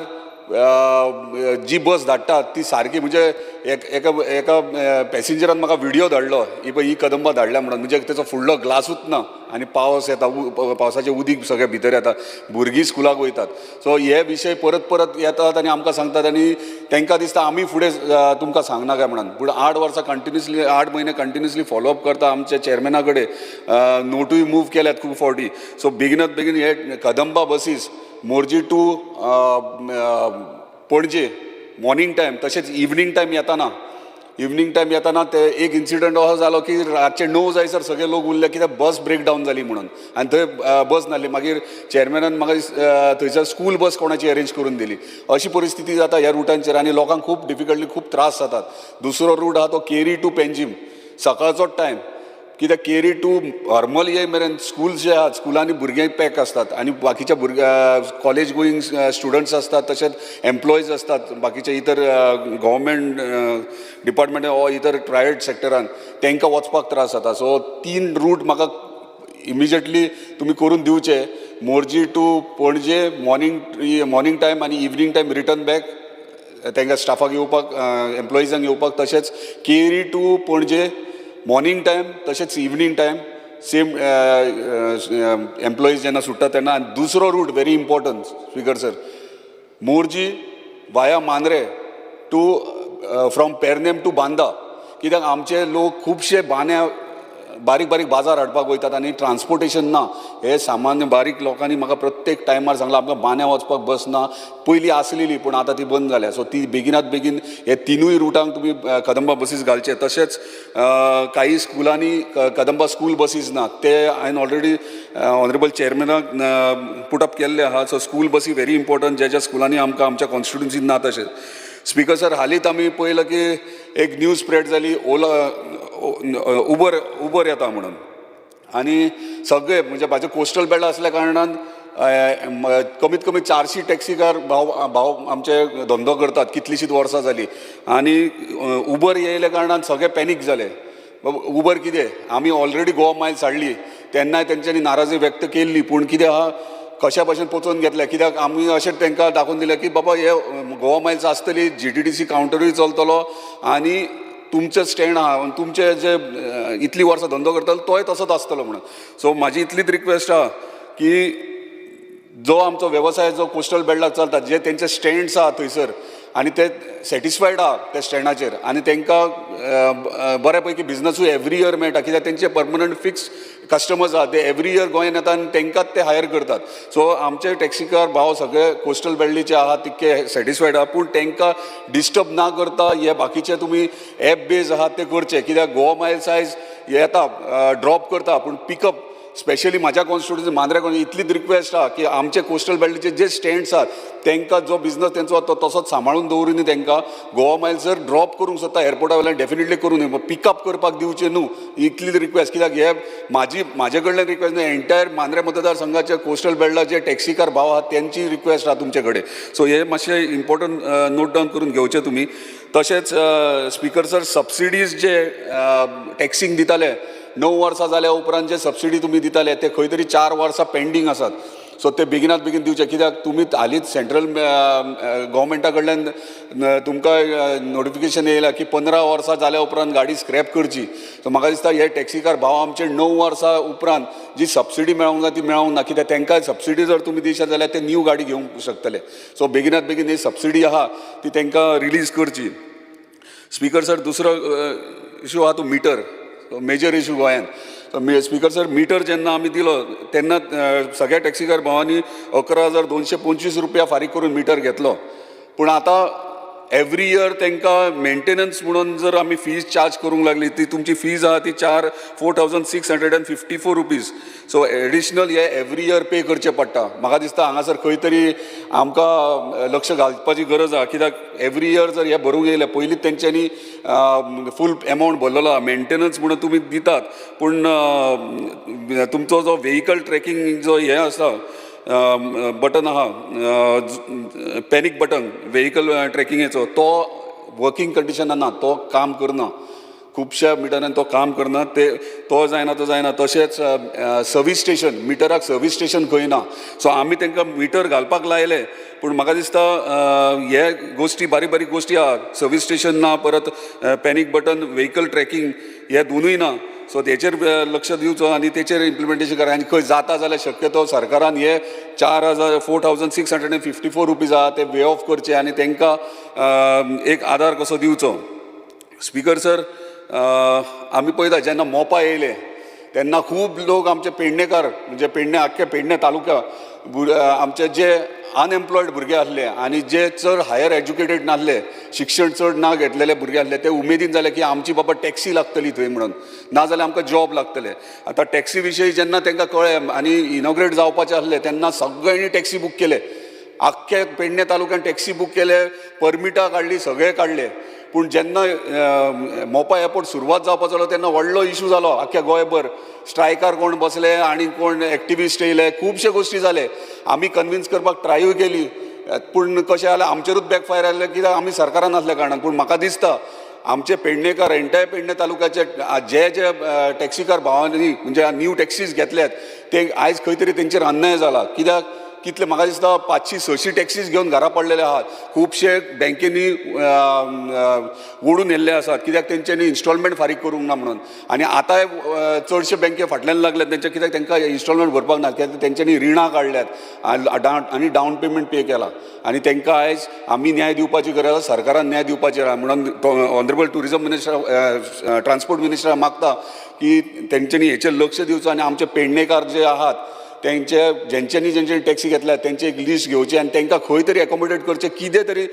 P: जी बस धाडटात ती सारकी म्हणजे एका पॅसेंजरान म्हाका व्हिडियो धाडलो ही कदंबा धाडल्या म्हणून म्हणजे तेचो फुडलो ग्लासूच ना आनी पावस येता पावसाचें उदीक सगळें भितर येता भुरगीं स्कुलाक वयतात. सो हे विशय परत येतात आनी आमकां सांगतात आनी तांकां दिसता आमी फुडें तुमकां सांगना काय म्हणून. पूण 8 वर्सां कंटिन्युअसली 8 म्हयने कंटिन्युअसली फॉलोअप करता आमच्या चेअरमॅना कडेन नोटूय मूव केल्यात खूब फावटी. सो बेगिनात बेगीन हे Kadamba buses Morjim to Panaji morning time तशेंच इवनिंग टायम येताना ते एक इन्सिडंट असो जालो की रातचे 9 जायसर सगळे लोक उरले कित्याक बस ब्रेक डावन जाली म्हणून आनी थंय बस नासली. मागीर चेअरमॅनान म्हाका थंयसर स्कूल बस कोणाची अरेंज करून दिली. अशी परिस्थिती जाता ह्या रुटांचेर आनी लोकांक खूब डिफिकल्टली खूब त्रास जातात. दुसरो रूट आहा तो केरी टू पेंजीम सकाळचोच टायम कित्याक केरी टू हरमल ये मेरेन स्कूल जे आहात स्कुलांनी भुरगे पॅक आसतात आनी बाकीच्या कॉलेज गोईंग स्टुडंट्स आसतात तशेंच एम्प्लॉयज असतात बाकीचे इतर गव्हर्मेंट डिपार्टमेंट वा इतर प्रायवेट सॅक्टरान तांकां वचपाक त्रास जाता. सो 3 रूट म्हाका इमिजिएटली तुमी करून दिवचे. Morjim to Panaji morning time आनी इवनिंग टायम रिटर्न बॅक तांकां स्टाफाक येवपाक एम्प्लॉयजांक येवपाक. तशेंच Keri to Panaji morning time तशेंच इवनिंग टायम सेम एम्प्लॉईज जेन्ना सुट्टा तेन्ना. आनी दुसरो route very important speaker sir Morjim via Mandrem to from Pernem to Banda कित्याक आमचे लोक खुबशे बांद्या बारीक बाजार हाडपाक वयतात आनी ट्रान्सपोर्टेशन ना. हे सामान्य बारीक लोकांनी म्हाका प्रत्येक टायमार सांगलां आमकां बांद्या वचपाक बस ना. पयलीं आसलेली पूण आतां ती बंद जाल्या. सो ती बेगिनात बेगीन हे 3 रुटांक तुमी कदंबा बसीस घालचे. तशेंच काही स्कुलांनी कदंबा स्कूल बसीस ना ते हांवें ऑलरेडी ऑनरेबल चेअरमॅनाक पुटअप केल्ले आहा. सो स्कूल बसी व्हेरी इम्पॉर्टंट ज्या स्कुलांनी आमकां आमच्या कॉन्स्टिट्युन्सीन ना तशें. स्पीकर सर हालींच आमी पळयलां की एक न्यूज स्प्रेड जाली उबर येता म्हणून आनी सगळे म्हणजे म्हाजे कोस्टल बेल्ट असल्या कारणान कमीत कमी 400 टॅक्सीकार भाव आमचे धंदो करतात कितलीशींच वर्सां जालीं आनी उबर येयल्या कारणान सगळे पॅनीक जाले. उबर कितें आमी ऑलरेडी गोवा मायल्स हाडली तेन्नाय तेंच्यांनी नाराजी व्यक्त केल्ली पूण कितें आहा कशा भशेन पचोवन घेतल्या कित्याक आमी अशें तांकां दाखोवन दिलें की बाबा हे गोवा मायल्स आसतली GTTC कावंटरूय चलतलो आनी तुमचें स्टँड आहा तुमचे जे इतली वर्सां धंदो करतलो तोय तसोच आसतलो म्हणून. सो म्हाजी इतलीच रिक्वेस्ट आहा की जो आमचो वेवसाय जो कोस्टल बेल्टाक चलता जे तेंचे स्टँड्स आहा थंयसर आनी ते सॅटिस्फायड आहा त्या स्टँडाचेर आनी तांकां बऱ्या पैकी बिजनसूय एवरी इयर मेळटा कित्याक तेंचे परमनंट फिक्स कस्टमर्स आहा ते एवरी इयर गोंयांत येतात आनी तांकांच ते हायर करतात. सो आमचे टॅक्सीकार भाव सगळे कोस्टल बेल्टीचे आहा तितके सॅटिस्फायड आहा पूण तांकां डिस्टर्ब ना करता हे बाकीचे तुमी एप बेज आहात ते करचे कित्याक गोवा मायल्स आयज येता ड्रॉप करता पूण पिकअप स्पेशली म्हाज्या कॉन्स्टिट्युन्सी मांद्रे इतलीच रिक्वेस्ट आहा की आमचे कोस्टल बेल्टीचे जे स्टँड्स आहात तांकां जो बिजनस तेंचो तो तसोच सांबाळून दवरून तांकां गोवा मायल्स जर ड्रॉप करूंक सोदता एअरपोर्टा वयल्यान डेफिनेटली करूं न्ही पिकअप करपाक दिवचे न्हू इतलीच रिक्वेस्ट कित्याक हे म्हाजे कडल्यान रिक्वेस्ट न्हू एंटायर मांद्रे मतदारसंघाचे कोस्टल बेल्टाचे टॅक्सीकार भाव आहात त्यांची रिक्वेस्ट आहा तुमचे कडेन. सो हे मातशें इम्पॉर्टंट नोट डावन करून घेवचे तुमी. तशेंच स्पिकर सर सबसिडीज जे टॅक्सींक दिताले 9 वर्सां जाल्या उपरांत जे सबसिडी तुमी दिताले ते खंय तरी 4 वर्सां पेंडींग आसात. सो ते बेगिनात बेगीन दिवचे कित्याक तुमी हालींच सेंट्रल गव्हर्मेंटा कडल्यान तुमकां नोटिफिकेशन येयलां की 15 वर्सां जाल्या उपरांत गाडी स्क्रॅप करची. सो म्हाका दिसता हे टॅक्सीकार भाव आमचे 9 वर्सां उपरांत जी सबसिडी मेळोंक जाय ती मेळोंक ना कित्याक तांकां सबसिडी जर तुमी दिशात जाल्यार ते न्यू गाडी घेवंक शकतले. सो बेगिनात बेगीन ही सबसिडी आहा ती तांकां रिलीज करची. स्पिकर सर दुसरो इशू आहा तो मिटर मेजर इशू गोंयांत. स्पिकर सर मिटर जेन्ना आमी दिलो तेन्ना सगळ्या टॅक्सीकार भावांनी 11,225 रुपया फारीक करून मिटर घेतलो पूण आतां एवरी इयर तांकां मेंटेनन्स म्हणून जर आमी फीज चार्ज करूंक लागली ती तुमची फीज आहा ती 4,654 रुपीज. सो एडिशनल हे एवरी इयर पे करचें पडटा. म्हाका दिसता हांगासर खंय तरी आमकां लक्ष घालपाची गरज आहा कित्याक एवरी इयर जर हे भरूंक येयले पयलींच तेंच्यांनी फूल एमावंट भरलेलो आहा मेंटेनन्स म्हणून तुमी दितात पूण तुमचो जो व्हेहिकल ट्रॅकिंग जो हे आसा बटन आहा पॅनीक बटन व्हेहिकल ट्रॅकिंगेचो तो वर्किंग कंडिशनान ना तो काम करना खुबश्या मिटरान तो काम करना तो जायना तशेंच सर्वीस स्टेशन मिटराक सर्वीस स्टेशन खंय ना. सो आमी तांकां मिटर घालपाक लायले पूण म्हाका दिसता हे गोश्टी बारीक गोश्टी आहा सर्वीस स्टेशन ना परत पॅनीक बटन व्हेहिकल ट्रॅकिंग हे दोनूय ना. सो तेचेर लक्ष दिवचो आनी तेचेर इम्प्लिमेंटेशन करा आनी खंय जाता जाल्यार शक्यतो सरकारान हे 4,654 रुपीज आहा ते वे ऑफ करचे आनी तांकां एक आदार कसो दिवचो. स्पिकर सर आमी पळयता जेन्ना मोपा येयले तेन्ना खूब लोक आमचे पेडणेकार म्हणजे आख्खे पेडणे तालुका आमचे जे अनएम्प्लॉयड भुरगे आसले आनी जे चड हायर एज्युकेटेड नासले शिक्षण चड ना घेतलेले भुरगे आसले ते उमेदीन जाले की आमची बाबा टॅक्सी लागतली थंय म्हणून नाजाल्यार आमकां जॉब लागतले. आतां टॅक्सी विशयी जेन्ना तांकां कळ्ळें आनी इनॉग्रेट जावपाचें आसलें तेन्ना सगळ्यांनी टॅक्सी बूक केले आख्खे पेडणे तालुक्यान टॅक्सी बूक केले परमिटां काडली सगळे काडले. पूण जेन्ना मोपा एअरपोर्ट सुरवात जावपाचो जालो तेन्ना व्हडलो इशू जालो आख्ख्या गोंयभर स्ट्रायकार कोण बसले आनी कोण एक्टिविस्ट येयले खुबशे गोश्टी जाले. आमी कन्विन्स करपाक ट्रायूय केली पूण कशें जालें आमचेरूच बॅकफायर जालें कित्याक आमी सरकारान आसल्या कारणान. पूण म्हाका दिसता आमचे पेडणेकार एंटायर पेडणे तालुक्याचे जे टॅक्सीकार भावांनी म्हणजे न्यू टॅक्सीज घेतल्यात ते आयज खंय तरी तेंचेर अन्याय जाला कित्याक कितले म्हाका दिसता 500-600 टॅक्सीज घेवन घरा पडलेले आहात. खुबशे बँकेनी ओडून येल्ले आसात कित्याक तेंच्यांनी इन्स्टॉलमेंट फारीक करूंक ना म्हणून आनी आतांय चडशे बँके फाटल्यान लागल्यात तेंचे कित्याक तांकां इन्स्टॉलमेंट भरपाक ना कित्याक तेंच्यांनी रिणां काडल्यात आनी डावन पेमेंट पे केला आनी तांकां आयज आमी न्याय दिवपाची गरज आसा सरकारान न्याय दिवपाची म्हणून honourable tourism minister transport minister मागता की तेंच्यांनी हेचेर लक्ष दिवचो आनी आमचे पेडणेकार जे आहात ज्यांच्यांनी टॅक्सी घेतल्या तेंचे एक लिस्ट घेवची आनी तांकां खंय तरी एकोमोडेट करचें कितें तरी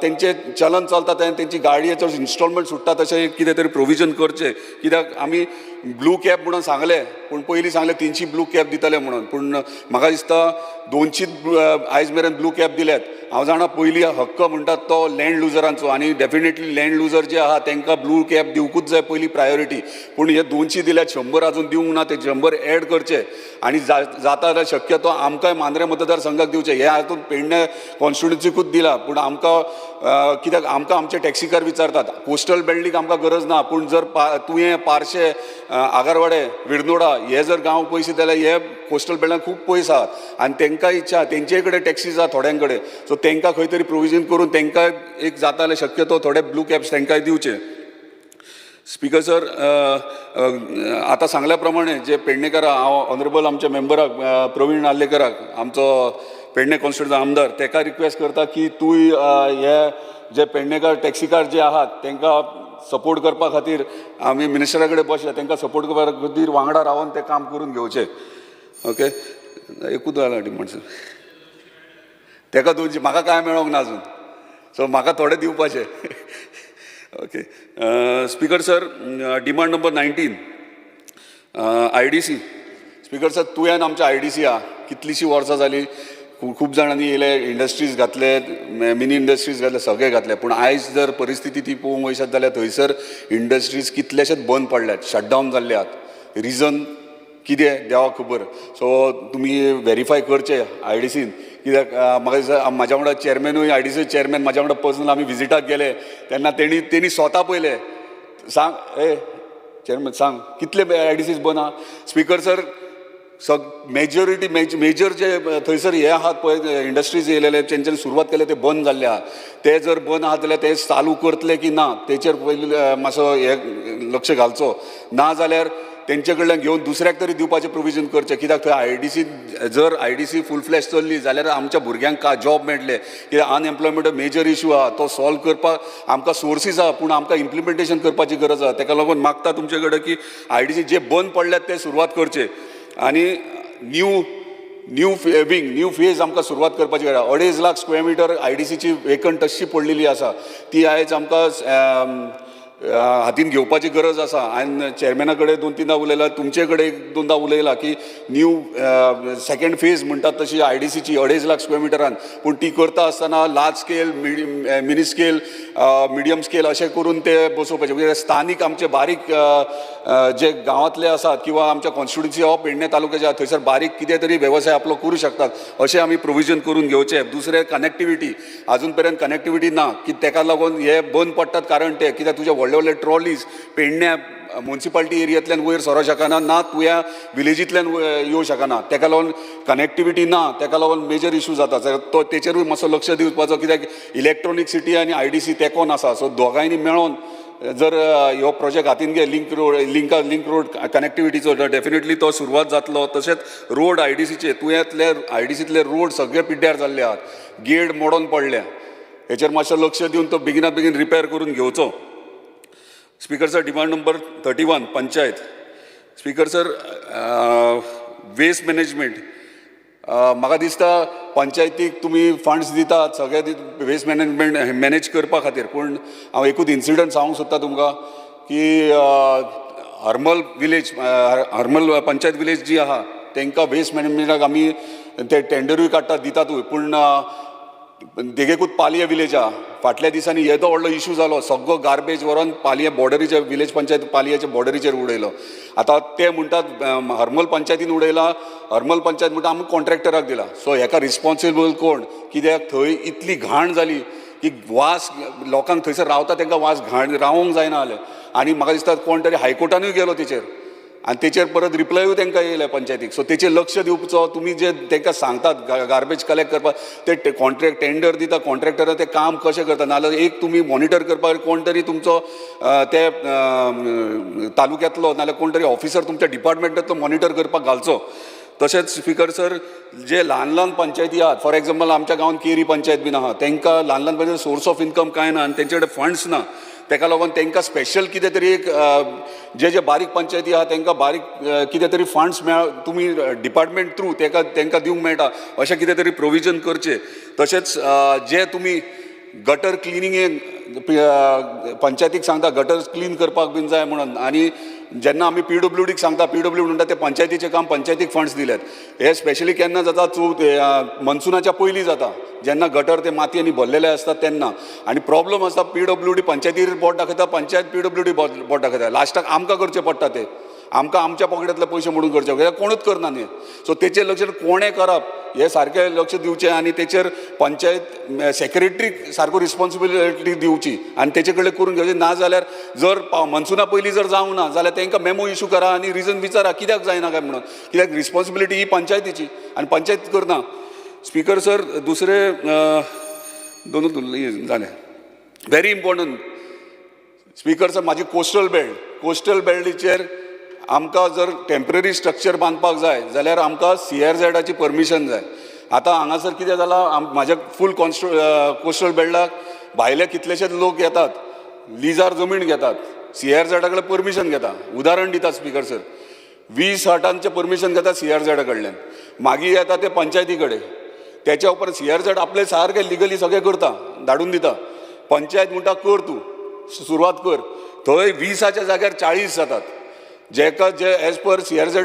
P: तेंचें चलन चलता तेन्ना तेंची गाडयेचो इन्स्टॉलमेंट सुट्टा तशें कितें तरी प्रोविजन करचें कित्याक आमी ब्लू कॅब म्हणून सांगलें पूण पयलीं सांगलें 300 ब्लू कॅब दितले म्हणून पूण म्हाका दिसता 200 आयज मेरेन ब्लू कॅब दिल्यात हांव जाणा पयलीं हक्क म्हणटात तो लँड लुजरांचो आनी डेफिनेटली लँड लुजर जे आहा तांकां ब्लू कॅप दिवकूच जाय पयली प्रायोरिटी. पूण हे 200 दिल्यात 100 अजून दिवंक ना, ते 100 एड करचे आनी जाता जाल्यार शक्यतो आमकांय मांद्रे मतदारसंघाक दिवचे. हे हातून पेडणे कॉन्स्टिट्युन्सीकूच दिला, पूण आमकां कित्याक आमकां आमचे टॅक्सीकार विचारतात. कोस्टल बेल्टीक आमकां गरज ना, पूण जर तुवें पार्शे, आगारवाडे, विर्नोडा हे जर गांव पयस जाल्यार हे कोस्टल बेल्टान खूब पयस आहात आनी तांकां इच्छा, तेंचे कडेन टॅक्सीज आहा थोड्यां कडेन, सो तांकां खंय तरी प्रोविजन करून तांकां एक जाता जाल्यार शक्यतो थोडे ब्लू कॅप्स तांकांय दिवचे. स्पीकर सर, आतां सांगल्या प्रमाणे जे पेडणेकाराक हांव ऑनरेबल आमच्या मेंबराक प्रवीण नार्लेकराक, आमचो पेडणे कॉन्स्टिट्युन्सी आमदार, ताका रिक्वेस्ट करता की तूंय हे जे पेडणेकार टॅक्सीकार जे आहात तांकां सपोर्ट करपा खातीर आमी मिनिस्टरा कडेन बसल्या, तांकां सपोर्ट करपा खातीर वांगडा रावन तें काम करून घेवचें. ओके, एकूच जाला डिमांड सर. ताका 200, म्हाका कांय मेळोंक ना अजून, सो म्हाका थोडे दिवपाचे. Okay speaker sir, demand number 19 IDC. Speaker sir, तुवें आमच्या IDC आहा कितलींशीं वर्सां जालीं, खूब जाणांनी येयले, इंडस्ट्रीज घातले, मिनी इंडस्ट्रीज घातले, सगळे घातले, पूण आयज जर परिस्थिती ती पळोवंक वयशात जाल्यार थंयसर इंडस्ट्रीज कितलेशेच बंद पडल्यात, शटडावन जाल्ले आहात. रिजन कितें देवाक खबर. सो तुमी व्हेरीफाय करचे IDCन, कित्याक म्हाका दिसता म्हाज्या वांगडा चेअरमॅनूय, IDC चेअरमॅन म्हाज्या वांगडा पर्सनल आमी विजिटाक गेले तेन्ना तेणी स्वता पळयले. सांग चेअरमॅन सांग कितले IDCज बंद आहा. स्पीकर सर, मेजर जे थंयसर हे आहात पळय इंडस्ट्रीज येयलेले, तेंच्यांनी सुरवात केले ते बंद जाल्ले आहात. ते जर बंद आहात जाल्यार ते चालू करतले की ना तेचेर पयलीं मातसो हे लक्ष घालचो. ना जाल्यार तेंचे कडल्यान घेवन दुसऱ्याक तरी दिवपाचें प्रोविजन करचें, कित्याक थंय जर IDC फूल फ्लॅश चल्ली जाल्यार आमच्या भुरग्यांक जॉब मेळटले. कित्याक अनएम्प्लॉयमेंट मेजर इशू आहा, तो सॉल्व करपाक आमकां सोर्सीस आहा, पूण आमकां इम्प्लिमेंटेशन करपाची गरज आहा. ताका लागून मागता तुमचे कडेन की IDC जे बंद पडल्यात ते सुरवात करचे आनी न्यू फेज आमकां सुरवात करपाची गरज. 2.5 लाख स्क्वेअर मिटर IDCची वेकंट तशी पडलेली आसा, ती आयज आमकां हातीन घेवपाची गरज आसा. हांवें चेअरमॅना कडेन 2-3दा उलयला, तुमचे कडेन 1-2दा उलयला की न्यू सेकंड फेज म्हणटात तशी IDCची 2.5 लाख स्क्वेअर मिटरान, पूण ती करता आसतना large scale, mini scale, medium scale अशें करून ते बसोवपाचे. म्हणजे स्थानीक आमचे बारीक जे गांवांतले आसात किंवा आमच्या कॉन्स्टिट्युन्सी ऑफ पेडणे तालुक्याचे थंयसर बारीक कितें तरी वेवसाय आपलो करूं शकतात, अशें आमी प्रोविजन करून घेवचें. दुसरें कनेक्टिविटी, अजून पर्यंत कनेक्टिविटी ना, की ताका लागून हे बंद पडटात कारण ते कित्याक तुजे व्हडले व्हडले ट्रॉलीज पेडण्या म्युन्सिपालिटी एरियांतल्यान वयर सरो शकना, ना तुया विलेजींतल्यान येवं शकना. ताका लागून कनेक्टिविटी ना, ताका लागून मेजर इशू जाता. तो तेचेरूय मातसो लक्ष दिवपाचो, कित्याक इलेक्ट्रॉनीक सिटी आनी IDC तेकोन आसा. सो दोगांयनी मेळोन जर हो प्रोजेक्ट हातीन घे, लिंक रोड कनेक्टिविटीचो, डेफिनेटली तो सुरवात जातलो. तशेंच रोड IDCचे तुवेंतले IDCतले रोड सगळे पिड्ड्यार जाल्ले आहात, गेट मोडोन पडल्या. हेचेर मातशें लक्ष दिवन तो बेगिनात बेगीन रिपेर करून घेवचो. Speaker sir, demand number 31 panchayat. Speaker sir, waste management, म्हाका दिसता पंचायतीक तुमी फंड्स दितात सगळे वेस्ट मॅनेजमेंट मॅनेज करपा खातीर, पूण हांव एकूच इन्सिडंट सांगूंक सोदता तुमकां की हरमल पंचायत विलेज जी आहा तांकां वेस्ट मॅनेजमेंटाक आमी ते टेंडरूय काडटात, दितातूय, पूण देगेकूच पालये विलेज आहा. फाटल्या दिसांनी येदो व्हडलो इशू जालो, सगळो गार्बेज व्हरोन पालये बॉर्डरीचेर, विलेज पंचायत पालयेच्या बॉर्डरीचेर उडयलो. आतां ते म्हणटात हरमल पंचायतीन उडयला, हरमल पंचायत म्हणटा आमी कॉन्ट्रॅक्टराक दिला. सो हेका रिस्पॉन्सिबल कोण? कित्याक थंय इतली घाण जाली की वास लोकांक थंयसर रावता तांकां वास घाण रावंक जायना जालें. आनी म्हाका दिसता कोण तरी हायकोर्टानूय गेलो तेचेर, आनी तेचेर परत रिप्लायूय तांकां येयले पंचायतीक. सो तेचेर लक्ष दिवचो. तुमी जे तांकां सांगतात गार्बेज कलेक्ट करपाक, ते कॉन्ट्रॅक्ट टेंडर दिता कॉन्ट्रॅक्टराक, ते काम कशें करता, नाजाल्यार एक तुमी मॉनिटर करपाक कोण तरी तुमचो ते तालुक्यांतलो नाजाल्यार कोण तरी ऑफिसर तुमच्या डिपार्टमेंटांतलो मॉनिटर करपाक घालचो. तशेंच स्पीकर सर, जे ल्हान पंचायती आहात, फॉर एक्झाम्पल आमच्या गांवांत केरी पंचायत बीन आहा, तांकां ल्हान पंचायती सोर्स ऑफ इन्कम कांय ना आनी तेंचे कडेन फंड्स ना. ताका लागून तांकां स्पेशल कितें तरी एक जे बारीक पंचायती आहा तांकां बारीक कितें तरी फंड्स तुमी डिपार्टमेंट थ्रू तांकां दिवंक मेळटा, अशें कितें तरी प्रोविजन करचें. तशेंच जे तुमी गटर क्लिनिंगेक पंचायतीक सांगता गटर क्लीन करपाक बीन जाय म्हणून, आनी जेन्ना आमी PWDक सांगता PWD म्हणटा ते पंचायतीचें काम पंचायतीक फंड्स दिल्यात. हे स्पेशली केन्ना जाता मनसुनाच्या पयलीं जाता जेन्ना गटर ते मातयेनी भरलेले असतात तेन्ना आनी प्रॉब्लम आसता PWD पंचायतीर बोट दाखयता पंचायत PWD बोट दाखयता लास्टाक आमकां करचें पडटा ते आमकां आमच्या पॉकेटांतले पयशे मोडून करचे कित्याक कोणूच करना न्ही सो तेचेर लक्ष कोणें करप हे सारकें लक्ष दिवचें आनी तेचेर पंचायत सेक्रेटरीक सारको रिस्पॉन्सिबिलिटी दिवची आनी तेचे कडेन करून घेवचें ना जाल्यार जर मनसुना पयलीं जर जावंक ना जाल्यार तांकां मेमो इशू करा आनी रिजन विचारा कित्याक जायना काय म्हणून कित्याक रिस्पॉन्सिबिलिटी ही पंचायतीची आनी पंचायत करना. स्पीकर सर दुसरे दोनूच जालें व्हेरी इम्पॉर्टंट स्पीकर सर म्हाजी कोस्टल बेल्टीचेर आमकां जर टेम्पररी स्ट्रक्चर बांदपाक जाय जाल्यार आमकां CRZची परमिशन जाय. आतां हांगासर कितें जालां म्हाज्या फूल कोस्टल बेल्टाक भायले कितलेशेच लोक येतात लिजार जमीन घेतात CRZ कडेन परमिशन घेता. उदाहरण दिता स्पीकर सर 20 हटांचें परमिशन घेता CRZ कडल्यान मागीर येता ते पंचायती कडेन त्याच्या उपरांत CRZ आपले सारकें लिगली सगळें करता धाडून दिता पंचायत म्हणटा कर तूं सुरवात कर थंय 20च्या जाग्यार 40 जातात जेका जे as per CRZ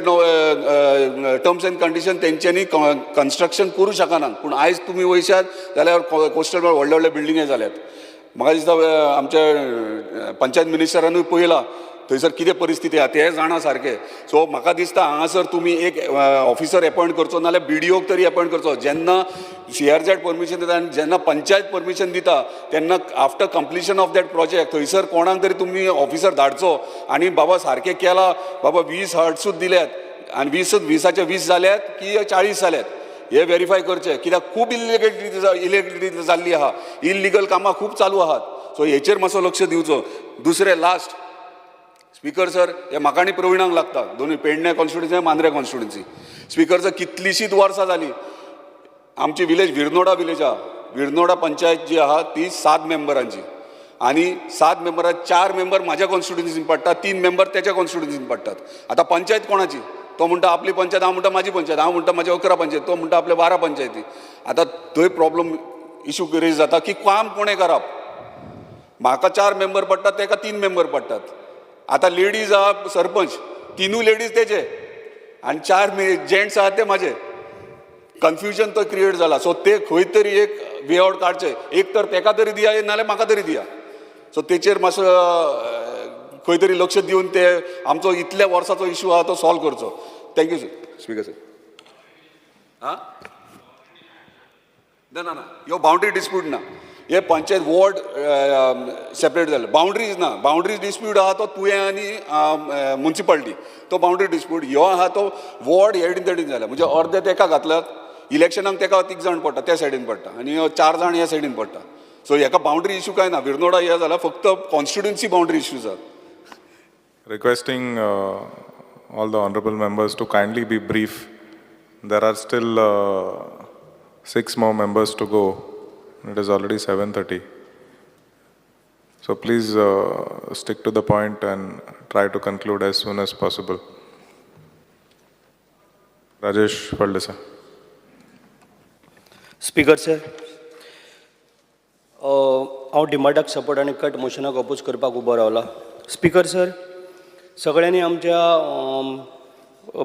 P: terms end condition तेंच्यांनी कन्स्ट्रक्शन करूं शकना पूण आयज तुमी वयशात जाल्यार कोस्टल व्हडले व्हडले बिल्डिंगे जाल्यात. म्हाका दिसता आमच्या पंचायत मिनिस्टरानूय पळयलां थंयसर कितें परिस्थिती आहा तें जाणा सारकें. सो म्हाका दिसता हांगासर तुमी एक ऑफिसर अपॉयंट करचो नाल्यार BDOक तरी अपॉयंट करचो जेन्ना CRZ परमिशन दिता आनी जेन्ना पंचायत परमिशन दिता तेन्ना after completion of that project थंयसर कोणाक तरी तुमी ऑफिसर धाडचो आनी बाबा सारकें केलां बाबा 20 हट्सूच दिल्यात आनी 20चे 20 जाल्यात की 40 जाल्यात हे व्हेरीफाय करचें कित्याक खूब इलिगलिटी जाल्ली आहा इल्लिगल कामां खूब चालू आहात सो हेचेर मातसो लक्ष दिवचो. दुसरें लास्ट स्पीकर सर हे म्हाका आनी प्रविणाक लागता दोनूय पेडणे कॉन्स्टिट्युन्सी आनी मांद्रे कॉन्स्टिट्युन्सी. स्पीकर सर कितलीशींच वर्सां जालीं आमची विलेज विर्नोडा पंचायत जी आहा ती 7 मेंबरांची आनी 7 मेंबरांत 4 मेंबर म्हाज्या कॉन्स्टिट्युन्सीन पडटात 3 मेंबर त्याच्या कॉन्स्टिट्युन्सीन पडटात. आतां पंचायत कोणाची तो म्हणटा आपली पंचायत हांव म्हणटा म्हाजी पंचायत हांव म्हणटा म्हाजी 11 पंचायत तो म्हणटा आपले 12 पंचायती. आतां थंय प्रॉब्लम इशू रेज जाता की काम कोणें करप म्हाका 4 मेंबर पडटात ताका 3 मेंबर पडटात. आतां लेडीज आहा सरपंच 3 लेडीज तेचे आनी 4 जेंट्स आहात ते म्हाजे कन्फ्युजन तो क्रिएट जाला. सो ते खंय तरी एक वे आउट काडचे एक तर ताका तरी दिया नाल्यार म्हाका तरी दिया. सो तेचेर मातसो खंय तरी लक्ष दिवन ते आमचो इतल्या वर्साचो इशू आहा तो सॉल्व करचो. Thank you sir speaker sir. हां ना ह्यो बाउंड्री डिस्प्यूट ना हे पंचायत वॉर्ड सेपरेट जालें बाउंड्रीज ना बाउंड्रीज डिस्प्यूट आहा तो तुवें आनी म्युन्सिपालिटी तो बाउंड्री डिस्प्यूट ह्यो आहा तो वॉर्ड हेडीन तेडीन जाल्या म्हणजे अर्दे तेका घातल्यात इलेक्शनाक तेका 3 जाण पडटा त्या सायडीन पडटा आनी 4 जाण ह्या सायडीन पडटा. सो हेका बाउंड्री इशू काय ना विर्नोडा हे जाला फक्त कॉन्स्टिट्युन्सी बाउंड्री इशूज आहात.
J: Requesting all the honorable members to kindly be brief. There are still 6 more members to go. It is already 7:30. So please stick to the point and try to conclude as soon as possible. Rajesh Faldesa.
Q: Speaker sir हांव डिमांडाक support आनी cut मोशनाक oppose करपाक उबो रावला. Speaker sir सगळ्यांनी आमच्या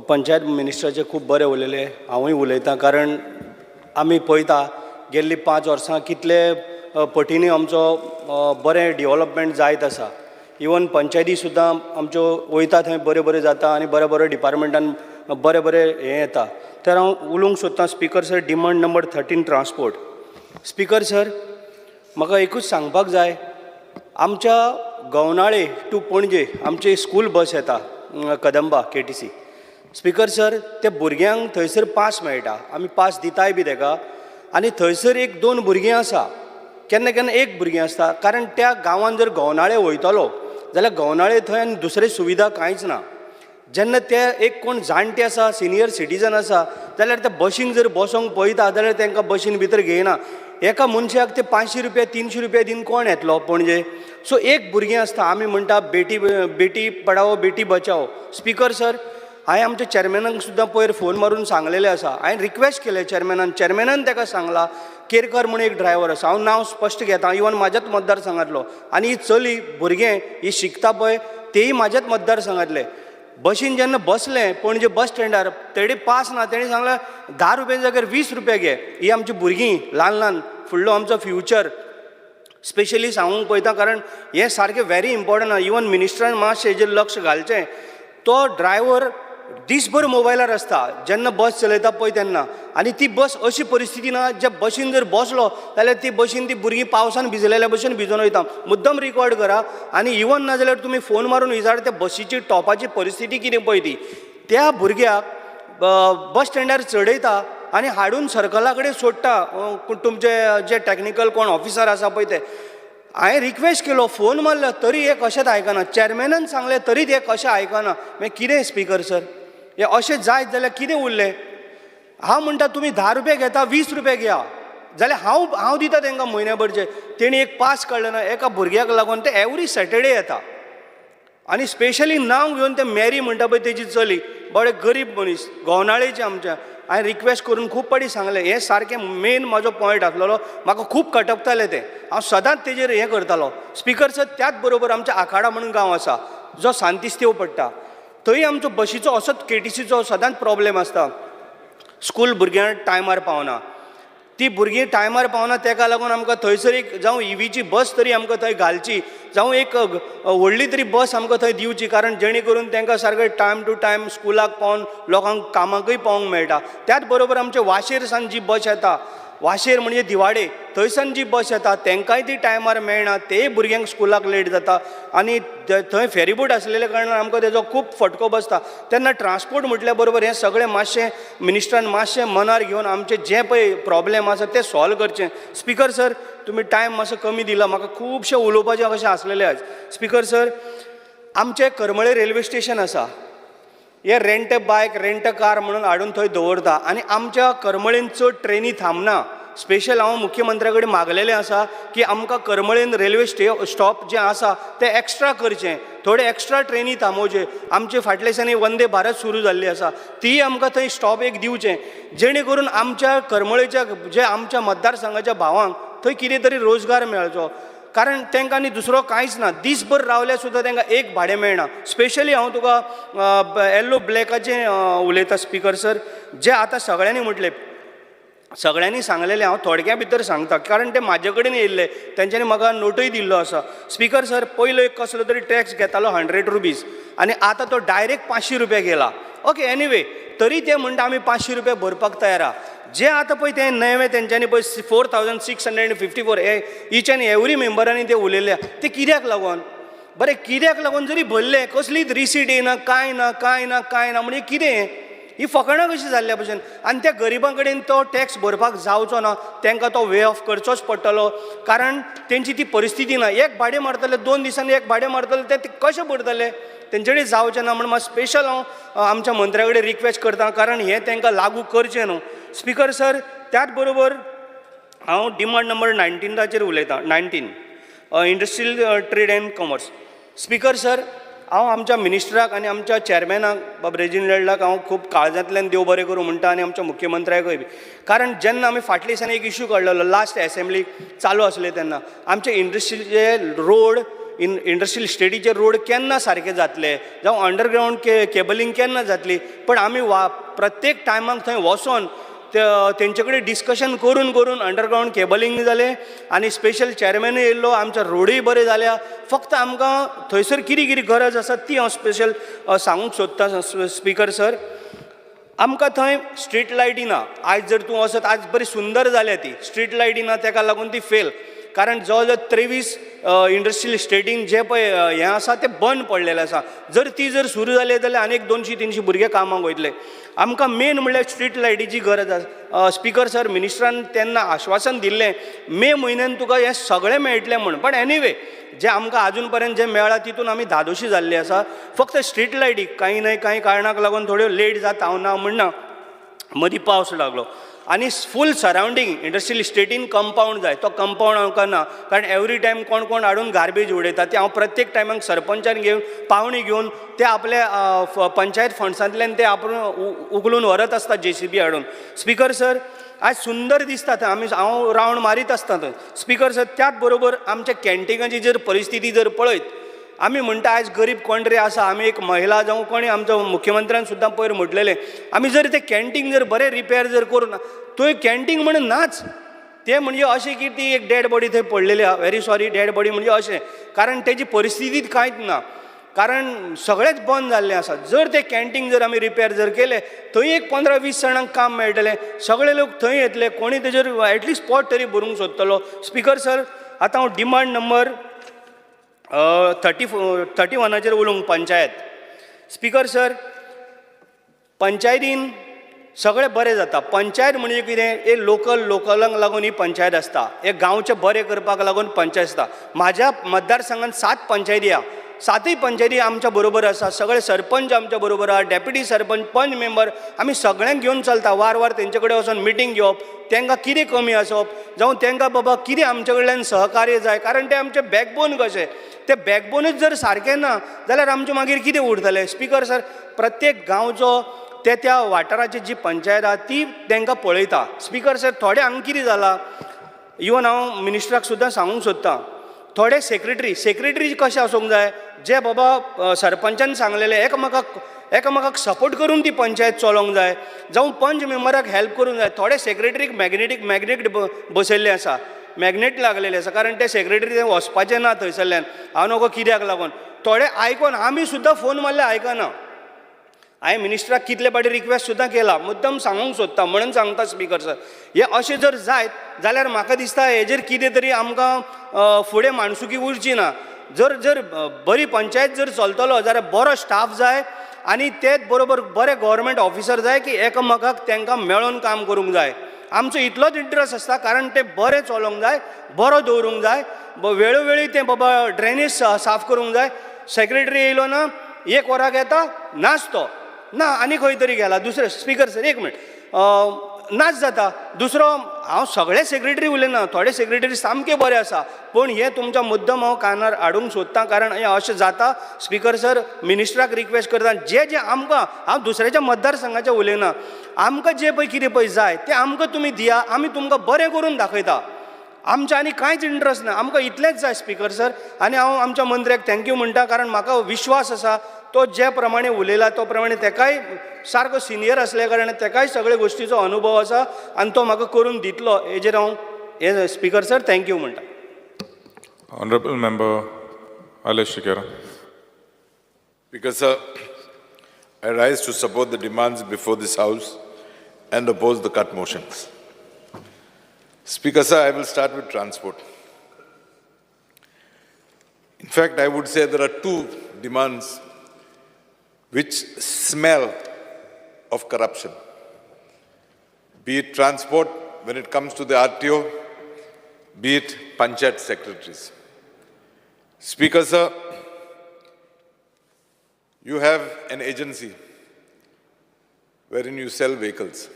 Q: पंचायत मिनिस्टराचे खूब बरें उलयले हांवूय उलयतां कारण आमी पळयता गेल्ली 5 वर्सां कितले पटींनी आमचो बरें डेवलपमेंट जायत आसा. इवन पंचायती सुद्दां आमच्यो वयता थंय बरें जाता आनी बरें डिपार्टमेंटान बरें हें येता. तर हांव उलोवंक सोदतां speaker sir demand number 13 transport. Speaker sir म्हाका एकूच सांगपाक जाय आमच्या गवनाळे टू पणजे आमची स्कूल बस येता कदंबा KTC. स्पीकर सर त्या भुरग्यांक थंयसर पास मेळटा आमी पास दिताय बी ताका आनी थंयसर 1-2 भुरगीं आसा केन्ना केन्ना एक भुरगें आसता कारण त्या गांवांत जर गवनाळे वयतलो जाल्यार गवनाळे थंय आनी दुसरे सुविधा कांयच ना. जेन्ना ते एक कोण जाणटे आसा सिनियर सिटीजन आसा जाल्यार त्या बशींक जर बसोंक पळयता जाल्यार तांकां बशीन भितर घेयना. एका मनशाक ते 500 रुपया 300 रुपया दिवन कोण येतलो पणजे. सो एक भुरगें आसता आमी म्हणटा बेटी पढाओ बेटी बचाओ. स्पीकर सर हांवें आमच्या चॅरमॅनाक सुद्दां पयर फोन मारून सांगलेलें आसा हांवें रिक्वेस्ट केलें चॅरमॅनान ताका सांगलां केरकर म्हणून एक ड्रायव्हर आसा हांव नांव स्पश्ट घेता इवन म्हाज्याच मतदारसंघांतलो आनी ही चली भुरगें ही शिकता पळय तेही म्हाज्याच मतदारसंघातले. बशीन जेन्ना बसले पणजे बस स्टँडार तेडे पास ना, तेणी सांगलें 10 रुपया जाग्यार 20 रुपया घे. ही आमची भुरगीं ल्हान ल्हान फुडलो आमचो फ्युचर स्पेशली सांगूंक पळयता, कारण हें सारकें व्हेरी इम्पॉर्टंट आसा. इवन मिनिस्टरान मातशें हेजेर लक्ष घालचें. तो ड्रायव्हर दीसभर मोबायलार आसता जेन्ना बस चलयता पळय तेन्ना, आनी ती बस अशी परिस्थिती ना, ज्या बशीन जर बसलो जाल्यार ती बशीन ती भुरगीं पावसान भिजलेल्या भशेन भिजून वयता. मुद्दम रिकॉर्ड करा आनी इवन ना जाल्यार तुमी फोन मारून विचार त्या बशीची टॉपाची परिस्थिती कितें पळय ती. त्या भुरग्याक बस स्टँडार चडयता आनी हाडून सर्कला कडेन सोडटा. तुमचे जे टॅक्निकल कोण ऑफिसर आसा पळय ते. हांवें रिक्वेस्ट केलो, फोन मारलो, तरी हे कशेंच आयकना. चॅरमॅनान सांगलें तरी ते कशें आयकना. मागीर कितें स्पीकर सर, हे अशें जायत जाल्यार कितें उरलें? हांव म्हणटा तुमी 10 रुपया घेता, 20 रुपया घेया जाल्यार हांव दिता तांकां म्हयन्याभरचे. तेणी एक पास काडलो ना एका भुरग्याक लागून, ते एवरी सॅटर्डे येता. आनी स्पेशली नांव घेवन ते मॅरी म्हणटा पळय तेजी चली, बरे गरीब मनीस गोवनाळेचे आमच्या. हांवें रिक्वेस्ट करून खूब पाटी सांगलें. हें सारकें मेन म्हजो पॉयंट आसलेलो, म्हाका खूब खटकतालें तें. हांव सदांच तेजेर हें करतालो. स्पीकर सर, त्याच बरोबर आमच्या आखाडा म्हणून गांव आसा जो सांतिस्तेव पडटा. थंय आमचो बशीचो असोच केटीसीचो सदांच प्रॉब्लेम आसता. स्कूल भुरग्यां टायमार पावना, ती भुरगीं टायमार पावना, ताका लागून आमकां थंयसर एक जावं ईवीची बस तरी आमकां थंय घालची, जावं एक व्हडली तरी बस आमकां थंय दिवची, कारण जेणे करून तांकां सारकें टायम टू टायम स्कुलाक पावन लोकांक कामाकूय पावोंक मेळटा. त्याच बरोबर आमचे वाशेर सान जी बस येता, वाशेर म्हणजे दिवाडे, थंयसान जी बस येता तांकांय ती टायमार मेळना, तेय भुरग्यांक स्कुलाक लेट जाता. आनी थंय फेरीबोट आसलेल्या कारणान आमकां तेजो खूब फटको बसता. तेन्ना ट्रान्सपोर्ट म्हटल्या बरोबर हें सगळें मातशें मिनिस्टरान मातशें मनार घेवन आमचे जे पळय प्रॉब्लेम आसा ते सॉल्व करचें. स्पीकर सर, तुमी टायम मातसो कमी दिला, म्हाका खुबशें उलोवपाचें अशें आसलेलें आयज. स्पीकर सर, आमचें करमळे रेल्वे स्टेशन आसा, हे रेंट बायक रेंट कार म्हणून हाडून थंय दवरता आनी आमच्या करमळेन चड ट्रेनी थांबना. स्पेशल हांव मुख्यमंत्र्या कडेन मागलेलें आसा की आमकां करमळेन रेल्वे स्टॉप जें आसा तें एक्स्ट्रा करचें, थोडे एक्स्ट्रा ट्रेनी थांबोवचे. आमचे फाटल्या दिसांनी वंदे भारत सुरू जाल्ली आसा, ती आमकां थंय स्टॉप एक दिवचें, जेणे करून आमच्या करमळेच्या जे आमच्या मतदारसंघाच्या भावांक थंय कितें तरी रोजगार मेळचो. कारण तांकां आनी दुसरो कांयच ना, दीसभर रावल्यार सुद्दां तांकां एक भाडें मेळना. स्पेशली हांव तुका येल्लो ब्लॅकाचें उलयता स्पीकर सर, जे आतां सगळ्यांनी म्हटलें, सगळ्यांनी सांगलेलें, हांव थोडक्या भितर सांगता कारण ते म्हाजे कडेन येयल्ले, तेंच्यांनी म्हाका नोटूय दिल्लो आसा. स्पीकर सर, पयलो एक कसलो तरी टॅक्स घेतालो 100 रुपीज आनी आतां तो डायरेक्ट 500 रुपया गेला. ओके, एनीवे, तरी ते म्हणटा आमी 500 रुपया भरपाक तयार आहा. जे आतां पळय ते नवे तेंच्यांनी पळय 4654 हे ईच एंड एवरी मेंबरांनी ते उलयल्या, ते कित्याक लागून? बरें, कित्याक लागून जरी भरले कसलीच रिसीट येना, कांय ना कांय ना कांय ना, म्हणजे कितें ही फकाणां कशी जाल्ल्या भशेन. आनी त्या गरिबां कडेन तो टॅक्स भरपाक जावचो ना, तांकां तो वे ऑफ करचोच पडटलो, कारण तेंची ती परिस्थिती ना. एक भाडें मारतले, 2 दिसांनी एक भाडें मारतले, ते कशें भरतले? तेंचे कडेन जावचें ना. म्हणून मातशें स्पेशल हांव आमच्या मंत्र्या कडेन रिक्वेस्ट करता, कारण हें तांकां लागू करचें न्हू. स्पीकर सर, त्याच बरोबर हांव डिमांड नंबर 19 उलयतां. 19 industrial trade end commerce. Speaker sir, हांव आमच्या मिनिस्टराक आनी आमच्या चॅरमॅनाक बाब रेजिनल्डाक हांव खूब काळजांतल्यान देव बरें करूं म्हणटा आनी आमच्या मुख्यमंत्र्याकूय बी. कारण जेन्ना आमी फाटल्या दिसांनी एक इश्यू काडलेलो, लास्ट एसेंब्ली चालू आसले तेन्ना, आमचे इंडस्ट्रीचे रोड, इंडस्ट्रियल स्टेटीचे रोड केन्ना सारके जातले, जावं अंडरग्रावंड केबलिंग केन्ना जातली. पण आमी प्रत्येक टायमाक थंय वचोन तेंचे कडेन डिस्कशन करून करून अंडरग्रावंड केबलिंग जालें आनी स्पेशल चॅरमॅनूय येयल्लो, आमच्या रोडूय बरे जाल्या. फक्त आमकां थंयसर कितें कितें गरज आसा ती हांव स्पेशल सांगूंक सोदता. स्पीकर सर, आमकां थंय स्ट्रीट लायटी ना. आयज जर तूं वचत, आज बरी सुंदर जाल्या ती स्ट्रीट लायटी ना, ताका लागून ती फेल. कारण जवळ जवळ 23 इंडस्ट्रियल स्टेटीन जे पळय हें आसा तें बंद पडलेलें आसा. जर ती जर सुरू जाली जाल्यार आनीक 200-300 भुरगे कामाक वयतले. आमकां मेन म्हणल्यार स्ट्रीट लायटीची गरज आसा. स्पीकर सर, मिनिस्टरान तेन्ना आश्वासन दिल्लें मे म्हयन्यान तुका हें सगळें मेळटलें म्हणून. पण एनीवे, जे आमकां अजून पर्यंत जे मेळ्ळां तितून आमी धादोशी जाल्ली आसा. फक्त स्ट्रीट लायटी कांय न्हय, कांय कारणाक लागून थोड्यो लेट जाता, हांव ना म्हणना, मदीं पावस लागलो आनी फूल सरावंडींग इंडस्ट्रियल स्टेटीन कंपाऊंड जाय. तो कंपाऊंड आमकां ना, कारण एवरी टायम कोण कोण हाडून गार्बेज उडयता. ते हांव प्रत्येक टायमाक सरपंचान घेवन पावणी घेवन ते आपल्या पंचायत फंड्सांतल्यान ते आपूण उखलून व्हरत आसता JCB हाडून. स्पीकर सर, आज सुंदर दिसता थंय, हांव रावंड मारीत आसता थंय. स्पीकर सर, त्याच बरोबर आमच्या कॅन्टिनाची जर परिस्थिती जर पळयत आमी म्हणटा आयज गरीब कोण तरी आसा, आमी एक महिला जावं कोणी आमचो मुख्यमंत्र्यान सुद्दां पयर म्हटलेलें, आमी जर तें कॅन्टीन जर बरें रिपेर जर करून थंय कॅन्टीन म्हणून नाच, ते म्हणजे अशें की ती एक डेड बॉडी थंय पडलेली आहा, व्हेरी सॉरी डेड बॉडी म्हणजे अशें, कारण तेजी परिस्थितीच कांयच ना, कारण सगळेंच बंद जाल्लें आसा. जर ते कॅन्टीन जर आमी रिपेर जर केले थंय एक 15-20 जाणांक काम मेळटलें, सगळे लोक थंय येतले, कोणी तेजेर एटलिस्ट पोट तरी भरूंक सोदतलो. स्पिकर सर, आतां हांव डिमांड नंबर 31 उलोवंक पंचायत. स्पिकर सर, पंचायतीन सगळें बरें जाता. पंचायत म्हणजे कितें, हे लोकलांक लागून ही पंचायत आसता, हे गांवचें बरें करपाक लागून पंचायत आसता. म्हाज्या मतदारसंघात 7 पंचायती आहा, 7य पंचायती आमच्या बरोबर आसा, सगळे सरपंच आमच्या बरोबर आहा, डेप्युटी सरपंच, पंच मेंबर, आमी सगळ्यांक घेवन चलता. वार तेंचे कडेन वचून मिटींग घेवप, तांकां कितें कमी आसप, जावं तांकां बाबा कितें आमचे कडल्यान सहकार्य जाय, कारण ते आमचे बॅकबोन कशें, ते बॅकबोनूच जर सारकें ना जाल्यार आमचें मागीर कितें उरतलें. स्पिकर सर, प्रत्येक गांवचो त्या वाठाराची जी पंचायत आहा ती तांकां पळयता. स्पिकर सर, थोडे हांगा कितें जाला, इवन हांव मिनिस्टराक सुद्दां सांगूंक सोदतां, थोडे सेक्रेटरी कशें आसूंक जाय, जे बाबा सरपंचान सांगलेले एकामेकाक सपोर्ट करून ती पंचायत चलोवंक जाय, जावं पंच मेंबराक हेल्प करूंक जाय. थोडे सेक्रेटरीक मॅग्नेट बसयल्ले आसा, मॅग्नेट लागलेले आसा, कारण ते सेक्रेटरी थंय वचपाचें ना थंयसरल्यान, हांव नगो कित्याक लागून. थोडे आयकोन, आमी सुद्दां फोन मारले आयकना. हांवें मिनिस्टराक कितले फावटी रिक्वेस्ट सुद्दां केला, मुद्दम सांगूंक सोदता म्हणून सांगता. स्पिकर सर, हे अशें जर जायत जाल्यार म्हाका दिसता हेजेर कितें तरी आमकां फुडें माणसुकी उरची ना. जर बरी पंचायत जर चलतलो जाल्यार बरो स्टाफ जाय, आनी तेच बरोबर बरे गव्हर्मेंट ऑफिसर जाय की एकामेकाक तांकां मेळोन काम करूंक जाय. आमचो इतलोच इंट्रस्ट आसता, कारण ते बरें चलोवंक जाय, बरो दवरूंक जाय, वेळोवेळी ते बाबा ड्रेनेज साफ करूंक जाय. सेक्रेटरी येयलो ना, 1 वराक येता, नाच तो ना, आनी खंय तरी गेला दुसरे. स्पिकर सर, 1 मिनट, नाच जाता. दुसरो, हांव सगळे सेक्रेटरी उलयना, थोडे सेक्रेटरी सामके बरे आसा, पूण हे तुमच्या मुद्दम हांव कानार हाडूंक सोदतां, कारण हें अशें जाता. स्पिकर सर, मिनिस्टराक रिक्वेस्ट करता, जे आमकां, हांव दुसऱ्याच्या मतदारसंघाचें उलयना, आमकां जे पळय कितें पळय जाय तें आमकां तुमी दिया, आमी तुमकां बरें करून दाखयता. आमचें आनी कांयच इंट्रस्ट ना, आमकां इतलेंच जाय. स्पिकर सर, आनी हांव आमच्या मंत्र्याक थँक्यू म्हणटा, कारण म्हाका विश्वास आसा तो जे प्रमाणे उलयला तो प्रमाणे तेकाय सारको सिनियर असल्या कारणान तेकाय सगळे गोश्टीचो अनुभव आसा, आनी तो म्हाका करून दितलो. हेजेर हांव हे स्पिकर सर थँक्यू म्हणटा.
J: Honorable Member Alesh Shikera.
B: Speaker sir, I rise to support the demands before this House and oppose the cut motions. Speaker sir, I will start with transport. In fact, I would say there are 2 demands which smell of corruption. Be it transport when it comes to the RTO, be it panchayat secretaries. Speaker sir, you have an agency wherein you sell vehicles.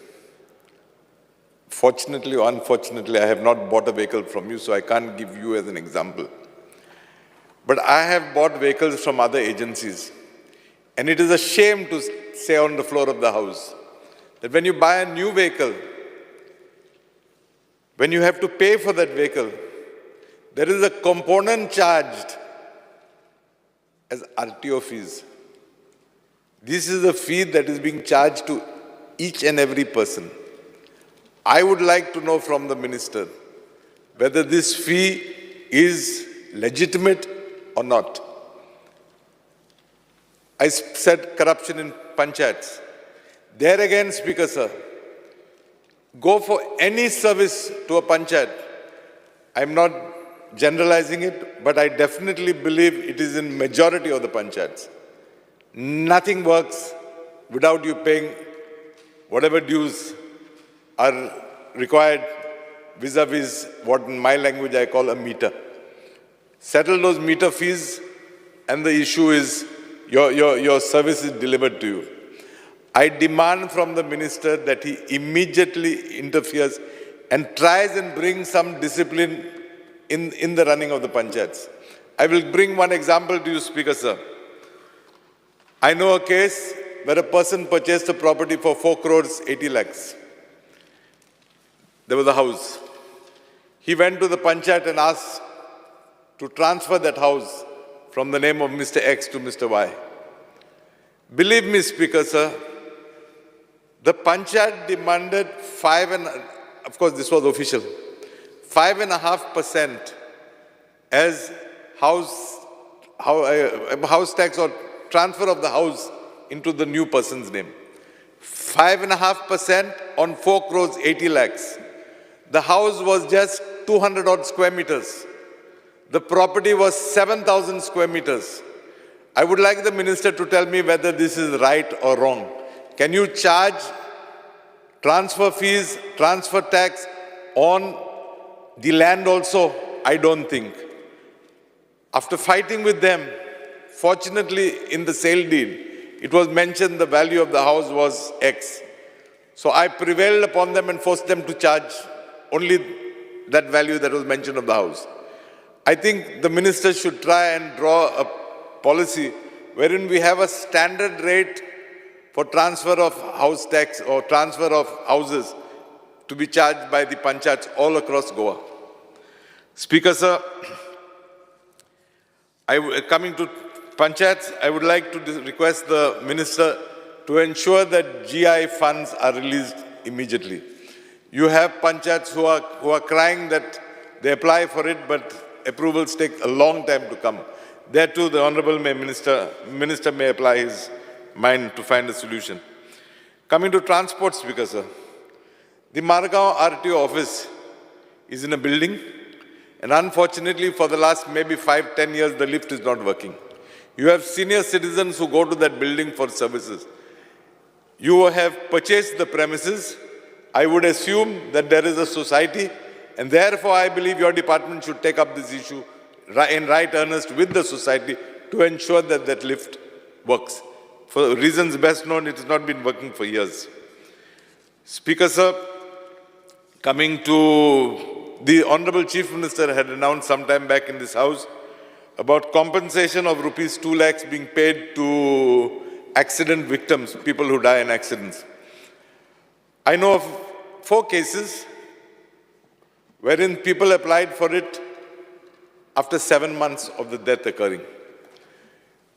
B: Fortunately or unfortunately, I have not bought a vehicle from you, so I can't give you as an example. But I have bought vehicles from other agencies. And it is a shame to say on the floor of the House that when you buy a new vehicle, when you have to pay for that vehicle, there is a component charged as RTO fees. This is a fee that is being charged to each and every person. I would like to know from the minister whether this fee is legitimate or not. I said corruption in panchayats. There again, Speaker sir, go for any service to a panchayat. I'm not generalizing it, but I definitely believe it is in majority of the panchayats. Nothing works without you paying whatever dues are required vis-a-vis what in my language I call a meter. Settle those meter fees and the issue is your service is delivered to you. I demand from the minister that he immediately interferes and tries and brings some discipline in the running of the panchayats. I will bring one example to you, Speaker sir. I know a case where a person purchased a property for 4 crores 80 lakhs. There was a house. He went to the panchayat and asked to transfer that house from the name of Mr. X to Mr. Y. Believe me, Speaker, sir, the Panchayat demanded of course this was official, 5.5% as house tax or transfer of the house into the new person's name. 5.5% on 4 crores 80 lakhs. The house was just 200 odd square meters. The property was 7,000 square meters. I would like the minister to tell me whether this is right or wrong. Can you charge transfer fees, transfer tax on the land also? I don't think. After fighting with them, fortunately in the sale deed, it was mentioned the value of the house was X. So I prevailed upon them and forced them to charge only that value that was mentioned of the house. I think the minister should try and draw a policy wherein we have a standard rate for transfer of house tax or transfer of houses to be charged by the panchayats all across Goa. Speaker, sir, coming to panchayats, I would like to request the minister to ensure that GI funds are released immediately. You have panchayats who are crying that they apply for it, but approvals take a long time to come. There too, the Honorable Minister may apply his mind to find a solution. Coming to transport, Speaker, sir, the Margao RTO office is in a building, and unfortunately for the last maybe 5-10 years, the lift is not working. You have senior citizens who go to that building for services. You have purchased the premises. I would assume that there is a society, and therefore I believe your department should take up this issue in right earnest with the society to ensure that that lift works. For reasons best known, it has not been working for years. Speaker, sir, coming to the Honorable Chief Minister had announced some time back in this House about compensation of rupees 2 lakhs being paid to accident victims, people who die in accidents. I know of 4 cases wherein people applied for it after 7 months of the death occurring.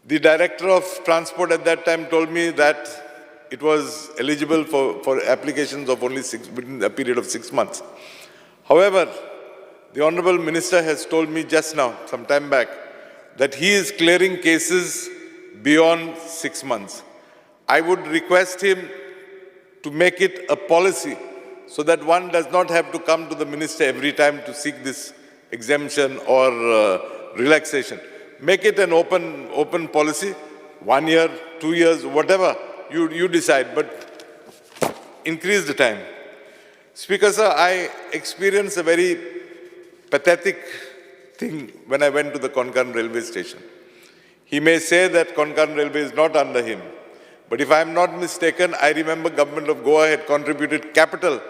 B: The Director of Transport at that time told me that it was eligible for applications of only within a period of 6 months. However, the Honorable Minister has told me just now, some time back, that he is clearing cases beyond 6 months. I would request him to make it a policy so that one does not have to come to the minister every time to seek this exemption or relaxation. Make it an open policy, 1 year, 2 years, whatever you decide, but increase the time. Speaker, sir, I experienced a very pathetic thing when I went to the Konkan railway station. He may say that Konkan railway is not under him, but if I am not mistaken, I remember Government of Goa had contributed capital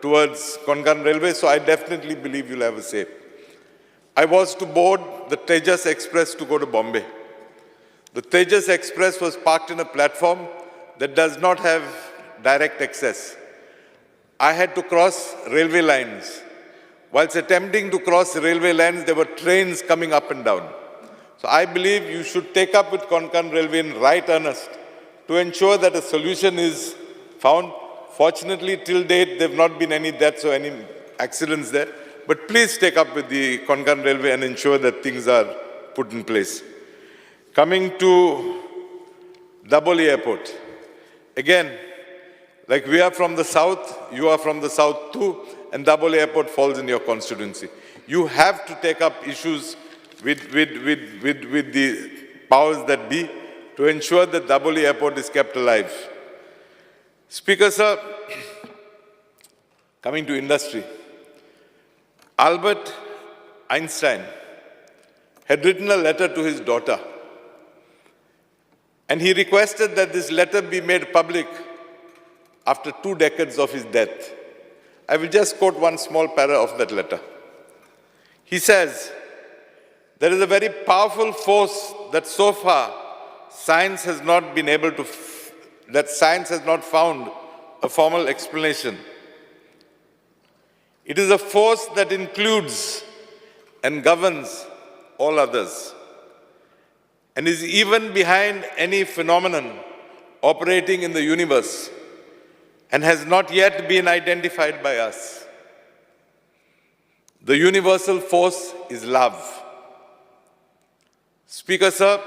B: towards Konkan railway, so I definitely believe you'll have a say. I was to board the Tejas Express to go to Bombay. The Tejas Express was parked in a platform that does not have direct access. I had to cross railway lines. Whilst attempting to cross railway lines, there were trains coming up and down. So I believe you should take up with Konkan Railway in right earnest to ensure that a solution is found. Fortunately, till date, there have not been any deaths or any accidents there. But please take up with the Konkan Railway and ensure that things are put in place. Coming to Daboli Airport. Again, like we are from the south, you are from the south too, and Daboli Airport falls in your constituency. You have to take up issues with the powers that be to ensure that Daboli Airport is kept alive. Speaker, sir, coming to industry. Albert Einstein had written a letter to his daughter, and he requested that this letter be made public after 2 decades of his death. I will just quote one small para of that letter. He says, "There is a very powerful force that so far science has not been able to, that science has not found a formal explanation. It is a force that includes and governs all others. and is even behind any phenomenon operating in the universe and has not yet been identified by us. The universal force is love. Speaker, sir,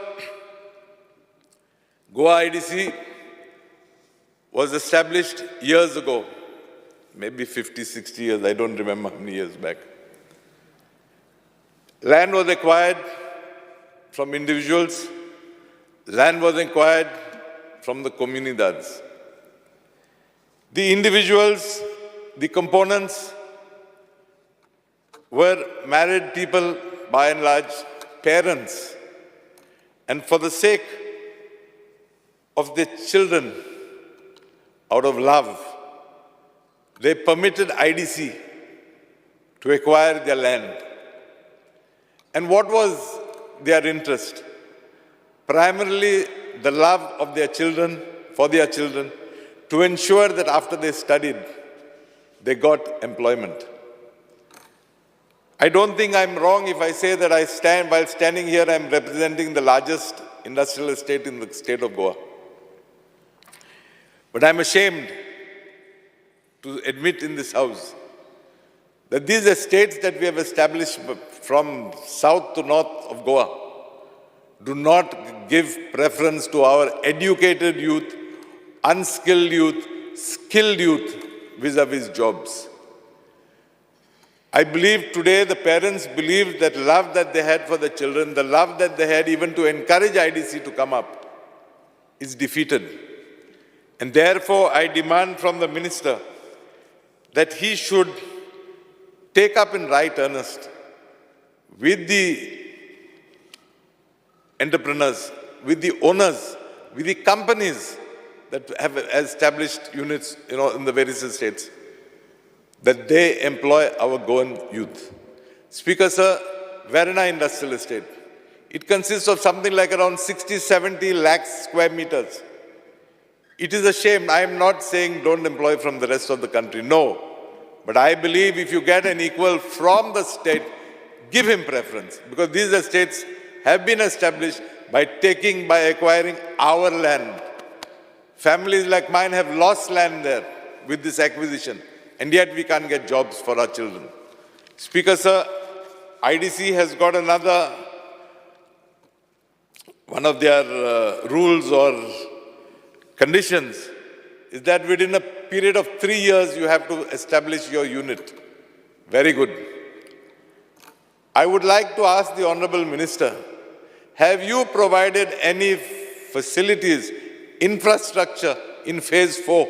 B: Goa IDC was established years ago, maybe 50, 60 years, I don't remember how many years back. Land was acquired from individuals, land was acquired from the comunidades. The individuals, the components were married people, by and large, parents. And for the sake of their children, out of love, they permitted IDC to acquire their land. And what was their interest? Primarily the love of their children, for their children, to ensure that after they studied, they got employment. I don't think I'm wrong if I say that while standing here, I'm representing the largest industrial estate in the state of Goa. But I'm ashamed to admit in this house that these estates that we have established from south to north of Goa do not give preference to our educated youth, unskilled youth, skilled youth vis-a-vis jobs. I believe today the parents believe that love that they had for the children, the love that they had even to encourage IDC to come up, is defeated. And therefore, I demand from the minister that he should take up in right earnest with the entrepreneurs, with the owners, with the companies that have established units, in the various states, that they employ our Goan youth. Speaker, sir, Verna Industrial Estate, it consists of something like around 60-70 lakhs square meters. It is a shame. I am not saying don't employ from the rest of the country. No. But I believe if you get an equal from the state, give him preference. Because these estates have been established by acquiring our land. Families like mine have lost land there with this acquisition. And yet we can't get jobs for our children. Speaker, sir, IDC has got one of their rules or conditions is that within a period of 3 years, you have to establish your unit. Very good. I would like to ask the Honorable Minister, have you provided any facilities, infrastructure in phase 4?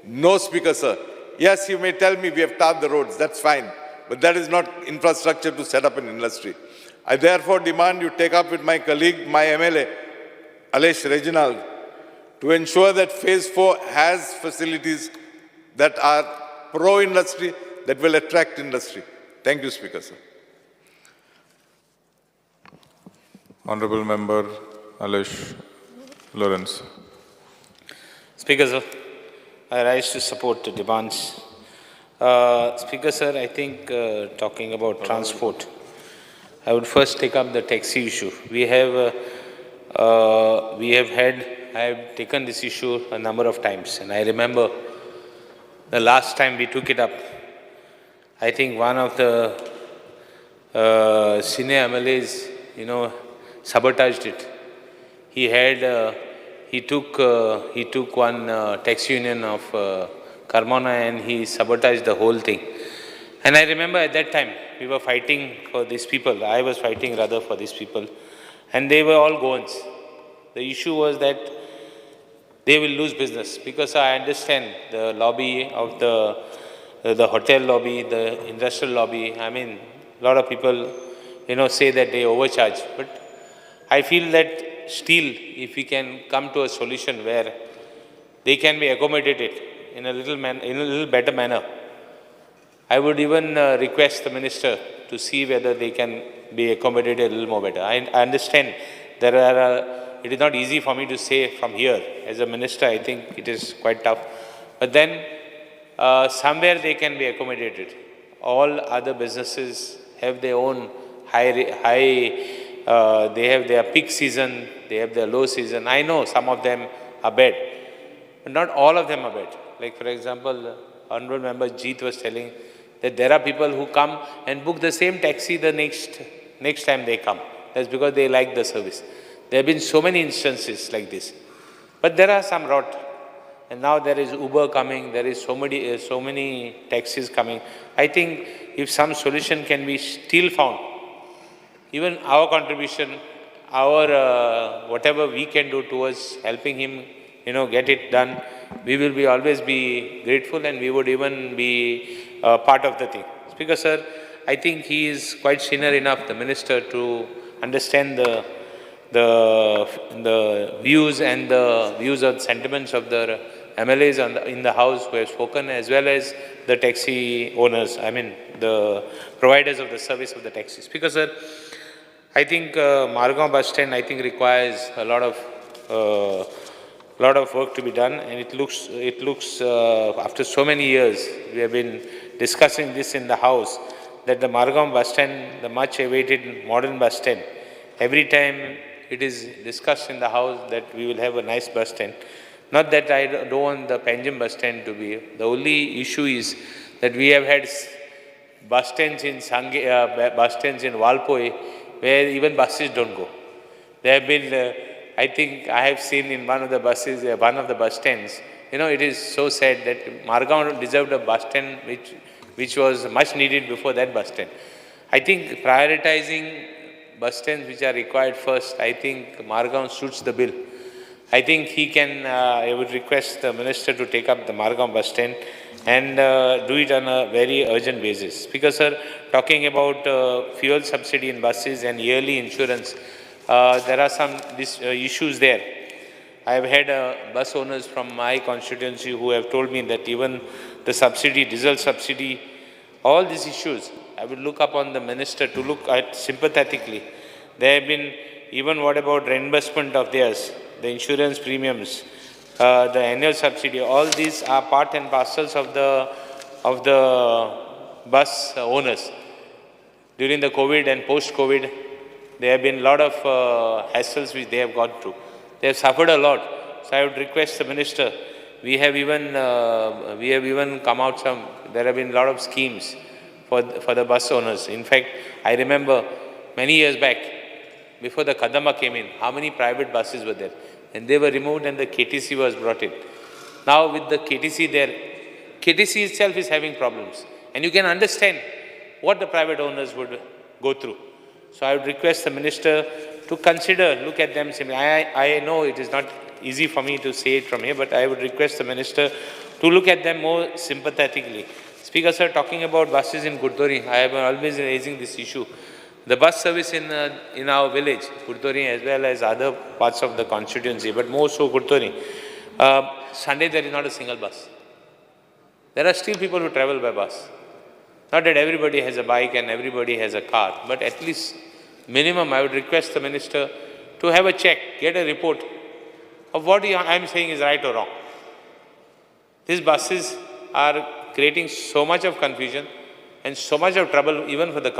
B: No, Speaker, sir. Yes, you may tell me we have tarred the roads, that's fine. But that is not infrastructure to set up an industry. I therefore demand you take up with my colleague, my MLA, Alesh Reginald, to ensure that phase 4 has facilities that are pro-industry, that will attract industry. Thank you, Speaker, sir.
J: Honorable Member Alesh Lawrence.
H: Speaker, sir, I rise to support the demands. Speaker, sir, I think talking about transport, I would first take up the taxi issue. I have taken this issue a number of times, and I remember the last time we took it up, I think one of the senior MLAs, sabotaged it. He took one taxi union of Carmona and he sabotaged the whole thing. And I remember at that time, we were fighting for these people. I was fighting rather for these people. And they were all Goans. The issue was that they will lose business because I understand the lobby of the hotel lobby, the industrial lobby. I mean, a lot of people, say that they overcharge. But I feel that still, if we can come to a solution where they can be accommodated in a little better manner, I would even request the minister to see whether they can be accommodated a little more better. I understand it is not easy for me to say from here. As a minister, I think it is quite tough. But then somewhere they can be accommodated. All other businesses have their own high they have their peak season, they have their low season. I know some of them are bad, but not all of them are bad. Like for example, Honorable Member Jeet was telling that there are people who come and book the same taxi the next time they come. That's because they like the service. There have been so many instances like this. But there are some rot. And now there is Uber coming, there is so many taxis coming. I think if some solution can be still found, even our contribution, our whatever we can do towards helping him, get it done, we will always be grateful, and we would even be part of the thing. Speaker sir, I think he is quite senior enough, the minister, to understand the views and the views of sentiments of the MLAs in the House who have spoken, as well as the taxi owners, the providers of the service of the taxi. Speaker sir, I think Margao bus stand, requires a lot of work to be done, and it looks after so many years, we have been discussing this in the House, that the Margao bus stand, the much awaited modern bus stand, every time it is discussed in the House that we will have a nice bus stand. Not that I don't want the Panjim bus stand to be. The only issue is that we have had bus stands in Walpoi where even buses don't go. There have been, I think I have seen in one of the bus stands, it is so sad that Margao deserved a bus stand which was much needed before that bus stand. I think prioritizing bus stands which are required first, I think Margao suits the bill. I think he can, I would request the minister to take up the Margao bus stand and do it on a very urgent basis. Speaker sir, talking about fuel subsidy in buses and yearly insurance, there are some issues there. I have had bus owners from my constituency who have told me that even the subsidy, diesel subsidy, all these issues, I will look upon the minister to look at sympathetically. There have been, even what about reimbursement of theirs, the insurance premiums, the annual subsidy, all these are part and parcels of the bus owners. During the COVID and post-COVID, there have been a lot of hassles which they have gone through. They have suffered a lot. So I would request the minister, we have even come out there have been a lot of schemes for the bus owners. In fact, I remember many years back, before the Kadamba came in, how many private buses were there? And they were removed and the KTC was brought in. Now with the KTC there, KTC itself is having problems. And you can understand what the private owners would go through. So I would request the minister to consider, look at them simply. I know it is not easy for me to say it from here, but I would request the minister to look at them more sympathetically. Speaker sir, talking about buses in Gurdori, I have always been raising this issue. The bus service in our village, Gurdori, as well as other parts of the constituency, but more so Gurdori, Sunday there is not a single bus. There are still people who travel by bus. Not that everybody has a bike and everybody has a car, but at least minimum I would request the minister to have a check, get a report of what I am saying is right or wrong. These buses are creating so much of confusion and so much of trouble even for the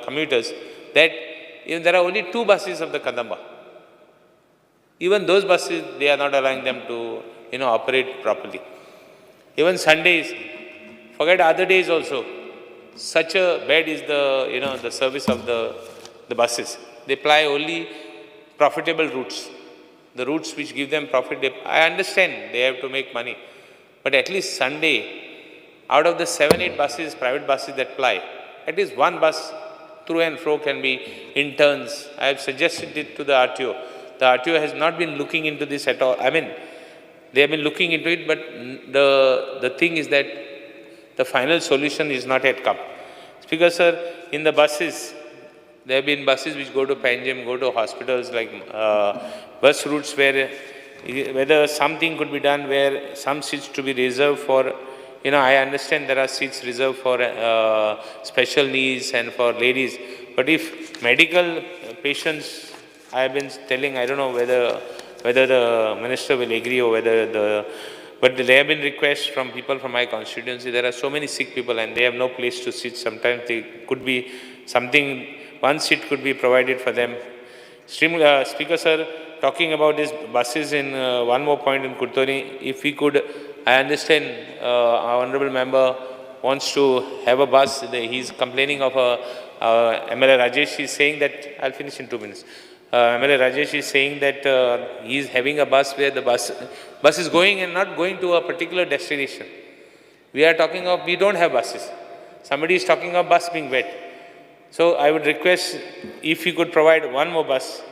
H: commuters that even there are only 2 buses of the Kadamba. Even those buses, they are not allowing them to operate properly. Even Sundays, forget other days also, such a bad is the service of the buses. They ply only profitable routes, the routes which give them profit. I understand they have to make money, but at least Sunday, out of the 7-8 buses, private buses that ply, at least one bus through and fro can be in turns. I have suggested it to the RTO. The RTO has not been looking into this at all. They have been looking into it, but the thing is that the final solution is not yet come. Speaker sir, in the buses, there have been buses which go to Panjim, go to hospitals, like bus routes where whether something could be done where some seats to be reserved for, I understand there are seats reserved for special needs and for ladies, but if medical patients, I have been telling, I don't know whether the minister will agree or but there have been requests from people from my constituency. There are so many sick people and they have no place to sit. Sometimes they could be something, one seat could be provided for them. Speaker sir, talking about these buses in one more point in Kurtoni, if we could, I understand our honorable member wants to have a bus. He's complaining of MLA Rajesh is saying that, I'll finish in 2 minutes. MLA Rajesh is saying that he's having a bus where the bus is going and not going to a particular destination. We are talking of, we don't have buses. Somebody is talking of bus being wet. So I would request if you could provide one more bus,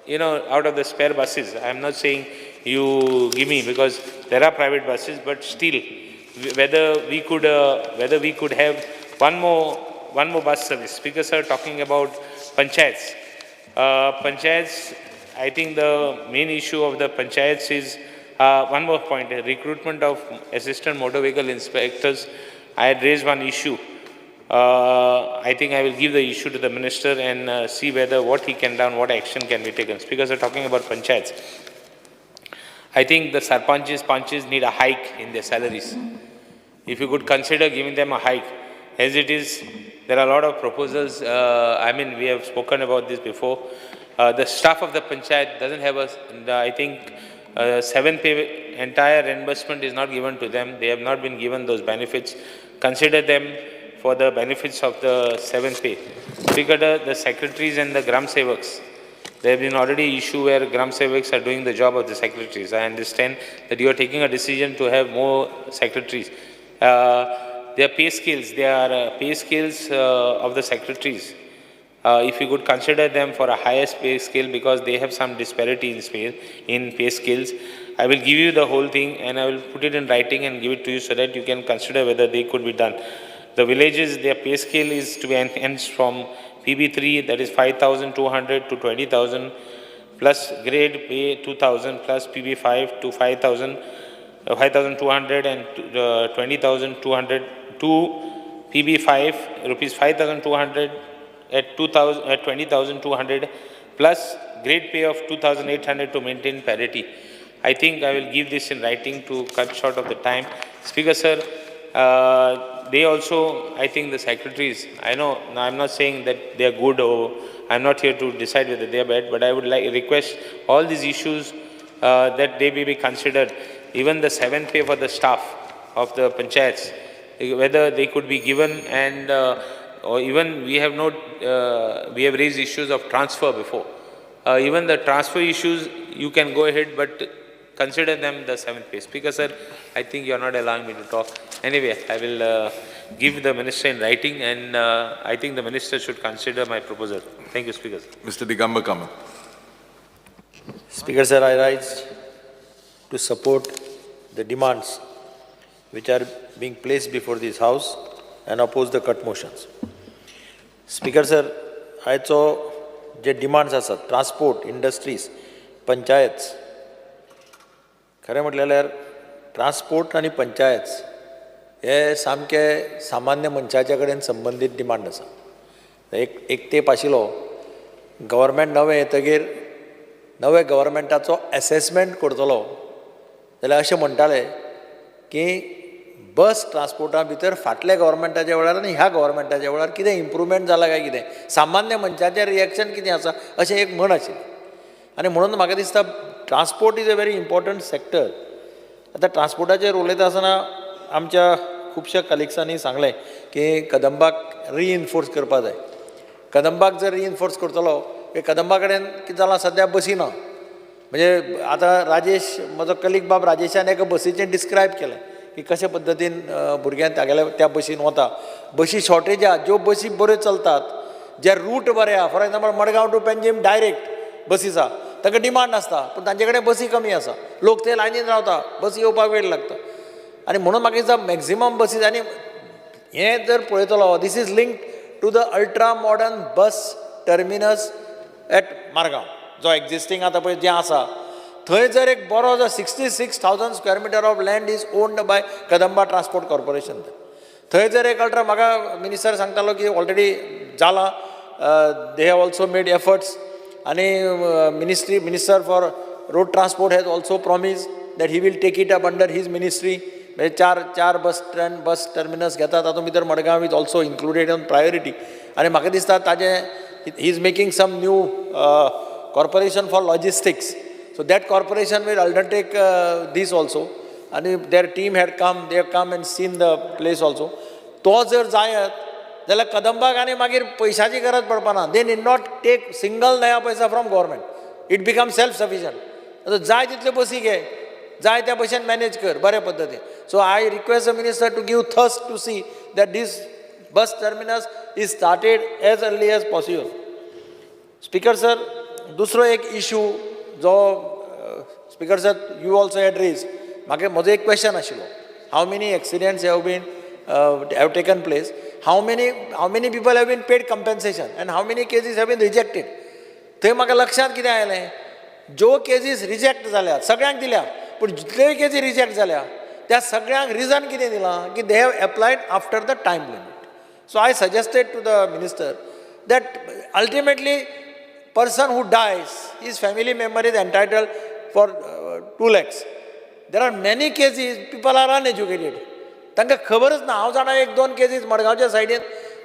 H: out of the spare buses. I'm not saying you give me, because there are private buses, but still, whether we could have one more bus service. Speaker sir, talking about panchayats. Panchayats, I think the main issue of the panchayats is one more point, recruitment of assistant motor vehicle inspectors. I had raised one issue. I think I will give the issue to the minister and see what he can do, what action can be taken. Speakers are talking about panchayats. I think the panches need a hike in their salaries. If you could consider giving them a hike. As it is, there are a lot of proposals. We have spoken about this before. The staff of the panchayat doesn't have I think 7th pay, entire reimbursement is not given to them. They have not been given those benefits. Consider them for the benefits of the 7th pay. Speaker, the secretaries and the Gram Sevaks, there have been already issue where Gram Sevaks are doing the job of the secretaries. I understand that you are taking a decision to have more secretaries. Their pay scales, of the secretaries. If you could consider them for a higher pay scale, because they have some disparity in pay scales, I will give you the whole thing and I will put it in writing and give it to you so that you can consider whether they could be done. The villages, their pay scale is to be enhanced from PB3, that is 5,200 to 20,000, plus grade pay 2,000, plus PB5 to 5,200 and 20,200 to PB5, rupees 5,200 at 20,200, plus grade pay of 2,800 to maintain parity. I think I will give this in writing to cut short of the time. Speaker sir, they also, I think the secretaries, I know, I'm not saying that they are good or I'm not here to decide whether they are bad, but I would request all these issues that they may be considered. Even the 7th pay for the staff of the panchayats, whether they could be given, and or even we have raised issues of transfer before. Even the transfer issues, you can go ahead, but consider them the 7th pay. Speaker sir, I think you are not allowing me to talk. Anyway, I will give the minister in writing, and I think the minister should consider my proposal. Thank you, Speaker sir.
B: Mr. Digambar Kamat.
R: Speaker sir, I rise to support the demands which are being placed before this House and oppose the cut motions. Speaker sir, आयचो जे demands आसात, transport, industries, panchayats, खरें म्हटल्यार transport आनी पंचायत्स हे सामके सामान्य मनशाच्या कडेन संबंदीत डिमांड आसा. एक तेप आशिल्लो, गव्हर्मेंट नवें येतकीर नवे गव्हर्मेंटाचो एसेसमेंट करतलो जाल्यार अशें म्हणटाले की बस ट्रान्सपोर्टा भितर फाटल्या गव्हर्मेंटाच्या वेळार आनी ह्या गव्हर्मेंटाच्या वेळार कितें इम्प्रुवमेंट जाला काय कितें, सामान्य मनशाचें रिएक्शन कितें आसा अशें एक म्हण आशिल्लें. आनी म्हणून म्हाका दिसता transport is a very important sector. आतां ट्रान्सपोर्टाचेर उलयता आसतना आमच्या खुबश्या कलिग्सांनी सांगलें की कदंबाक रिइन्फोर्स करपा जाय. कदंबाक जर रिइन्फोर्स करतलो की कदंबा कडेन कितें जालां सद्या बसी ना. म्हणजे आतां राजेश, म्हजो कलीग बाब राजेशान एका बसीचें डिस्क्रायब केलें की कशे पद्दतीन भुरग्यां त्या बसीन वता. बसी शॉर्टेज आहा, ज्यो बसी बऱ्यो चलतात, जे रूट बरे आहा, for example Madgaon to Panjim direct बसी आसा, ताका डिमांड नासता, पूण तांचे कडेन बसी कमी आसा, लोक ते लायनीन रावता, बसी येवपाक वेळ लागता. आनी म्हणून म्हाका दिसता मॅक्झिमम बसीस, आनी हें जर पळयतलो, this is linked to the ultra modern bus terminus at Margao, जो एक्झिस्टींग आतां पळय जें आसा, थंय जर एक बरो जो 66,000 square metre of land is owned by Kadamba transport corporation. थंय जर एक अल्ट्रा, म्हाका मिनिस्टर सांगतालो की ऑलरेडी जाला, they have also made efforts, आनी minister for road transport has also promise that he will take it up under his ministry. म्हणजे चार बस टर्मिनस घेतात, तातूंत भितर Madgaon is also included on priority. आनी म्हाका दिसता ताजें he is making some new corporation for logistics. So that corporation will undertake this also. And their team had come, they have come and seen the place also. तो जर जायत जाल्यार कदंबाक आनी मागीर पयशांची गरज पडपाना. They need not take single नया पैसा from government. It becomes self-sufficient. So जाय तितल्यो बसी घे, जाय त्या भशेन मॅनेज कर बऱ्या पद्दतीन. So I request the minister to give thrust to see that this bus terminus is started as early as possible. Speaker sir, दुसरो एक इशू जो Speaker sir, you also had raised. म्हजो एक क्वेश्चन आशिल्लो. How many accidents have taken place? How many people have been paid compensation and how many cases have been rejected? थंय म्हाका लक्षांत कितें आयलें, ज्यो केसीस रिजेक्ट जाल्यात सगळ्यांक दिल्या, पूण जितल्योय केसी रिजेक्ट जाल्या त्या सगळ्यांक रिजन कितें दिलां की they have applied after the time limit. So I suggested to the minister that ultimately person who dies, his family member is entitled for 2 lakhs. There are many cases, people are uneducated. तांकां खबरच ना. हांव जाणा 1-2 cases मडगांवच्या सायडीन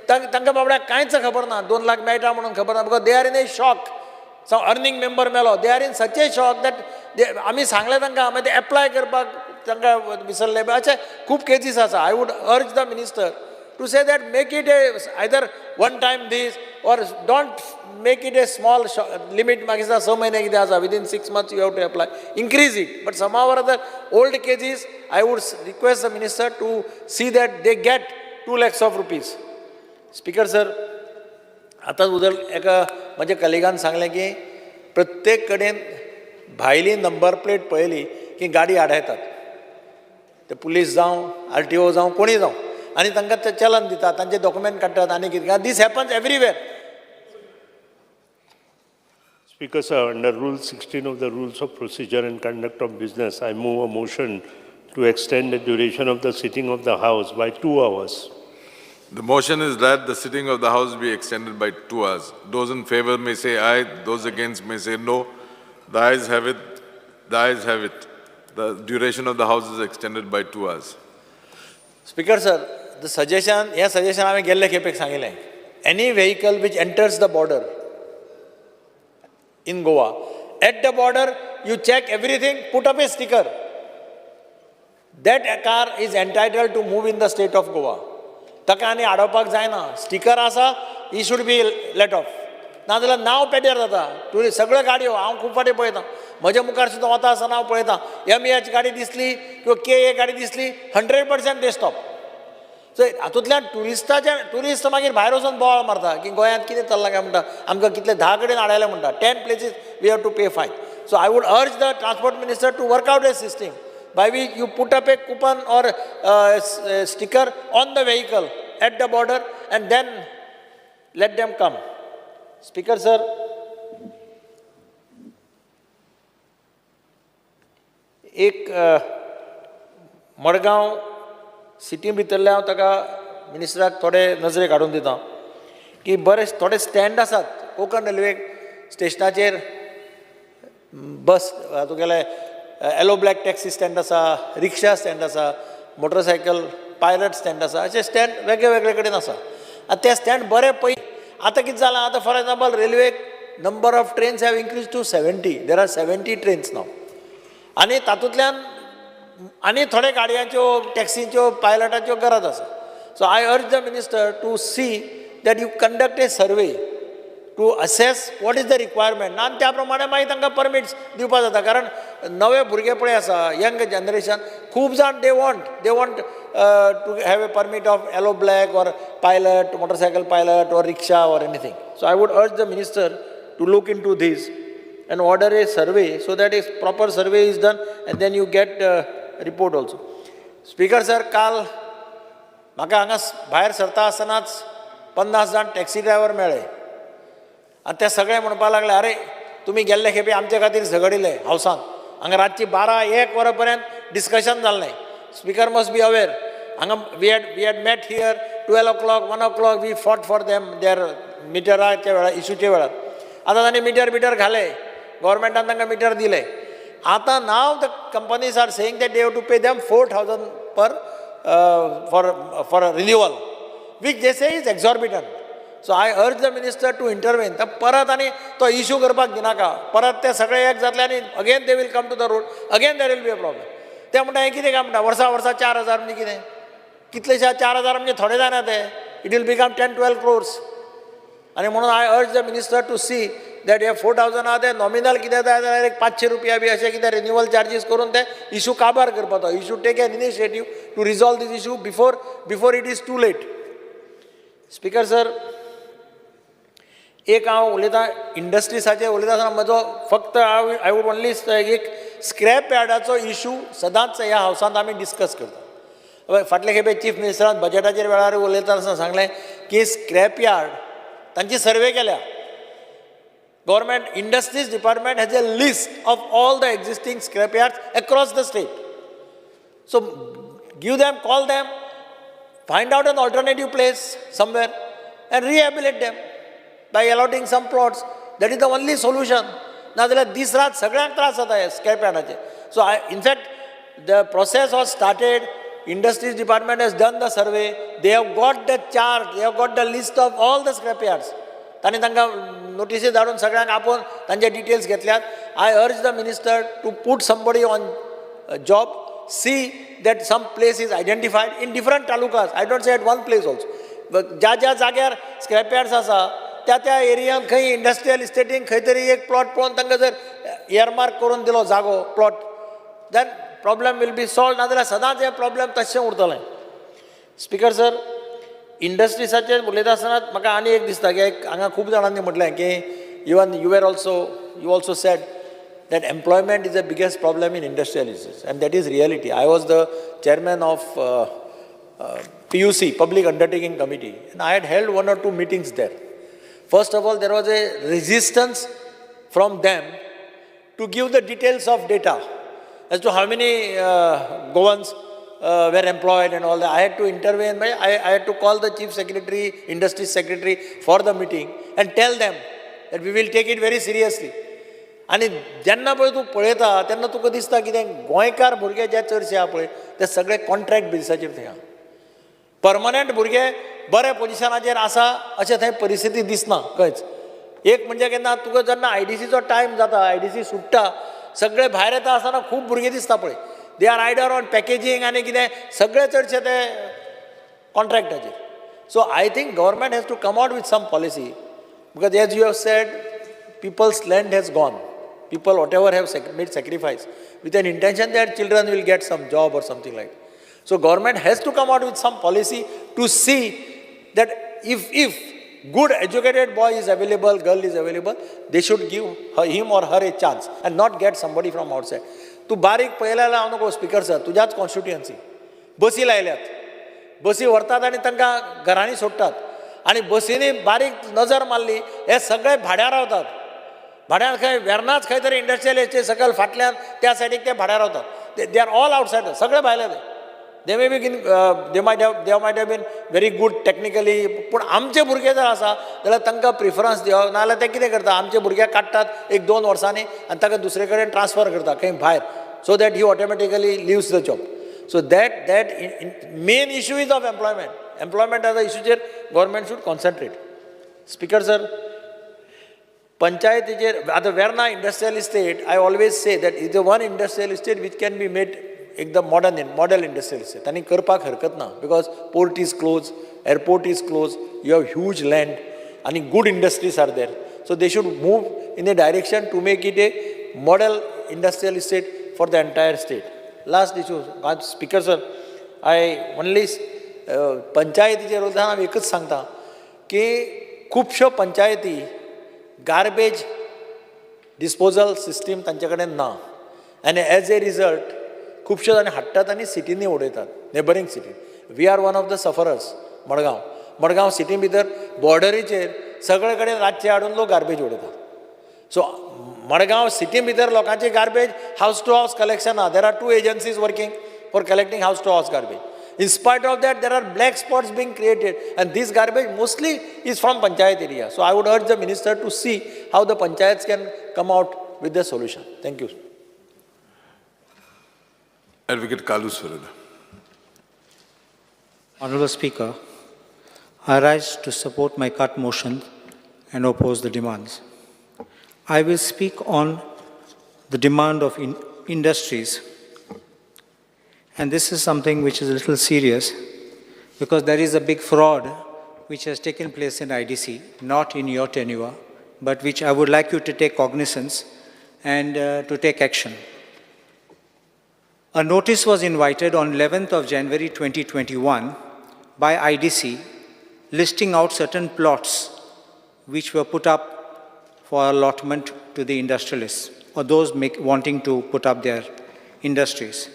R: तांकां बाबड्याक कांयच खबर ना. 2 लाख मेळटा म्हणून खबर ना. Because they are in a shock. Some earning member मेलो, they are in such a shock that आमी सांगलें तांकां मागीर ते एप्लाय करपाक तांकां विसरले. अशे खूब केसीस आसा. I would urge the minister to say that make it either one time this or don't make it a small limit. Magisa so many within 6 months you have to apply. Increase it. But somehow or other old cases, I would request the minister to see that they get 2 lakhs of rupees. Speaker sir, आता उदल एका माझ्या कलिगान सांगलें की प्रत्येक कडेन भायली number plate पळयली की गाडी आडायतात. ते पुलीस जावं RTO जावं कोणी जावं आणि तांकां ते चलन दितात, तांचे डॉक्युमेंट काडटात आनी कितें. This happens everywhere.
N: Speaker sir, under Rule 16 of the Rules of Procedure and Conduct of Business, I move a motion to extend the duration of the sitting of the House by 2 hours.
B: The motion is that the sitting of the House be extended by 2 hours. Those in favor may say aye, those against may say no. The ayes have it. The ayes have it. The duration of the House is extended by 2 hours.
R: Speaker sir, the suggestion, हे suggestion आम्ही गेल्ले खेपेक सांगिल्लें. Any vehicle which enters the border in Goa, at the border you check everything, put up a sticker. That car is entitled to move in the state of Goa. ताका आनी आडोवपाक जायना. Sticker आसा, he should be let off. नाजाल्यार नांव पेड्यार जाता. Tourist सगळ्यो गाडयो हांव खूब फाटी पळयतां. म्हज्या मुखार सुद्दां वता आसतना हांव पळयतां. MH गाडी दिसली किंवा KA गाडी दिसली 100% दे स्टॉप. सो हातूंतल्यान ट्युरिस्ट मागीर भायर वचून बोवाळ मारता की गोंयांत कितें चल्लां काय म्हणटा. आमकां कितले 10 कडेन आडायले म्हणटा. 10 places we have to pay fine. So I would urge the transport minister to work out a system by which you put up a coupon or sticker on the vehicle at the border and then let them come. Speaker sir, एक Madgaon city भितरले हांव ताका मिनिस्टराक थोडे नजरे काडून दिता की बरे थोडे स्टँड आसात कोंकण रेल्वे स्टेशनाचेर. बस तुगेले येलो ब्लॅक टॅक्सी स्टँड आसा, रिक्षा स्टँड आसा, मोटरसायकल पायलट स्टँड आसा. अशे स्टँड वेगळे वेगळे कडेन आसा. आतां ते स्टँड बरे पळय. आतां कितें जालां, आतां फॉर एग्जाम्पल रेल्वेक number of trains have increase to 70. There are 70 trains now. आनी तातूंतल्यान आनी थोडे गाडयांच्यो टॅक्सीच्यो पायलटाच्यो गरज आसा. So I urge the minister to see that you conduct a survey to assess what is the requirement आनी त्या प्रमाणे मागीर तांकां परमिट्स दिवपाक जाता. कारण नवे भुरगे पळय आसा, यंग जनरेशन, खूब जाण they want to have a permit of yellow black or pilot, motorcycle pilot or rickshaw or anything. So I would urge the minister to look in to this and order a survey so that a proper survey is done and then you get report also. Speaker sir, काल म्हाका हांगा भायर सरता आसतनाच 50 जाण taxi driver मेळ्ळे आनी ते सगळे म्हणपाक लागले, अरे तुमी गेल्ले खेपे आमचे खातीर झगडिले हावसान. हांगा रातची 12-1 वरां पर्यंत डिस्कशन जाल्लें. Speaker must be aware. हांगा we had met here 12 o'clock, 1 o'clock we fought for them there मिटराच्या वेळार, इशूच्या वेळार. आतां तांणी मिटर घाले, गव्हर्मेंटान तांकां मिटर दिले. आतां now the companies are saying that they have to pay them 4,000 per for renewal, which they say is exorbitant. So I urge the minister to intervene. तर परत आनी तो इश्यू करपाक दिनाका. परत ते सगळे एक जातले आनी again they will come to the road. Again there will be a problem. ते म्हणटा हें कितें काय म्हणटा वर्सा 4,000 म्हणजे कितें? कितलेशे 4,000 म्हणजे थोडे जायना ते. It will become 10-12 crores. आनी म्हणून I urge the minister to see that हे 4,000 आहा ते नॉमिनल कितें जाय जाल्यार एक 500 रुपया बी अशें कितें रिन्युअल चार्जीस करून ते इश्यू काबार करपाचो. You should take an initiative to resolve this issue before it is too late. Speaker sir, एक हांव उलयतां इंडस्ट्रीसाचेर उलयता आसतना म्हजो फक्त आय वूड ओन्ली एक स्क्रॅप यार्डाचो इश्यू सदांच ह्या हावसांत आमी डिस्कस करता. फाटले खेपे चीफ मिनिस्टरान बजेटाचेर वेळार उलयता आसतना सांगलें की स्क्रॅप यार्ड तांची सर्वे केल्या. Government industries department has a list of all the existing scrap yards across the state. So give them, call them, find out an alternative place somewhere and rehabilitate them by allotting some plots. That is the only solution. नाजाल्यार दीस रात सगळ्यांक त्रास जाता हे scrap यार्डाचे. So in fact the process was started. Industries department has done the survey. They have got the chart, they have got the list of all the scrap yards. तांणी तांकां नोटिसी धाडून सगळ्यांक आपोवन तांचे डिटेल्स घेतल्यात. I urge the minister to put somebody on job. See that some place is identified in different talukas. I don't say at one place also. But ज्या जाग्यार scrap yards आसा त्या एरियान खंय इंडस्ट्रियल इस्टेटीन खंय तरी एक प्लॉट पळोवन तांकां जर एअरमार्क करून दिलो जागो plot, then problem will be solve. नाजाल्यार सदांच हे प्रॉब्लेम तशें उरतलें. स्पीकर सर, इंडस्ट्रीसाचेर उलयता आसतना म्हाका आनी एक दिसता की हांगा खूब जाणांनी म्हटलें की even you also sed that employment is the biggest problem in industrial estates, and that is reality. I was the chairman of PUC, Public Undertaking Committee, and I had held 1 or 2 meetings there. First of all, there was a resistance from them to give the details of data as to how many Goans were employed and all that. I had to intervene. I had to call the chief secretary, industry secretary for the meeting and tell them that we will take it very seriously. आनी जेन्ना पळय तूं पळयता तेन्ना तुका दिसता कितें गोंयकार भुरगे जे चडशे आहा पळय ते सगळे कॉन्ट्रॅक्ट बेजिसाचेर थंय आहा. परमनंट भुरगे बऱ्या पोजिशनाचेर आसा अशें थंय परिस्थिती दिसना खंयच. एक म्हणजे केन्ना तुका जेन्ना IDCचो टायम जाता, IDC सुट्टा, सगळे भायर येता आसतना खूब भुरगे दिसता पळय. They are either on packaging आनी कितें सगळे चडशे ते कॉन्ट्रॅक्टाचेर. So I think government has to come out with some policy, because as you have said, people's land has gone. People, whatever, have made sacrifice with an intention that children will get some job or something like that. So government has to come out with some policy to see that if good educated boy is available, girl is available, they should give him or her a chance and not get somebody from outside. तू बारीक पळयल्यार हांव नको speaker sir, तुज्याच constituency बसी लायल्यात. बसी व्हरतात आनी तांकां घरांनी सोडटात. आनी बसींनी बारीक नजर मारली हे सगळे भाड्यार रावतात. भाड्यान खंय वेर्नाच खंय तरी इंडस्ट्रियल एस्टेट सकयल फाटल्यान त्या सायडीक ते भाड्यार रावतात. दे आर ऑल आवटसायडर, सगळे भायले ते. They may be they might have been very good technically, पूण आमचे भुरगे जर आसा जाल्यार तांकां प्रिफरन्स दिवप. नाजाल्यार ते कितें करता, आमचे भुरगे काडटात 1-2 वर्सांनी आनी ताका दुसरे कडेन ट्रान्सफर करता खंय भायर, so that he automatically leaves the job. So that main issue is of employment. Employment as a इश्यूचेर government should concentrate. Speaker sir, पंचायतीचेर आतां Verna industrial estate, I always say that is the one industrial estate which can be made एकदम model industrial estate. आनी करपाक हरकत ना, because port is close, airport is close, you have huge land आनी good industries are there. So they should move in a direction to make it a model industrial estate for the entire state. Last issue speaker sir, I only पंचायतीचेर उलयतना हांव एकच सांगता की खुबश्यो पंचायती garbage disposal system तांचे कडेन ना, आनी एज ए रिजल्ट खुबश्यो जाणी हाडटात आनी सिटींनी उडयतात, नेबरींग सिटीन. We are one of the sufferers. Madgaon city भितर बॉर्डरीचेर सगळे कडेन रातचे हाडून लोक गार्बेज उडयतात. सो मडगांव सिटी भितर लोकांची गार्बेज हावस टू हावस कलेक्शन आहा. There are 2 agencies working for collecting हावस टू हावस garbage. In spite of that, there are black spots being created, and this garbage mostly is from panchayat area. So I would urge the minister to see how the panchayats can come out with the solution. Thank you.
B: Advocate Kalu Swarada.
Q: Honorable Speaker,
S: I rise to support my cut motion and oppose the demands. I will speak on the demand of industries. And this is something which is a little serious because there is a big fraud which has taken place in IDC, not in your tenure, but which I would like you to take cognizance and to take action. A notice was invited on 11th of January 2021 by IDC listing out certain plots which were put up for allotment to the industrialists or those wanting to put up their industries.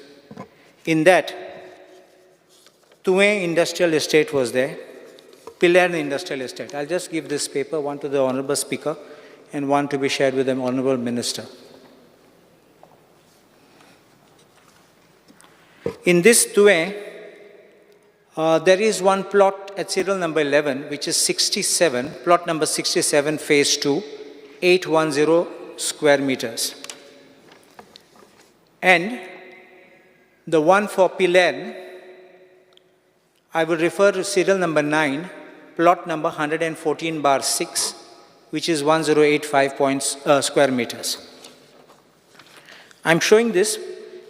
S: In that, Tuve Industrial Estate was there, Pilar Industrial Estate. I'll just give this paper, one to the Honorable Speaker and one to be shared with the Honorable Minister. In this Tuve, there is one plot at serial number 11, which is 67, plot number 67, phase 2, 810 square meters. And the one for Pilar, I will refer to serial number 9, plot number 114/6, which is 1085 square meters. I'm showing this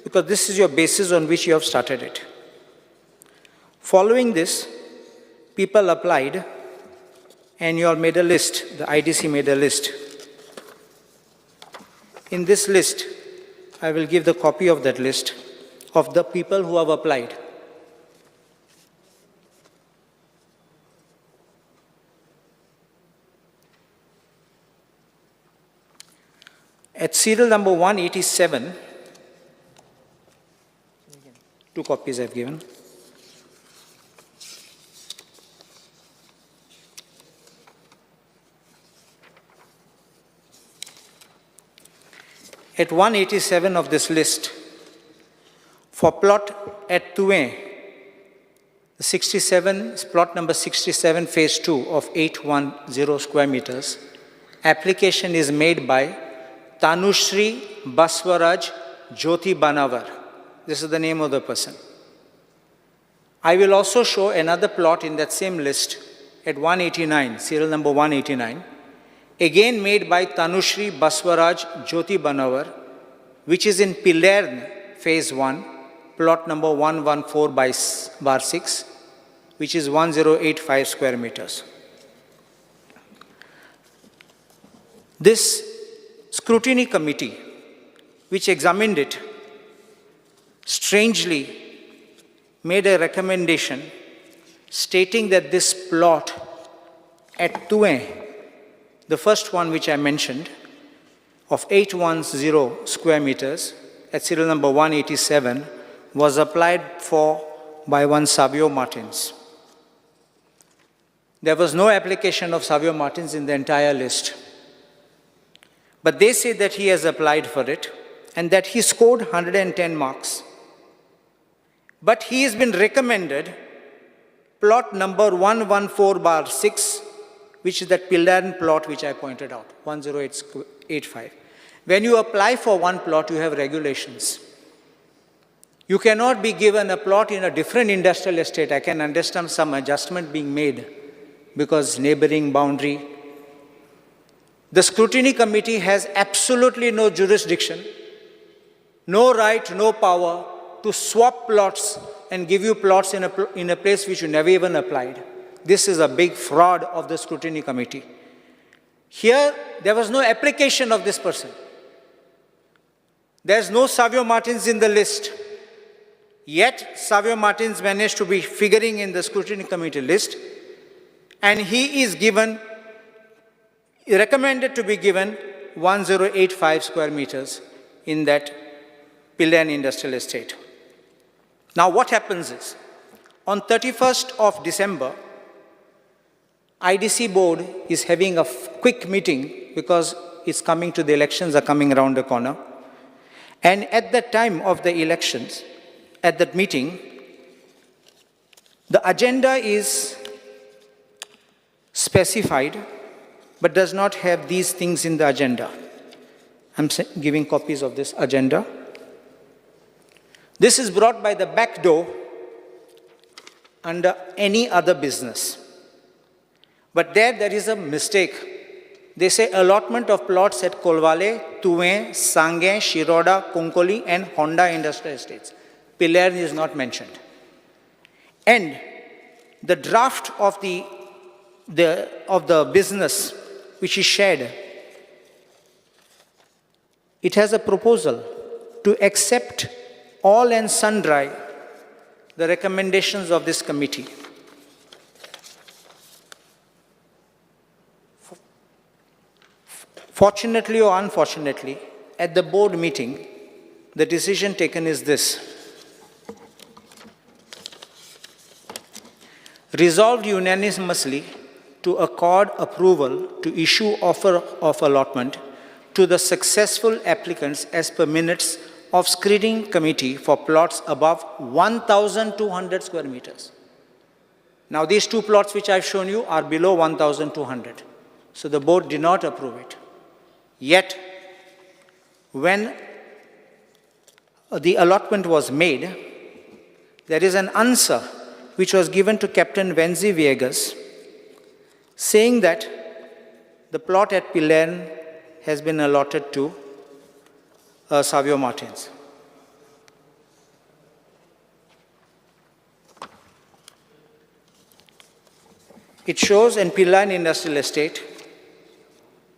S: because this is your basis on which you have started it. Following this, people applied and you all made a list, the IDC made a list. In this list, I will give the copy of that list of the people who have applied. At serial number 187, 2 copies I've given. At 187 of this list, for plot at Tuve, 67, plot number 67, phase 2 of 810 square meters, application is made by Tanushri Baswaraj Jyoti Banavar. This is the name of the person. I will also show another plot in that same list at 189, serial number 189, again made by Tanushri Baswaraj Jyoti Banavar, which is in Pilarn, phase 1, plot number 114/6, which is 1085 square meters. This scrutiny committee, which examined it, strangely made a recommendation stating that this plot at Tuve, the first one which I mentioned, of 810 square meters at serial number 187, was applied for by one Savio Martins. There was no application of Savio Martins in the entire list. But they say that he has applied for it and that he scored 110 marks. But he has been recommended plot number 114/6, which is that Pilarn plot which I pointed out, 10885. When you apply for one plot, you have regulations. You cannot be given a plot in a different industrial estate. I can understand some adjustment being made because neighboring boundary. The scrutiny committee has absolutely no jurisdiction, no right, no power to swap plots and give you plots in a place which you never even applied. This is a big fraud of the scrutiny committee. Here, there was no application of this person. There's no Savio Martins in the list. Yet, Savio Martins managed to be figuring in the scrutiny committee list, and he is recommended to be given 1085 square meters in that Pilarn Industrial Estate. Now what happens is, on 31st of December, IDC board is having a quick meeting because it's coming to the elections are coming around the corner. And at the time of the elections, at that meeting, the agenda is specified but does not have these things in the agenda. I'm giving copies of this agenda. This is brought by the back door under any other business. But there is a mistake. They say allotment of plots at Kolwale, Tuve, Sange, Shiroda, Kunkoli and Honda Industrial Estates. Pillaran is not mentioned. And the draft of the business which is shared, it has a proposal to accept all and sundry the recommendations of this committee. Fortunately or unfortunately, at the board meeting, the decision taken is this. Resolved unanimously to accord approval to issue offer of allotment to the successful applicants as per minutes of screening committee for plots above 1,200 square meters. Now these two plots which I've shown you are below 1,200. So the board did not approve it. Yet, when the allotment was made, there is an answer which was given to Captain Wenzi Viegas, saying that the plot at Pillaran has been allotted to Savio Martins. It shows in Pillaran Industrial Estate,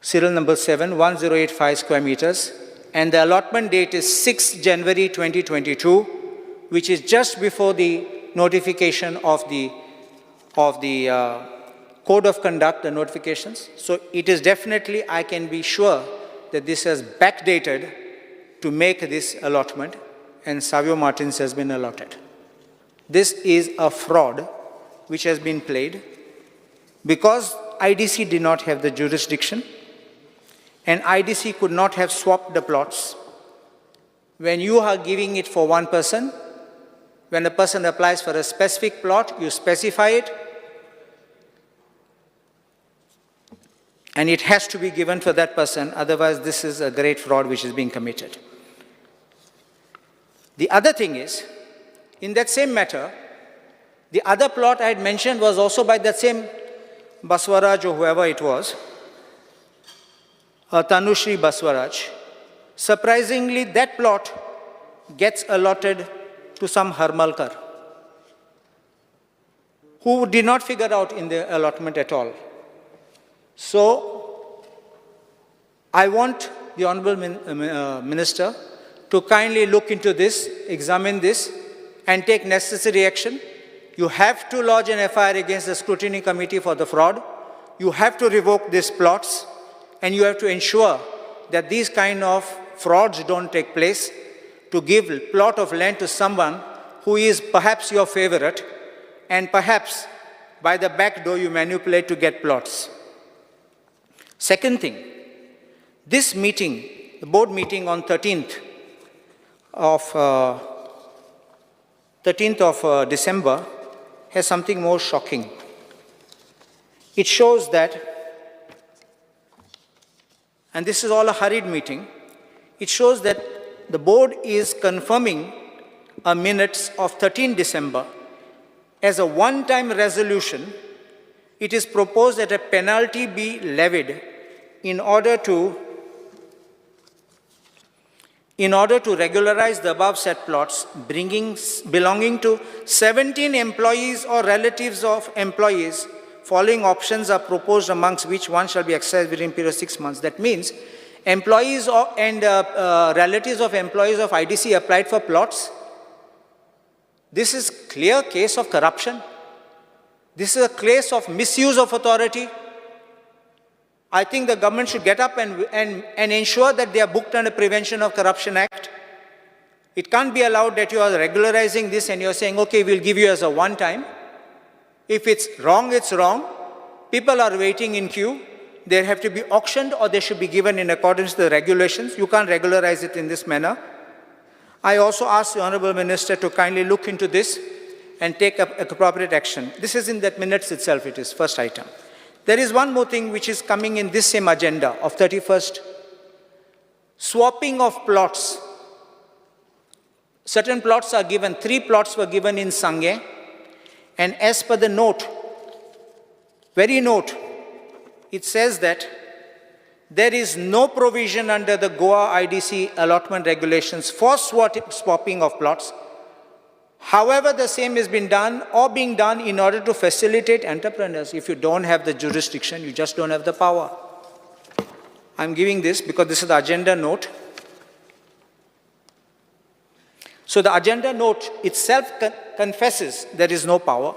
S: serial number 7, 1085 square meters, and the allotment date is 6 January 2022, which is just before the notification of the Code of Conduct, the notifications. So it is definitely, I can be sure that this has backdated to make this allotment, and Savio Martins has been allotted. This is a fraud which has been played because IDC did not have the jurisdiction, and IDC could not have swapped the plots. When you are giving it for one person, when a person applies for a specific plot, you specify it, and it has to be given for that person, otherwise this is a great fraud which is being committed. The other thing is, in that same matter, the other plot I had mentioned was also by that same Baswaraj or whoever it was, Tanushri Baswaraj. Surprisingly, that plot gets allotted to some Harmalkar, who did not figure out in the allotment at all. So, I want the Honorable Minister to kindly look into this, examine this, and take necessary action. You have to lodge an FIR against the scrutiny committee for the fraud. You have to revoke these plots, and you have to ensure that these kind of frauds don't take place, to give a plot of land to someone who is perhaps your favorite, and perhaps by the back door you manipulate to get plots. Second thing, this meeting, the board meeting on 13th of December, has something more shocking. It shows that, and this is all a hurried meeting, it shows that the board is confirming a minutes of 13 December as a one-time resolution. It is proposed that a penalty be levied in order to regularize the above said plots belonging to 17 employees or relatives of employees. Following options are proposed, amongst which one shall be exercised within a period of 6 months. That means employees and relatives of employees of IDC applied for plots. This is clear case of corruption. This is a case of misuse of authority. I think the government should get up and ensure that they are booked under Prevention of Corruption Act. It can't be allowed that you are regularizing this and you're saying, okay, we'll give you as a one-time. If it's wrong, it's wrong. People are waiting in queue. They have to be auctioned or they should be given in accordance with the regulations. You can't regularize it in this manner. I also ask the Honorable Minister to kindly look into this and take appropriate action. This is in that minutes itself, it is first item. There is one more thing which is coming in this same agenda of 31st. Swapping of plots. Certain plots are given, 3 plots were given in Sange, and as per the note, very note, it says that there is no provision under the Goa IDC allotment regulations for swapping of plots. However, the same has been done or being done in order to facilitate entrepreneurs. If you don't have the jurisdiction, you just don't have the power. I'm giving this because this is the agenda note. So the agenda note itself confesses there is no power.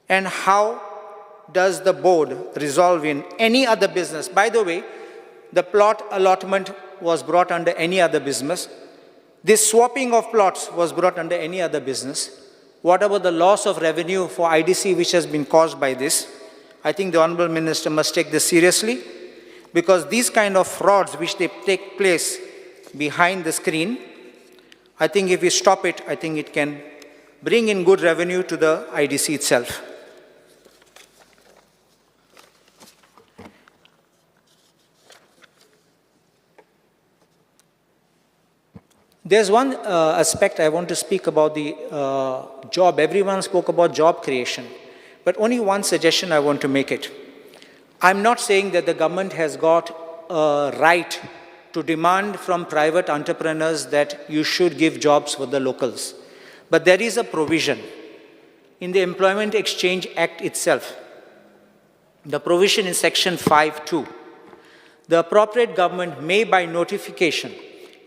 S: And how does the board resolve in any other business? By the way, the plot allotment was brought under any other business. This swapping of plots was brought under any other business. What about the loss of revenue for IDC which has been caused by this? I think the Honorable Minister must take this seriously, because these kind of frauds which they take place behind the screen, I think if we stop it, I think it can bring in good revenue to the IDC itself. There's one aspect I want to speak about, the job. Everyone spoke about job creation, but only one suggestion I want to make it. I'm not saying that the government has got a right to demand from private entrepreneurs that you should give jobs for the locals. But there is a provision in the Employment Exchange Act itself. The provision in Section 5(2). The appropriate government may, by notification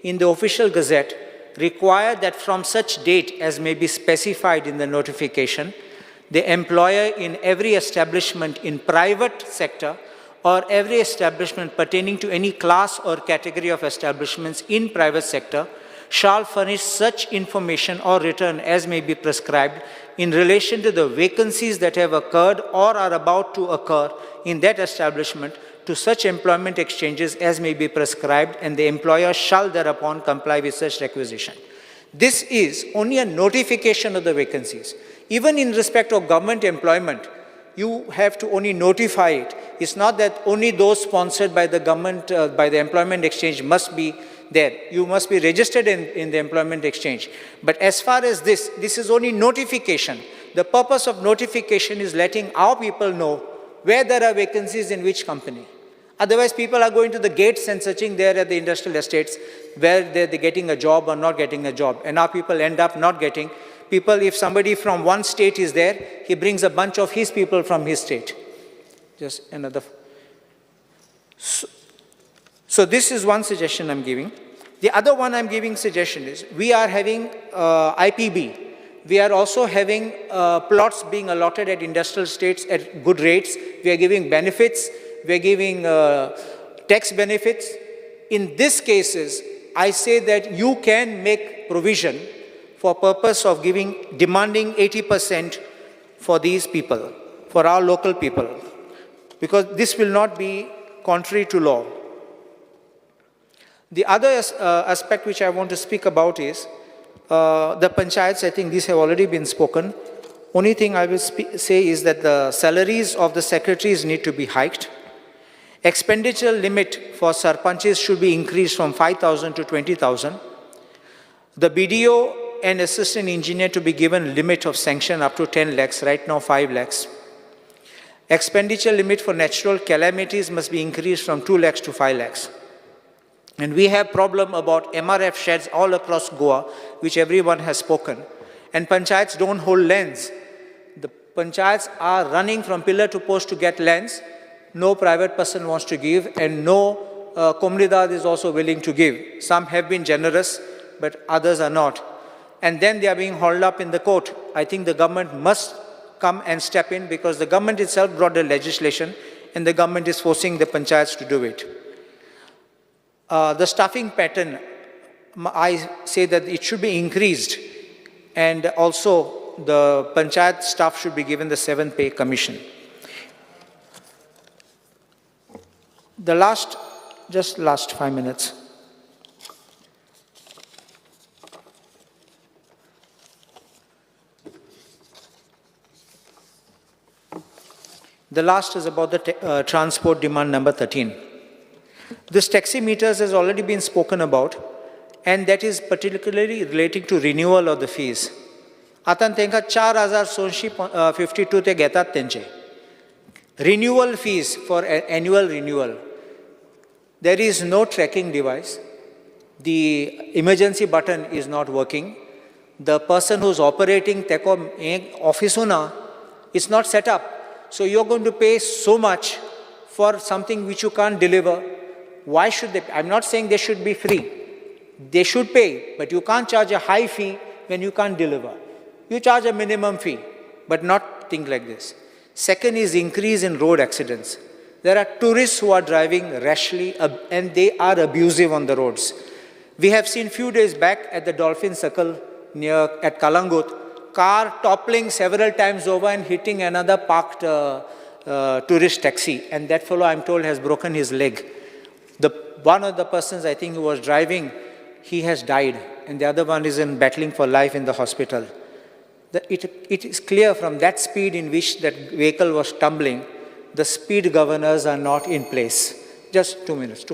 S: in the official gazette, require that from such date as may be specified in the notification, the employer in every establishment in private sector or every establishment pertaining to any class or category of establishments in private sector shall furnish such information or return as may be prescribed in relation to the vacancies that have occurred or are about to occur in that establishment to such employment exchanges as may be prescribed, and the employer shall thereupon comply with such requisition. This is only a notification of the vacancies. Even in respect of government employment, you have to only notify it. It's not that only those sponsored by the government, by the employment exchange must be there. You must be registered in the employment exchange. But as far as this is only notification. The purpose of notification is letting our people know where there are vacancies in which company. Otherwise, people are going to the gates and searching there at the industrial estates where they're getting a job or not getting a job. And our people end up not getting. People, if somebody from one state is there, he brings a bunch of his people from his state. Just another. So this is one suggestion I'm giving. The other one I'm giving suggestion is, we are having IPB. We are also having plots being allotted at industrial estates at good rates. We are giving benefits. We are giving tax benefits. In these cases, I say that you can make provision for purpose of demanding 80% for these people, for our local people, because this will not be contrary to law. The other aspect which I want to speak about is the panchayats. I think these have already been spoken. Only thing I will say is that the salaries of the secretaries need to be hiked. Expenditure limit for sarpanches should be increased from 5,000 to 20,000. The BDO and assistant engineer to be given limit of sanction up to 10 lakhs, right now 5 lakhs. Expenditure limit for natural calamities must be increased from 2 lakhs to 5 lakhs. And we have problem about MRF sheds all across Goa, which everyone has spoken. And panchayats don't hold lands. The panchayats are running from pillar to post to get lands. No private person wants to give, and no Komunidad is also willing to give. Some have been generous, but others are not. And then they are being hauled up in the court. I think the government must come and step in, because the government itself brought the legislation and the government is forcing the panchayats to do it. The staffing pattern, I say that it should be increased, and also the panchayat staff should be given the 7th pay commission. The last 5 minutes. The last is about the transport demand number 13. This taxi meters has already been spoken about, and that is particularly relating to renewal of the fees. Atan tenka 4,752 te घेतात त्यांचे. renewal fees for annual renewal. There is no tracking device. The emergency button is not working. The person who's operating Teko office is not set up. So you're going to pay so much for something which you can't deliver. Why should they? I'm not saying they should be free. They should pay, but you can't charge a high fee when you can't deliver. You charge a minimum fee, but not things like this. Second is increase in road accidents. There are tourists who are driving rashly and they are abusive on the roads. We have seen few days back at the Dolphin Circle at Kalangut, car toppling several times over and hitting another parked tourist taxi. And that fellow, I'm told, has broken his leg. One of the persons, I think, who was driving, he has died. And the other one is battling for life in the hospital. It is clear from that speed in which that vehicle was tumbling, the speed governors are not in place. Just 2 minutes.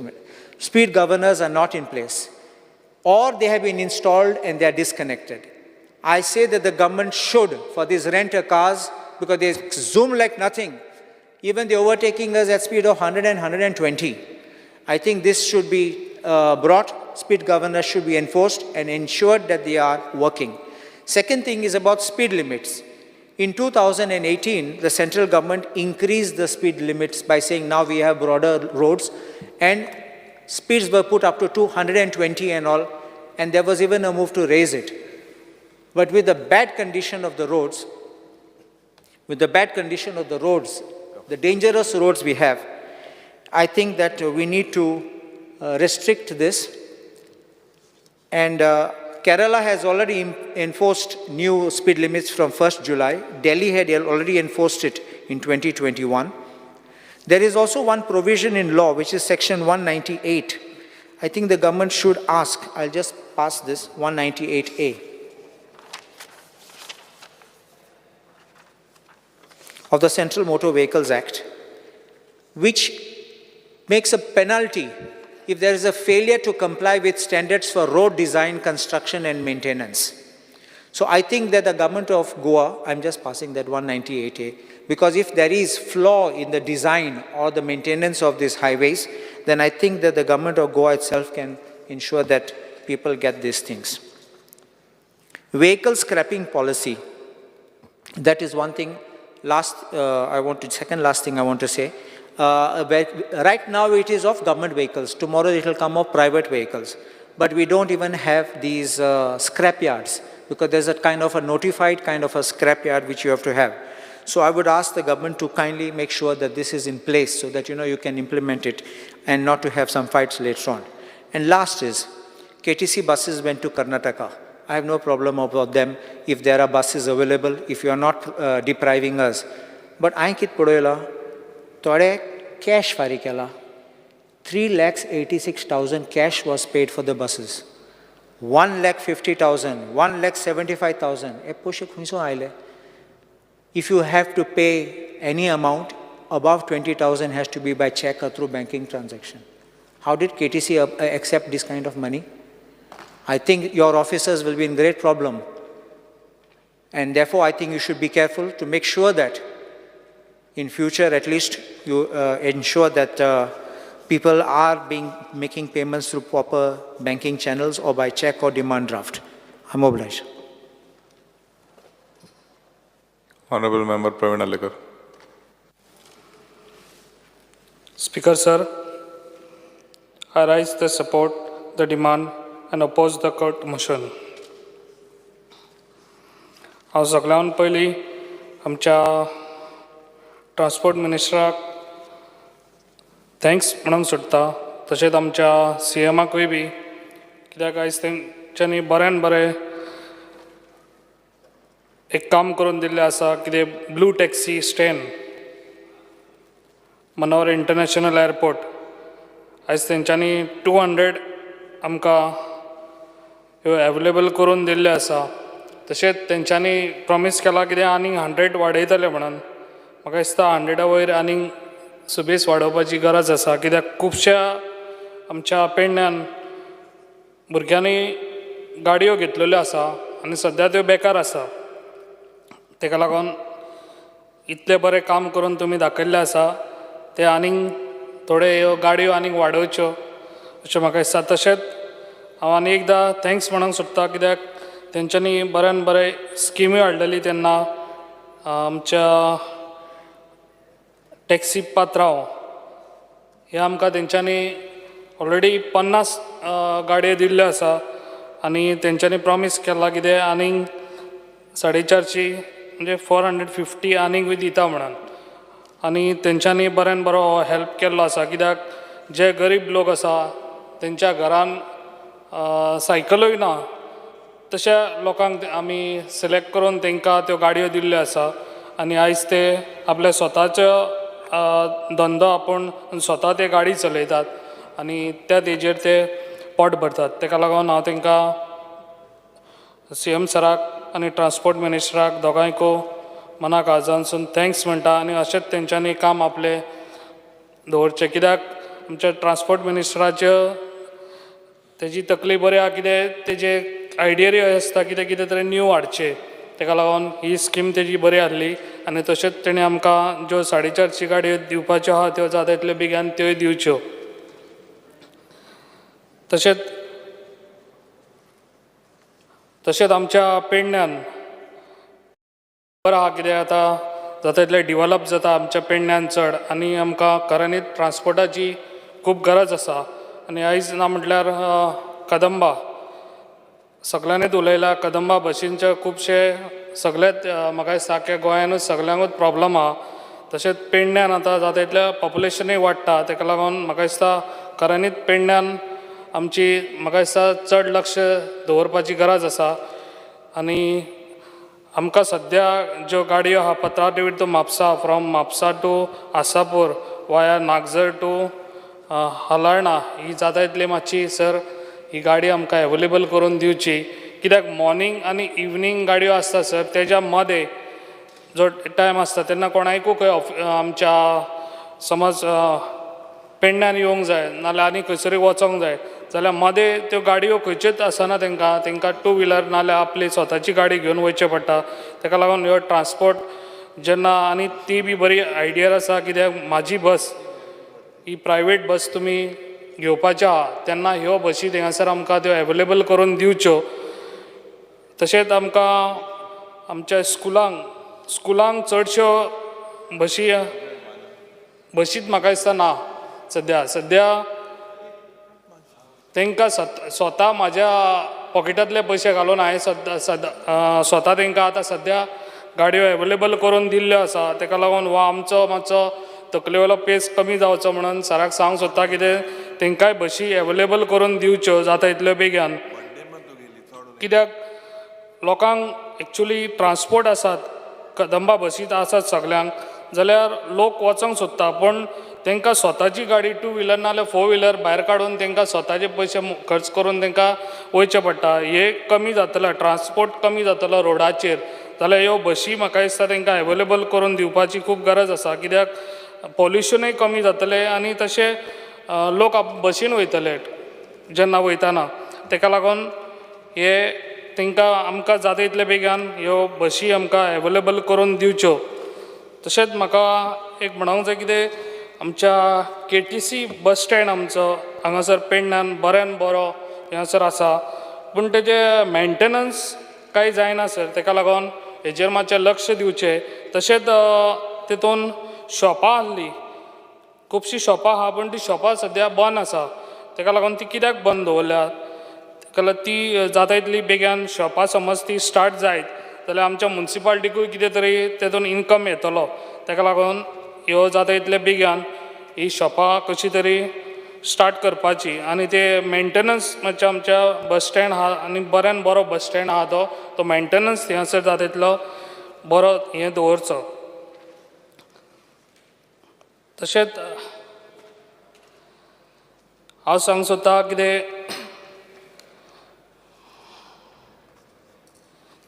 S: Speed governors are not in place. Or they have been installed and they are disconnected. I say that the government should, for these rent-a-cars, because they zoom like nothing, even they're overtaking us at speed of 100 and 120. I think this should be brought, speed governors should be enforced and ensured that they are working. Second thing is about speed limits. In 2018, the central government increased the speed limits by saying now we have broader roads, and speeds were put up to 220 and all, and there was even a move to raise it. But with the bad condition of the roads, the dangerous roads we have, I think that we need to restrict this. And Kerala has already enforced new speed limits from 1st July. Delhi had already enforced it in 2021. There is also one provision in law, which is section 198. I think the government should ask, I'll just pass this, 198A. Of the Central Motor Vehicles Act, which makes a penalty if there is a failure to comply with standards for road design, construction and maintenance. So I think that the government of Goa, I'm just passing that 198A, because if there is flaw in the design or the maintenance of these highways, then I think that the government of Goa itself can ensure that people get these things. Vehicle scrapping policy, that is one thing. Second last thing I want to say. Right now it is of government vehicles. Tomorrow it will come of private vehicles. But we don't even have these scrap yards, because there's a kind of a notified kind of a scrap yard which you have to have. So I would ask the government to kindly make sure that this is in place so that you can implement it and not to have some fights later on. And last is, KTC buses went to Karnataka. I have no problem about them if there are buses available, if you are not depriving us. But I kit podoyla, tode cash fari kela. 3,86,000 cash was paid for the buses. 1,50,000, 1,75,000. If you have to pay any amount, above 20,000 has to be by check or through banking transaction. How did KTC accept this kind of money? I think your officers will be in great problem. And therefore, I think you should be careful to make sure that in future, at least, you ensure that people are making payments through proper banking channels or by check or demand draft. I'm obliged.
J: Honorable Member Praveen Alekar.
N: Speaker sir, I rise the support, the demand and oppose the court motion. हांव सगळ्यान पयलीं आमच्या transport मिनिस्टराक thanks म्हणून सोडटा, तशेंच आमच्या CMाकूय बी, कित्याक आयज तेंच्यांनी बऱ्यान बरें एक काम करून दिल्लें आसा, कितें blue taxi stand Manohar international airport, आयज तेंच्यांनी 200 आमकां एवेलेबल करून दिल्ले आसा. तशेंच तेंच्यांनी प्रॉमीस केला कितें आनीक 100 वाडयतले म्हणून. म्हाका दिसता 100 वयर आनीक सुबेज वाडोवपाची गरज आसा, कित्याक खुबश्या आमच्या पेडण्यान भुरग्यांनी गाडयो घेतलेल्यो आसा आनी सद्या त्यो बेकार आसा. ताका लागून इतले बरें काम करून तुमी दाखयल्लें आसा ते आनीक थोडे ह्यो गाडयो आनीक वाडोवच्यो अशें म्हाका दिसता. तशेंच हांव आनी एकदां थँक्स म्हणूंक सोदता कित्याक तेंच्यांनी बऱ्यान बरें स्किमी हाडलेली तेन्ना आमच्या टॅक्सी पात्रांव हे आमकां तेंच्यांनी ऑलरेडी 50 गाडयो दिल्ल्यो आसा आनी तेंच्यांनी प्रॉमीस केला कितें आनीक 450 म्हणजे 450 आनीक दिता म्हणून. आनी तेंच्यांनी बऱ्यान बरो हेल्प केल्लो आसा कित्याक जे गरीब लोक आसा तेंच्या घरान सायकलूय ना तशा लोकांक आमी सिलेक्ट करून तेंकां त्यो गाडयो दिल्ल्यो आसा आनी आयज ते आपले स्वताचो धंदो आपूण स्वता ते गाडी चलयतात आनी त्या तेजेर ते पोट भरतात. तेका लागून हांव तेंकां CM सराक आनी ट्रान्सपोर्ट मिनिस्टराक दोगांयको मना काळजानसून थँक्स म्हणटा आनी अशेंच तेंच्यांनी काम आपलें दवरचें कित्याक आमच्या ट्रान्सपोर्ट मिनिस्टराच्यो तेजी तकली बरी आहा कितें तेजे आयडियरी आसता कितें कितें तरी न्यू हाडचें. तेका लागून ही स्कीम तेजी बरी आहली आनी तशेंच तेणें आमकां ज्यो 450 गाडयो दिवपाच्यो आहा त्यो जाता तितले बेगीन त्योय दिवच्यो. तशेंच आमच्या पेडण्यान बरो आहा कितें आतां जाता तितलें डिवेलप जाता आमच्या पेडण्यान चड आनी आमकां खऱ्यांनीच ट्रान्सपोर्टाची खूब गरज आसा. आनी आयज ना म्हटल्यार कदंबा सगळ्यांनीच उलयला कदंबा बसींचे खुबशे सगळेच म्हाका दिसता की गोंयानूच सगळ्यांकूच प्रॉब्लम आहा. तशेंच पेडण्यान आतां जाता तितलें पॉप्युलेशनूय वाडटा तेका लागून म्हाका दिसता खऱ्यांनीच पेडण्यान आमची म्हाका दिसता चड लक्ष दवरपाची गरज आसा. आनी आमकां सद्या ज्यो गाडयो आहा पत्रादेवीर to Mapusa from Mapusa to Asapur via Nagzar to हलार्णा ही जाता तितली मातशी सर ही गाडी आमकां एवेलेबल करून दिवची कित्याक मॉर्निंग आनी इवनिंग गाडयो आसता सर तेज्या मदें जो टायम आसता तेन्ना कोणायकू खंय आमच्या समज पेडण्यान येवंक जाय नाल्यार आनी खंयसरी वचोंक जाय जाल्यार मदें त्यो गाडयो खंयच्योच आसना तेंकां टू व्हिलर नाल्यार आपली स्वताची गाडी घेवन वयचें पडटा. तेका लागून ह्यो ट्रान्सपोर्ट जेन्ना आनी ती बी बरी आयडिया आसा कित्याक म्हाजी बस ही प्रायवेट बस तुमी घेवपाच्यो आहा तेन्ना ह्यो बसी थिंगासर आमकां त्यो एवेलेबल करून दिवच्यो. तशेंच आमकां आमच्या स्कुलांक चडश्यो बशीच म्हाका दिसता ना सद्या तेंकां स्वता म्हाज्या पॉकेटांतले पयशे घालून हांवें स्वता तेंकां आतां सद्या गाडयो एवेलेबल करून दिल्ल्यो आसा. तेका लागून हो आमचो मातसो तकलेवेलो पेस कमी जावचो म्हणून सराक सांगूंक सोदता कितें तेंकांय बशी एवेलेबल करून दिवच्यो जाता तितल्यो बेगीन कित्याक लोकांक एक्चुली ट्रान्सपोर्ट आसात कदंबा बसीत आसात सगल्यांक जाल्यार लोक वचोंक सोदता पूण तेंकां स्वताची गाडी टू व्हिलर नाल्यार 4 व्हिलर भायर काडून तेंकां स्वताचे पयशे खर्च करून तेंकां वयचें पडटा. हे कमी जातलें ट्रान्सपोर्ट कमी जातलो रोडाचेर जाल्यार ह्यो बशी म्हाका दिसता तेंकां एवेलेबल करून दिवपाची खूब गरज आसा कित्याक पॉल्युशनूय कमी जातलें आनी तशें लोक बसीन वयतले जेन्ना वयताना. तेका लागून हे तेंकां आमकां जाता तितले बेगीन ह्यो बशी आमकां एवेलेबल करून दिवच्यो. तशेंच म्हाका एक म्हणूंक जाय कितें आमच्या KTC बस स्टँड आमचो हांगासर पेडण्यान बऱ्यान बरो हांगासर आसा पूण तेजे मेंटेनन्स कांय जायना सर. तेका लागून हेजेर मातशें लक्ष दिवचें. तशेंच तितून शॉपां आहलीं खुबशीं शॉपां आहा पूण तीं शॉपां सद्या बंद आसा. तेका लागून ती कित्याक बंद दवरल्यात तेका लागून ती जाता तितली बेगीन शॉपां समज ती स्टार्ट जायत जाल्यार आमच्या मुन्सिपाल्टीकूय कितें तरी तेतून इनकम येतलो. तेका लागून ह्यो जाता तितले बेगीन ही शॉपां कशी तरी स्टार्ट करपाची आनी ते मेंटेनन्स मातशें आमच्या बस स्टँड आहा आनी बऱ्यान बरो बस स्टँड आहा तो मेंटेनन्स थिंगासर जाता तितलो बरो हें दवरचो. तशेंच हांव सांगूंक सोदता कितें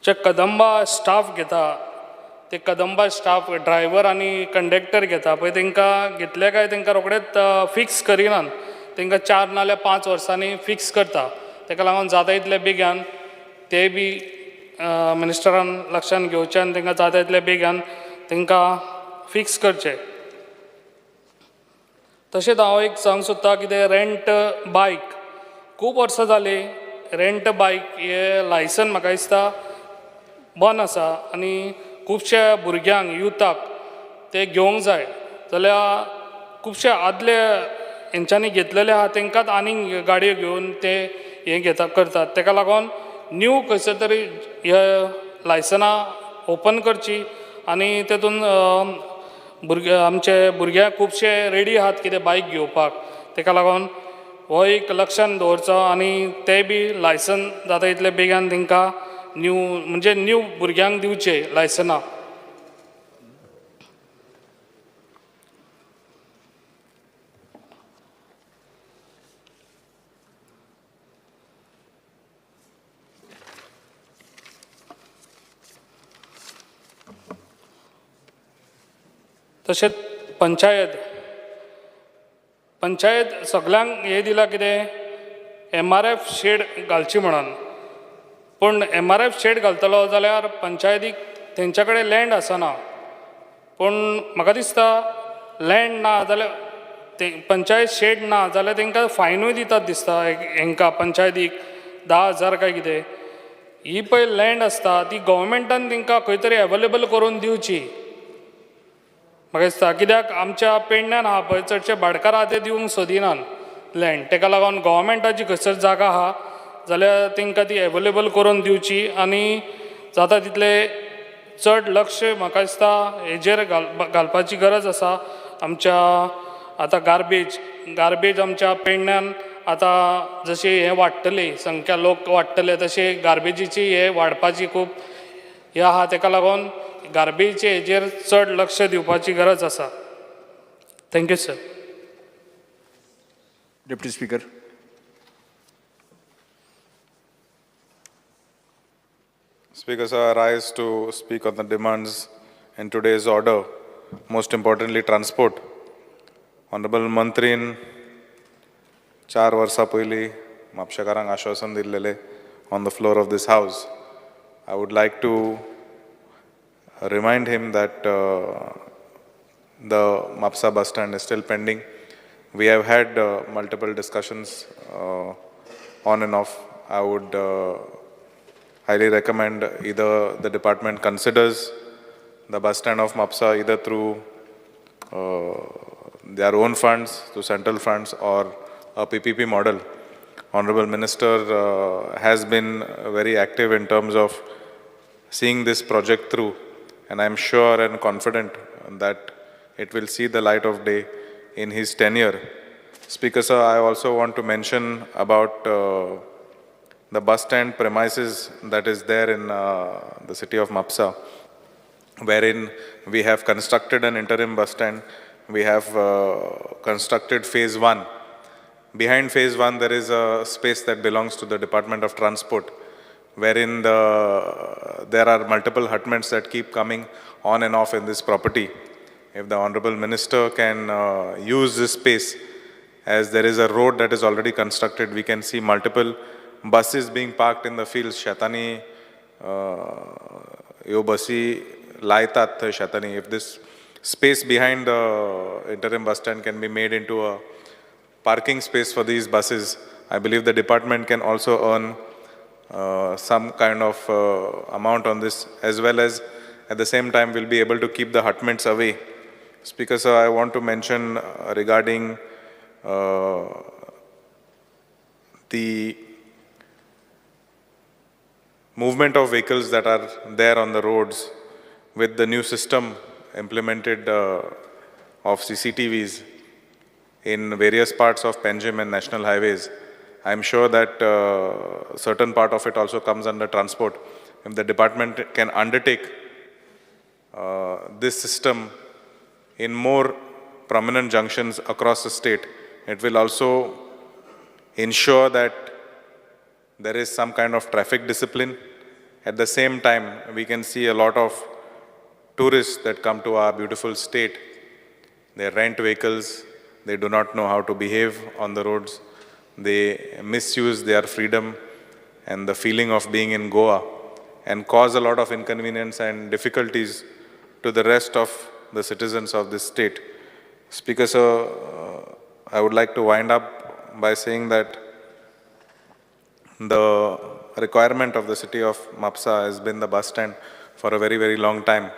N: जे कदंबा स्टाफ घेता ते कदंबा स्टाफ ड्रायव्हर आनी कंडक्टर घेता पळय तेंकां घेतले काय तेंकां रोखडेच फिक्स करिनात. तेंकां 4 नाल्यार 5 वर्सांनी फिक्स करता. तेका लागून जाता तितले बेगीन ते बी मिनिस्टरान लक्षांत घेवचें आनी तेंकां जाता तितले बेगीन तांकां फिक्स करचें. तशेंच हांव एक सांग सोदतां कितें रेंट बायक खूब वर्सां जालीं रेंट बायक हे लायसन म्हाका दिसता बंद आसा आनी खुबश्या भुरग्यांक युथाक ते घेवंक जाय जाल्यार खुबशे आदले हेंच्यांनी घेतलेले आहा तांकांच आनीक गाडयो घेवन ते हे घेता करतात. ताका लागून न्यू खंयसर तरी हे लायसनां ओपन करची आनी तेतून आमचे भुरग्यांक खुबशे रेडी आहात कितें बायक घेवपाक. ताका लागून हो एक लक्षांत दवरचो आनी ते बी लायसन जाता तितले बेगान तांकां न्यू भुरग्यांक दिवचे लायसनां. तशेंच पंचायत सगळ्यांक हे दिलां कितें MRF शेड घालची म्हणून. पूण MRF शेड घालतलो जाल्यार पंचायतीक तेंच्या कडेन लँड आसना. पूण म्हाका दिसता लँड ना जाल्यार ते पंचायत शेड ना जाल्यार तांकां फायनूय दितात दिसता हांकां पंचायतीक 10,000 काय कितें. ही पळय लँड आसता ती गव्हर्मेंटान तांकां खंय तरी एवेलेबल करून दिवची म्हाका दिसता. कित्याक आमच्या पेडण्यान आहा पळय चडशे भाटकार आहा ते दिवंक सोदिनात लँड. ताका लागून गव्हर्मेंटाची खंयसर जागा आहा जाल्यार तांकां ती एवेलेबल करून दिवची आनी जाता तितले चड लक्ष म्हाका दिसता हेजेर घालपाची गरज आसा. आमच्या आतां गार्बेज आमच्या पेडण्यान आतां जशें हे वाडटली संख्या लोक वाडटले तशे गार्बेजीची हे वाडपाची खूब हे आहा. ताका लागून गार्बेजचे हेजेर चड लक्ष दिवपाची गरज आसा. Thank you sir.
T: Deputy Speaker.
J: Speaker, sir, I rise to speak on the demands in today's order, most importantly transport. Honorable Mantrin 4 वर्सां पयलीं म्हापशेकारांक आश्वासन दिल्लेलें on the floor of this house. I would like to remind him that the Mapsa bus stand is still pending. We have had multiple discussions on and off. I would highly recommend either the department considers the bus stand of Mapsa either through their own funds, through central funds or a PPP model. Honorable Minister has been very active in terms of seeing this project through, and I'm sure and confident that it will see the light of day in his tenure. Speaker, sir, I also want to mention about the bus stand premises that is there in the city of Mapsa, wherein we have constructed an interim bus stand. We have constructed phase 1. Behind phase 1, there is a space that belongs to the Department of Transport, wherein there are multiple hutments that keep coming on and off in this property. If the Honorable Minister can use this space, as there is a road that is already constructed, we can see multiple buses being parked in the fields. Shetani, yo basi laitat Shetani. If this space behind the interim bus stand can be made into a parking space for these buses, I believe the department can also earn some kind of amount on this, as well as at the same time we'll be able to keep the hutments away. Speaker, sir, I want to mention regarding the movement of vehicles that are there on the roads with the new system implemented of CCTVs in various parts of Panjim and national highways. I'm sure that certain part of it also comes under transport. If the department can undertake this system in more prominent junctions across the state, it will also ensure that there is some kind of traffic discipline. At the same time, we can see a lot of tourists that come to our beautiful state. They rent vehicles, they do not know how to behave on the roads, they misuse their freedom and the feeling of being in Goa and cause a lot of inconvenience and difficulties to the rest of the citizens of this state. Speaker sir, I would like to wind up by saying that the requirement of the city of Mapsa has been the bus stand for a very, very long time.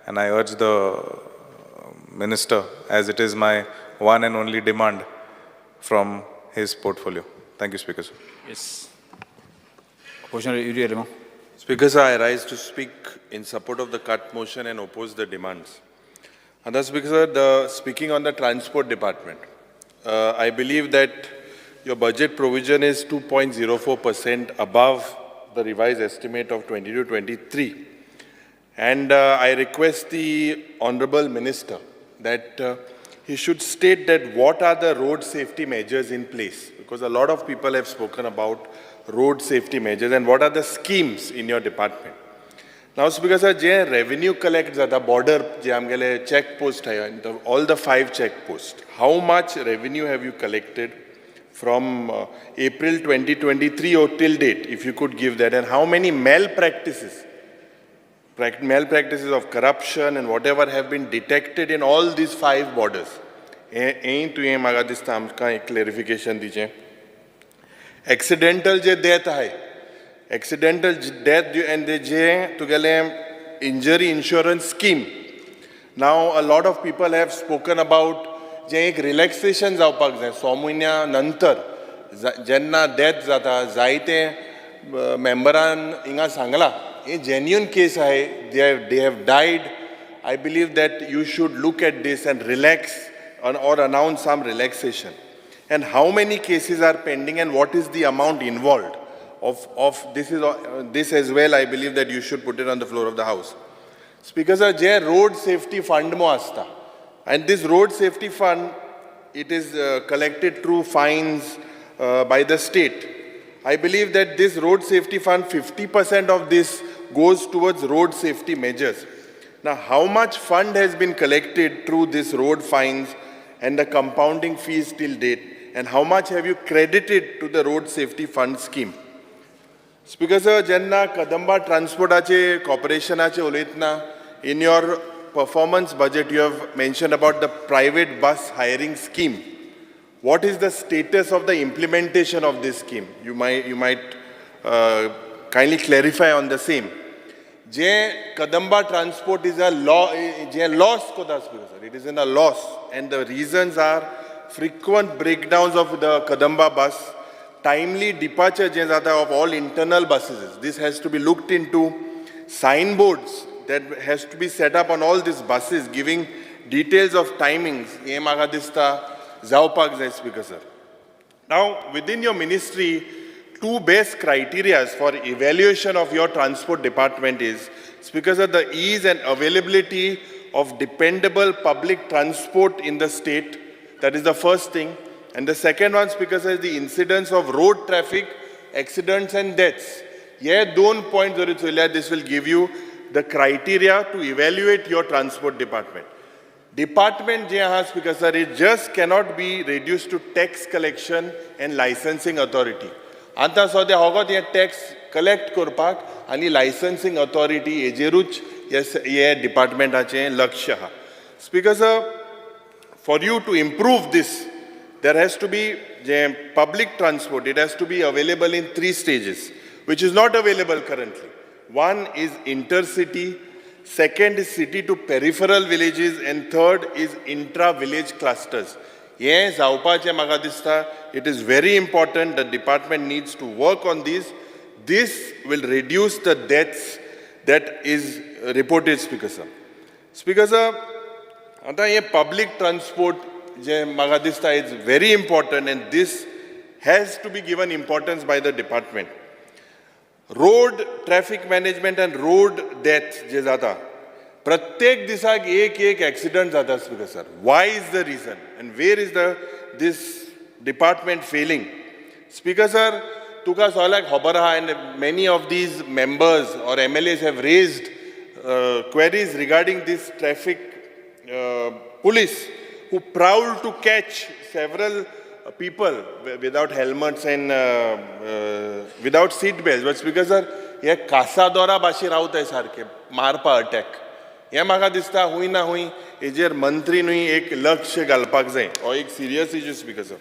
J: And I urge the Minister, as it is my one and only demand from his portfolio. Thank you, Speaker sir.
T: Yes. Opposition Leader Lemo.
U: Speaker sir, I rise to speak in support of the cut motion and oppose the demands. And thus, Speaker sir, speaking on the transport department, I believe that your budget provision is 2.04% above the revised estimate of 22-23. And I request the Honorable Minister that he should state that what are the road safety measures in place, because a lot of people have spoken about road safety measures, and what are the schemes in your department. Now, Speaker sir, je revenue collect jata border je amgele check post hai, all the 5 check posts, how much revenue have you collected from April 2023 or till date, if you could give that, and how many malpractices of corruption and whatever have been detected in all these 5 borders. Clarification dije. Accidental je death hai. Accidental death and the injury insurance scheme. Now a lot of people have spoken about जे एक relaxation जावपाक जाय 6 म्हयन्या नंतर जेन्ना death जाता जायते मेंबरान हिंगा सांगला हे genuine case आहे, they have died. I believe that you should look at this and relax or announce some relaxation. And how many cases are pending and what is the amount involved of this as well, I believe that you should put it on the floor of the House. Speaker sir, je road safety fund mo asta. And this road safety fund, it is collected through fines by the state. I believe that this road safety fund, 50% of this goes towards road safety measures. Now, how much fund has been collected through this road fines and the compounding fees till date? And how much have you credited to the road safety fund scheme? Speaker sir, jenna Kadamba Transportache Corporationache uletna, in your performance budget you have mentioned about the private bus hiring scheme. What is the status of the implementation of this scheme? You might kindly clarify on the same. Je Kadamba Transport is a loss koda, Speaker sir. It is in a loss, and the reasons are frequent breakdowns of the Kadamba bus, timely departure of all internal buses. This has to be looked into. Signboards that has to be set up on all these buses giving details of timings. Speaker sir. Now, within your ministry, 2 best criteria for evaluation of your transport department is, Speaker sir, the ease and availability of dependable public transport in the state. That is the first thing. And the second one, Speaker sir, is the incidence of road traffic, accidents and deaths. Yeah, 2 points, this will give you the criteria to evaluate your transport department. Department, Speaker sir, it just cannot be reduced to tax collection and licensing authority. Anta so the tax collect korpak and licensing authority ejeruch yes department ache lakshya. Speaker sir, for you to improve this, there has to be public transport. It has to be available in 3 stages, which is not available currently. One is intercity, second is city to peripheral villages, and third is intra-village clusters. Yes, it is very important. The department needs to work on this. This will reduce the deaths that is reported, Speaker sir. Speaker sir, public transport is very important, and this has to be given importance by the department. Road traffic management and road death je jata. Pratyek disak ek accident jata, Speaker sir. Why is the reason? And where is this department failing? Speaker sir, tuka solak hobaraha, and many of these members or MLAs have raised queries regarding this traffic police who proud to catch several people without helmets and without seat belts. But Speaker sir, ye kasa dora bashi raut hai sarke marpa attack. हें म्हाका दिसता हूंय ना हूंय हेजेर मंत्रीनूय एक लक्ष घालपाक जाय हो एक serious issue speaker sir.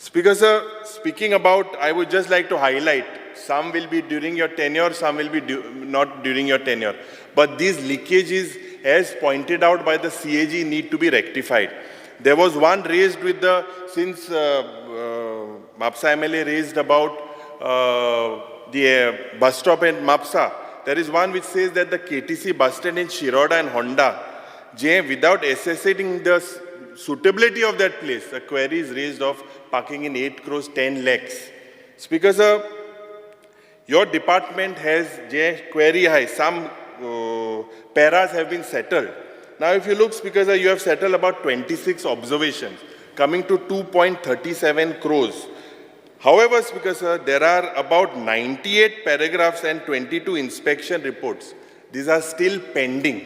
U: Speaker sir, speaking about, I would just like to highlight, some will be during your tenure, some will be not during your tenure. But these leakages, as pointed out by the CAG, need to be rectified. There was one raised with the, since Mapsa MLA raised about the bus stop in Mapsa, there is one which says that the KTC bus stand in Shiroda and Honda, without assessing the suitability of that place, a query is raised of parking in 8 crores 10 lakhs. Speaker sir, your department has query high, some paras have been settled. Now if you look, Speaker sir, you have settled about 26 observations, coming to 2.37 crores. However, Speaker sir, there are about 98 paragraphs and 22 inspection reports. These are still pending.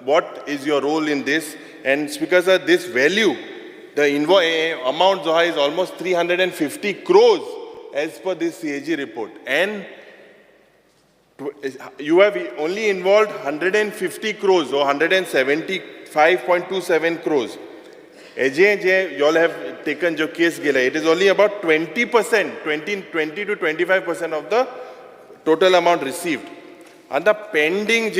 U: What is your role in this? And Speaker sir, this value, the amount is almost 350 crores as per this CAG report. And you have only involved 150 crores or 175.27 crores. You all have taken your case, it is only about 20%, 20 to 25% of the total amount received. And the pending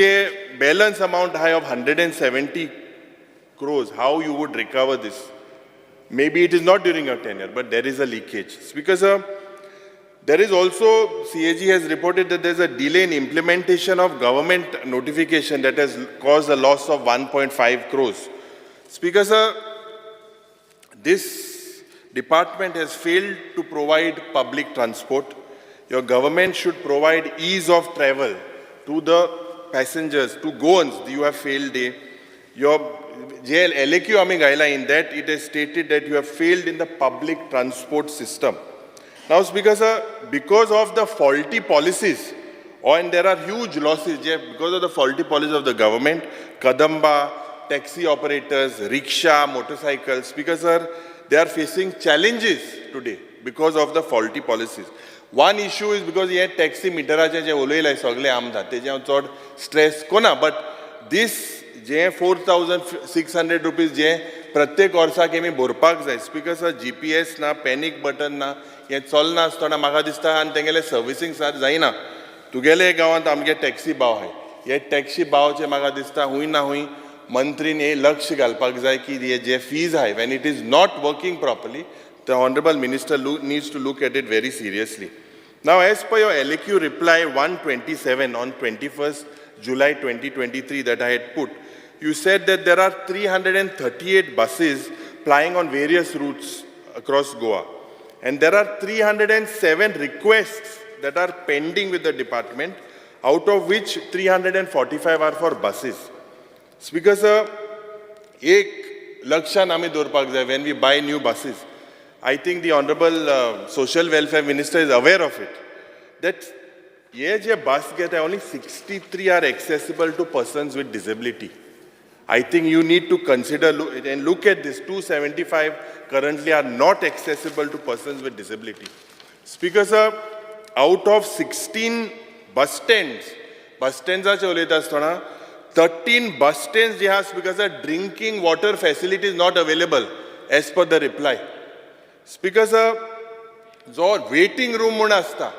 U: balance amount high of 170 crores, how you would recover this? Maybe it is not during your tenure, but there is a leakage. Speaker sir, there is also, CAG has reported that there is a delay in implementation of government notification that has caused a loss of 1.5 crores. Speaker sir, this department has failed to provide public transport. Your government should provide ease of travel to the passengers, to Goans. You have failed. Your LAQ Ami Gaila, in that it is stated that you have failed in the public transport system. Now, Speaker sir, because of the faulty policies, and there are huge losses because of the faulty policies of the government, Kadamba, taxi operators, rickshaw, motorcycles, Speaker sir, they are facing challenges today because of the faulty policies. One issue is because he had taxi meteraचे जे उलयले सगळे आमदार तेजे हांव चड stress कोना, but this 4,600 rupees प्रत्येक वर्साक आमी भरपाक जाय. स्पीकर सर, GPS ना, पॅनीक बटन ना, हें चलना आसतना म्हाका दिसता आनी तेंगेलें सर्विसींग सार जायना. तुगेले गांवांत आमगे टॅक्सी भाव आहाय, हे टॅक्सी भावचे म्हाका दिसता हूंय ना हूंय मंत्रीन हे लक्ष घालपाक जाय की जे fees आहाय, when it is not working properly, the Honorable Minister needs to look at it very seriously. Now, as per your LAQ reply 127 on 21st July 2023 that I had put, you said that there are 338 buses plying on various routes across Goa. And there are 307 requests that are pending with the department, out of which 345 are for buses. Speaker sir, ek lakshan ami dorpak jay when we buy new buses. I think the Honorable Social Welfare Minister is aware of it, that ye bus get only 63 are accessible to persons with disability. I think you need to consider and look at this. 275 currently are not accessible to persons with disability. Speaker sir, out of 16 bus stands ache ulayta asthana 13 bus stands je ha, Speaker sir, drinking water facility is not available as per the reply. Speaker sir, जो waiting room म्हूण आसता,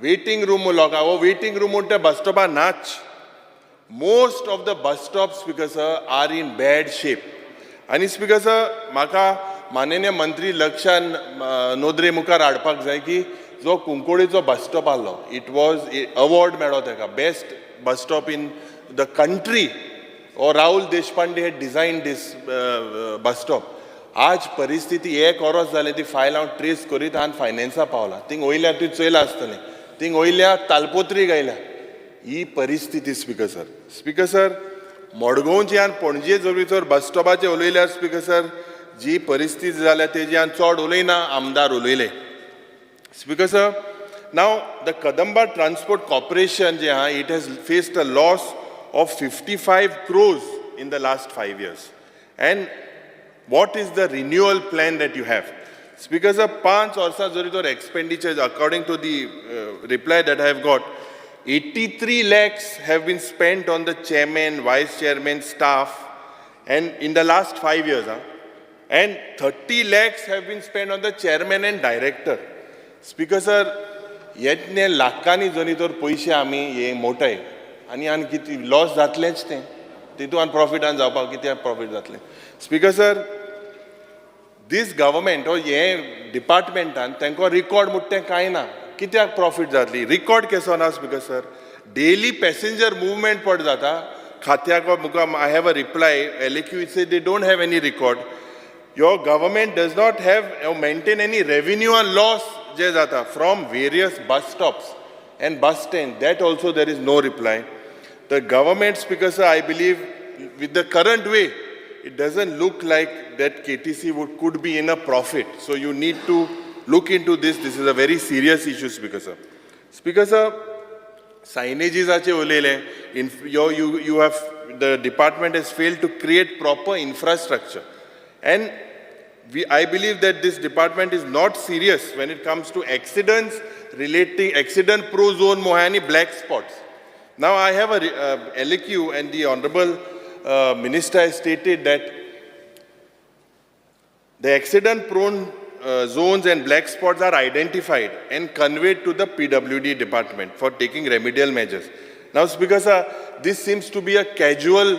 U: waiting room लोका वो waiting room म्हूण त्या bus stop नाच. Most of the bus stops, Speaker sir, are in bad shape. And Speaker sir, म्हाका माननीय मंत्री लक्षान नोंदरे मुखार हाडपाक जाय की जो कुंकोळेचो bus stop आसलो, it was award मेळ्ळो तेका best bus stop in the country, or Rahul Deshpande had designed this bus stop. आज परिस्थिती एक वर्स जालें ती फायल हांव ट्रेस करीत आनी फायनान्सा पावला. थिंग वयल्या तुवें चोयलां आसतलें, थिंग वयल्या तालपोत्री गायल्या. ही परिस्थिती स्पीकर सर. स्पीकर सर, मडगांवची आनी पणजे जोडीचो बस स्टॉपाचेर उलयल्यार स्पीकर सर, जी परिस्थिती जाल्या तेजी आनी चड उलयना, आमदार उलयले. Speaker sir, now the Kadamba transport corporation जे आहा, it has faced a loss of 55 crores in the last 5 years. And what is the renewal plan that you have? Speaker sir, 5 वर्सां जरी तर expenditures, according to the reply that I have got, 83 lakhs have been spent on the chairman, vice chairman, staff, and in the last 5 years, and 30 lakhs have been spent on the chairman and director. Speaker sir, yetne lakhani jonitor poishe ami ye motai ani an kiti loss जातलेच ते तितून profit an जावपाक किती profit जातले. Speaker sir, this government or ये department an तांको record मुट्टे काय ना कित्याक profit जातली record केसो ना. Speaker sir, daily passenger movement पड जाता खात्याक मुका I have a reply LAQ say they don't have any record. Your government does not have or maintain any revenue and loss जे जाता from various bus stops and bus stands. That also there is no reply. The government, Speaker sir, I believe with the current way, it doesn't look like that KTC could be in a profit. So you need to look into this. This is a very serious issue, Speaker sir. Speaker sir, signages ache olele. You have, the department has failed to create proper infrastructure. And I believe that this department is not serious when it comes to accidents relating, accident pro zone mohani black spots. Now I have a LAQ and the Honorable Minister has stated that the accident prone zones and black spots are identified and conveyed to the PWD department for taking remedial measures. Now Speaker sir, this seems to be a casual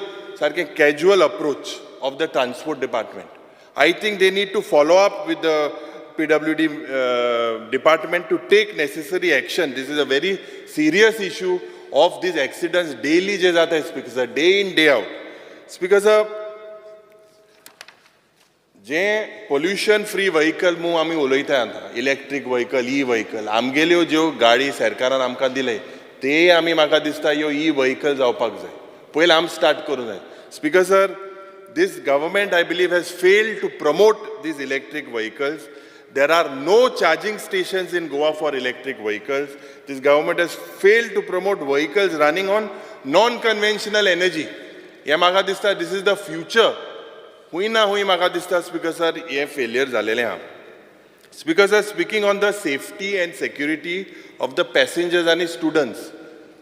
U: approach of the transport department. I think they need to follow up with the PWD department to take necessary action. This is a very serious issue of these accidents daily je jata hai, Speaker sir, day in, day out. Speaker sir, जे pollution free vehicle mu आमी उलयता आता, electric vehicle, e-vehicle, आमगेल्यो ज्यो गाडी सरकारान आमकां दिले, ते आमी म्हाका दिसता ह्यो e-vehicle जावपाक जाय. पयले आम start करूं जाय. Speaker sir, this government, I believe, has failed to promote these electric vehicles. There are no charging stations in Goa for electric vehicles. This government has failed to promote vehicles running on non-conventional energy. This is the future. Speaker sir, failure. Speaker sir, speaking on the safety and security of the passengers and students.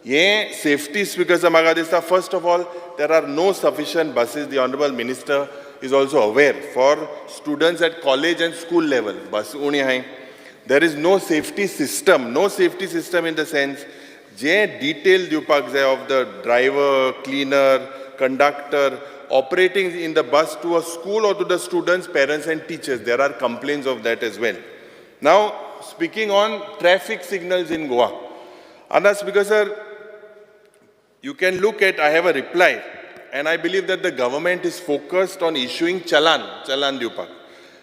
U: Safety, Speaker sir, first of all, there are no sufficient buses. The Honorable Minister is also aware for students at college and school level. There is no safety system. No safety system in the sense, detailed of the driver, cleaner, conductor, operating in the bus to a school or to the students, parents and teachers. There are complaints of that as well. Now, speaking on traffic signals in Goa. Speaker sir, you can look at, I have a reply, and I believe that the government is focused on issuing chalan dupak.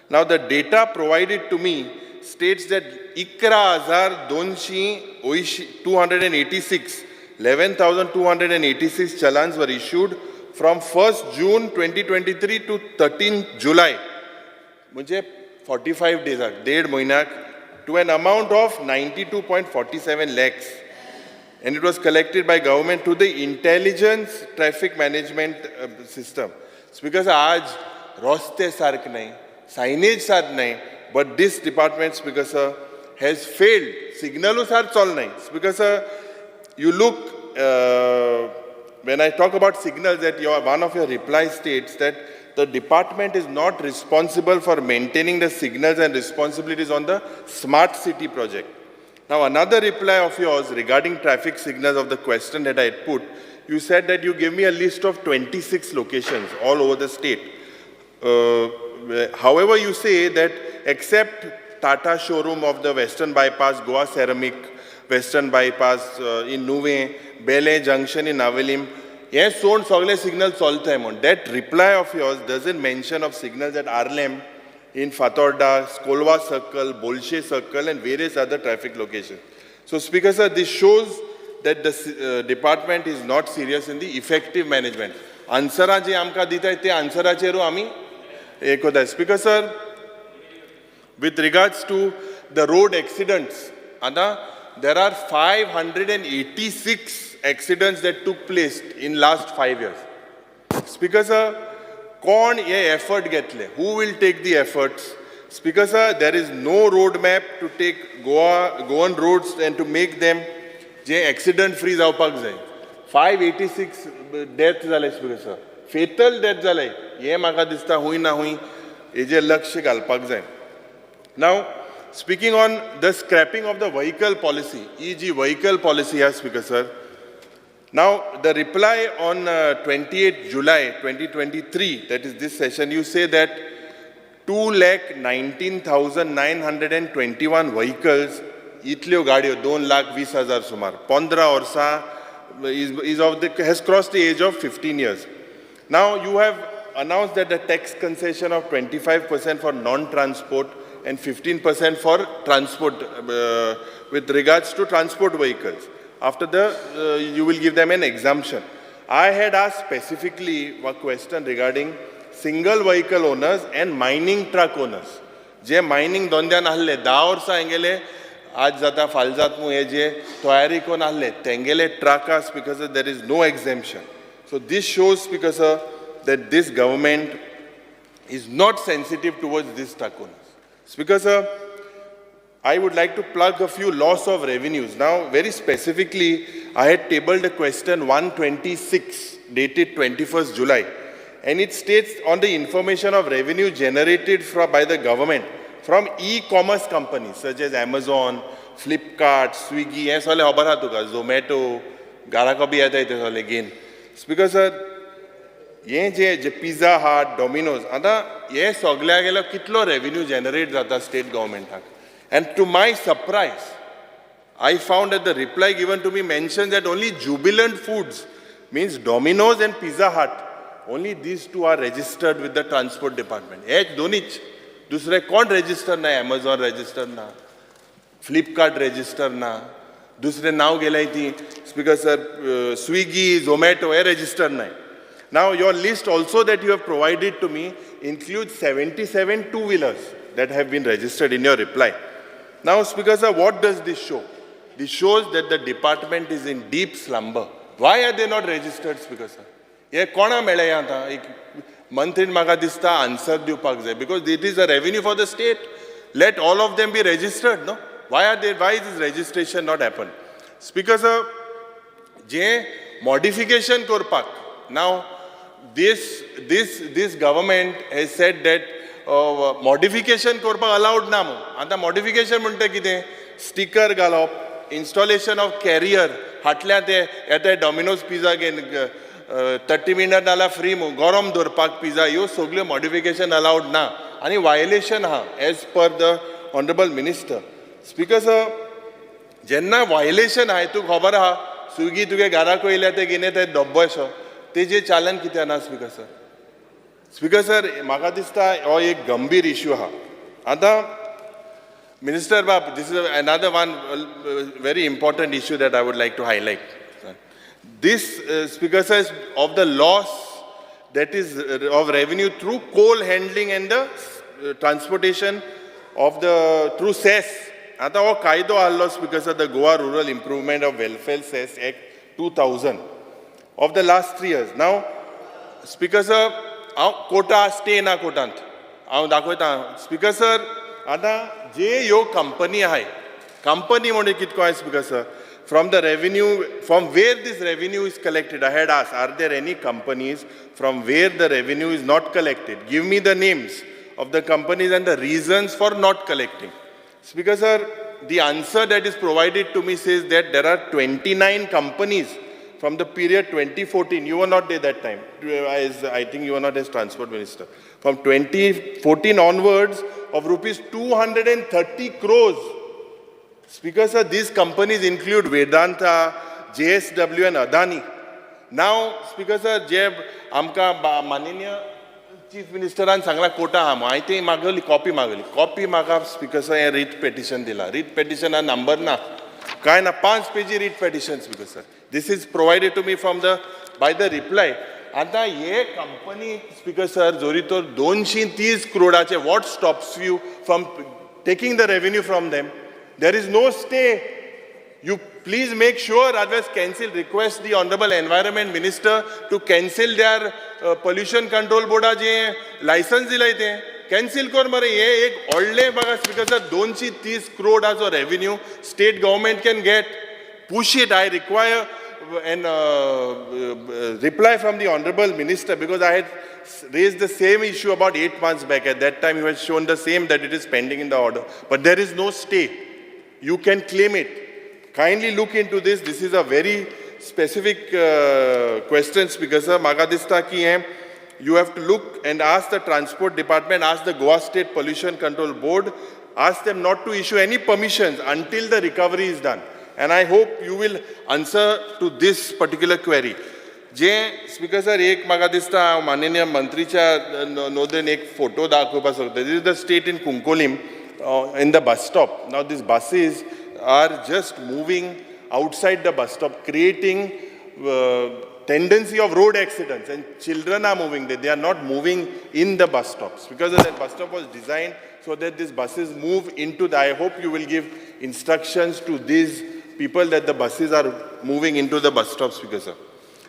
U: Now the data provided to me states that 11,286 chalans were issued from 1st June 2023 to 13th July. 45 days, to an amount of 92.47 lakhs. And it was collected by government to the intelligence traffic management system. Speaker sir, aaj roste sark nahi, signage sark nahi, but this department, Speaker sir, has failed. Signalu sark chal nahi. Speaker sir, you look, when I talk about signals, that one of your replies states that the department is not responsible for maintaining the signals and responsibilities on the smart city project. Now, another reply of yours regarding traffic signals of the question that I had put, you said that you gave me a list of 26 locations all over the state. However, you say that except Tata showroom of the Western Bypass, Goa Ceramic, Western Bypass in Nuve, Bele Junction in Avelim, yes, soon sogle signals chalta. That reply of yours doesn't mention of signals at Arlem, in Fatorda, Skolva Circle, Bolshe Circle, and various other traffic locations. So, Speaker sir, this shows that the department is not serious in the effective management. Answera je amka dita te answera chero ami ekoda. Speaker sir, with regards to the road accidents, there are 586 accidents that took place in last 5 years. Speaker sir, कौन ये effort घेतले? Who will take the efforts? Speaker sir, there is no roadmap to take Goan roads and to make them जे accident free जावपाक जाय. 586 death जाले speaker sir, fatal death जाले. हे म्हाका दिसता हूंय ना हूंय हेजेर लक्ष घालपाक जाय. Now speaking on the scrapping of the vehicle policy, ही जी व्हेकल पॉलिसी आहा speaker sir, now the reply on 28 July 2023, that is this session, you say that 2,19,921 vehicles, इतल्यो गाडयो 2,20,000 सुमार, 15 वर्सां has crossed the age of 15 years. Now you have announced that the tax concession of 25% for non-transport and 15% for transport with regards to transport vehicles. After you will give them an exemption. I had asked specifically a question regarding single vehicle owners and mining truck owners. जे mining धंद्यान आहले 10 वर्सां हेंगेले आज जाता फाल जात मु हे जे तयारी कोन आहले तेंगेले ट्रकास because there is no exemption. So this shows because that this government is not sensitive towards these truck owners. Because I would like to plug a few loss of revenues. Now, very specifically, I had tabled a question 126 dated 21st July. And it states on the information of revenue generated by the government from e-commerce companies such as Amazon, Flipkart, Swiggy, and Zomato, Garakabi again. Because ये Pizza Hut, Domino's, आता ये सगळ्या गेलो कितलो revenue generate जाता state government. And to my surprise, I found that the reply given to me mentioned that only Jubilant Foods, means Domino's and Pizza Hut, only these two are registered with the transport department. एक दोनीच, दुसरे कोण register ना, Amazon register ना, Flipkart register ना, दुसरे नाव गेले ती, speaker sir, Swiggy, Zomato, हे register नाही. Now your list also that you have provided to me includes 77 two-wheelers that have been registered in your reply. Now, Speaker sir, what does this show? This shows that the department is in deep slumber. Why are they not registered, Speaker sir? हे कोणा मेळ्ळे आता एक मंत्रीन म्हाका दिसता answer दिवपाक जाय because it is a revenue for the state. Let all of them be registered, no? Why is this registration not happen? Speaker sir, जे modification करपाक, now this government has said that modification करपाक allowed ना मो. आता modification म्हणटा कितें? Sticker घालप, installation of carrier, हाटल्या ते येता Domino's pizza घेन 30 minutes नाला free मो, गरम दवरपाक pizza, ह्यो सगळ्यो modification allowed ना. आनी violation आहा as per the honorable minister. Speaker sir, जेन्ना violation आहा तुका खबर आहा, स्विगी तुगे घराक येयल्या ते घेने ते डब्बो असो, तेजे चालन कित्याक ना स्पीकर सर? स्पीकर सर, म्हाका दिसता हो एक गंभीर इश्यू आहा. आतां Minister Bab, this is another one very important issue that I would like to highlight. This, Speaker says, of the loss that is of revenue through coal handling and the transportation of through cess. आता हो कायदो आल्लो Speaker sir, the Goa Rural Improvement of Welfare Cess Act 2000 of the last 3 years. Now, Speaker sir, हांव Kota stay ना कोटांत हांव दाखयता. Speaker sir, आता जे ह्यो कंपनी आहाय, कंपनी म्हणजे कितको आहाय Speaker sir, from the revenue, from where this revenue is collected, I had asked, are there any companies from where the revenue is not collected? Give me the names of the companies and the reasons for not collecting. Speaker sir, the answer that is provided to me says that there are 29 companies from the period 2014, you were not there that time, I think you were not as transport minister, from 2014 onwards of rupees 230 crores. Speaker sir, these companies include Vedanta, JSW and Adani. Now, Speaker sir, जे आमकां माननीय chief मिनिस्टरान सांगला कोटा आहा हांव ती मागली copy म्हाका speaker sir हें रीट पेटिशन दिला. रीट पेटिशना नंबर ना, कांय ना, 5 पेजी writ petition speaker sir. This is provided to me by the reply. आता हे कंपनी स्पीकर सर जोरी तर 230 करोडाचे, what stops you from taking the revenue from them? There is no stay. You please make sure, otherwise cancel, request the Honorable Environment Minister to cancel their pollution control board जे license दिलाय ते cancel कर मरे. हे एक व्हडले बघा speaker sir 230 करोडाचो revenue state government can get. push it. I require an reply from the Honorable Minister, because I had raised the same issue about 8 months back. At that time, he was shown the same, that it is pending in the order. But there is no stay. You can claim it. Kindly look into this. This is a very specific question, Speaker sir. Maga dista ki hai, you have to look and ask the Transport Department, ask the Goa State Pollution Control Board, ask them not to issue any permissions until the recovery is done. And I hope you will answer to this particular query. जे speaker sir एक म्हाका दिसता हांव माननीय मंत्रीच्या नोंदेन एक photo दाखोवपाक सोदता. This is the state in Kunkolim in the bus stop. Now these buses are just moving outside the bus stop, creating tendency of road accidents, and children are moving there. They are not moving in the bus stops, because that bus stop was designed so that these buses move into the. I hope you will give instructions to these people that the buses are moving into the bus stop, Speaker sir.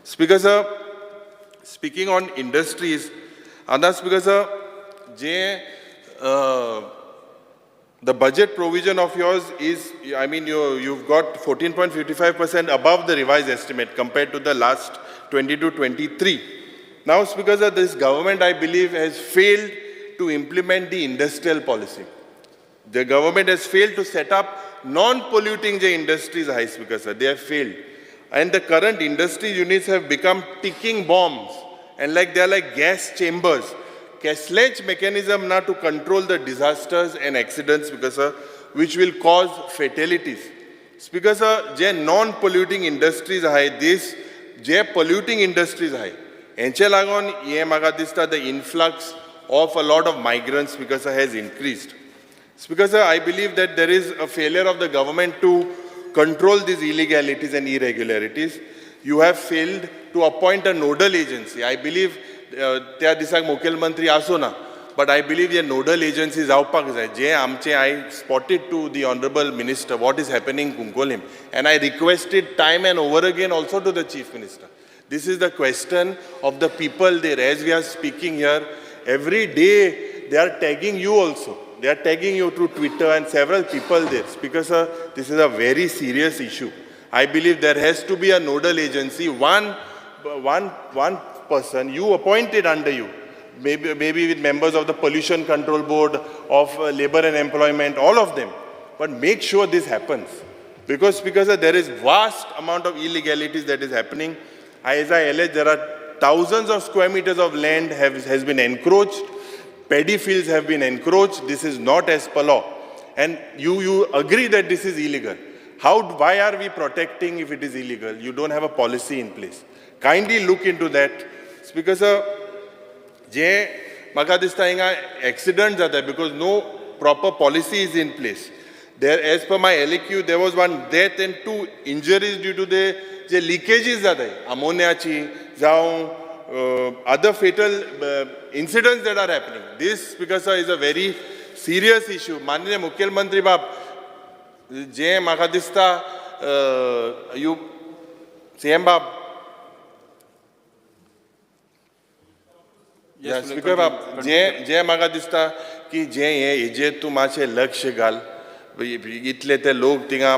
U: Speaker sir, speaking on industries, Anna Speaker sir, the budget provision of yours is, I mean, you've got 14.55% above the revised estimate compared to the last 22-23. Now, Speaker sir, this government, I believe, has failed to implement the industrial policy. The government has failed to set up non-polluting industries, high Speaker sir. They have failed. And the current industry units have become ticking bombs, and they are like gas chambers. Cashless mechanism now to control the disasters and accidents, Speaker sir, which will cause fatalities. Speaker sir, जे non-polluting industries आहे, this जे polluting industries आहे, यांचे लागून हे म्हाका दिसता the influx of a lot of migrants, Speaker sir, has increased. Speaker sir, I believe that there is a failure of the government to control these illegalities and irregularities. You have failed to appoint a nodal agency. I believe त्या दिसाक मुखेलमंत्री आसो ना, but I believe the nodal agency जावपाक जाय. जे आमचे I spotted to the Honorable Minister what is happening in Kunkolim, and I requested time and over again also to the Chief Minister. This is the question of the people there. As we are speaking here, every day they are tagging you also. They are tagging you through Twitter and several people there. Speaker sir, this is a very serious issue. I believe there has to be a nodal agency, one person you appointed under you, maybe with members of the Pollution Control Board, of Labor and Employment, all of them. But make sure this happens. Because, Speaker sir, there is vast amount of illegalities that is happening. As I alleged, there are thousands of square meters of land has been encroached. Paddy fields have been encroached. This is not as per law. And you agree that this is illegal. Why are we protecting if it is illegal? You don't have a policy in place. Kindly look into that. Speaker sir, जे म्हाका दिसता हिंगा accident जाता because no proper policy is in place. There, as per my LAQ, there was one death and 2 injuries due to the leakages जाता ammonia-ची, other fatal incidents that are happening. This, Speaker sir, is a very serious issue. माननीय मुख्यमंत्री बाब, जे म्हाका दिसता you CM बाब, speaker बाब, जे म्हाका दिसता की जे हेजेर तूं मातशें लक्ष घाल. इतले ते लोक थिंगा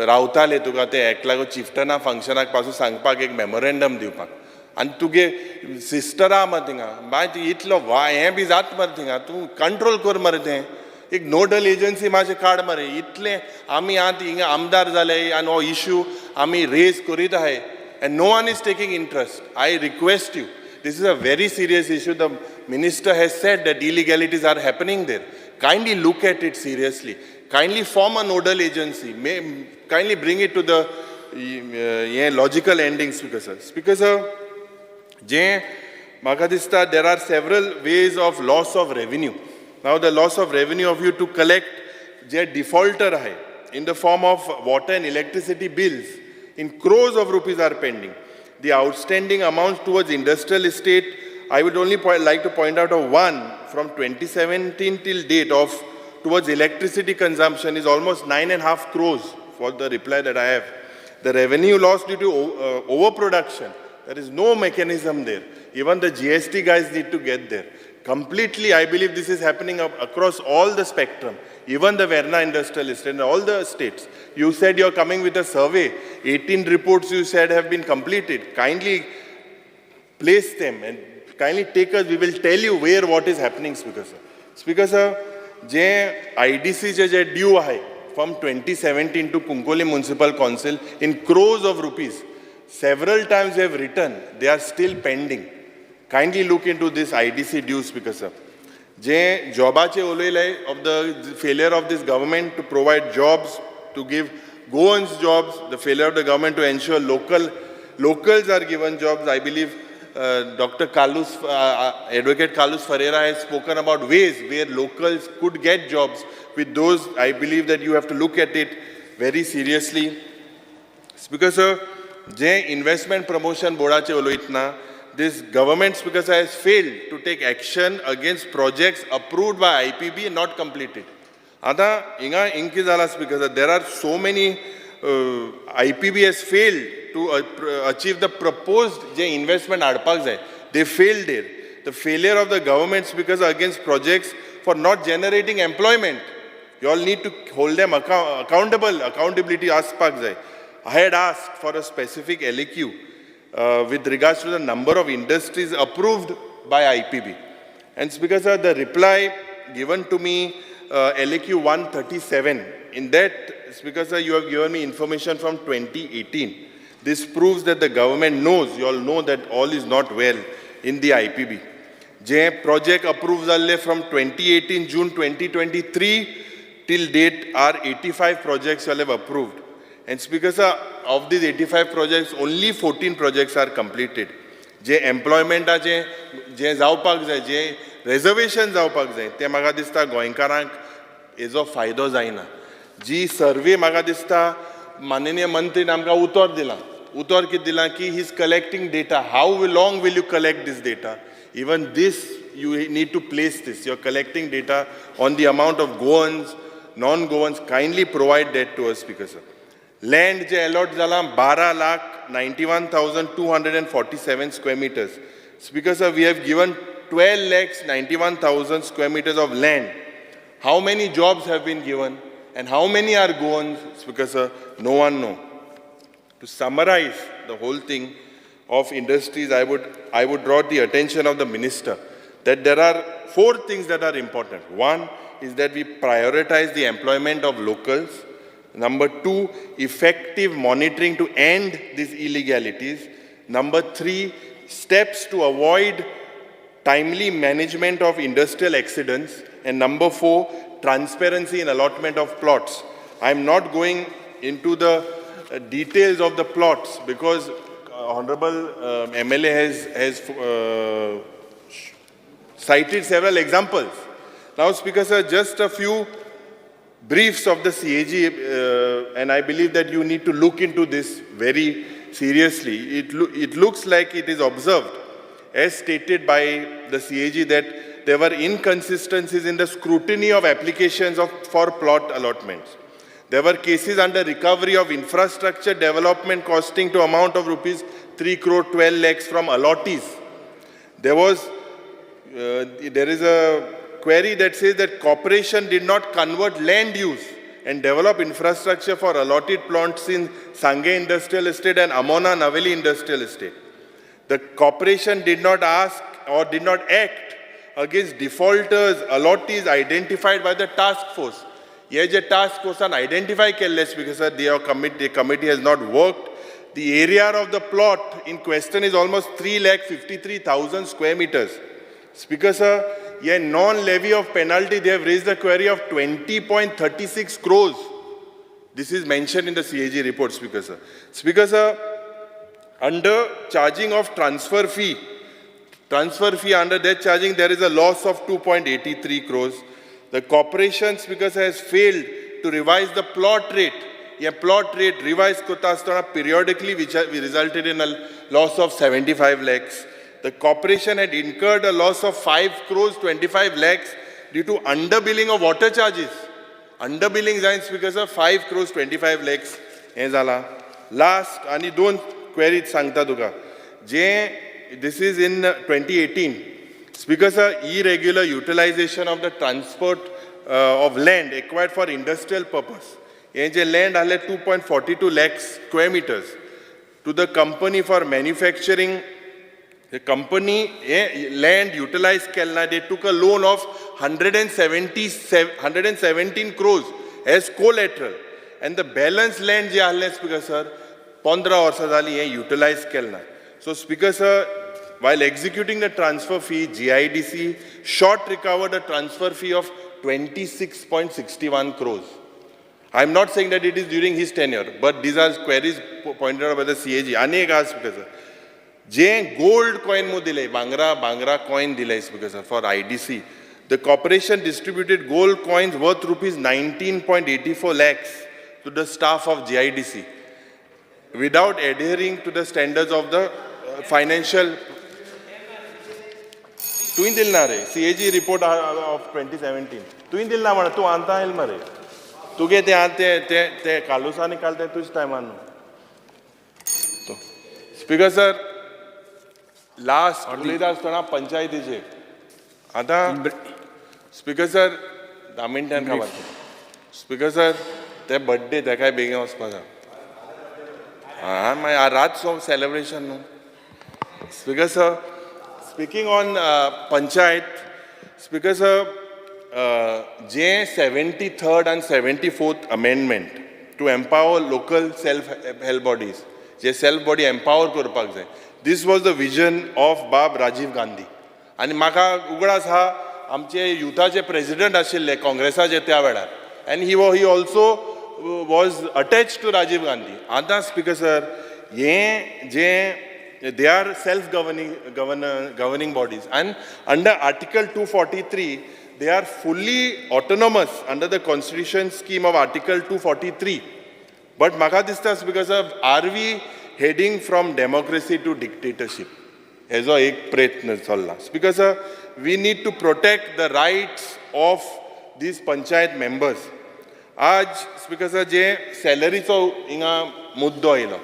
U: रावताले, तुका ते हेका लागून चिफ्टना फंक्शनाक पासून सांगपाक एक मेमोरेंडम दिवपाक, आनी तुगे सिस्टर आहा मरे थिंगा, मागीर इतलो हें बी जाता मरे थिंगा, तूं कंट्रोल कर मरे तें. एक नोडल एजन्सी मातशें काड मरे. इतले आमी आतां हिंगा आमदार जाले आनी हो इश्यू आमी रेज करीत आहाय, and no one is taking interest. I request you, this is a very serious issue. The minister has said that illegalities are happening there. Kindly look at it seriously. Kindly form a nodal agency. Kindly bring it to the logical ending, Speaker sir. Speaker sir, there are several ways of loss of revenue. Now the loss of revenue of you to collect defaulter hai in the form of water and electricity bills in crores of rupees are pending. The outstanding amounts towards industrial estate, I would only like to point out one from 2017 till date of towards electricity consumption is almost 9.5 crores for the reply that I have. The revenue loss due to overproduction, there is no mechanism there. Even the GST guys need to get there. Completely, I believe this is happening across all the spectrum. even the Verna Industrial Estate and all the estates. You said you're coming with a survey. 18 reports you said have been completed. Kindly place them and kindly take us. We will tell you where what is happening, Speaker sir. Speaker sir, जे IDC जे due आहे from 2017 to Kunkoli Municipal Council in crores of rupees. Several times they have written, they are still pending. Kindly look into this IDC dues, Speaker sir. जे जॉबाचे उलयले of the failure of this government to provide jobs, to give Goans jobs, the failure of the government to ensure locals are given jobs. I believe Dr. Advocate Carlos Ferreira has spoken about ways where locals could get jobs. With those, I believe that you have to look at it very seriously. Speaker sir, जे investment promotion boardaचे उलयतना, this government, Speaker sir, has failed to take action against projects approved by IPB and not completed. आता इंगा inky जाला, Speaker sir, there are so many IPB has failed to achieve the proposed investment adpak jai. They failed there. The failure of the government, Speaker sir, against projects for not generating employment. You all need to hold them accountable. Accountability aspak jai. I had asked for a specific LEQ with regards to the number of industries approved by IPB. And Speaker sir, the reply given to me, LEQ 137, in that, Speaker sir, you have given me information from 2018. This proves that the government knows, you all know that all is not well in the IPB. जे project approved जाल्ले from 2018 June 2023 till date are 85 projects you have approved. And Speaker sir, of these 85 projects, only 14 projects are completed. जे employment जे जावपाक जाय, जे reservation जावपाक जाय, ते म्हाका दिसता गोंयकारांक हेजो फायदो जायना. जी सर्वे म्हाका दिसता माननीय मंत्रीन आमकां उतर दिलां. उतर कितें दिलां की he is collecting data. How long will you collect this data? Even this, you need to place this. You are collecting data on the amount of Goans, non-Goans. Kindly provide that to us, Speaker sir. Land je allot zala 12,91,247 square meters. Speaker sir, we have given 12,91,000 square meters of land. How many jobs have been given and how many are Goans? Speaker sir, no one knows. To summarize the whole thing of industries, I would draw the attention of the minister that there are 4 things that are important. One is that we prioritize the employment of locals. Number 2, effective monitoring to end these illegalities. Number 3, steps to avoid timely management of industrial accidents. And number 4, transparency in allotment of plots. I'm not going into the details of the plots because Honorable MLA has cited several examples. Now, Speaker sir, just a few briefs of the CAG, and I believe that you need to look into this very seriously. It looks like it is observed, as stated by the CAG, that there were inconsistencies in the scrutiny of applications for plot allotments. There were cases under recovery of infrastructure development costing to amount of rupees 3 crore 12 lakhs from allottees. There is a query that says that corporation did not convert land use and develop infrastructure for allotted plots in Sangay Industrial Estate and Amona Naveli Industrial Estate. The corporation did not ask or did not act against defaulters, allottees identified by the task force. Ye je task force identify kelle because the committee has not worked. The area of the plot in question is almost 3,53,000 square meters. Speaker sir, a non-levy of penalty, they have raised a query of 20.36 crores. This is mentioned in the CAG report, Speaker sir. Speaker sir, under charging of transfer fee under that charging, there is a loss of 2.83 crores. The corporation, Speaker sir, has failed to revise the plot rate. A plot rate revised periodically, which resulted in a loss of 75 lakhs. The corporation had incurred a loss of 5 crores 25 lakhs due to underbilling of water charges. Underbilling zain, Speaker sir, 5 crores 25 lakhs. Last, ani don queries sangta tuka. This is in 2018. Speaker sir, irregular utilization of the transport of land acquired for industrial purpose. हे जे land आले 2.42 lakh square meters to the company for manufacturing. The company land utilized Kelna, they took a loan of 117 crores as collateral. And the balance land je ahle Speaker sir, 15 varsa zali he utilized Kelna. So Speaker sir, while executing the transfer fee, GIDC short recovered a transfer fee of 26.61 crores. I'm not saying that it is during his tenure, but these are queries pointed out by the CAG. Anek asked Speaker sir. जे gold coin mu dile, Bangra coin dile Speaker sir, for IDC. The corporation distributed gold coins worth rupees 19.84 lakhs to the staff of GIDC without adhering to the standards of the financial. तुई दिल ना रे CAG report of 2017. तुई दिल ना म्हणा तू आणता येईल मरे. तुगे ते ते कालुसा निकालते तुझ टाइमान. Speaker sir, लास्ट उलयता आसतना पंचायतीचे आतां स्पीकर सर 10 मिनटान काबार स्पीकर सर ते बर्थडे तेकाय बेगीन वचपा जाय मागीर रात सो सेलिब्रेशन न्हू speaker sir speaking on panchayat speaker sir जे 73rd and 74th amendment to empower local self help bodies जे सेल्फ बॉडी एम्पावर करपाक जाय. This was the vision of Bab Rajiv Gandhi. आणि म्हाका उगडास हा आमचे युथाचे प्रेसिडेंट आशिल्ले काँग्रेसाचे त्या वेळार and he also was attached to Rajiv Gandhi. आतां स्पीकर सर हे जे they are governing bodies and under Article 243 they are fully autonomous under the constitution scheme of Article 243. But म्हाका दिसता speaker sir are we heading from democracy to dictatorship? हेजो एक प्रयत्न चल्ला. Speaker sir, we need to protect the rights of these panchayat members. आज Speaker sir जे सॅलरीचो हिंगा मुद्दो आयलो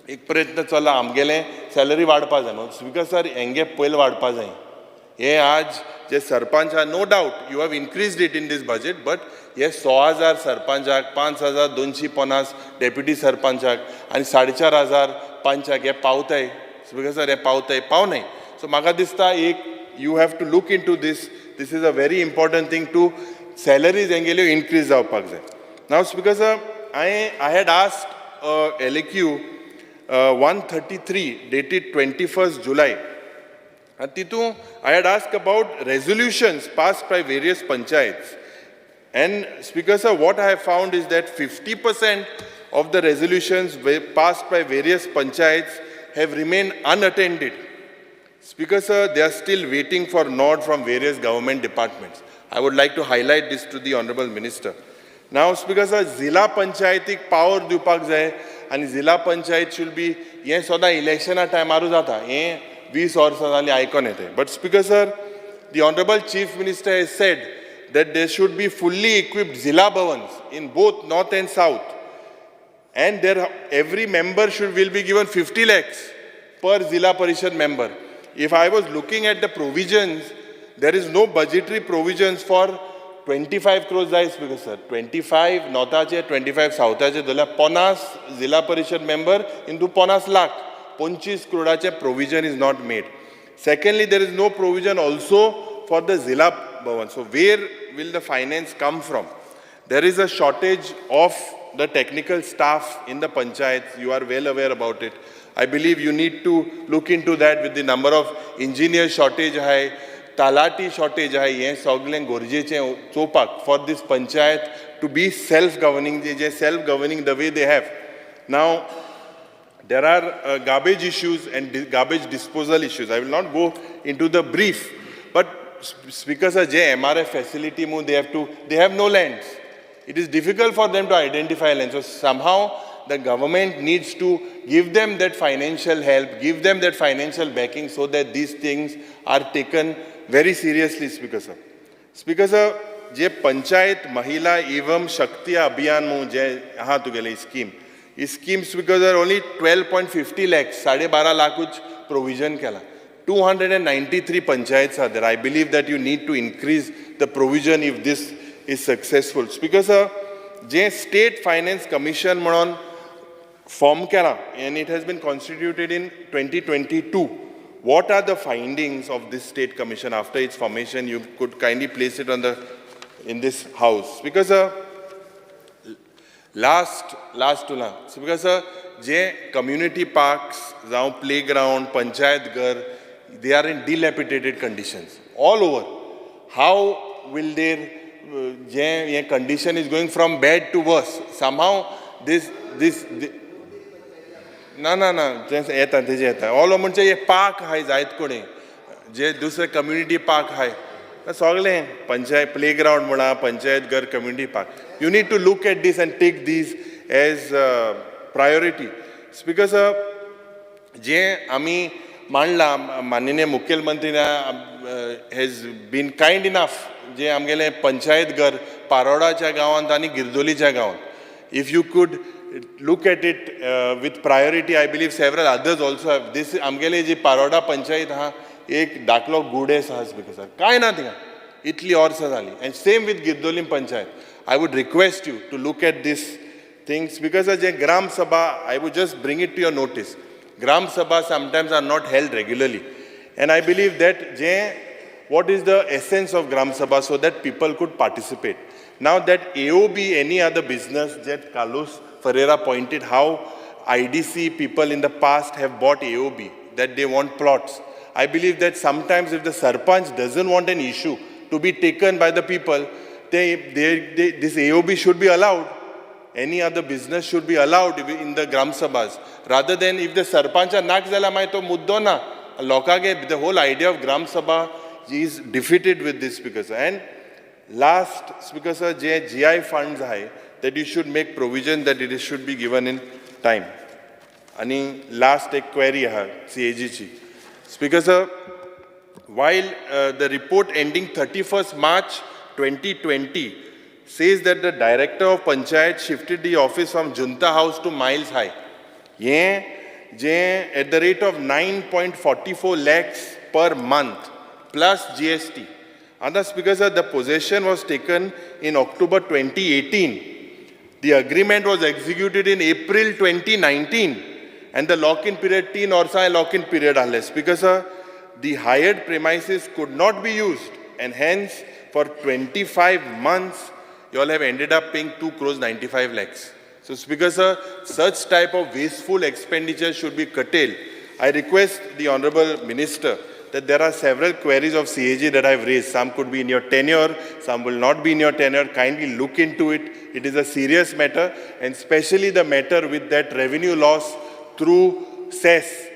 U: एक प्रयत्न चल्ला आमगेले सॅलरी वाडपा जाय म्हणून Speaker sir हेंगे पयलीं वाडपा जाय. हे आज जे सरपंच आहा no doubt you have increased it in this budget but हे 6,000 सरपंचाक 5,250 डेप्युटी सरपंचाक आनी 4,500 पंचाक हे पावताय स्पीकर सर हे पावनाय सो म्हाका दिसता एक you have to look in to this is a very important thing to salaries हेंगेल्यो इनक्रीज जावपाक जाय. Now speaker sir I had asked LAQ 133 dated 21st July. And Titu, I had asked about resolutions passed by various panchayats. And Speaker sir, what I have found is that 50% of the resolutions passed by various panchayats have remained unattended. Speaker sir, they are still waiting for nod from various government departments. I would like to highlight this to the Honorable Minister. Now, Speaker sir, Zilla Panchayatik power diwpak jay and Zilla Panchayat should be ye soda election time aru jata. 20 वर्सां जालीं आयकोन येते. But Speaker sir, the Honorable Chief Minister has said that there should be fully equipped Zilla Bhavans in both North and South. And every member will be given 50 lakhs per Zilla Parishad member. If I was looking at the provisions, there is no budgetary provisions for 25 crores जाय Speaker sir. 25 Northaचे 25 Southaचे जाल्यार 50 Zilla Parishad member into 50 lakh. 25 crore provision is not made. Secondly, there is no provision also for the Zilla Bhavan. So where will the finance come from? There is a shortage of the technical staff in the panchayats. You are well aware about it. I believe you need to look into that with the number of engineer shortage hai, talati shortage hai, ye soglen gorjeche chopak for this panchayat to be self-governing the way they have. Now, there are garbage issues and garbage disposal issues. I will not go into the brief, but Speaker sir, MRF facility they have no lands. It is difficult for them to identify lands. So somehow the government needs to give them that financial help, give them that financial backing so that these things are taken very seriously, Speaker sir. Speaker sir, जे पंचायत महिला एवं शक्ति अभियान मु जे हाँ तो गेले scheme Speaker sir, only 12.50 lakhs, 12.5 lakh provision केला. 293 panchayats are there. I believe that you need to increase the provision if this is successful. Speaker sir, जे State Finance Commission म्हणून form केला, and it has been constituted in 2022. What are the findings of this State Commission after its formation? You could kindly place it in this house. Because last to last. Because जे community parks, जाऊं playground, panchayat ghar, they are in dilapidated conditions all over. How will their condition is going from bad to worse? Somehow this येता तेजे येता alloy म्हणजे हे park हाय जायत कोणी जे दुसरे कम्युनिटी पार्क हाय सगळे पंचायत प्लेग्राउंड म्हणा पंचायत घर community park you need to look at this and take this as priority because जे आम्ही मांडला माननीय मुख्यमंत्रीने हॅज बीन कायंड इनफ जे आमगेले पंचायत घर पारोडाच्या गांवांत आणि गिरदोलीच्या गांवांत if you could look at it with priority. I believe several others also have. This आमगेले जी पारोडा पंचायत हा एक दाखलो गुडेस आहा because काय ना थिंगा इतली वर्स जाली and same with गिरदोलीम panchayat. I would request you to look at these things because जे Gram Sabha, I would just bring it to your notice. Gram Sabha sometimes are not held regularly, and I believe that what is the essence of Gram Sabha so that people could participate. Now that AOB, any other business that Carlos Ferreira pointed how IDC people in the past have bought AOB, that they want plots. I believe that sometimes if the Sarpanch doesn't want an issue to be taken by the people, this AOB should be allowed. Any other business should be allowed in the Gram Sabhas. Rather than if the Sarpanch are nak zala mai to muddo na. Lokage, the whole idea of Gram Sabha is defeated with this speaker. And last speaker sir, GI funds hai, that you should make provision that it should be given in time. And last a query hai, CAG chi. Speaker sir, while the report ending 31st March 2020 says that the director of Panchayat shifted the office from Junta House to Miles High. At the rate of 9.44 lakhs per month plus GST. And that's because the possession was taken in October 2018. The agreement was executed in April 2019. And the lock-in period, 3 orsa lock-in period alles. Because the hired premises could not be used. And hence, for 25 months, you all have ended up paying 2 crores 95 lakhs. So Speaker sir, such type of wasteful expenditure should be curtailed. I request the Honorable Minister that there are several queries of CAG that I have raised. Some could be in your tenure, some will not be in your tenure. Kindly look into it. It is a serious matter, and especially the matter with that revenue loss through cess.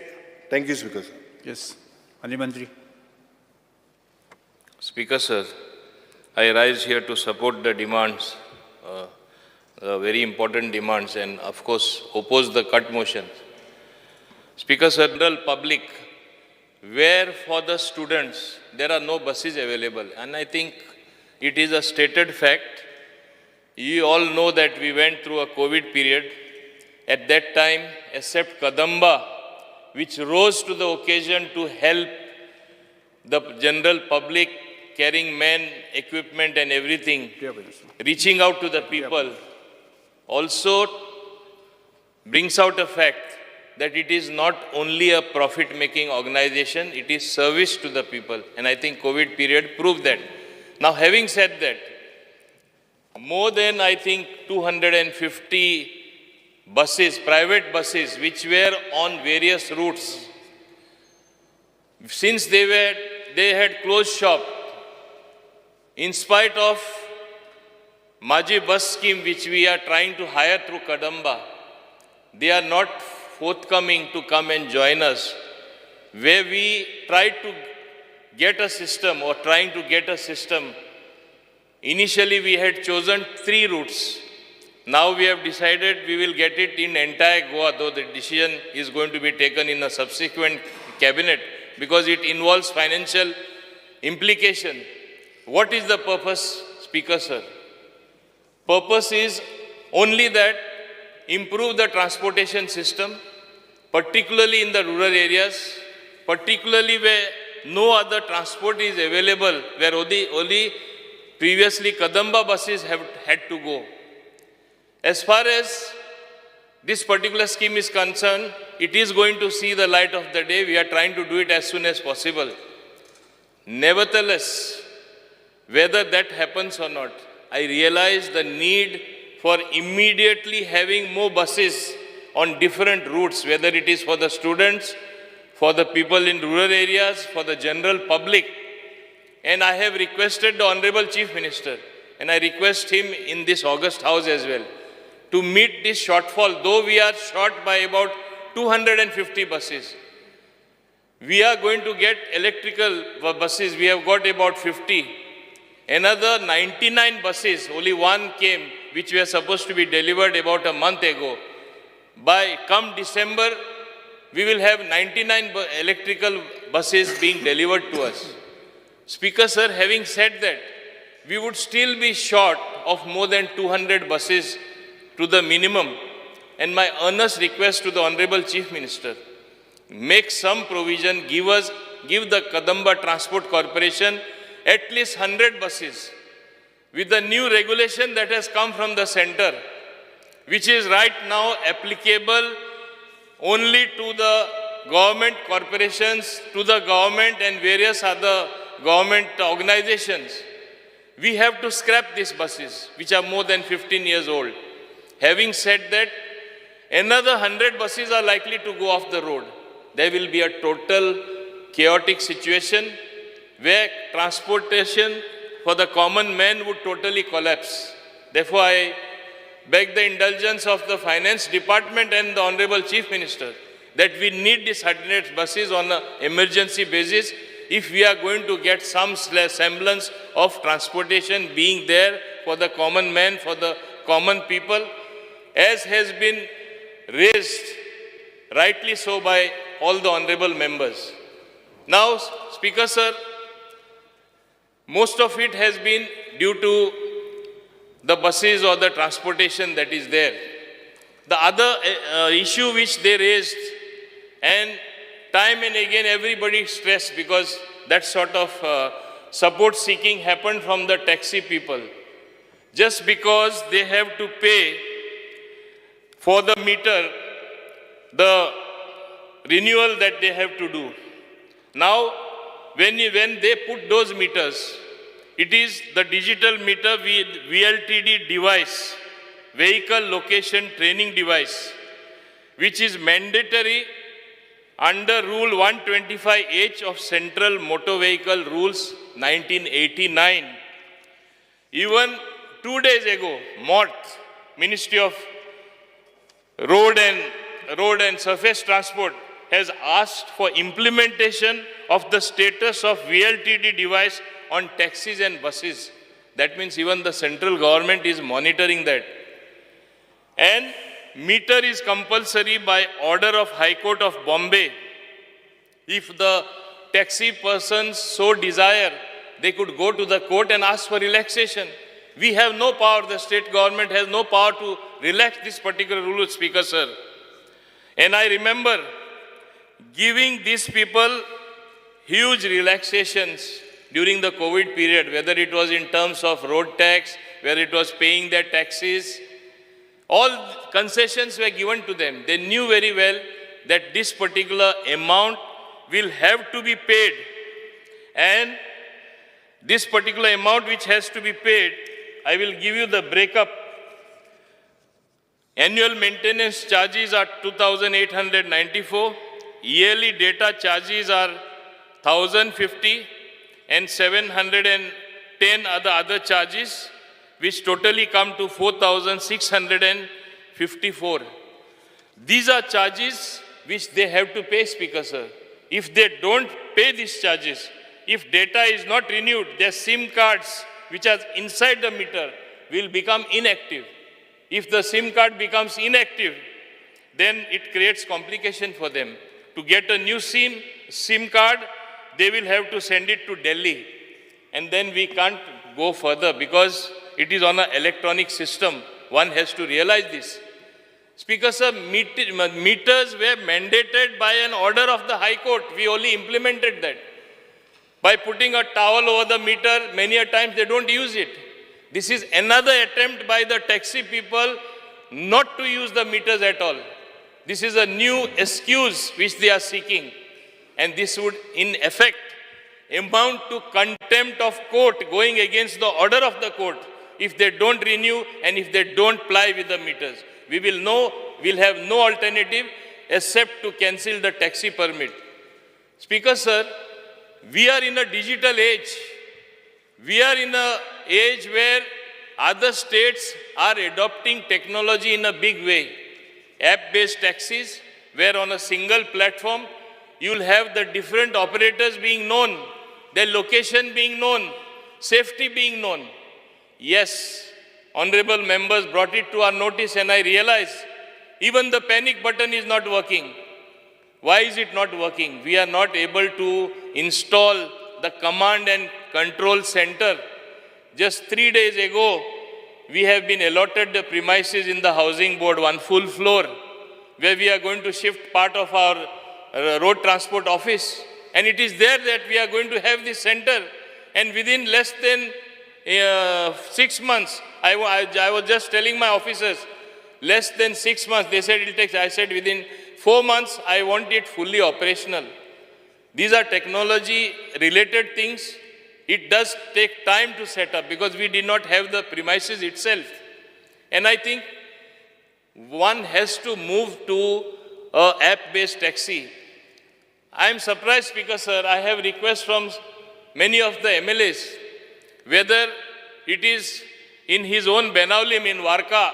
U: Thank you, Speaker sir.
T: Yes, Mantri.
O: Speaker sir, I rise here to support the demands, very important demands, and of course oppose the cut motion. Speaker sir, general public, where for the students there are no buses available, and I think it is a stated fact. You all know that we went through a COVID period. At that time, except Kadamba, which rose to the occasion to help the general public, carrying men, equipment and everything, reaching out to the people, also brings out a fact that it is not only a profit-making organization, it is service to the people. And I think COVID period proved that. Now, having said that, more than, I think, 250 buses, private buses, which were on various routes, since they had closed shop, in spite of Maji bus scheme, which we are trying to hire through Kadamba, they are not forthcoming to come and join us, where we tried to get a system or trying to get a system. Initially, we had chosen 3 routes. Now we have decided we will get it in entire Goa, though the decision is going to be taken in a subsequent cabinet because it involves financial implication. What is the purpose, Speaker sir? Purpose is only that improve the transportation system, particularly in the rural areas, particularly where no other transport is available, where only Previously, Kadamba buses have had to go. As far as this particular scheme is concerned, it is going to see the light of the day. We are trying to do it as soon as possible. Nevertheless, whether that happens or not, I realize the need for immediately having more buses on different routes, whether it is for the students, for the people in rural areas, for the general public. And I have requested the Honorable Chief Minister, and I request him in this August House as well, to meet this shortfall, though we are short by about 250 buses. We are going to get electrical buses, we have got about 50. Another 99 buses, only one came, which were supposed to be delivered about a month ago. By come December, we will have 99 electrical buses being delivered to us. Speaker sir, having said that, we would still be short of more than 200 buses to the minimum. And my earnest request to the Honorable Chief Minister, make some provision, give the Kadamba Transport Corporation at least 100 buses. With the new regulation that has come from the center, which is right now applicable only to the government corporations, to the government and various other government organizations, we have to scrap these buses, which are more than 15 years old. Having said that, another 100 buses are likely to go off the road. There will be a total chaotic situation where transportation for the common man would totally collapse. Therefore, I beg the indulgence of the Finance Department and the Honorable Chief Minister that we need these 100 buses on an emergency basis if we are going to get some semblance of transportation being there for the common man, for the common people, as has been raised rightly so by all the honorable members. Now, Speaker sir, most of it has been due to the buses or the transportation that is there. The other issue which they raised, and time and again everybody stressed because that sort of support seeking happened from the taxi people. Just because they have to pay for the meter, the renewal that they have to do. Now, when they put those meters, it is the digital meter with VLTD device, Vehicle Location Training Device, which is mandatory under Rule 125H of Central Motor Vehicle Rules 1989. Even 2 days ago, MOT, Ministry of Road and Surface Transport, has asked for implementation of the status of VLTD device on taxis and buses. That means even the central government is monitoring that. And meter is compulsory by order of High Court of Bombay. If the taxi persons so desire, they could go to the court and ask for relaxation. We have no power, the state government has no power to relax this particular rule, Speaker sir. And I remember giving these people huge relaxations during the COVID period, whether it was in terms of road tax, whether it was paying their taxes, all concessions were given to them. They knew very well that this particular amount will have to be paid. And this particular amount which has to be paid, I will give you the breakup. Annual maintenance charges are 2,894. Yearly data charges are 1,050 and 710 other charges, which totally come to 4,654. These are charges which they have to pay, Speaker sir. If they don't pay these charges, if data is not renewed, their SIM cards which are inside the meter will become inactive. If the SIM card becomes inactive, then it creates complication for them. To get a new SIM card, they will have to send it to Delhi. And then we can't go further because it is on an electronic system. One has to realize this. Speaker sir, meters were mandated by an order of the High Court. We only implemented that. by putting a towel over the meter. Many a times they don't use it. This is another attempt by the taxi people not to use the meters at all. This is a new excuse which they are seeking. And this would, in effect, amount to contempt of court, going against the order of the court if they don't renew and if they don't ply with the meters. We'll have no alternative except to cancel the taxi permit. Speaker, sir, we are in a digital age. We are in an age where other states are adopting technology in a big way. App-based taxis, where on a single platform, you'll have the different operators being known, their location being known, safety being known. Yes, honorable members brought it to our notice and I realize even the panic button is not working. Why is it not working? We are not able to install the command and control center. Just 3 days ago, we have been allotted the premises in the housing board, one full floor, where we are going to shift part of our road transport office. And it is there that we are going to have this center. And within less than 6 months, I was just telling my officers, less than 6 months, they said it takes, I said within 4 months, I want it fully operational. These are technology related things. It does take time to set up because we did not have the premises itself. And I think one has to move to an app-based taxi. I am surprised, Speaker, sir, I have requests from many of the MLAs, whether it is in his own Benaulim in Varka,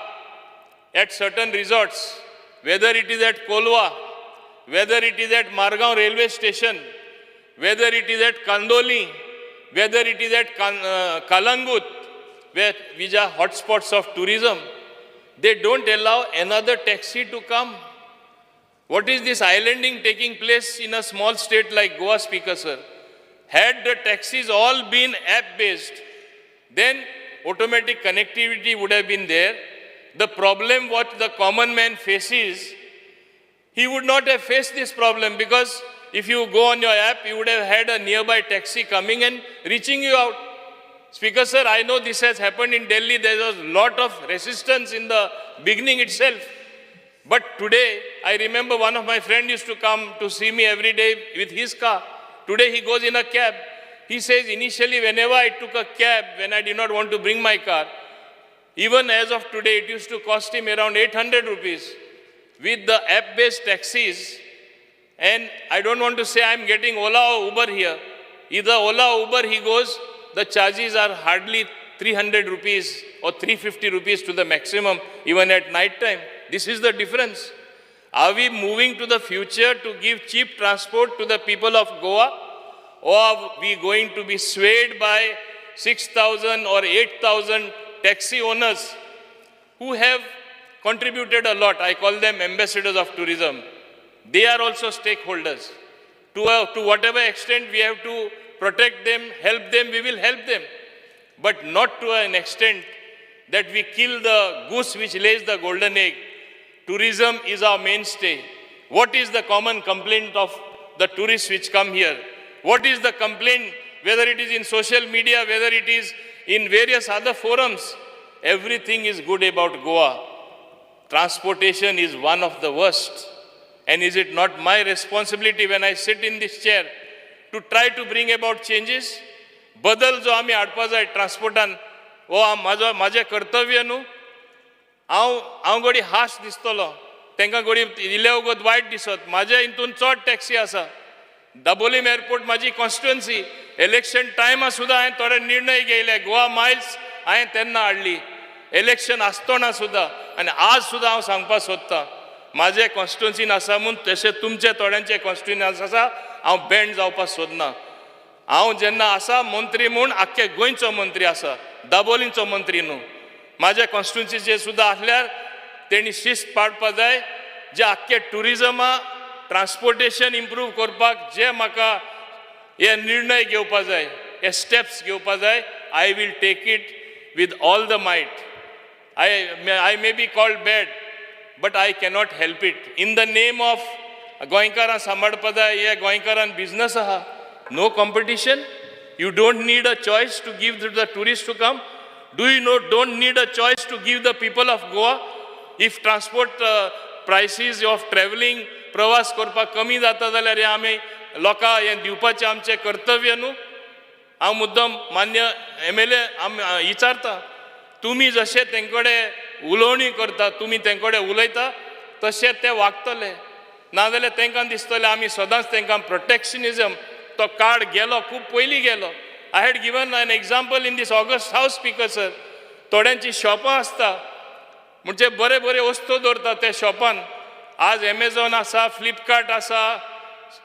O: at certain resorts, whether it is at Kolwa, whether it is at Margaon railway station, whether it is at Kandoli, whether it is at Kalangut, which are hotspots of tourism, they don't allow another taxi to come. What is this islanding taking place in a small state like Goa, Speaker, sir? Had the taxis all been app-based, then automatic connectivity would have been there. The problem what the common man faces, he would not have faced this problem because if you go on your app, you would have had a nearby taxi coming and reaching you out. Speaker, sir, I know this has happened in Delhi. There was a lot of resistance in the beginning itself. But today, I remember one of my friends used to come to see me every day with his car. Today he goes in a cab. He says, initially, whenever I took a cab, when I did not want to bring my car, even as of today, it used to cost him around 800 rupees. With the app-based taxis, and I don't want to say I'm getting Ola or Uber here. Either Ola or Uber he goes, the charges are hardly 300 rupees or 350 rupees to the maximum, even at night time. This is the difference. Are we moving to the future to give cheap transport to the people of Goa? Or are we going to be swayed by 6,000 or 8,000 taxi owners who have contributed a lot? I call them ambassadors of tourism. They are also stakeholders. To whatever extent we have to protect them, help them, we will help them. But not to an extent that we kill the goose which lays the golden egg. Tourism is our mainstay. What is the common complaint of the tourists which come here? What is the complaint, whether it is in social media, whether it is in various other forums? Everything is good about Goa. Transportation is one of the worst. And is it not my responsibility when I sit in this chair to try to bring about changes? बदल जो आम्ही हाडपा जाय ट्रान्सपोर्टान वो माझे कर्तव्य न्हू. हांव घडी हाश दिसतलो, तांकां घडी इल्ले वगत वायट दिसत. म्हाज्या हितून चड टॅक्सी आसा. दाबोलीम एअरपोर्ट म्हाजी कॉन्स्टिट्युएन्सी. इलेक्शन टायमा सुद्दां हांवें थोडे निर्णय घेयले. गोवा मायल्स हांवें तेन्ना हाडली. इलेक्शन आसतना सुद्दां. आनी आज सुद्दां हांव सांगपाक सोदतां, म्हाजे कॉन्स्टिट्युएन्सीन आसा म्हूण तशें तुमचे थोड्यांचे कॉन्स्टिट्युएन्सी आसा, हांव बँड जावपाक सोदना. हांव जेन्ना आसा मंत्री म्हूण आख्खे गोंयचो मंत्री आसा, दाबोलींचो मंत्री न्हू. म्हाज्या कॉन्स्टिट्युएन्सीचे सुद्दां आसल्यार तेणी शिस्त पाडपा जाय. जे आख्खे टुरिजमा ट्रान्सपोर्टेशन इम्प्रूव करपाक जे म्हाका हे निर्णय घेवपा जाय, हे स्टेप्स घेवपा जाय, I will take it with all the might. I may be called bad, but I cannot help it. In the name of गोंयकारां सांबाळपा जाय, हे गोंयकारान बिझनस आहा. No competition. You don't need a choice to give to the tourists to come. Do you know, don't need a choice to give the people of Goa? If transport prices of traveling, प्रवास करपाक कमी जाता जाल्यार आमी लोकां हें दिवपाचें आमचें कर्तव्य न्हू. हांव मुद्दम मान्य MLA विचारता, तुमी जशें तेंकडे उलोवणी करता, तुमी तेंकडे उलयता, तशें ते वागतले. नाजाल्यार तांकां दिसतलें आमी सदांच तांकां प्रोटेक्शनिजम, तो कार्ड गेलो, खूब पयलीं गेलो. I had given an example in this August House, Speaker sir. थोड्यांची शॉपां आसता, म्हणजे बरे बरे वस्तू दवरता त्या शॉपान. आज Amazon आसा, फ्लिपकार्ट आसा,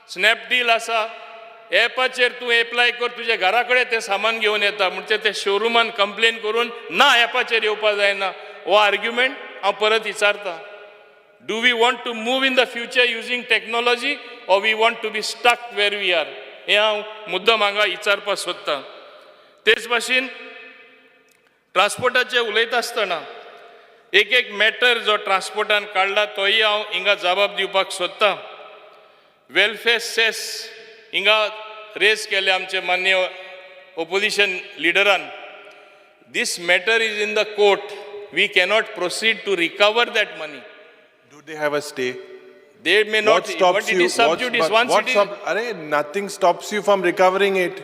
O: स्नॅपडील आसा. एपाचेर तूं एप्लाय कर, तुज्या घरा कडेन तें सामान घेवन येता. म्हणजे ते शोरुमान कंप्लेन करून ना एपाचेर येवपा जायना. हो आर्ग्युमेंट हांव परत विचारता. Do we want to move in the future using technology or we want to be stuck where we are? हे हांव मुद्दम हांगा विचारपाक सोदतां. तेच भाशेन ट्रान्सपोर्टाचें उलयता आसतना एक मॅटर जो ट्रान्सपोर्टान काडला तोय हांव हिंगा जबाब दिवपाक सोदतां. वेलफेअर सेस हिंगा रेज केले आमचे मान्य opposition लिडरान. This matter is in the court. We cannot proceed to recover that money.
U: Do they have a stay?
O: They may not, but it is sub judice. Once it is,
U: nothing stops you from recovering it.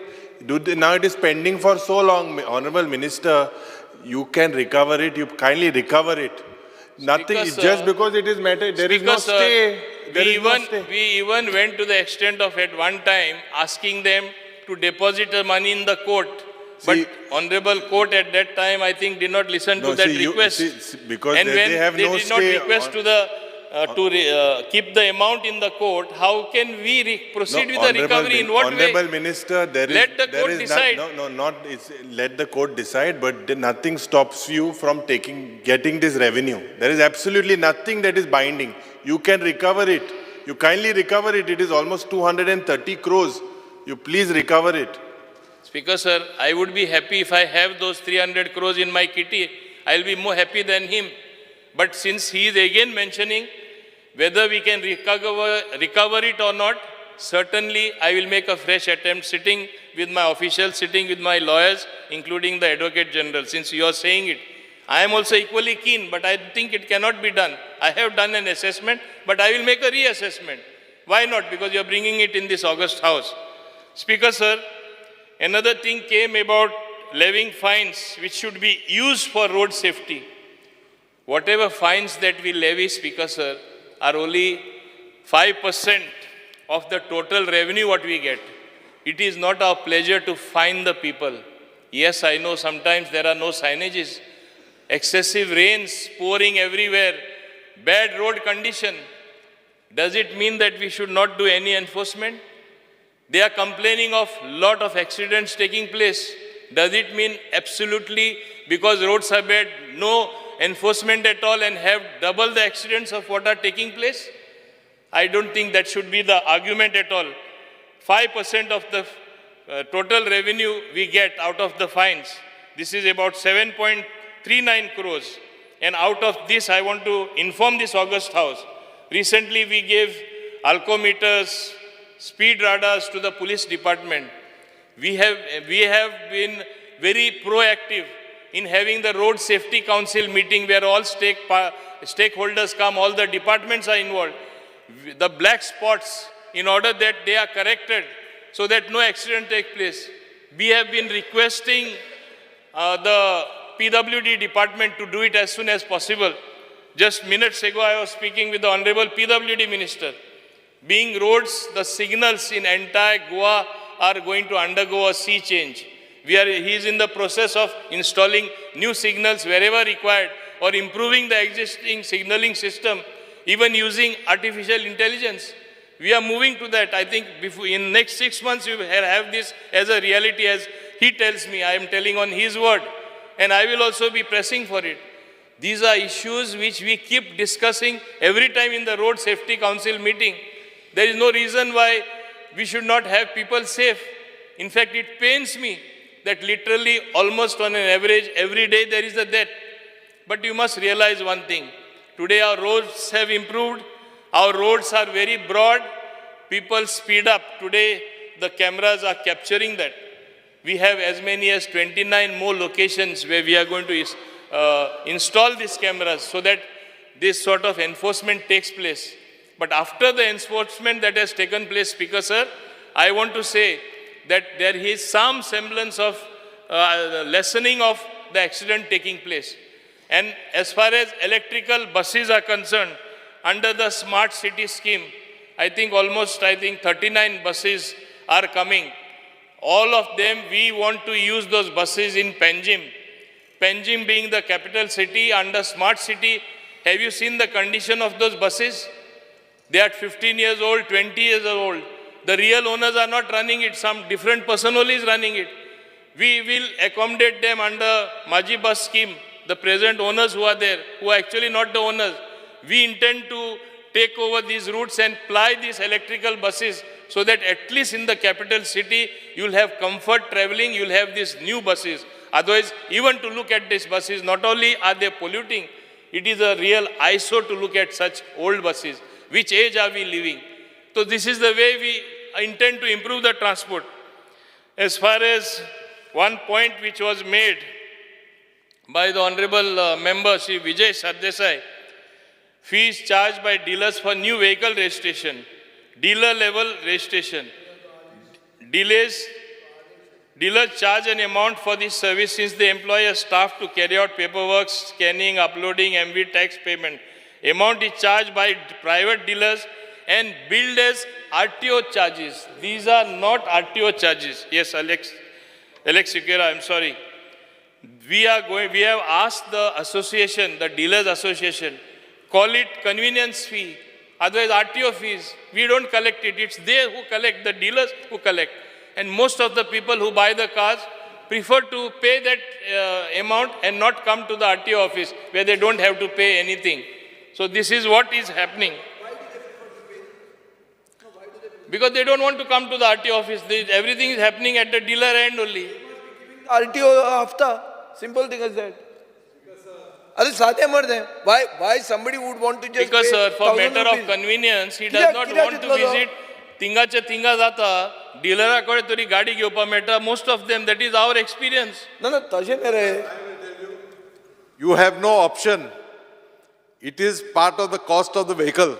U: Now it is pending for so long, Honorable Minister. You can recover it. You kindly recover it. Nothing, just because it is matter, there is no stay.
O: We even went to the extent of at one time asking them to deposit the money in the court. But Honorable Court at that time, I think, did not listen to that request.
U: Because
O: and
U: they have
O: when
U: no
O: they did not request to the keep the amount in the court, how can we proceed with the recovery? In what way?
U: Honorable Minister,
O: let the court decide.
U: Let the court decide, but nothing stops you from getting this revenue. There is absolutely nothing that is binding. You can recover it. You kindly recover it. It is almost 230 crores. You please recover it.
O: Speaker sir, I would be happy if I have those 300 crores in my kitty. I'll be more happy than him. But since he is again mentioning whether we can recover it or not, certainly I will make a fresh attempt sitting with my officials, sitting with my lawyers, including the Advocate General. Since you are saying it, I am also equally keen, but I think it cannot be done. I have done an assessment, but I will make a reassessment. Why not? Because you are bringing it in this August House. Speaker sir, another thing came about levying fines which should be used for road safety. Whatever fines that we levy, Speaker sir, are only 5% of the total revenue what we get. It is not our pleasure to fine the people. Yes, I know sometimes there are no signages, excessive rains pouring everywhere, bad road condition. Does it mean that we should not do any enforcement? They are complaining of lot of accidents taking place. Does it mean absolutely because roads are bad, no enforcement at all and have double the accidents of what are taking place? I don't think that should be the argument at all. 5% of the total revenue we get out of the fines. This is about 7.39 crores. And out of this, I want to inform this August House. Recently, we gave alcometers, speed radars to the police department. We have been very proactive in having the Road Safety Council meeting where all stakeholders come, all the departments are involved. The black spots, in order that they are corrected so that no accident takes place. We have been requesting the PWD department to do it as soon as possible. Just minutes ago, I was speaking with the Honorable PWD Minister. Being roads, the signals in entire Goa are going to undergo a sea change. He is in the process of installing new signals wherever required or improving the existing signaling system, even using artificial intelligence. We are moving to that. I think in next 6 months, we will have this as a reality, as he tells me. I am telling on his word. And I will also be pressing for it. These are issues which we keep discussing every time in the Road Safety Council meeting. There is no reason why we should not have people safe. In fact, it pains me that literally almost on an average every day there is a death. But you must realize one thing. Today our roads have improved. Our roads are very broad. People speed up. Today the cameras are capturing that. We have as many as 29 more locations where we are going to install these cameras so that this sort of enforcement takes place. But after the enforcement that has taken place, Speaker Sir, I want to say that there is some semblance of lessening of the accident taking place. And as far as electrical buses are concerned, under the smart city scheme, I think 39 buses are coming. All of them, we want to use those buses in Panjim. Panjim being the capital city under smart city, have you seen the condition of those buses? They are 15 years old, 20 years old. The real owners are not running it. Some different person only is running it. We will accommodate them under Maji bus scheme. The present owners who are there, who are actually not the owners. We intend to take over these routes and ply these electrical buses so that at least in the capital city, you'll have comfort traveling, you'll have these new buses. Otherwise, even to look at these buses, not only are they polluting, it is a real eyesore to look at such old buses. Which age are we living? So this is the way we intend to improve the transport. As far as one point which was made by the Honorable Member, Shri Vijay Sardesai, fees charged by dealers for new vehicle registration, dealer level registration. Dealers charge an amount for this service since they employ a staff to carry out paperwork, scanning, uploading, MV tax payment. Amount is charged by private dealers and billed as RTO charges. These are not RTO charges. Yes, Alex Sikera, I'm sorry. We have asked the association, the dealers association, call it convenience fee, otherwise RTO fees. We don't collect it. It's they who collect, the dealers who collect. And most of the people who buy the cars prefer to pay that amount and not come to the RTO office where they don't have to pay anything. So this is what is happening. Because they don't want to come to the RTO office. Everything is happening at the dealer end only.
A: RTO after. Simple thing as that. Why somebody would want to just
O: because
A: pay
O: sir, for
A: 1,000
O: matter of
A: rupees?
O: convenience, he does not want to visit Tingache Tinga Zata, dealer कडे तरी गाडी घेवपाक मेळटा. Most of them, that is our experience.
A: No, तशें नाही रे.
B: You have no option. It is part of the cost of the vehicle.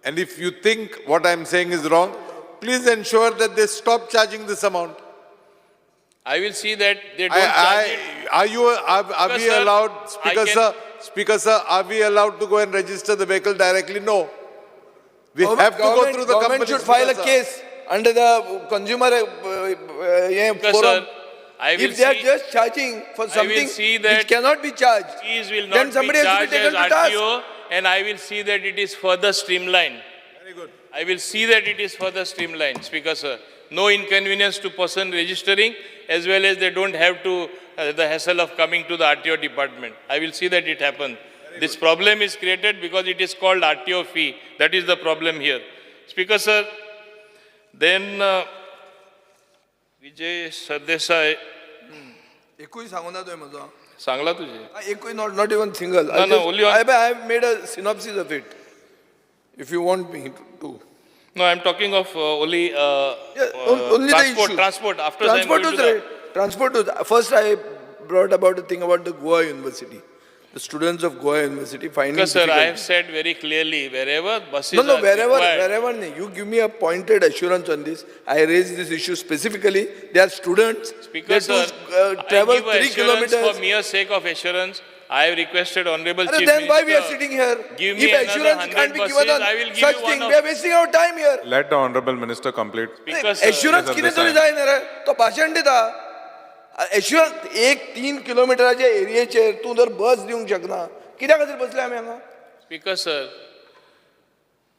B: And if you think what I'm saying is wrong, please ensure that they stop charging this amount.
O: I will see that they don't charge it.
B: Are we
O: sir,
B: allowed, Speaker sir, are we allowed to go and register the vehicle directly? No. We have to go through the company.
A: Government should file a case under the consumer forum. If they are just charging for something which cannot be charged,
O: fees will
A: then
O: not
A: somebody
O: be
A: has to be
O: charged
A: taken
O: as
A: to task.
O: RTO, and I will see that it is further streamlined.
B: Very good.
O: I will see that it is further streamlined, Speaker sir. No inconvenience to person registering, as well as they don't have to the hassle of coming to the RTO department. I will see that it happens. This problem is created because it is called RTO fee. That is the problem here. Speaker sir, then Vijay Sardesai.
A: एकूय सांगू ना तुवें म्हजो.
O: सांगला तुझे.
A: एकूय not even single.
O: No, only on.
A: I have made a synopsis of it. If you want me to.
O: No, I'm talking of only
A: only
O: transport.
A: the issue.
O: Transport. After
A: Transport
O: I'm
A: was
O: going to
A: right. Transport was. First, I brought about the thing about the Goa University. The students of Goa University finding
O: Because sir, I
A: difficult-
O: have said very clearly, wherever buses
A: No,
O: are
A: wherever,
O: required,
A: you give me a pointed assurance on this. I raised this issue specifically. They are students.
O: Speaker
A: They
O: sir,
A: have to travel
O: I give
A: 3
O: assurance
A: kilometers.
O: for mere sake of assurance. I have requested Honorable Chief
A: Then why we are
O: Minister,
A: sitting here?
O: give me
A: If
O: another
A: assurance
O: 100
A: can't be
O: buses,
A: given
O: I will
A: on
O: give
A: such
O: you one
A: thing,
O: of-
A: we are wasting our time here.
J: Let the Honorable Minister complete.
O: Because sir,
A: Assurance कितें तरी जाय न्ही रे तो भाशण दिता assurance 1-3 किलोमिटराच्या एरियेचेर तूं जर बस दिवंक शकना कित्या खातीर बसले आमी हांगा
O: Speaker sir,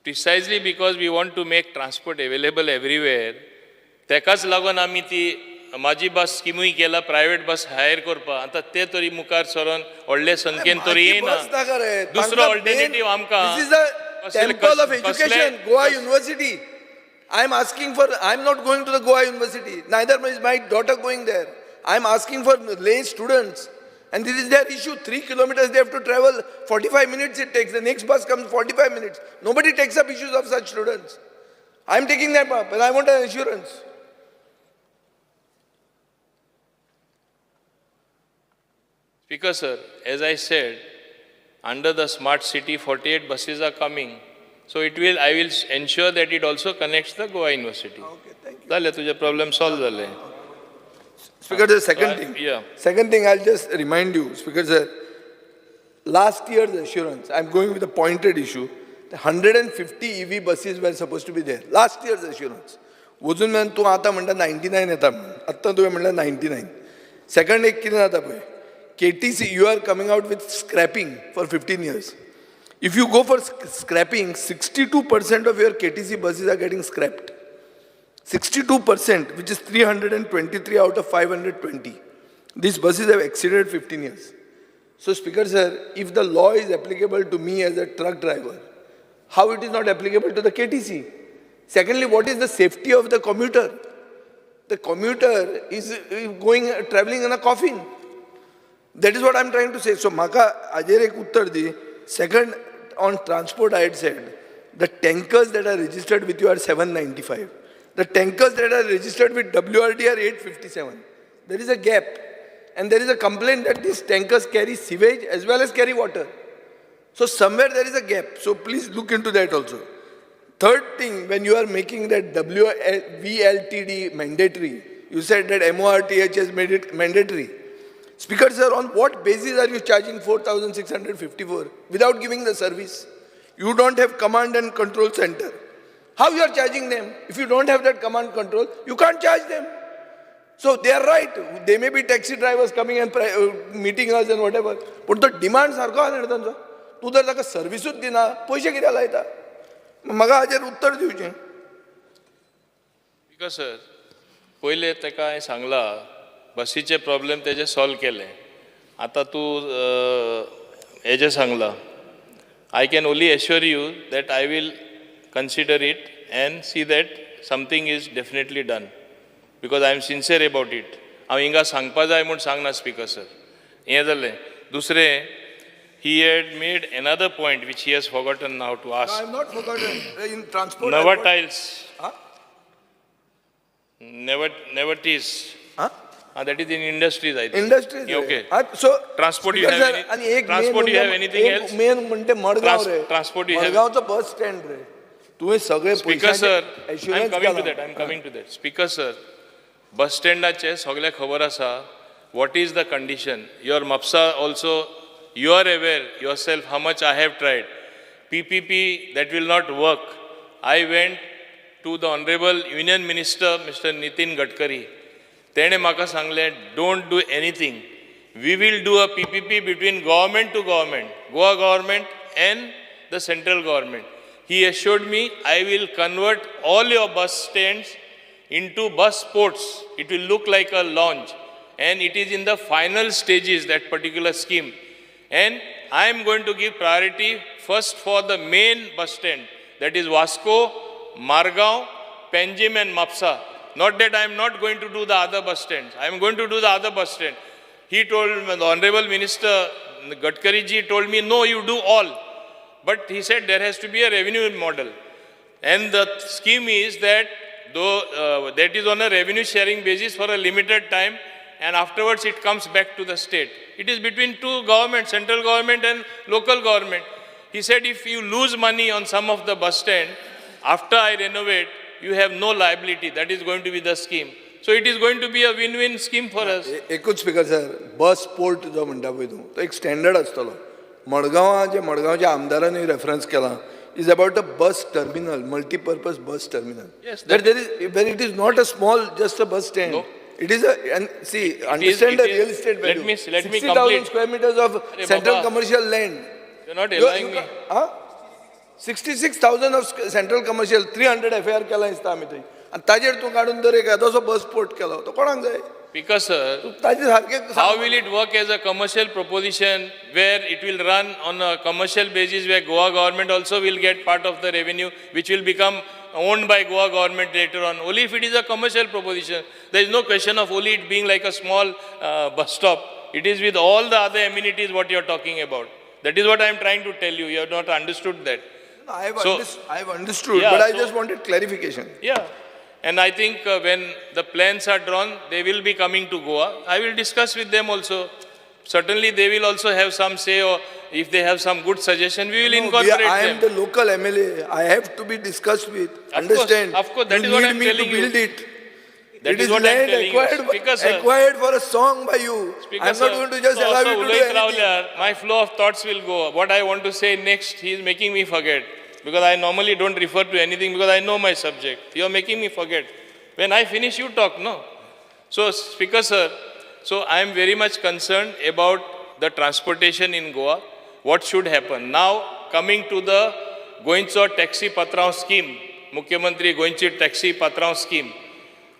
O: precisely because we want to make transport available everywhere, तेकाच लागून आमी ती माझी बस स्किमूय केला प्रायव्हेट बस हायर करपा आता ते तरी मुखार सरोन व्हडले संख्येन तरी येना
A: बस नाका रे
O: दुसरो ऑल्टरनेटिव्ह आमकां
A: This is the temple of education, Goa University. I am asking for, I am not going to the Goa University, neither is my daughter going there. I am asking for lay students. And this is their issue. 3 kilometers they have to travel, 45 minutes it takes. The next bus comes 45 minutes. Nobody takes up issues of such students. I am taking them up, but I want an assurance.
D: Speaker sir, as I said, under the smart city, 48 buses are coming. So I will ensure that it also connects the Goa University.
A: Okay, thank you.
D: Zale, तुझे problem solve झाले.
A: Speaker, the second thing.
D: Yeah.
A: Second thing, I'll just remind you, Speaker sir, last year's assurance, I'm going with a pointed issue, the 150 EV buses were supposed to be there. Last year's assurance. वजून म्हणून तूं आतां म्हणटा 99 येता म्हणून. आत्तां तुवें म्हणलें 99. Second एक कितें जाता पळय. KTC, you are coming out with scrapping for 15 years. If you go for scrapping, 62% of your KTC buses are getting scrapped. 62%, which is 323 out of 520. These buses have exceeded 15 years. So, Speaker sir, if the law is applicable to me as a truck driver, how it is not applicable to the KTC? Secondly, what is the safety of the commuter? The commuter is traveling in a coffin. That is what I am trying to say. So, Maka Ajer ek uttar di. Second, on transport, I had said, the tankers that are registered with you are 795. The tankers that are registered with WRD are 857. There is a gap. And there is a complaint that these tankers carry sewage as well as carry water. So somewhere there is a gap. So please look into that also. Third thing, when you are making that VLTD mandatory, you said that MORTH has made it mandatory. Speaker sir, on what basis are you charging 4,654 without giving the service? You don't have command and control center. How you are charging them? If you don't have that command control, you can't charge them. So they are right. They may be taxi drivers coming and meeting us and whatever. But the demand सारको आसा न्ही तांचो. तूं जर ताका सर्विसूच दिना, पयशे कित्याक लायता? म्हाका हाजेर उत्तर दिवचें.
D: Speaker sir, पहिले ताका हांवें सांगला बसीचे प्रॉब्लेम तेजे सॉल्व केले. आतां तूं हेजें सांगला. I can only assure you that I will consider it and see that something is definitely done. Because I am sincere about it. हांव हिंगा सांगपा जाय म्हूण सांगना स्पीकर सर. हें जालें. दुसरें, he had made another point which he has forgotten now to ask.
A: I have not forgotten. In transport.
D: Never tiles. Never teas. That is in industries, I think.
A: Industries.
D: Okay.
A: So
D: transport you have anything else?
A: Main म्हणते मडगाव रे.
D: Transport you have.
A: मडगावचं bus stand रे. तुवें सगळे
D: Speaker sir, I am
A: assurance
D: coming to
A: केला.
D: that. I am coming to that. Speaker sir, bus standaचे सगळे खबर आसा. What is the condition? Your MAPSA also, you are aware yourself how much I have tried. PPP, that will not work. I went to the Honorable Union Minister, Mr. Nitin Gadkari. तेणे म्हाका सांगलें, don't do anything. We will do a PPP between government to government, Goa government and the central government. He assured me, I will convert all your bus stands into bus ports. It will look like a lounge. And it is in the final stages, that particular scheme. And I am going to give priority first for the main bus stand. That is Vasco, Margao, Panjim and Mapsa. Not that I am not going to do the other bus stands. I am going to do the other bus stand. He told me, the Honorable Minister Gadkari ji told me, no, you do all. But he said there has to be a revenue model. And the scheme is that though that is on a revenue sharing basis for a limited time, and afterwards it comes back to the state. It is between two governments, central government and local government. He said if you lose money on some of the bus stand, after I renovate, you have no liability. That is going to be the scheme. So it is going to be a win-win scheme for us.
A: एकूच speaker sir, bus port जो म्हणटा पळय तूं, तो एक standard आसतलो. मडगांवच्या आमदारांनी रेफरन्स केला, is about a bus terminal, multi-purpose bus terminal.
D: Yes,
A: that there is, where it is not a small, just a bus stand. No. It is a, and see, understand the real estate value.
D: Let me
A: 60,000
D: complete.
A: square meters of central
D: Baba,
A: commercial land.
D: You are not allowing me.
A: 66,000 of central commercial, 300 FAR केला दिसता आमी थंय. आनी ताजेर तूं काडून तर एक येदोसो बस पोर्ट केलो, तो कोणाक जाय?
D: Because sir,
A: ताजे सारके
D: how will it work as a commercial proposition where it will run on a commercial basis where Goa government also will get part of the revenue which will become owned by Goa government later on. Only if it is a commercial proposition. There is no question of only it being like a small bus stop. It is with all the other amenities what you are talking about. That is what I am trying to tell you. You have not understood that.
A: No, I have understood,
D: yeah,
A: but I just wanted clarification.
D: Yeah. And I think when the plans are drawn, they will be coming to Goa. I will discuss with them also. certainly they will also have some say, or if they have some good suggestion, we will incorporate
A: I
D: them.
A: am the local MLA. I have to be discussed with. Understand?
D: Of course, that
A: you
D: is what
A: need
D: I'm
A: me
D: telling
A: to
D: you.
A: build it.
D: That
A: It
D: is
A: is
D: what I'm
A: land
D: telling you.
A: acquired,
D: Speaker, sir.
A: acquired for a song by you.
D: Speaker,
A: I'm not
D: sir,
A: going to just
D: so
A: allow
D: also
A: you to do
D: Ulayat
A: anything.
D: Ravliar, my flow of thoughts will go. What I want to say next, he is making me forget. Because I normally don't refer to anything because I know my subject. You are making me forget. When I finish, you talk, no? So, Speaker, sir, so I am very much concerned about the transportation in Goa. What should happen? Now, coming to the Goincho Taxi Patraon scheme, Mukhyamantri Goinchi Taxi Patraon scheme.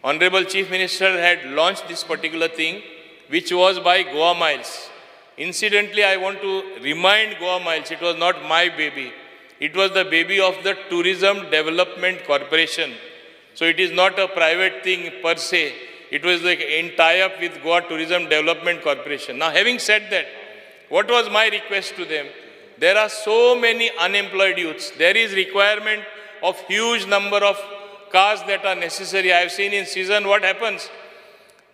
D: Honorable Chief Minister had launched this particular thing, which was by Goa Miles. Incidentally, I want to remind Goa Miles, it was not my baby. It was the baby of the Tourism Development Corporation. So it is not a private thing per se. It was like in tie-up with Goa Tourism Development Corporation. Now, having said that, what was my request to them? There are so many unemployed youths. There is requirement of huge number of cars that are necessary. I have seen in season what happens.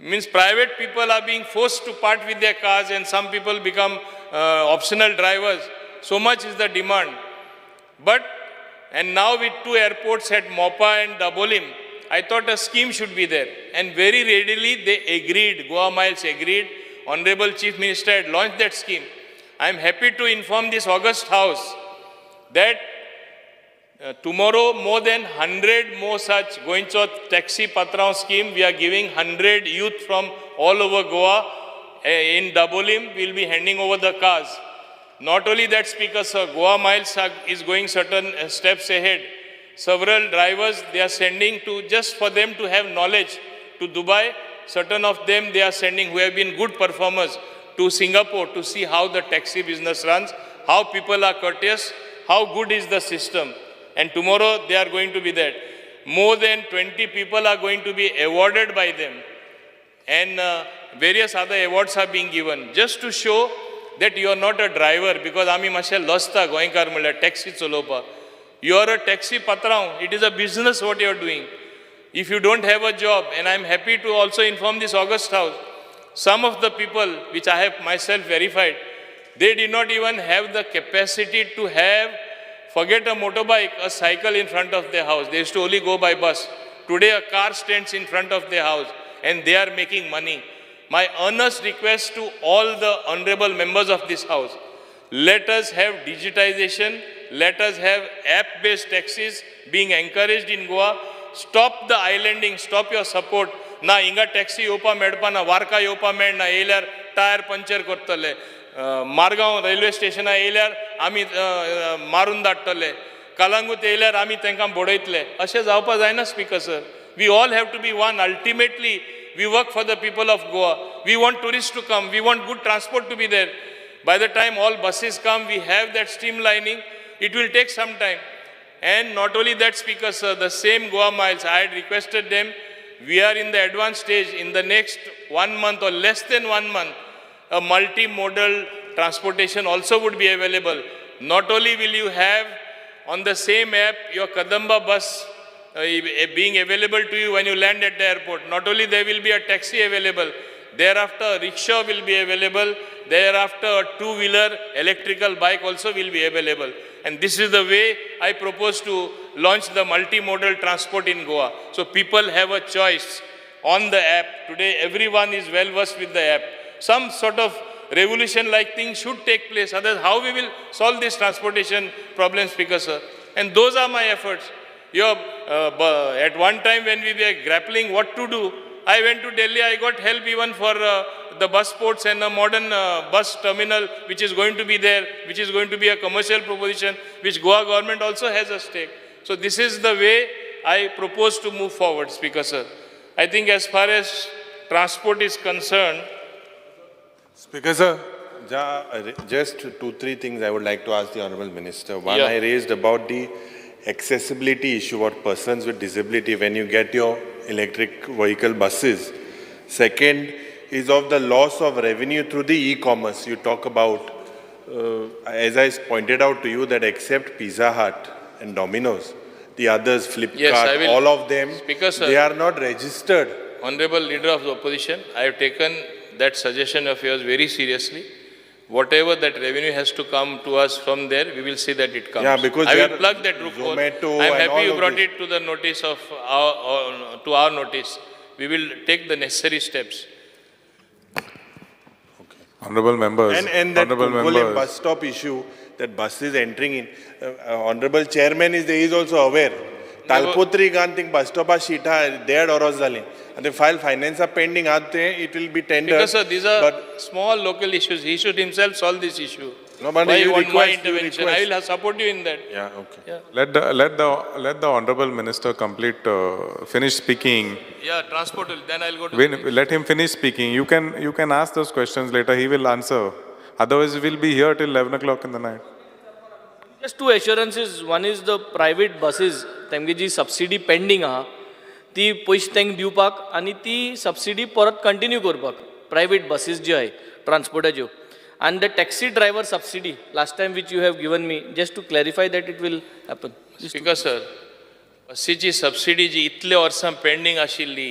D: Means private people are being forced to part with their cars and some people become optional drivers. So much is the demand. And now with two airports at Mopa and Dabolim, I thought a scheme should be there. And very readily they agreed, Goa Miles agreed. Honorable Chief Minister had launched that scheme. I am happy to inform this August House that tomorrow more than 100 more such Goincho Taxi Patraon scheme. We are giving 100 youth from all over Goa. In Dabolim, we will be handing over the cars. Not only that, Speaker, sir, Goa Miles is going certain steps ahead. Several drivers they are sending to, just for them to have knowledge, to Dubai. Certain of them they are sending who have been good performers to Singapore to see how the taxi business runs, how people are courteous, how good is the system. And tomorrow they are going to be there. More than 20 people are going to be awarded by them. And various other awards are being given just to show that you are not a driver, because आमी मातशे लसता गोंयकार म्हणल्यार taxi चलोवपाक. You are a taxi patraon. It is a business what you are doing. If you don't have a job, and I am happy to also inform this August House, some of the people which I have myself verified, they did not even have the capacity to have, forget a motorbike, a cycle in front of their house. They used to only go by bus. Today a car stands in front of their house and they are making money. My earnest request to all the honorable members of this house, let us have digitization, let us have app-based taxis being encouraged in Goa. Stop the islanding, stop your support. Na inga taxi yopa medpa na warka yopa med na elar tire puncture kortale. Margaon railway station elar ami marun dattale. Kalangut elar ami tenkam bodaitle. Ashe जावपा जायना, Speaker sir. We all have to be one. Ultimately, we work for the people of Goa. We want tourists to come. We want good transport to be there. By the time all buses come, we have that streamlining. It will take some time. And not only that, Speaker sir, the same Goa Miles, I had requested them, we are in the advanced stage. In the next 1 month or less than 1 month, a multimodal transportation also would be available. Not only will you have on the same app your Kadamba bus being available to you when you land at the airport, not only there will be a taxi available, thereafter a rickshaw will be available, thereafter a two-wheeler electrical bike also will be available. And this is the way I propose to launch the multimodal transport in Goa. So people have a choice on the app. Today everyone is well versed with the app. Some sort of revolution-like thing should take place. Otherwise, how we will solve this transportation problem, Speaker sir? And those are my efforts. At one time when we were grappling what to do, I went to Delhi, I got help even for the bus ports and a modern bus terminal which is going to be there, which is going to be a commercial proposition, which Goa government also has a stake. So this is the way I propose to move forward, Speaker sir. I think as far as transport is concerned,
U: Speaker sir, just 2-3 things I would like to ask the Honourable Minister. One, I raised about the accessibility issue for persons with disability when you get your electric vehicle buses. Second is of the loss of revenue through the e-commerce. You talk about, as I pointed out to you, that except Pizza Hut and Domino's, the others, Flipkart, all of them,
D: Speaker, sir,
U: they are not registered.
D: Honorable Leader of the Opposition, I have taken that suggestion of yours very seriously. Whatever that revenue has to come to us from there, we will see that it comes.
U: Yeah, because
D: I
U: they
D: will
U: are
D: plug that loophole.
U: Zomato
D: I am
U: and
D: happy
U: all
D: you
U: of
D: brought
U: this.
D: it to the notice of our notice. We will take the necessary steps.
J: Honorable members,
U: And that
J: honorable
U: Kunkole
J: members.
U: bus stop issue, that bus is entering in, Honorable Chairman is also aware. Talpotri Ganting bus stop sheeta there oros zali. And the file finance are pending, it will be tendered.
D: Because sir, these are
U: but-
D: small local issues. He should himself solve this issue.
U: No, but
D: Why
U: you
D: you want my
U: request, you
D: intervention? I
U: request.
D: will support you in that.
U: Yeah, okay.
D: Yeah,
J: Let the honorable minister complete, finish speaking.
D: yeah, transport will, then I'll go to.
J: Let him finish speaking. You can ask those questions later. He will answer. Otherwise, we'll be here till 11 o'clock in the night.
O: Just two assurances. One is the private buses, तेमगे G subsidy pending आहा, ती पैसे तेंक दिवपाक आनी ती subsidy परत continue करपाक. Private buses जे आहे, transportaच्यो. And the taxi driver subsidy, last time which you have given me, just to clarify that it will happen.
D: Speaker sir, बसीची सबसिडी जी इतले वर्सां पेंडिंग आशिल्ली,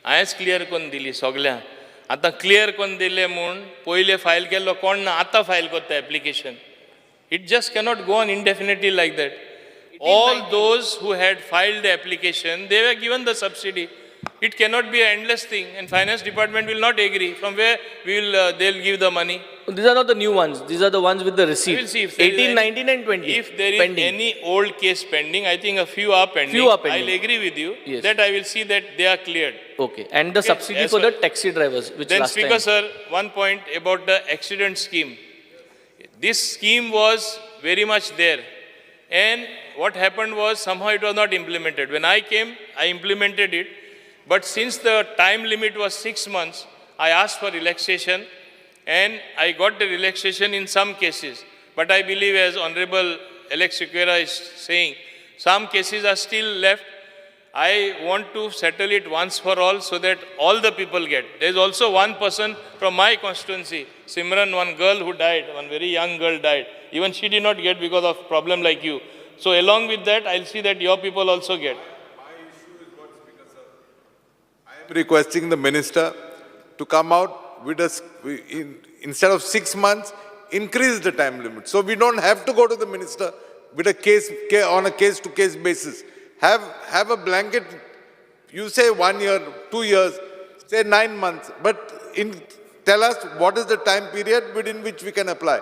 D: हांवेंच क्लियर करून दिली सगळ्यांक. आतां क्लियर करून दिले म्हूण पयले फायल केल्लो कोण ना, आतां फायल करता application. It just cannot go on indefinitely like that. All those who had filed the application, they were given the subsidy. It cannot be an endless thing, and finance department will not agree. From where they'll give the money?
O: These are not the new ones. These are the ones with the
D: We
O: receipt.
D: will see if there is
O: 18,
D: any-
O: 19 and 20.
D: If there is
O: pending.
D: any old case pending, I think a few are pending.
O: Few are pending.
D: I'll agree with you
O: Yes.
D: that I will see that they are cleared.
O: Okay. And the
D: Okay,
O: subsidy
D: as
O: for the
D: well.
O: taxi drivers, which
D: Then
O: last
D: Speaker
O: time.
D: sir, one point about the accident scheme. This scheme was very much there. And what happened was somehow it was not implemented. When I came, I implemented it. But since the time limit was 6 months, I asked for relaxation and I got the relaxation in some cases. But I believe, as Honorable Alex Sequeira is saying, some cases are still left. I want to settle it once for all so that all the people get. There is also one person from my constituency, Simran, one girl who died, one very young girl died. Even she did not get because of problem like you. So along with that, I'll see that your people also get.
B: I am requesting the minister to come out with us, instead of 6 months, increase the time limit. So we don't have to go to the minister with a case on a case-to-case basis. Have a blanket, you say 1 year, 2 years, say 9 months, but tell us what is the time period within which we can apply.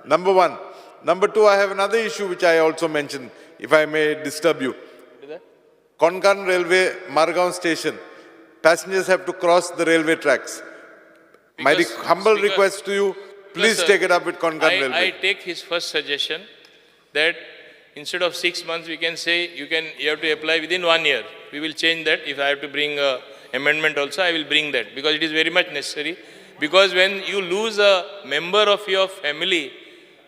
B: Number one. Number two, I have another issue which I also mentioned, if I may disturb you. Konkan Railway, Margaon Station. Passengers have to cross the railway tracks. My humble request to you, please
D: Sir,
B: take it up with Konkan
D: I
B: Railway.
D: take his first suggestion that instead of 6 months, we can say you have to apply within 1 year. We will change that. If I have to bring an amendment also, I will bring that because it is very much necessary. Because when you lose a member of your family,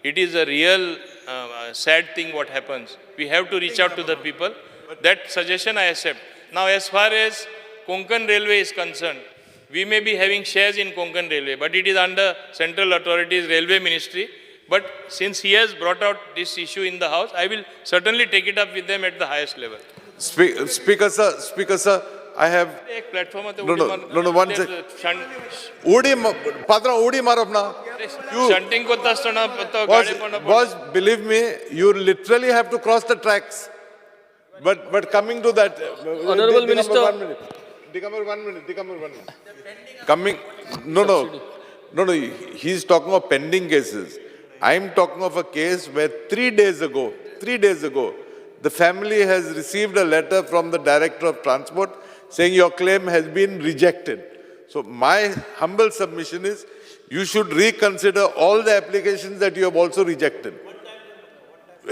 D: it is a real sad thing what happens. We have to reach out to the people. That suggestion I accept. Now, as far as Konkan Railway is concerned, we may be having shares in Konkan Railway, but it is under Central Authorities Railway Ministry. But since he has brought out this issue in the House, I will certainly take it up with them at the highest level.
B: Speaker sir, I have...
D: एक platform है तो
B: No, one sec. Udi maro apna.
D: Shunting को तस्तना तो गाड़ी पड़ना
B: Boss, believe me, you literally have to cross the tracks. But coming to that...
O: Honorable Minister.
B: 1 minute. Dicamber 1 minute. Coming... No, he's talking of pending cases. I'm talking of a case where 3 days ago, the family has received a letter from the Director of Transport saying your claim has been rejected. So my humble submission is, you should reconsider all the applications that you have also rejected.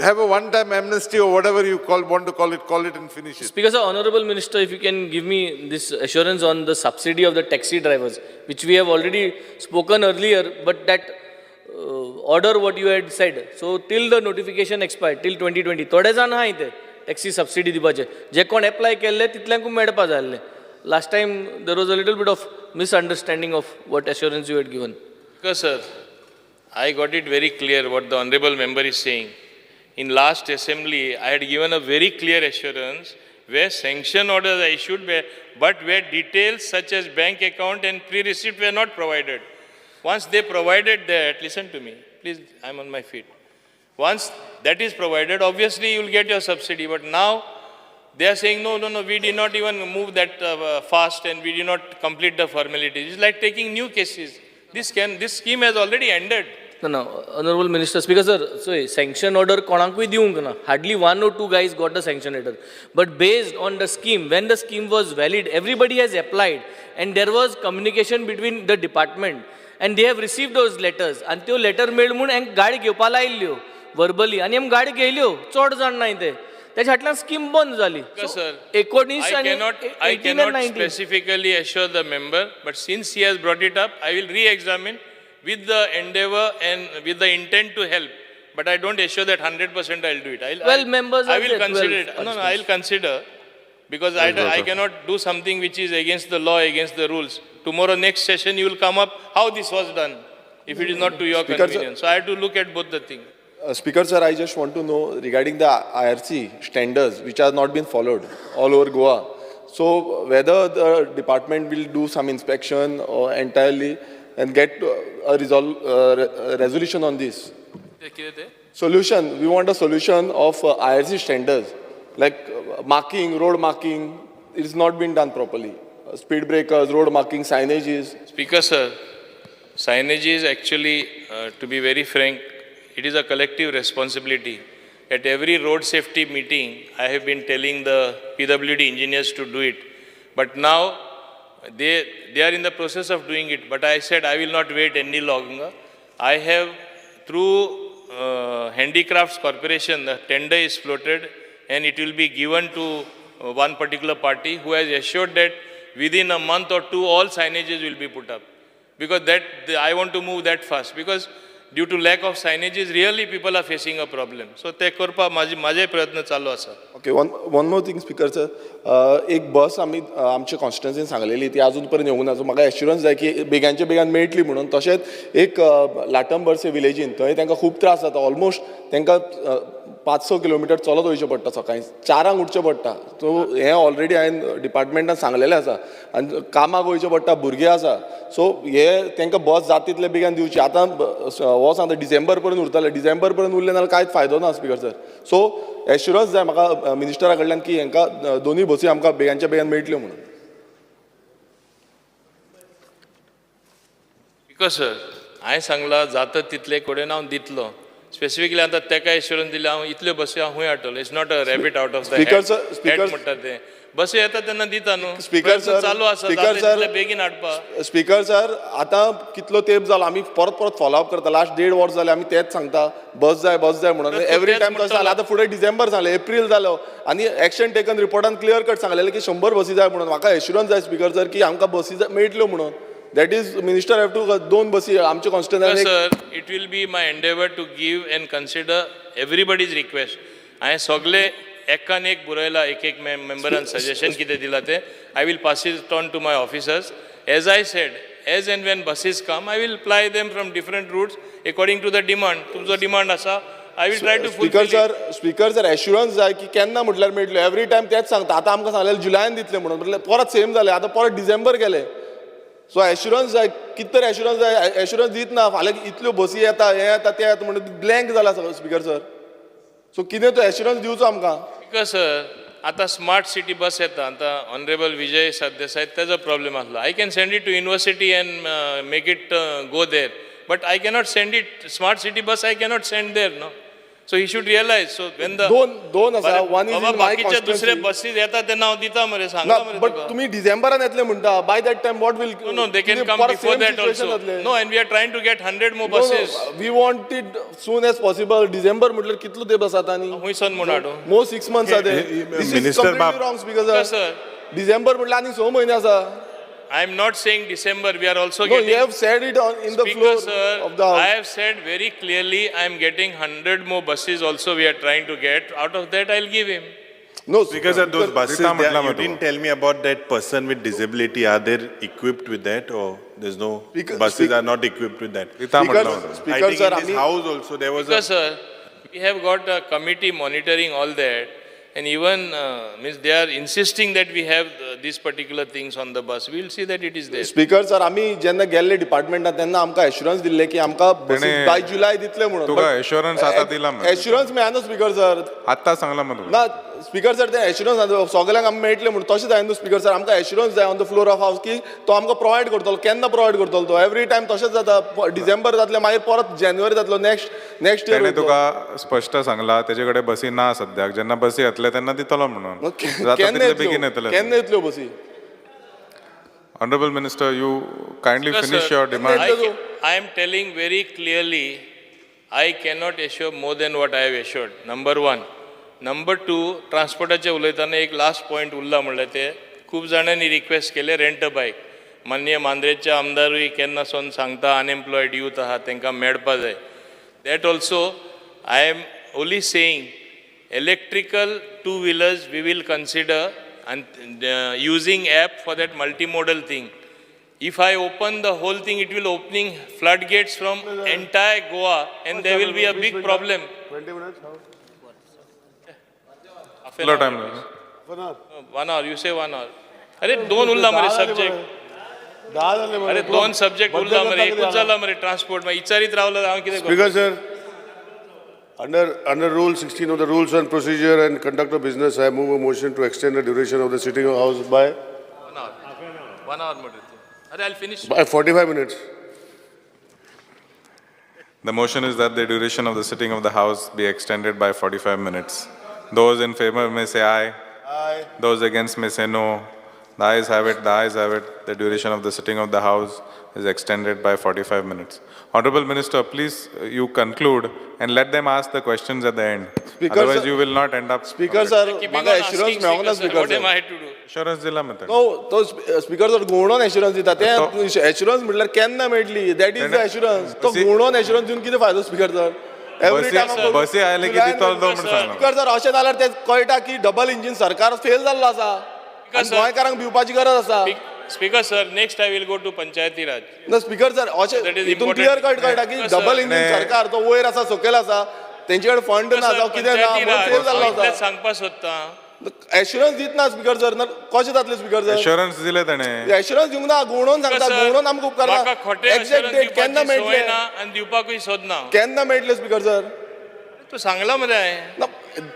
B: Have a one-time amnesty or whatever you want to call it and finish it.
O: Speaker, sir, Honorable Minister, if you can give me this assurance on the subsidy of the taxi drivers, which we have already spoken earlier, but that order what you had said, so till the notification expired, till 2020, थोडे जाण आहा इथे taxi subsidy दिवपाचे, जे कोण apply केल्ले तितल्यांकू मेळपा जाल्ले. Last time there was a little bit of misunderstanding of what assurance you had given.
D: Because sir, I got it very clear what the honorable member is saying. In last assembly, I had given a very clear assurance where sanction orders are issued, but where details such as bank account and pre-receipt were not provided. Once they provided that, listen to me, please, I'm on my feet. Once that is provided, obviously you will get your subsidy, but now they are saying, no, we did not even move that fast and we did not complete the formalities. It's like taking new cases. This scheme has already ended.
O: No, Honorable Minister, Speaker sir, so sanction order konakui diung na. Hardly 1 or 2 guys got the sanction order. But based on the scheme, when the scheme was valid, everybody has applied and there was communication between the department and they have received those letters. And त्यो letter मेळ म्हूण हांकां गाडी घेवपाक लायल्यो verbally आनी आमी गाडी घेयल्यो चड जाण नाय ते. त्याच्या फाटल्यान स्कीम बंद जाली.
D: Sir,
O: 19
D: I
O: and
D: cannot
O: 19.
D: specifically assure the member, but since he has brought it up, I will re-examine with the endeavor and with the intent to help. But I don't assure that 100% I'll do it.
O: Members
D: I
O: are
D: will
O: there,
D: consider it.
O: 12
D: No, I will consider because I cannot do something which is against the law, against the rules. Tomorrow, next session, you will come up how this was done if it is not to your
I: Speaker,
D: convenience. So I have to look at both the things.
I: Speaker, sir, I just want to know regarding the IRC standards which have not been followed all over Goa. So whether the department will do some inspection or entirely and get a resolution on this. Solution, we want a solution of IRC standards like marking, road marking, it has not been done properly. Speed breakers, road marking, signages.
D: Speaker, sir, signage is actually, to be very frank, it is a collective responsibility. At every road safety meeting, I have been telling the PWD engineers to do it. But now, they are in the process of doing it. But I said I will not wait any longer. I have, through Handicrafts Corporation, the tender is floated and it will be given to one particular party who has assured that within a month or 2, all signages will be put up. Because I want to move that fast. Because due to lack of signages, really people are facing a problem. So, ते करपा माझे प्रयत्न चालू आसा.
I: Okay, one more thing, Speaker sir. एक बस आमी आमच्या कॉन्स्टिट्युएन्सीन सांगलेली ती अजून पर्यंत येवंक ना. सो म्हाका एश्युरन्स जाय की बेगांचे बेगान मेळटली म्हणून. तशेंच एक लाटंबरसे विलेजीन थंय तांकां खूब त्रास जाता. ऑलमोस्ट तांकां 500 किलोमिटर चलत वयचें पडटा सकाळीं 4 उठचें पडटा. सो हें ऑलरेडी हांवें डिपार्टमेंटान सांगलेलें आसा आनी कामाक वयचें पडटा, भुरगीं आसा. सो हे तांकां बस जाता तितले बेगान दिवची. आतां हो सांगता डिसेंबर पर्यंत उरतले. डिसेंबर पर्यंत उरले नाल्यार कांयच फायदो ना स्पीकर सर. सो एश्युरन्स जाय म्हाका मिनिस्टरा कडल्यान की हांकां दोनूय बसी आमकां बेगांच्या बेगान मेळटल्यो म्हणून.
D: बिकॉज सर हांवें सांगलां जाता तितले कडेन हांव दितलो. स्पेसिफिकली आतां ताका एश्युरन्स दिला हांव इतल्यो बसी हांव खूंय हाडटलो. It's not a rabbit out of the head म्हणटा ते. बसी येता तेन्ना दिता न्हू.
I: स्पीकर सर,
D: चालू आसा तितले बेगीन हाडपा.
I: स्पीकर सर, आतां कितलो तेंप जालो आमी परत फॉलोअप करता. लास्ट 1.5 वर्स जाले आमी तेंच सांगता बस जाय म्हणून. एवरी टायम तशें जालें. आतां फुडें डिसेंबर जालें, एप्रील जालो आनी एक्शन टेकन रिपोर्टान क्लियर कट सांगलेलें की 100 बसी जाय म्हणून. म्हाका एश्युरन्स जाय स्पीकर सर की आमकां बसी मेळटल्यो म्हणून. That is, Minister have to 2 बसी आमच्या कॉन्स्टिट्युएन्सीन.
D: Sir, it will be my endeavor to give and consider everybody's request. हांवें सगळे एकान एक बरयला एक मेंबरान सजेशन कितें दिला ते. I will pass it on to my officers. As I said, as and when buses come, I will ply them from different routes according to the demand. तुमचो डिमांड आसा, I will try to fulfill it.
I: Speaker sir assurance जाय की केन्ना म्हटल्यार मेळटल्यो. Every time तेच सांगता. आतां आमकां सांगलेलें जुलायान दितले म्हणून. परत सेम जालें. आतां परत डिसेंबर गेले. सो एश्युरन्स जाय. कितें तरी एश्युरन्स जाय. एश्युरन्स दित ना. फाल्यां इतल्यो बसी येता, हे येता, ते येता म्हणून ब्लँक जाला स्पीकर सर. सो कितें तो एश्युरन्स दिवचो आमकां.
D: बिकॉज सर आता स्मार्ट सिटी बस येता. आता ऑनरेबल विजय सरदेसाय तेजो प्रॉब्लेम आसलो. I can send it to university and make it go there. But I cannot send it smart city bus. I cannot send there no. So he should realize. So when the
I: दोन आसा. one is in my
D: बाकीचे दुसरे
I: constituency.
D: Buses येता तेन्ना हांव दिता मरे सांगा मरे.
I: But तुम्ही डिसेंबरान येतले म्हणटा. By that time what will?
D: No, they can come before that also. No, and we are trying to get 100 more buses.
I: We want it soon as possible. December म्हटल्यार कितलो तेंप आसा आतां नी.
D: हुंयसन म्हूण हाडू.
I: More 6 months are there. This is completely wrong speaker sir. December म्हटल्यार आनी 6 म्हयने आसा.
D: I am not saying December. We are also
I: No,
D: getting.
I: you have said it in the floor of the house.
D: I have said very clearly. I am getting 100 more buses. Also, we are trying to get. Out of that, I'll give him.
I: No,
U: because those buses, you didn't tell me about that person with disability. Are they equipped with that, or there's no buses are not equipped with that? I think in this house also there was
D: because, sir, we have got a committee monitoring all that, and even means they are insisting that we have these particular things on the bus. We will see that it is there.
I: Speaker sir आमी जेन्ना गेल्ले डिपार्टमेंटात तेन्ना आमकां assurance दिल्ले की आमकां buses bye July दितले म्हणून
J: तुका assurance आतां दिला मरे.
I: एश्युरन्स मेळना स्पीकर सर
J: आत्ता सांगला मरे.
I: ना स्पीकर सर ते एश्युरन्स सगळ्यांक आमकां मेळटले म्हणून तशें जाय न्हू स्पीकर सर आमकां एश्युरन्स जाय ऑन द फ्लोर ऑफ हावस की तो आमकां प्रोवायड करतलो केन्ना प्रोवायड करतलो तो एवरी टायम तशेंच जाता डिसेंबर जातले मागीर परत जानेवारी जातलो नेक्स्ट
J: ताणें
I: इयर
J: तुका स्पश्ट सांगला तेजे कडेन बसी ना सद्याक जेन्ना बसी येतले तेन्ना दितलो म्हणून जाता तितले बेगीन येतले.
I: केन्ना येतल्यो बसी
J: Honorable Minister, you kindly finish your demand.
D: I am telling very clearly, I cannot assure more than what I have assured. Number one. Number two, ट्रान्सपोर्टाचे उलयतना एक लास्ट पॉयंट उरला म्हणल्यार ते खूब जाणांनी रिक्वेस्ट केले रेंट अ बायक. माननीय मांद्रेचे आमदारूय केन्ना सोन सांगता अनएम्प्लॉयड यूथ आहा तांकां मेळपा जाय. That also, I am only saying electrical two-wheelers we will consider and using app for that multimodal thing. If I open the whole thing, it will opening floodgates from entire Goa and there will be a big problem.
C: 20 minutes?
J: Full time.
D: 1 hour, you say 1 hour. अरे दोन उरला मरे subject. अरे दोन subject उरला मरे एकूच जाला मरे ट्रान्सपोर्ट मागीर विचारीत रावलो हांव कितें
C: Speaker sir, under Rule 16 of the Rules and Procedure and Conduct of Business, I move a motion to extend the duration of the sitting of House by
D: 1 hour. 1 hour मरे. अरे I'll finish.
C: 45 minutes.
J: The motion is that the duration of the sitting of the House be extended by 45 minutes. Those in favor may say aye.
C: Aye.
J: Those against may say no. The ayes have it, the ayes have it. The duration of the sitting of the House is extended by 45 minutes. Honorable Minister, please you conclude and let them ask the questions at the end.
I: Speaker,
J: Otherwise
I: sir,
J: you will not end up.
I: Speaker sir, म्हाका assurance मेळोंक ना
D: Speaker,
I: Speaker
D: what am
I: sir.
D: I to do?
J: Assurance दिला मते.
I: तो speaker sir घुवणोन assurance दिता ते assurance म्हटल्यार केन्ना मेळटली दॅट इज द एश्युरन्स तो घुवणोन एश्युरन्स दिवन कितें फायदो स्पीकर सर
J: बसी आयले की दितलो म्हणून सांगला.
I: स्पीकर सर अशें जाल्यार ते कळटा की डबल इंजिन सरकार फेल जाल्लो आसा आनी गोंयकारांक भिवपाची गरज आसा.
D: Speaker sir, next I will go to Panchayati Raj.
I: ना स्पीकर सर अशें हितून क्लियर कट कळटा की डबल इंजिन सरकार तो वयर आसा सकयल आसा तेंचे कडेन फंड ना जावं कितें ना म्हणून फेल जाल्लो आसा.
D: सांगपा सोदता.
I: एश्युरन्स दितना स्पीकर सर कशें जातलें स्पीकर सर
J: Assurance दिले ताणे.
I: एश्युरन्स दिवंक ना घुवणोन सांगता घुवणोन आमकां उपकार ना.
D: म्हाका खोटे
I: एक्झॅक्ट डेट केन्ना मेळटले
D: आनी दिवपाकूय सोदना.
I: केन्ना मेळटले स्पीकर सर
D: तू सांगला मरे हांवें.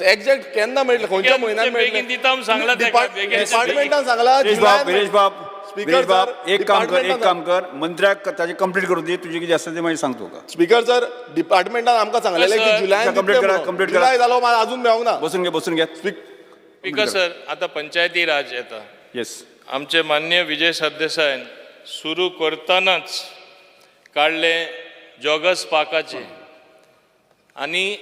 I: एक्झॅक्ट केन्ना मेळटले खंयच्या म्हयन्यात
D: बेगीन दिता म्हूण सांगला
I: डिपार्टमेंटान सांगला
R: गिरीश बाब एक काम कर मंत्र्याक ताजे कंप्लीट करून दी तुझे कितें आसा तें मागीर सांग तुका.
I: स्पीकर सर डिपार्टमेंटान आमकां सांगलेलें की जुलयान
R: कंप्लीट करा
I: जुलय जालो मागीर अजून मेळोंक ना.
R: बसून घे
D: स्पीकर सर आता पंचायती राज येता.
R: येस
D: आमचे माननीय विजय सरदेसायन सुरू करतानाच काडले जॉगर्स पार्काचे आनी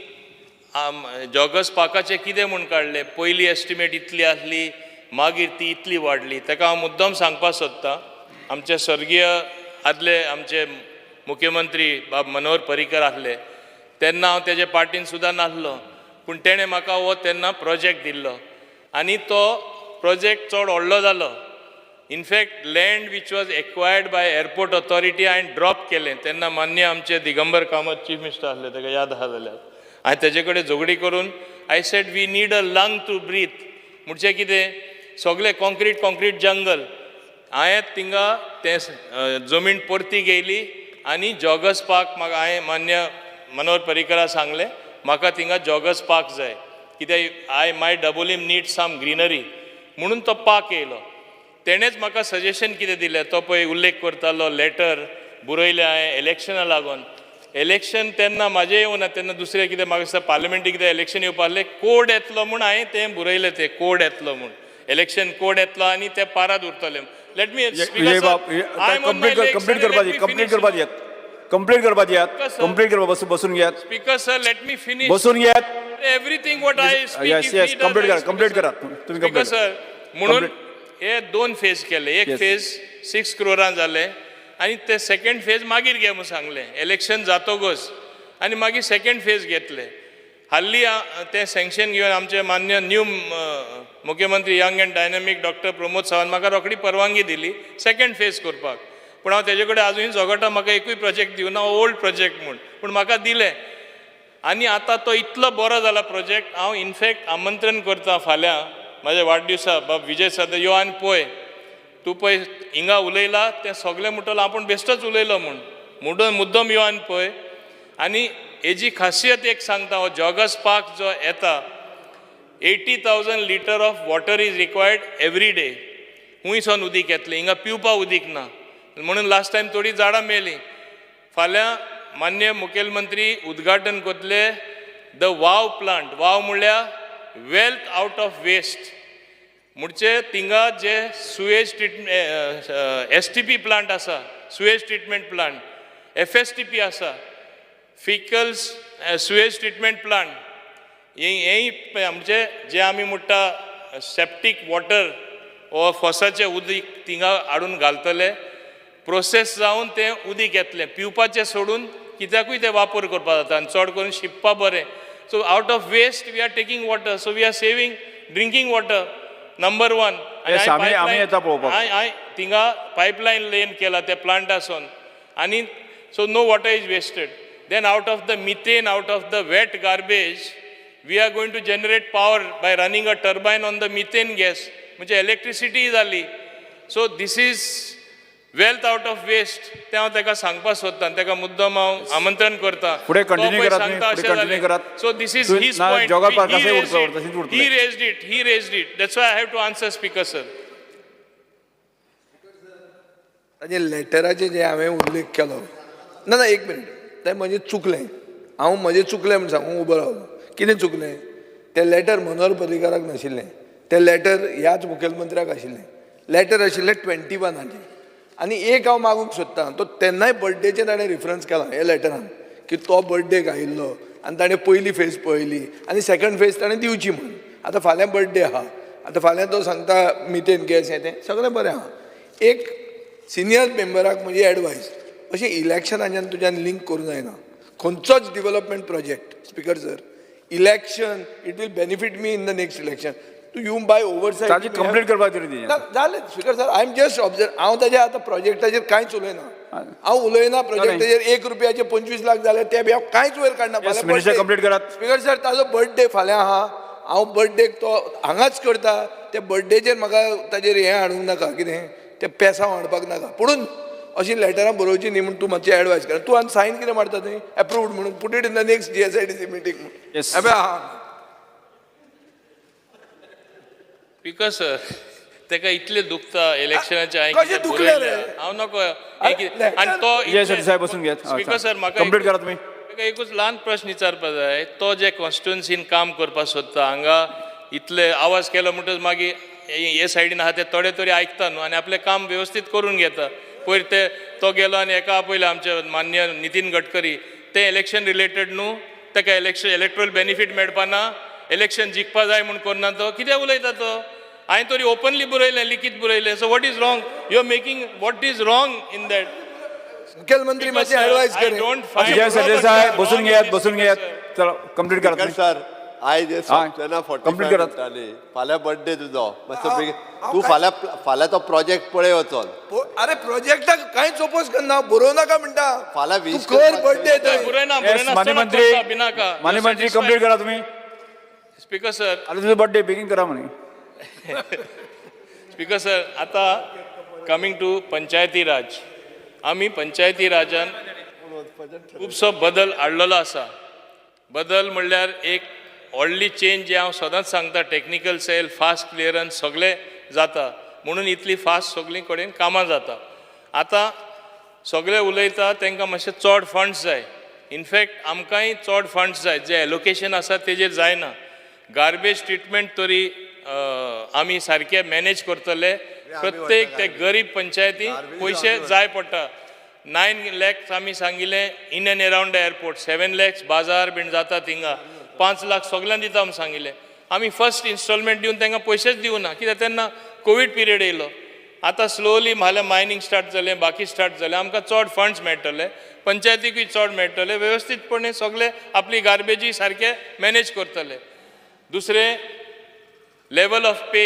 D: जॉगर्स पार्काचे कितें म्हूण काडले पयली एस्टिमेट इतली आसली मागीर ती इतली वाडली. ताका हांव मुद्दम सांगपाक सोदतां आमचे स्वर्गीय आदले आमचे मुख्यमंत्री बाब मनोहर पर्रीकर आसले तेन्ना हांव तेजे पार्टीन सुद्दां नासलो पूण तेणें म्हाका हो तेन्ना प्रोजेक्ट दिल्लो आनी तो प्रोजेक्ट चड व्हडलो जालो. In fact land which was acquired by airport authority हांवें ड्रॉप केलें तेन्ना मान्य आमचे दिगंबर कामत चीफ मिनिस्टर आसले ताका याद आसा जाल्यार हांवें तेजे कडेन झगडी करून I said we need a lung to breathe म्हणजे कितें सगळें कॉन्क्रीट जंगल. हांवें थिंगा तें जमीन परती घेयली आनी जॉगर्स पार्क म्हाका हांवें मान्य मनोहर पर्रीकराक सांगलें म्हाका थिंगा जॉगर्स पार्क जाय कित्याक माय डबोलीम नीड सम ग्रीनरी म्हणून तो पार्क येयलो. तेणेंच म्हाका सजेशन कितें दिलें तो पळय उल्लेख करतालो लेटर बरयलें हांवें इलेक्शना लागून. इलेक्शन तेन्ना म्हाजें येवना तेन्ना दुसरें कितें म्हाका दिसता पार्लिमेंटी कितें इलेक्शन येवपा आसलें कोड येतलो म्हूण हांवें तें बरयलें तें कोड येतलो म्हूण इलेक्शन कोड येतलो आनी ते पारात उरतले. लेट मी
R: कंप्लीट करपा बसून घेयात.
D: Speaker sir let me finish.
R: बसून घेयात.
D: Everything what I speak
R: complete करा तुम्ही.
D: स्पीकर सर म्हणून हे 2 फेज केले. एक फेज 6 करोडां जाले आनी ते सेकंड फेज मागीर घे म्हणून सांगलें इलेक्शन जातकच आनी मागीर सेकंड फेज घेतले. हाल्ली ते सँक्शन घेवन आमचे मान्य न्यू मुख्यमंत्री young end dynamic doctor Pramod Sawant म्हाका रोखडी परवानगी दिली सेकंड फेज करपाक. पूण हांव तेजे कडेन आजूनय झगडटा म्हाका एकूय प्रोजेक्ट दिवना ओल्ड प्रोजेक्ट म्हूण पूण म्हाका दिलें आनी आतां तो इतलो बरो जाला प्रोजेक्ट, हांव इनफॅक्ट आमंत्रण करता फाल्यां म्हाज्या वाडदिवसा बाब विजय सदा यो आनी पळय, तूं पळय हिंगा उलयला तें सगळें म्हणटलो आपूण बेश्टोच उलयलो म्हणून मुद्दम यो आनी पळय. आनी हेजी खासियत एक सांगता, हो जॉगर्स पार्क जो येता 80,000 litre of water is required every day. हुंयसून उदीक येतलें, हिंगा पिवपा उदीक ना, म्हणून लास्ट टायम थोडी झाडां मेली. फाल्यां मान्य मुखेलमंत्री उद्घाटन करतले द वाव प्लांट. वाव म्हणल्यार वेल्थ आउट ऑफ वेस्ट. म्हणजे थिंगा जे सुएज ट्रीटमेंट STP प्लांट आसा, सुएज ट्रीटमेंट प्लांट, FSTP आसा, फिकल्स सुएज ट्रीटमेंट प्लांट, हेंय म्हणजे जे आमी म्हणटा सेप्टीक वॉटर वो फोसाचें उदीक थिंगा हाडून घालतले, प्रोसेस जावन तें उदीक येतलें, पिवपाचें सोडून कित्याकूय तें वापर करपा जाता आनी चड करून शिंपपा बरें. So out of waste we are taking water, so we are saving drinking water number 1. हांवें थिंगा पायपलायन लेन केला त्या प्लांटासून, आनी so no water is wasted. Then out of the methane, out of the wet garbage we are going to generate power by running a turbine on the methane gas, म्हणजे electricity जाली. So this is wealth out of waste. तें हांव ताका सांगपाक सोदतां, ताका मुद्दम हांव आमंत्रण करतां.
T: फुडें कंटिन्यू करात.
D: So this is his point. He raised it. That's why I have to answer, Speaker, sir.
A: ताजे लेटराचे जे हांवें उल्लेख केलो, ना एक मिनीट, तें म्हजें चुकलें. हांव म्हजें चुकलें म्हण सांगूंक उबो रावलो. कितें चुकलें? तें लेटर मनोहर पर्रीकाराक नाशिल्लें, तें लेटर ह्याच मुखेलमंत्र्याक आशिल्लें. लेटर आशिल्लें 21 आनी एक हांव मागूंक सोदतां, तो तेन्नाय बर्थडेचेर ताणें रिफरन्स केला हे लेटरान, की तो बर्थडेक आयिल्लो आनी ताणें पयली फेज पळयली आनी सेकंड फेज ताणें दिवची म्हणून. आतां फाल्यां बर्थडे आहा, आतां फाल्यां तो सांगता मिथेन गॅस हें तें सगळें बरें आहा. एक सिनियर मेंबराक म्हजी एडवायस, अशें इलेक्शनाच्यान तुज्यान लिंक करूं जायना खंयचोच development project. Speaker sir, election it will benefit me in the next election. You by oversight
T: complete करपाक
A: जालें. Speaker sir, I am just observe. हांव ताच्या आतां प्रोजेक्टाचेर कांयच उलयना. हांव उलयना प्रोजेक्टाचेर 1 रुपयाचे 25 लाख जाले ते बी हांव कांयच वयर काडना.
T: कंप्लीट करात.
A: स्पीकर सर, ताजो बर्थडे फाल्यां आहा, हांव बर्थडेक तो हांगाच करता. त्या बर्थडेचेर म्हाका ताजेर हें हाडूंक नाका, कितें तें पेसांव हाडपाक नाका. पुणून अशीं लेटरां बरोवची न्ही म्हूण तूं मातशें एडवायस कर. तूं आनी सायन कितें मारता थंय एप्रूव्ड म्हणून, put it in the next GSIDC meeting म्हणून. आहा
D: स्पीकर सर, ताका इतलें दुखता इलेक्शनाच्या
A: कशें दुखलें रे?
D: हांव नको आनी तो
T: बसून घेत.
D: स्पीकर सर, म्हाका
T: कंप्लीट करा तुमी.
D: ताका एकूच ल्हान प्रश्न विचारपाक जाय. तो जे कॉन्स्टिट्युन्सीन काम करपाक सोदता, हांगा इतले आवाज केलो म्हणटच मागीर हे सायडीन आहा ते थोडे तरी आयकता न्हू आनी आपलें काम वेवस्थीत करून घेता. पयर ते तो गेलो आनी एका आपयलो आमचे मान्य नितीन गडकरी, तें इलेक्शन रिलेटेड न्हू, ताका इलेक्ट्रोल बेनिफीट मेळपाना, इलेक्शन जिखपा जाय म्हूण करना. तो कित्याक उलयता तो? हांवें तरी ओपनली बरयलें, लिखीत बरयलें. So what is wrong? You are making what is wrong in that?
A: मुखेलमंत्री मातशें एडवायस करे.
T: बसून घेयात. चला कंप्लीट करा.
E: सर, आयज सोंपतना 45 म्हणटाली, फाल्यां बर्थडे तुजो, मातसो तूं फाल्यां तो प्रोजेक्ट पळय वचोन.
A: अरे प्रोजेक्टाक कांयच ओपोज करना, बरोव नाका म्हणटा.
E: फाल्यां
A: तूं कर बर्थडे थंय.
T: मान्य मंत्री कंप्लीट करा तुमी.
D: स्पीकर सर,
T: आतां तुजो बर्थडे बेगीन करा म्हणे.
D: स्पीकर सर, आतां कमिंग टू पंचायती राज, आमी पंचायती राजान खुबसो बदल हाडलेलो आसा. बदल म्हणल्यार एक व्हडली चेंज जी हांव सदांच सांगता, टेक्निकल सेल, फास्ट क्लियरन्स सगळें जाता म्हणून इतली फास्ट सगळी कडेन कामां जाता. आतां सगळे उलयता तांकां मातशे चड फंड्स जाय. इनफॅक्ट आमकांय चड फंड्स जाय. जे एलोकेशन आसा तेजेर जायना. गार्बेज ट्रिटमेंट तरी आमी सारके मॅनेज करतले. प्रत्येक ते गरीब पंचायती पयशे जाय पडटा. 9 lakhs आमी सांगिल्लें in and around the airport, 7 lakhs बाजार बीन जाता थिंगा, 5 लाख सगळ्यांक दिता म्हूण सांगिल्लें. आमी फर्स्ट इन्स्टॉलमेंट दिवन तांकां पयशेच दिवना, कित्याक तेन्ना कोवीड पिरियड येयलो. आतां स्लोली म्हाल्या मायनींग स्टार्ट जालें, बाकी स्टार्ट जालें, आमकां चड फंड्स मेळटले, पंचायतीकूय चड मेळटले, वेवस्थीतपणे सगळे आपली गार्बेजी सारके मॅनेज करतले. दुसरें लेवल ऑफ पे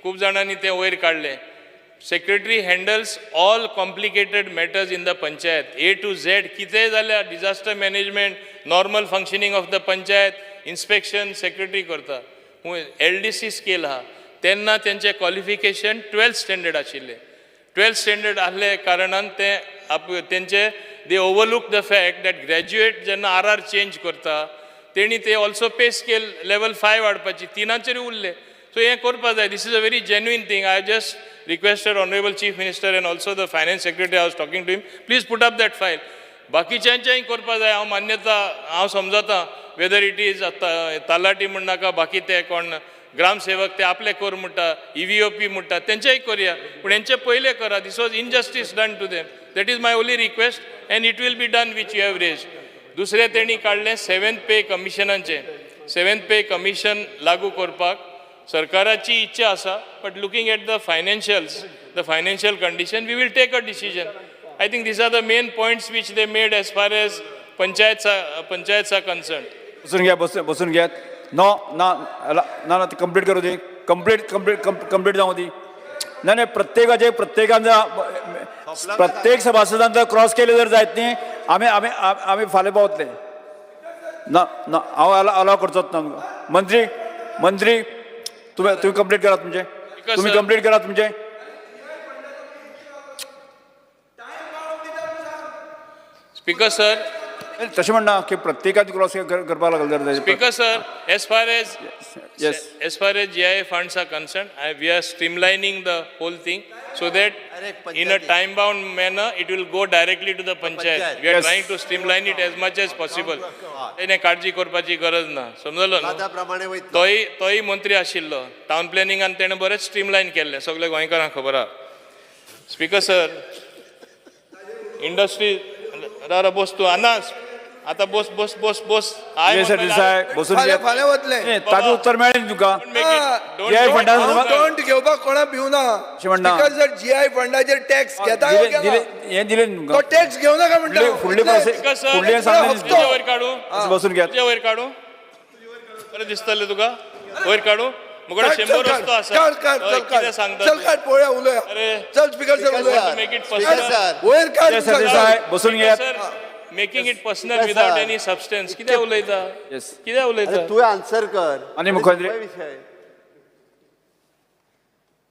D: खूब जाणांनी तें वयर काडलें. secretary handles all complicated matters in the panchayat, A to Z, कितेंय जाल्यार disaster management, normal functioning of the panchayat, inspection, secretary करता. LDC scale हा, तेन्ना तेंचे qualification 12th standard आशिल्ले. 12th standard आसले कारणान तेंचे they overlook the fact that graduate जेन्ना RR change करता, तेणी ते also pay scale level 5 हाडपाची, तिनाचेर उरले. So हें करपा जाय. This is a very genuine thing. I just requested Honorable Chief Minister and also the Finance Secretary, I was talking to him, please put up that file. बाकीच्यांचेंय करपा जाय. हांव मान्यता, हांव समजता, whether it is तालाटी म्हण नाका, बाकी ते कोण ग्रामसेवक ते आपले कर म्हणटा, EVOP म्हणटा, तेंचेय करया. पूण हेंचे पयले करा. This was injustice done to them. That is my only request and it will be done which you have raised. दुसरे तेणी काडलें 7th Pay Commissionaचे. 7th Pay Commission लागू करपाक सरकाराची इच्छा आसा, but looking at the financials, the financial condition, we will take a decision. I think these are the main points which they made as far as panchayats are concerned.
T: बसून घ्या. No ना ना ती कंप्लीट करू दे. Complete जाऊ दी. नाही प्रत्येक सभासदांचा cross केले जर जायत नाही आम्ही फाले पावतले ना ना हांव अलाव करचोच ना. मंत्री तुम्ही कंप्लीट करा तुमचे. तुम्ही कंप्लीट करा तुमचे.
D: Speaker sir,
T: तसे म्हणणं की प्रत्येकाची क्रॉस करपाक लागल जर
D: Speaker sir, as far as GIA funds are concerned, we are streamlining the whole thing so that in a time-bound manner it will go directly to the panchayat. We are trying to streamline it as much as possible. तेणे काळजी करपाची गरज ना. समजलो न्हू. तोय मंत्री आशिल्लो. टाउन प्लॅनिंगान तेणे बरेच स्ट्रीमलायन केल्ले. सगळे गोंयकारांक खबर आहा. स्पीकर सर, इंडस्ट्री रारा बोस तू अनास आता बोस
T: बसून
A: फाल्यां वतले.
T: ताजें उत्तर मेळ्ळें तुका.
A: GI फंडाचेर घेवपाक कोणा भिवना. स्पीकर सर, GI फंडाचेर टॅक्स घेता
T: हें दिलें तुमकां.
A: तो टॅक्स घेवं नाका म्हणटा.
T: फुडली
D: वयर काडू.
T: बसून घ्या.
D: वयर काडू. बरें दिसतलें तुका. वयर काडू. मुगडे 100 रस्तो आसा. कितें सांगता.
A: चल काड पळोवया उलोवया. चल स्पीकर सर उलोवया.
D: Make it personal.
A: वयर काड.
T: बसून घ्या.
D: Making it personal without any substance. कितें उलयता. कितें उलयता.
E: तू आन्सर कर.
T: आणि मुख्यमंत्री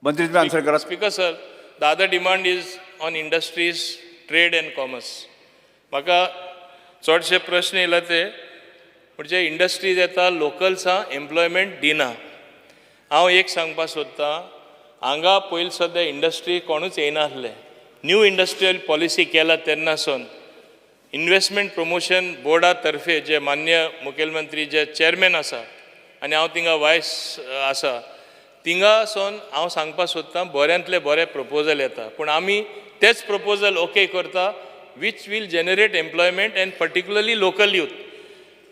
T: मंत्री तुम्ही आन्सर करा.
D: Speaker sir, the other demand is on industries, trade and commerce. म्हाका चडशे प्रश्न येयला ते म्हणजे इंडस्ट्रीज येता लोकल्सांक एम्प्लॉयमेंट दिना. हांव एक सांगपाक सोदतां, हांगा पयलीं सद्या इंडस्ट्री कोणूच येयनासले. न्यू इंडस्ट्रियल पॉलिसी केला तेन्नासून इन्व्हेस्टमेंट प्रमोशन बोर्डा तर्फे जे मान्य मुखेलमंत्री जे चेअरमॅन आसा आनी हांव थिंगा वायस आसा, थिंगासून हांव सांगपाक सोदतां बऱ्यांतले बरे प्रपोजल येता. पूण आमी तेच प्रपोजल ओके करता which will generate employment and particularly local youth.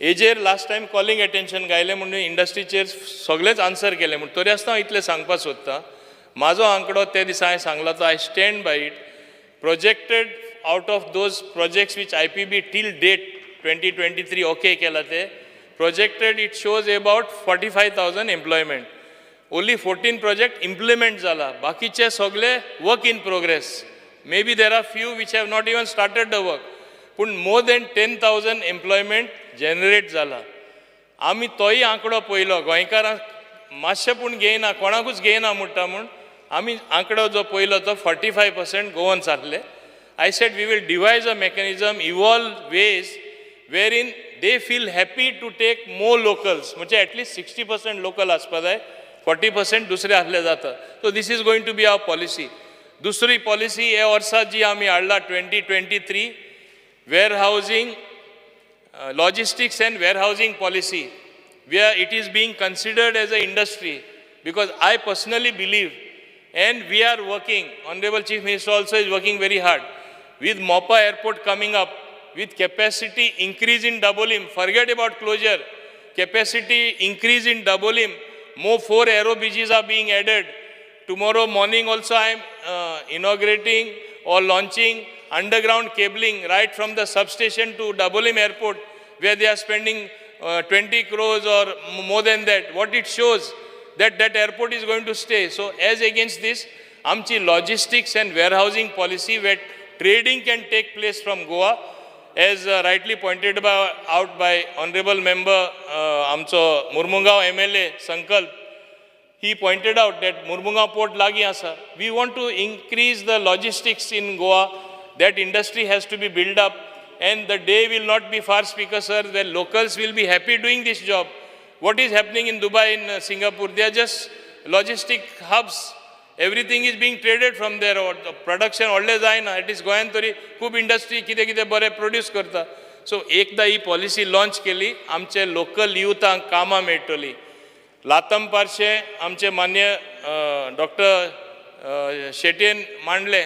D: हेजेर लास्ट टायम कॉलिंग एटेन्शन गायलें म्हणून इंडस्ट्रीचेर सगळेच आन्सर केले. म्हणून तरी आसतना हांव इतलें सांगपाक सोदतां, म्हाजो आंकडो ते दिसा हांवें सांगला तो I stand by it. Projected out of those projects which IPB till date 2023 okay केला ते projected it shows about 45,000 employment. Only 14 project implement जाला. बाकीचे सगळे work in progress. May be there are few which have not even started the work. पूण more than 10,000 employment generate जाला. आमी तोय आंकडो पयलो. गोंयकारांक मातशें पूण घेयना, कोणाकूच घेयना म्हणटा म्हूण आमी आंकडो जो पयलो तो 45% गोवन्स आहले. I said we will devise a mechanism, evolve ways wherein they feel happy to take more locals. म्हणजे at least 60% local आसपा जाय, 40% दुसरे आसले जाता. So this is going to be our policy. दुसरी पॉलिसी हे वर्सा जी आमी हाडला 2023 warehousing, logistics and warehousing policy, where it is being considered as an industry, because I personally believe and we are working, Honorable Chief Minister also is working very hard, with Mopa Airport coming up, with capacity increase in Dabolim, forget about closure, capacity increase in Dabolim, more 4 aero bridges are being added. Tomorrow morning also I am inaugurating or launching underground cabling right from the substation to Dabolim Airport, where they are spending 20 crores or more than that. What it shows that that airport is going to stay. So as against this, आमची logistics and warehousing policy where trading can take place from Goa, as rightly pointed out by Honorable Member आमचो Murmungaon MLA Sankalp. He pointed out that Murmungaon port lagi asa. We want to increase the logistics in Goa. That industry has to be built up, and the day will not be far, Speaker sir, where locals will be happy doing this job. What is happening in Dubai, in Singapore? They are just logistic hubs. Everything is being traded from there. Or the production always जायना. It is गोंयान तरी खूब industry कितें कितें बरें produce करता. So एकदा ही policy launch केली, आमचे local youthांक कामां मेळटली. लातम पार्शे आमचे मान्य डॉक्टर शेट्येन मांडले,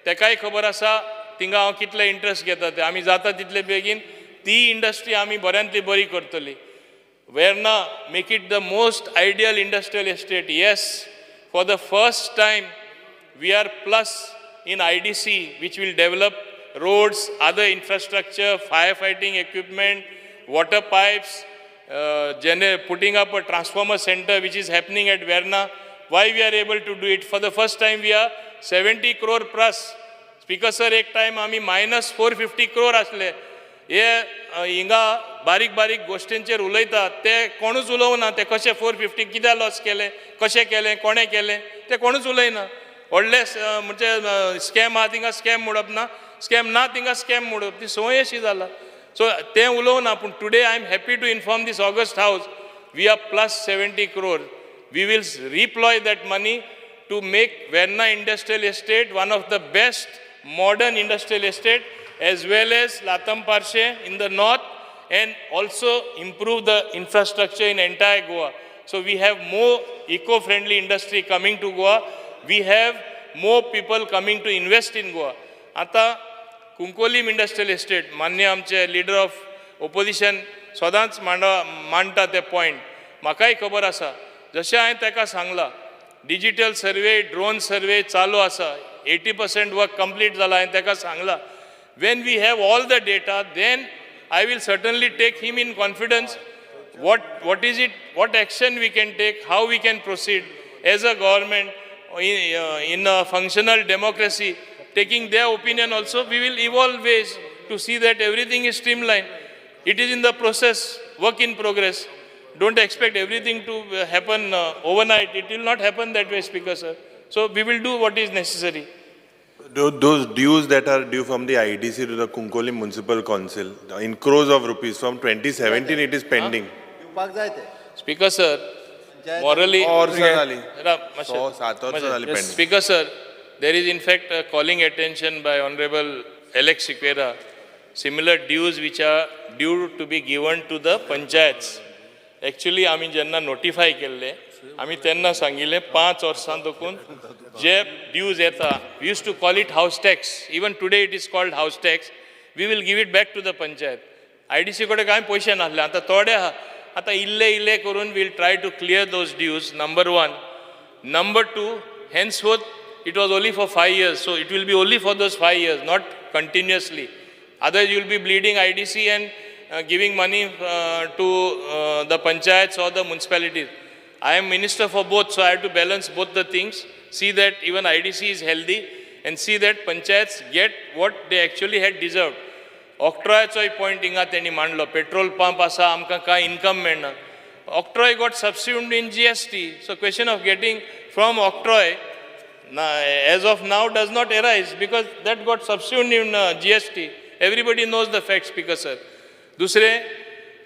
D: तेकाय खबर आसा थिंगा हांव कितले इंट्रस्ट घेता ते. आमी जाता तितले बेगीन ती इंडस्ट्री आमी बऱ्यांतली बरी करतली. Verna, make it the most ideal industrial estate. Yes, for the first time, we are plus in IDC, which will develop roads, other infrastructure, firefighting equipment, water pipes, putting up a transformer center, which is happening at Verna. Why we are able to do it? For the first time, we are 70 crore plus. Speaker sir, एक time आमी minus 450 crore असले. हे हिंगा बारीक बारीक गोश्टींचेर उलयतात ते कोणूच उलोवना. ते कशे 450 कित्याक लॉस केले, कशें केलें, कोणें केलें ते कोणूच उलयना. व्हडले म्हणजे स्कॅम आहा थिंगा स्कॅम म्हणप ना, स्कॅम ना थिंगा स्कॅम म्हणप, ती संवय अशी जाला. सो तें उलोवना. पूण today I am happy to inform this August हावस we are plus 70 crore. We will redeploy that money to make Verna Industrial Estate one of the best modern industrial estate, as well as Latam Parshe in the north, and also improve the infrastructure in entire Goa. So we have more eco-friendly industry coming to Goa. We have more people coming to invest in Goa. आता Cuncolim industrial estate मान्य आमचे leader of opposition सदांच मांडटा ते point. म्हाकाय खबर आसा, जशें हांवें ताका सांगलां, डिजिटल सर्वे, ड्रोन सर्वे चालू आसा. 80% वर्क कंप्लीट जाला. हांवें ताका सांगलां. When we have all the data, then I will certainly take him in confidence. What is it, what action we can take, how we can proceed as a government in a functional democracy, taking their opinion also. We will evolve ways to see that everything is streamlined. It is in the process, work in progress. Don't expect everything to happen overnight. It will not happen that way, Speaker sir. So we will do what is necessary.
U: Those dues that are due from the IDC to the Kunkolim Municipal Council in crores of rupees from 2017, it is pending.
D: Speaker sir, morally, Speaker sir, there is in fact a calling attention by Honorable Alex Siqueira, similar dues which are due to be given to the panchayats. Actually, आमी जेन्ना notify केल्ले, आमी तेन्ना सांगिल्लें 5 वर्सां दोकून जे dues येता, we used to call it house tax. Even today it is called house tax. We will give it back to the panchayat. IDC कडेन कांय पयशे नासले, आतां थोडे आहा. आतां इल्ले करून we'll try to clear those dues, number one. Number two, henceforth, it was only for 5 years, so it will be only for those 5 years, not continuously. Otherwise, you will be bleeding IDC and giving money to the panchayats or the municipalities. I am minister for both, so I have to balance both the things, see that even IDC is healthy, and see that panchayats get what they actually had deserved. Octroyचोय point हिंगा तेणी मांडलो, petrol pump आसा, आमकां कांय income मेळना. Octroy got subsumed in GST, so question of getting from Octroy as of now does not arise because that got subsumed in GST. Everybody knows the facts, Speaker sir. दुसरे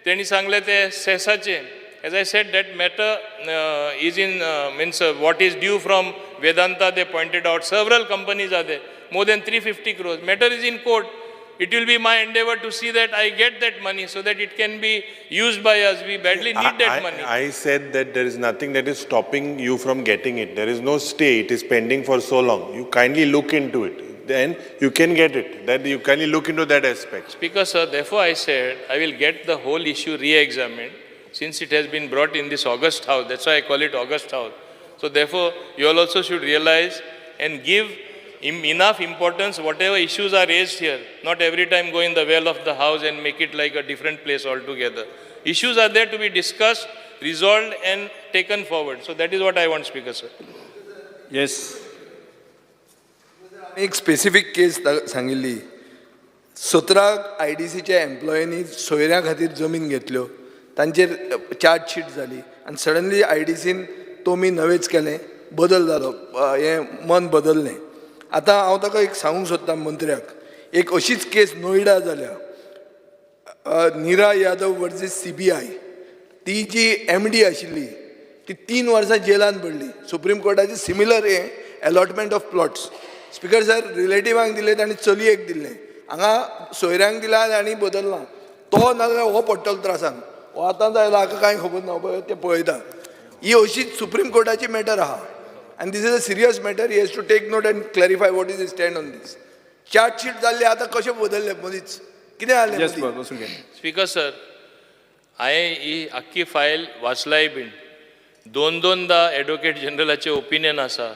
D: तेणी सांगले ते सेसाचे. As I said, that matter is in, what is due from Vedanta, they pointed out. Several companies are there, more than 350 crores. Matter is in court. It will be my endeavor to see that I get that money so that it can be used by us. We badly need that money.
U: I said that there is nothing that is stopping you from getting it. There is no stay. It is pending for so long. You kindly look into it. Then you can get it. That you kindly look into that aspect.
D: Speaker sir, therefore I said I will get the whole issue re-examined since it has been brought in this August House. That's why I call it August House. So therefore, you all also should realize and give enough importance whatever issues are raised here. Not every time go in the well of the house and make it like a different place altogether. Issues are there to be discussed, resolved and taken forward. So that is what I want, Speaker sir.
T: Yes.
A: एक specific केस सांगिल्ली 17 IDCच्या एम्प्लॉयनी सोयऱ्यां खातीर जमीन घेतल्यो तांचेर chargesheet जाली आनी suddenly IDCन तोमी नवेच केलें बदल जालो हें मन बदललें. आतां हांव ताका एक सांगूंक सोदतां मंत्र्याक एक अशीच केस नोयडा जाल्या नीरा यादव वर्सीस CBI ती जी MD आशिल्ली ती 3 वर्सां जेलान पडली. सुप्रीम कोर्टाची सिमिलर हें allotment of plots speaker sir रिलेटिवांक दिलें आनी चलयेक दिल्लें हांगा सोयऱ्यांक दिला आनी बदलना तो नाजाल्यार हो पडटलो त्रासान हो आतां जायला हाका कांय खबर ना पळय तें पळयता. ही अशीच सुप्रीम कोर्टाची मॅटर आहा आनी this is a serious matter he has to take note and clarify what is stand on this. Chargesheet जाल्ली आतां कशें बदलले मदींच कितें जालें
D: स्पीकर सर हांवें ही आख्खी फायल वाचलाय बीन दोनदा एडवोकेट जनरलाचे ओपिनियन आसा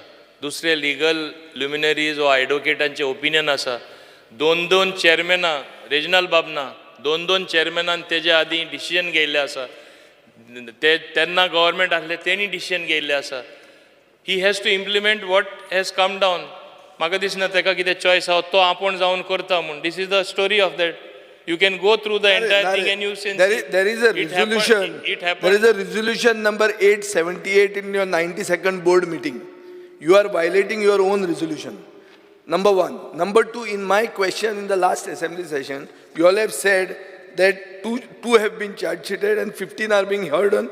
D: दुसरे लिगल ल्युमिनरीज वा एडवोकेटांचे ओपिनियन आसा दोन चेअरमॅनां रेजनल बाबना दोन चेअरमॅनान तेजे आदीं डिसिजन घेयल्लें आसा तेन्ना गव्हर्मेंट आसले तेणी डिसिजन घेयल्लें आसा. He has to implement what has come down. म्हाका दिसना तेका कितें चॉयस आहा तो आपूण जावन करता म्हूण. This is the story of that. You can go through the entire thing and you say
A: there is a resolution. There is a resolution number 878 in your 92nd board meeting. You are violating your own resolution. Number one. Number two, in my question in the last assembly session, you all have said that two have been charge sheeted and 15 are being heard on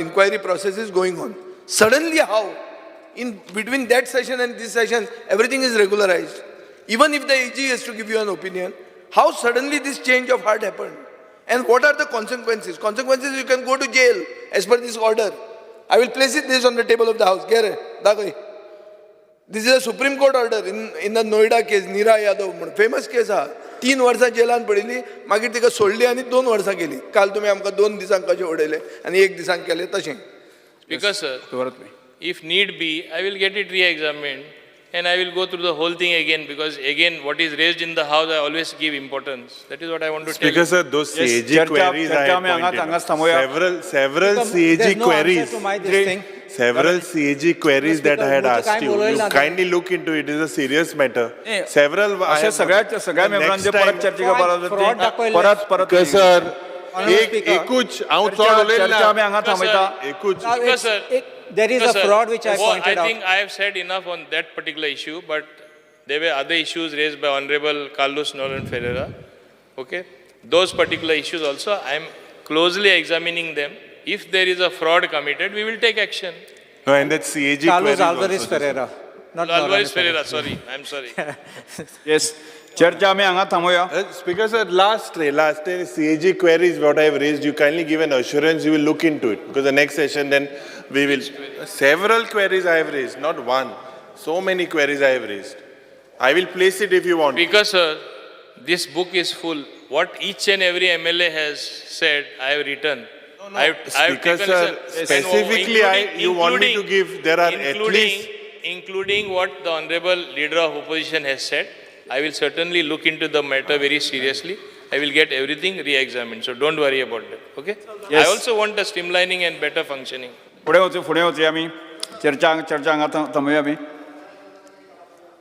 A: inquiry process is going on. Suddenly how? In between that session and this session, everything is regularized. Even if the AG has to give you an opinion, how suddenly this change of heart happened? And what are the consequences? Consequences, you can go to jail as per this order. I will place this on the table of the house. This is a Supreme Court order in the Noida case, Neera Yadav, famous case. 3 वर्सां जेलान पडिल्ली मागीर तिका सोडली आनी 2 वर्सां केली. काल तुमी आमकां 2 दिसांक कशें उडयले आनी 1 दिसांक केलें तशें.
D: Because sir, if need be, I will get it re-examined and I will go through the whole thing again because again what is raised in the house I always give importance. That is what I want to tell you.
U: Because sir, those CAG queries I had pointed out. Several CAG queries. Several CAG queries that I had asked you. You kindly look into it. It is a serious matter. Several.
T: सगळ्या मेंबरांचे परत चर्चेक परत
U: sir एकूच हांव चड उलयलें
T: आमी हांगा थांबयता.
D: Because sir,
S: there is a fraud which I pointed out.
D: I think I have said enough on that particular issue, but there were other issues raised by Honorable Carlos Nolan Ferreira. Okay, those particular issues also I am closely examining them. If there is a fraud committed, we will take action.
U: No, and that CAG
S: Carlos Alvarez Ferreira. Not
D: Alvarez Ferreira, sorry, I am sorry.
T: Yes. चर्चा आम्ही हांगा थांबूया.
U: Speaker sir, last CAG queries what I have raised, you kindly give an assurance you will look into it because the next session then we will. Several queries I have raised, not one. So many queries I have raised. I will place it if you want.
D: Because sir, this book is full. What each and every MLA has said, I have written. I have
U: Speaker sir, specifically you want me to give, there are at least.
D: Including what the Honorable Leader of Opposition has said. I will certainly look into the matter very seriously. I will get everything re-examined. So don't worry about that. Okay?
T: Yes.
D: I also want a streamlining and better functioning.
T: फुडें वचूं आमी चर्चा हांगा थांबूया आमी.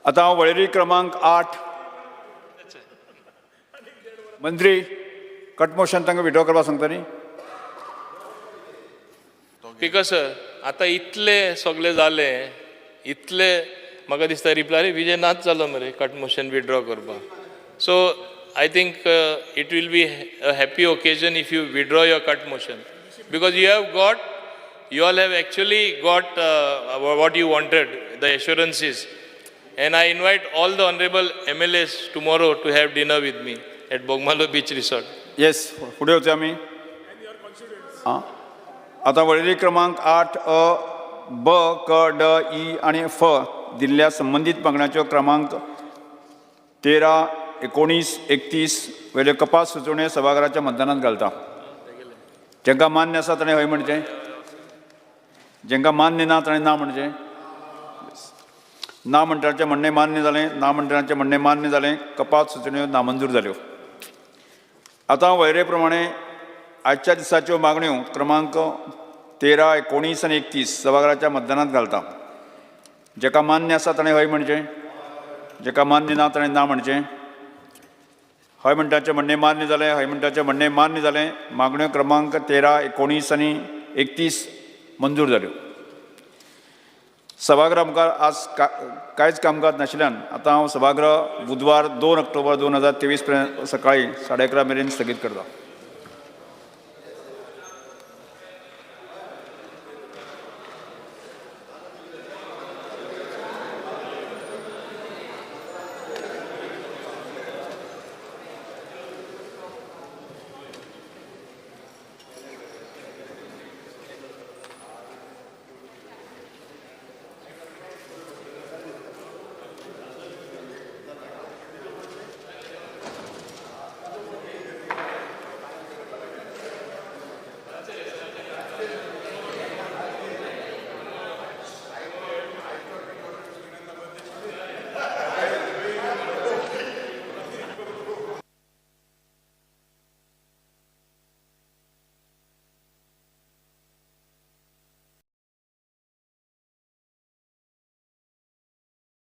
T: आतां हांव वळेरी क्रमांक 8 मंत्री कट मोशन तांकां विड्रॉ करपाक सांगता न्ही.
D: Because sir, आता इतले सगळे जाले इतले म्हाका दिसता रिप्लाय विजय नाच जालो मरे कट मोशन विड्रॉ करपाक. So I think it will be a happy occasion if you withdraw your cut motion because you all have actually got what you wanted, the assurances. And I invite all the honorable MLAs tomorrow to have dinner with me at Bogmalo Beach Resort.
T: Yes, फुडें वचूया आमी. आतां वळेरी क्रमांक 8 अ ब क ड E आनी फ दिल्ल्या संबंधीत मागण्यांच्यो क्रमांक 13, 19, 31 वेल्यो कपात सुचोवण्यो सभाघराच्या मतदानांत घालता. जेंकां मान्य आसा ताणें हय म्हणचें, जेंकां मान्य ना ताणें ना म्हणचें. ना म्हणटाचें म्हणणें मान्य जालें, ना म्हणटाचें म्हणणें मान्य जालें. कपात सुचोवण्यो नामंजूर जाल्यो. आतां वळेरे प्रमाणे आजच्या दिसाच्यो मागण्यो क्रमांक 13, 19 आनी 31 सभाघराच्या मतदानांत घालता. जेका मान्य आसा ताणें हय म्हणचें, जेका मान्य ना ताणें ना म्हणचें. हय म्हणटाचें म्हणणें मान्य जालें, हय म्हणटाचें म्हणणें मान्य जालें. मागण्यो क्रमांक 13, 19 आनी 31 मंजूर जाल्यो. सभागृह मुखार आज कांयच कामकाज नाशिल्ल्यान आतां हांव सभागृह बुधवार 2 ऑक्टोबर 2023 पर्यंत सकाळीं 11:30 मेरेन स्थगीत करता.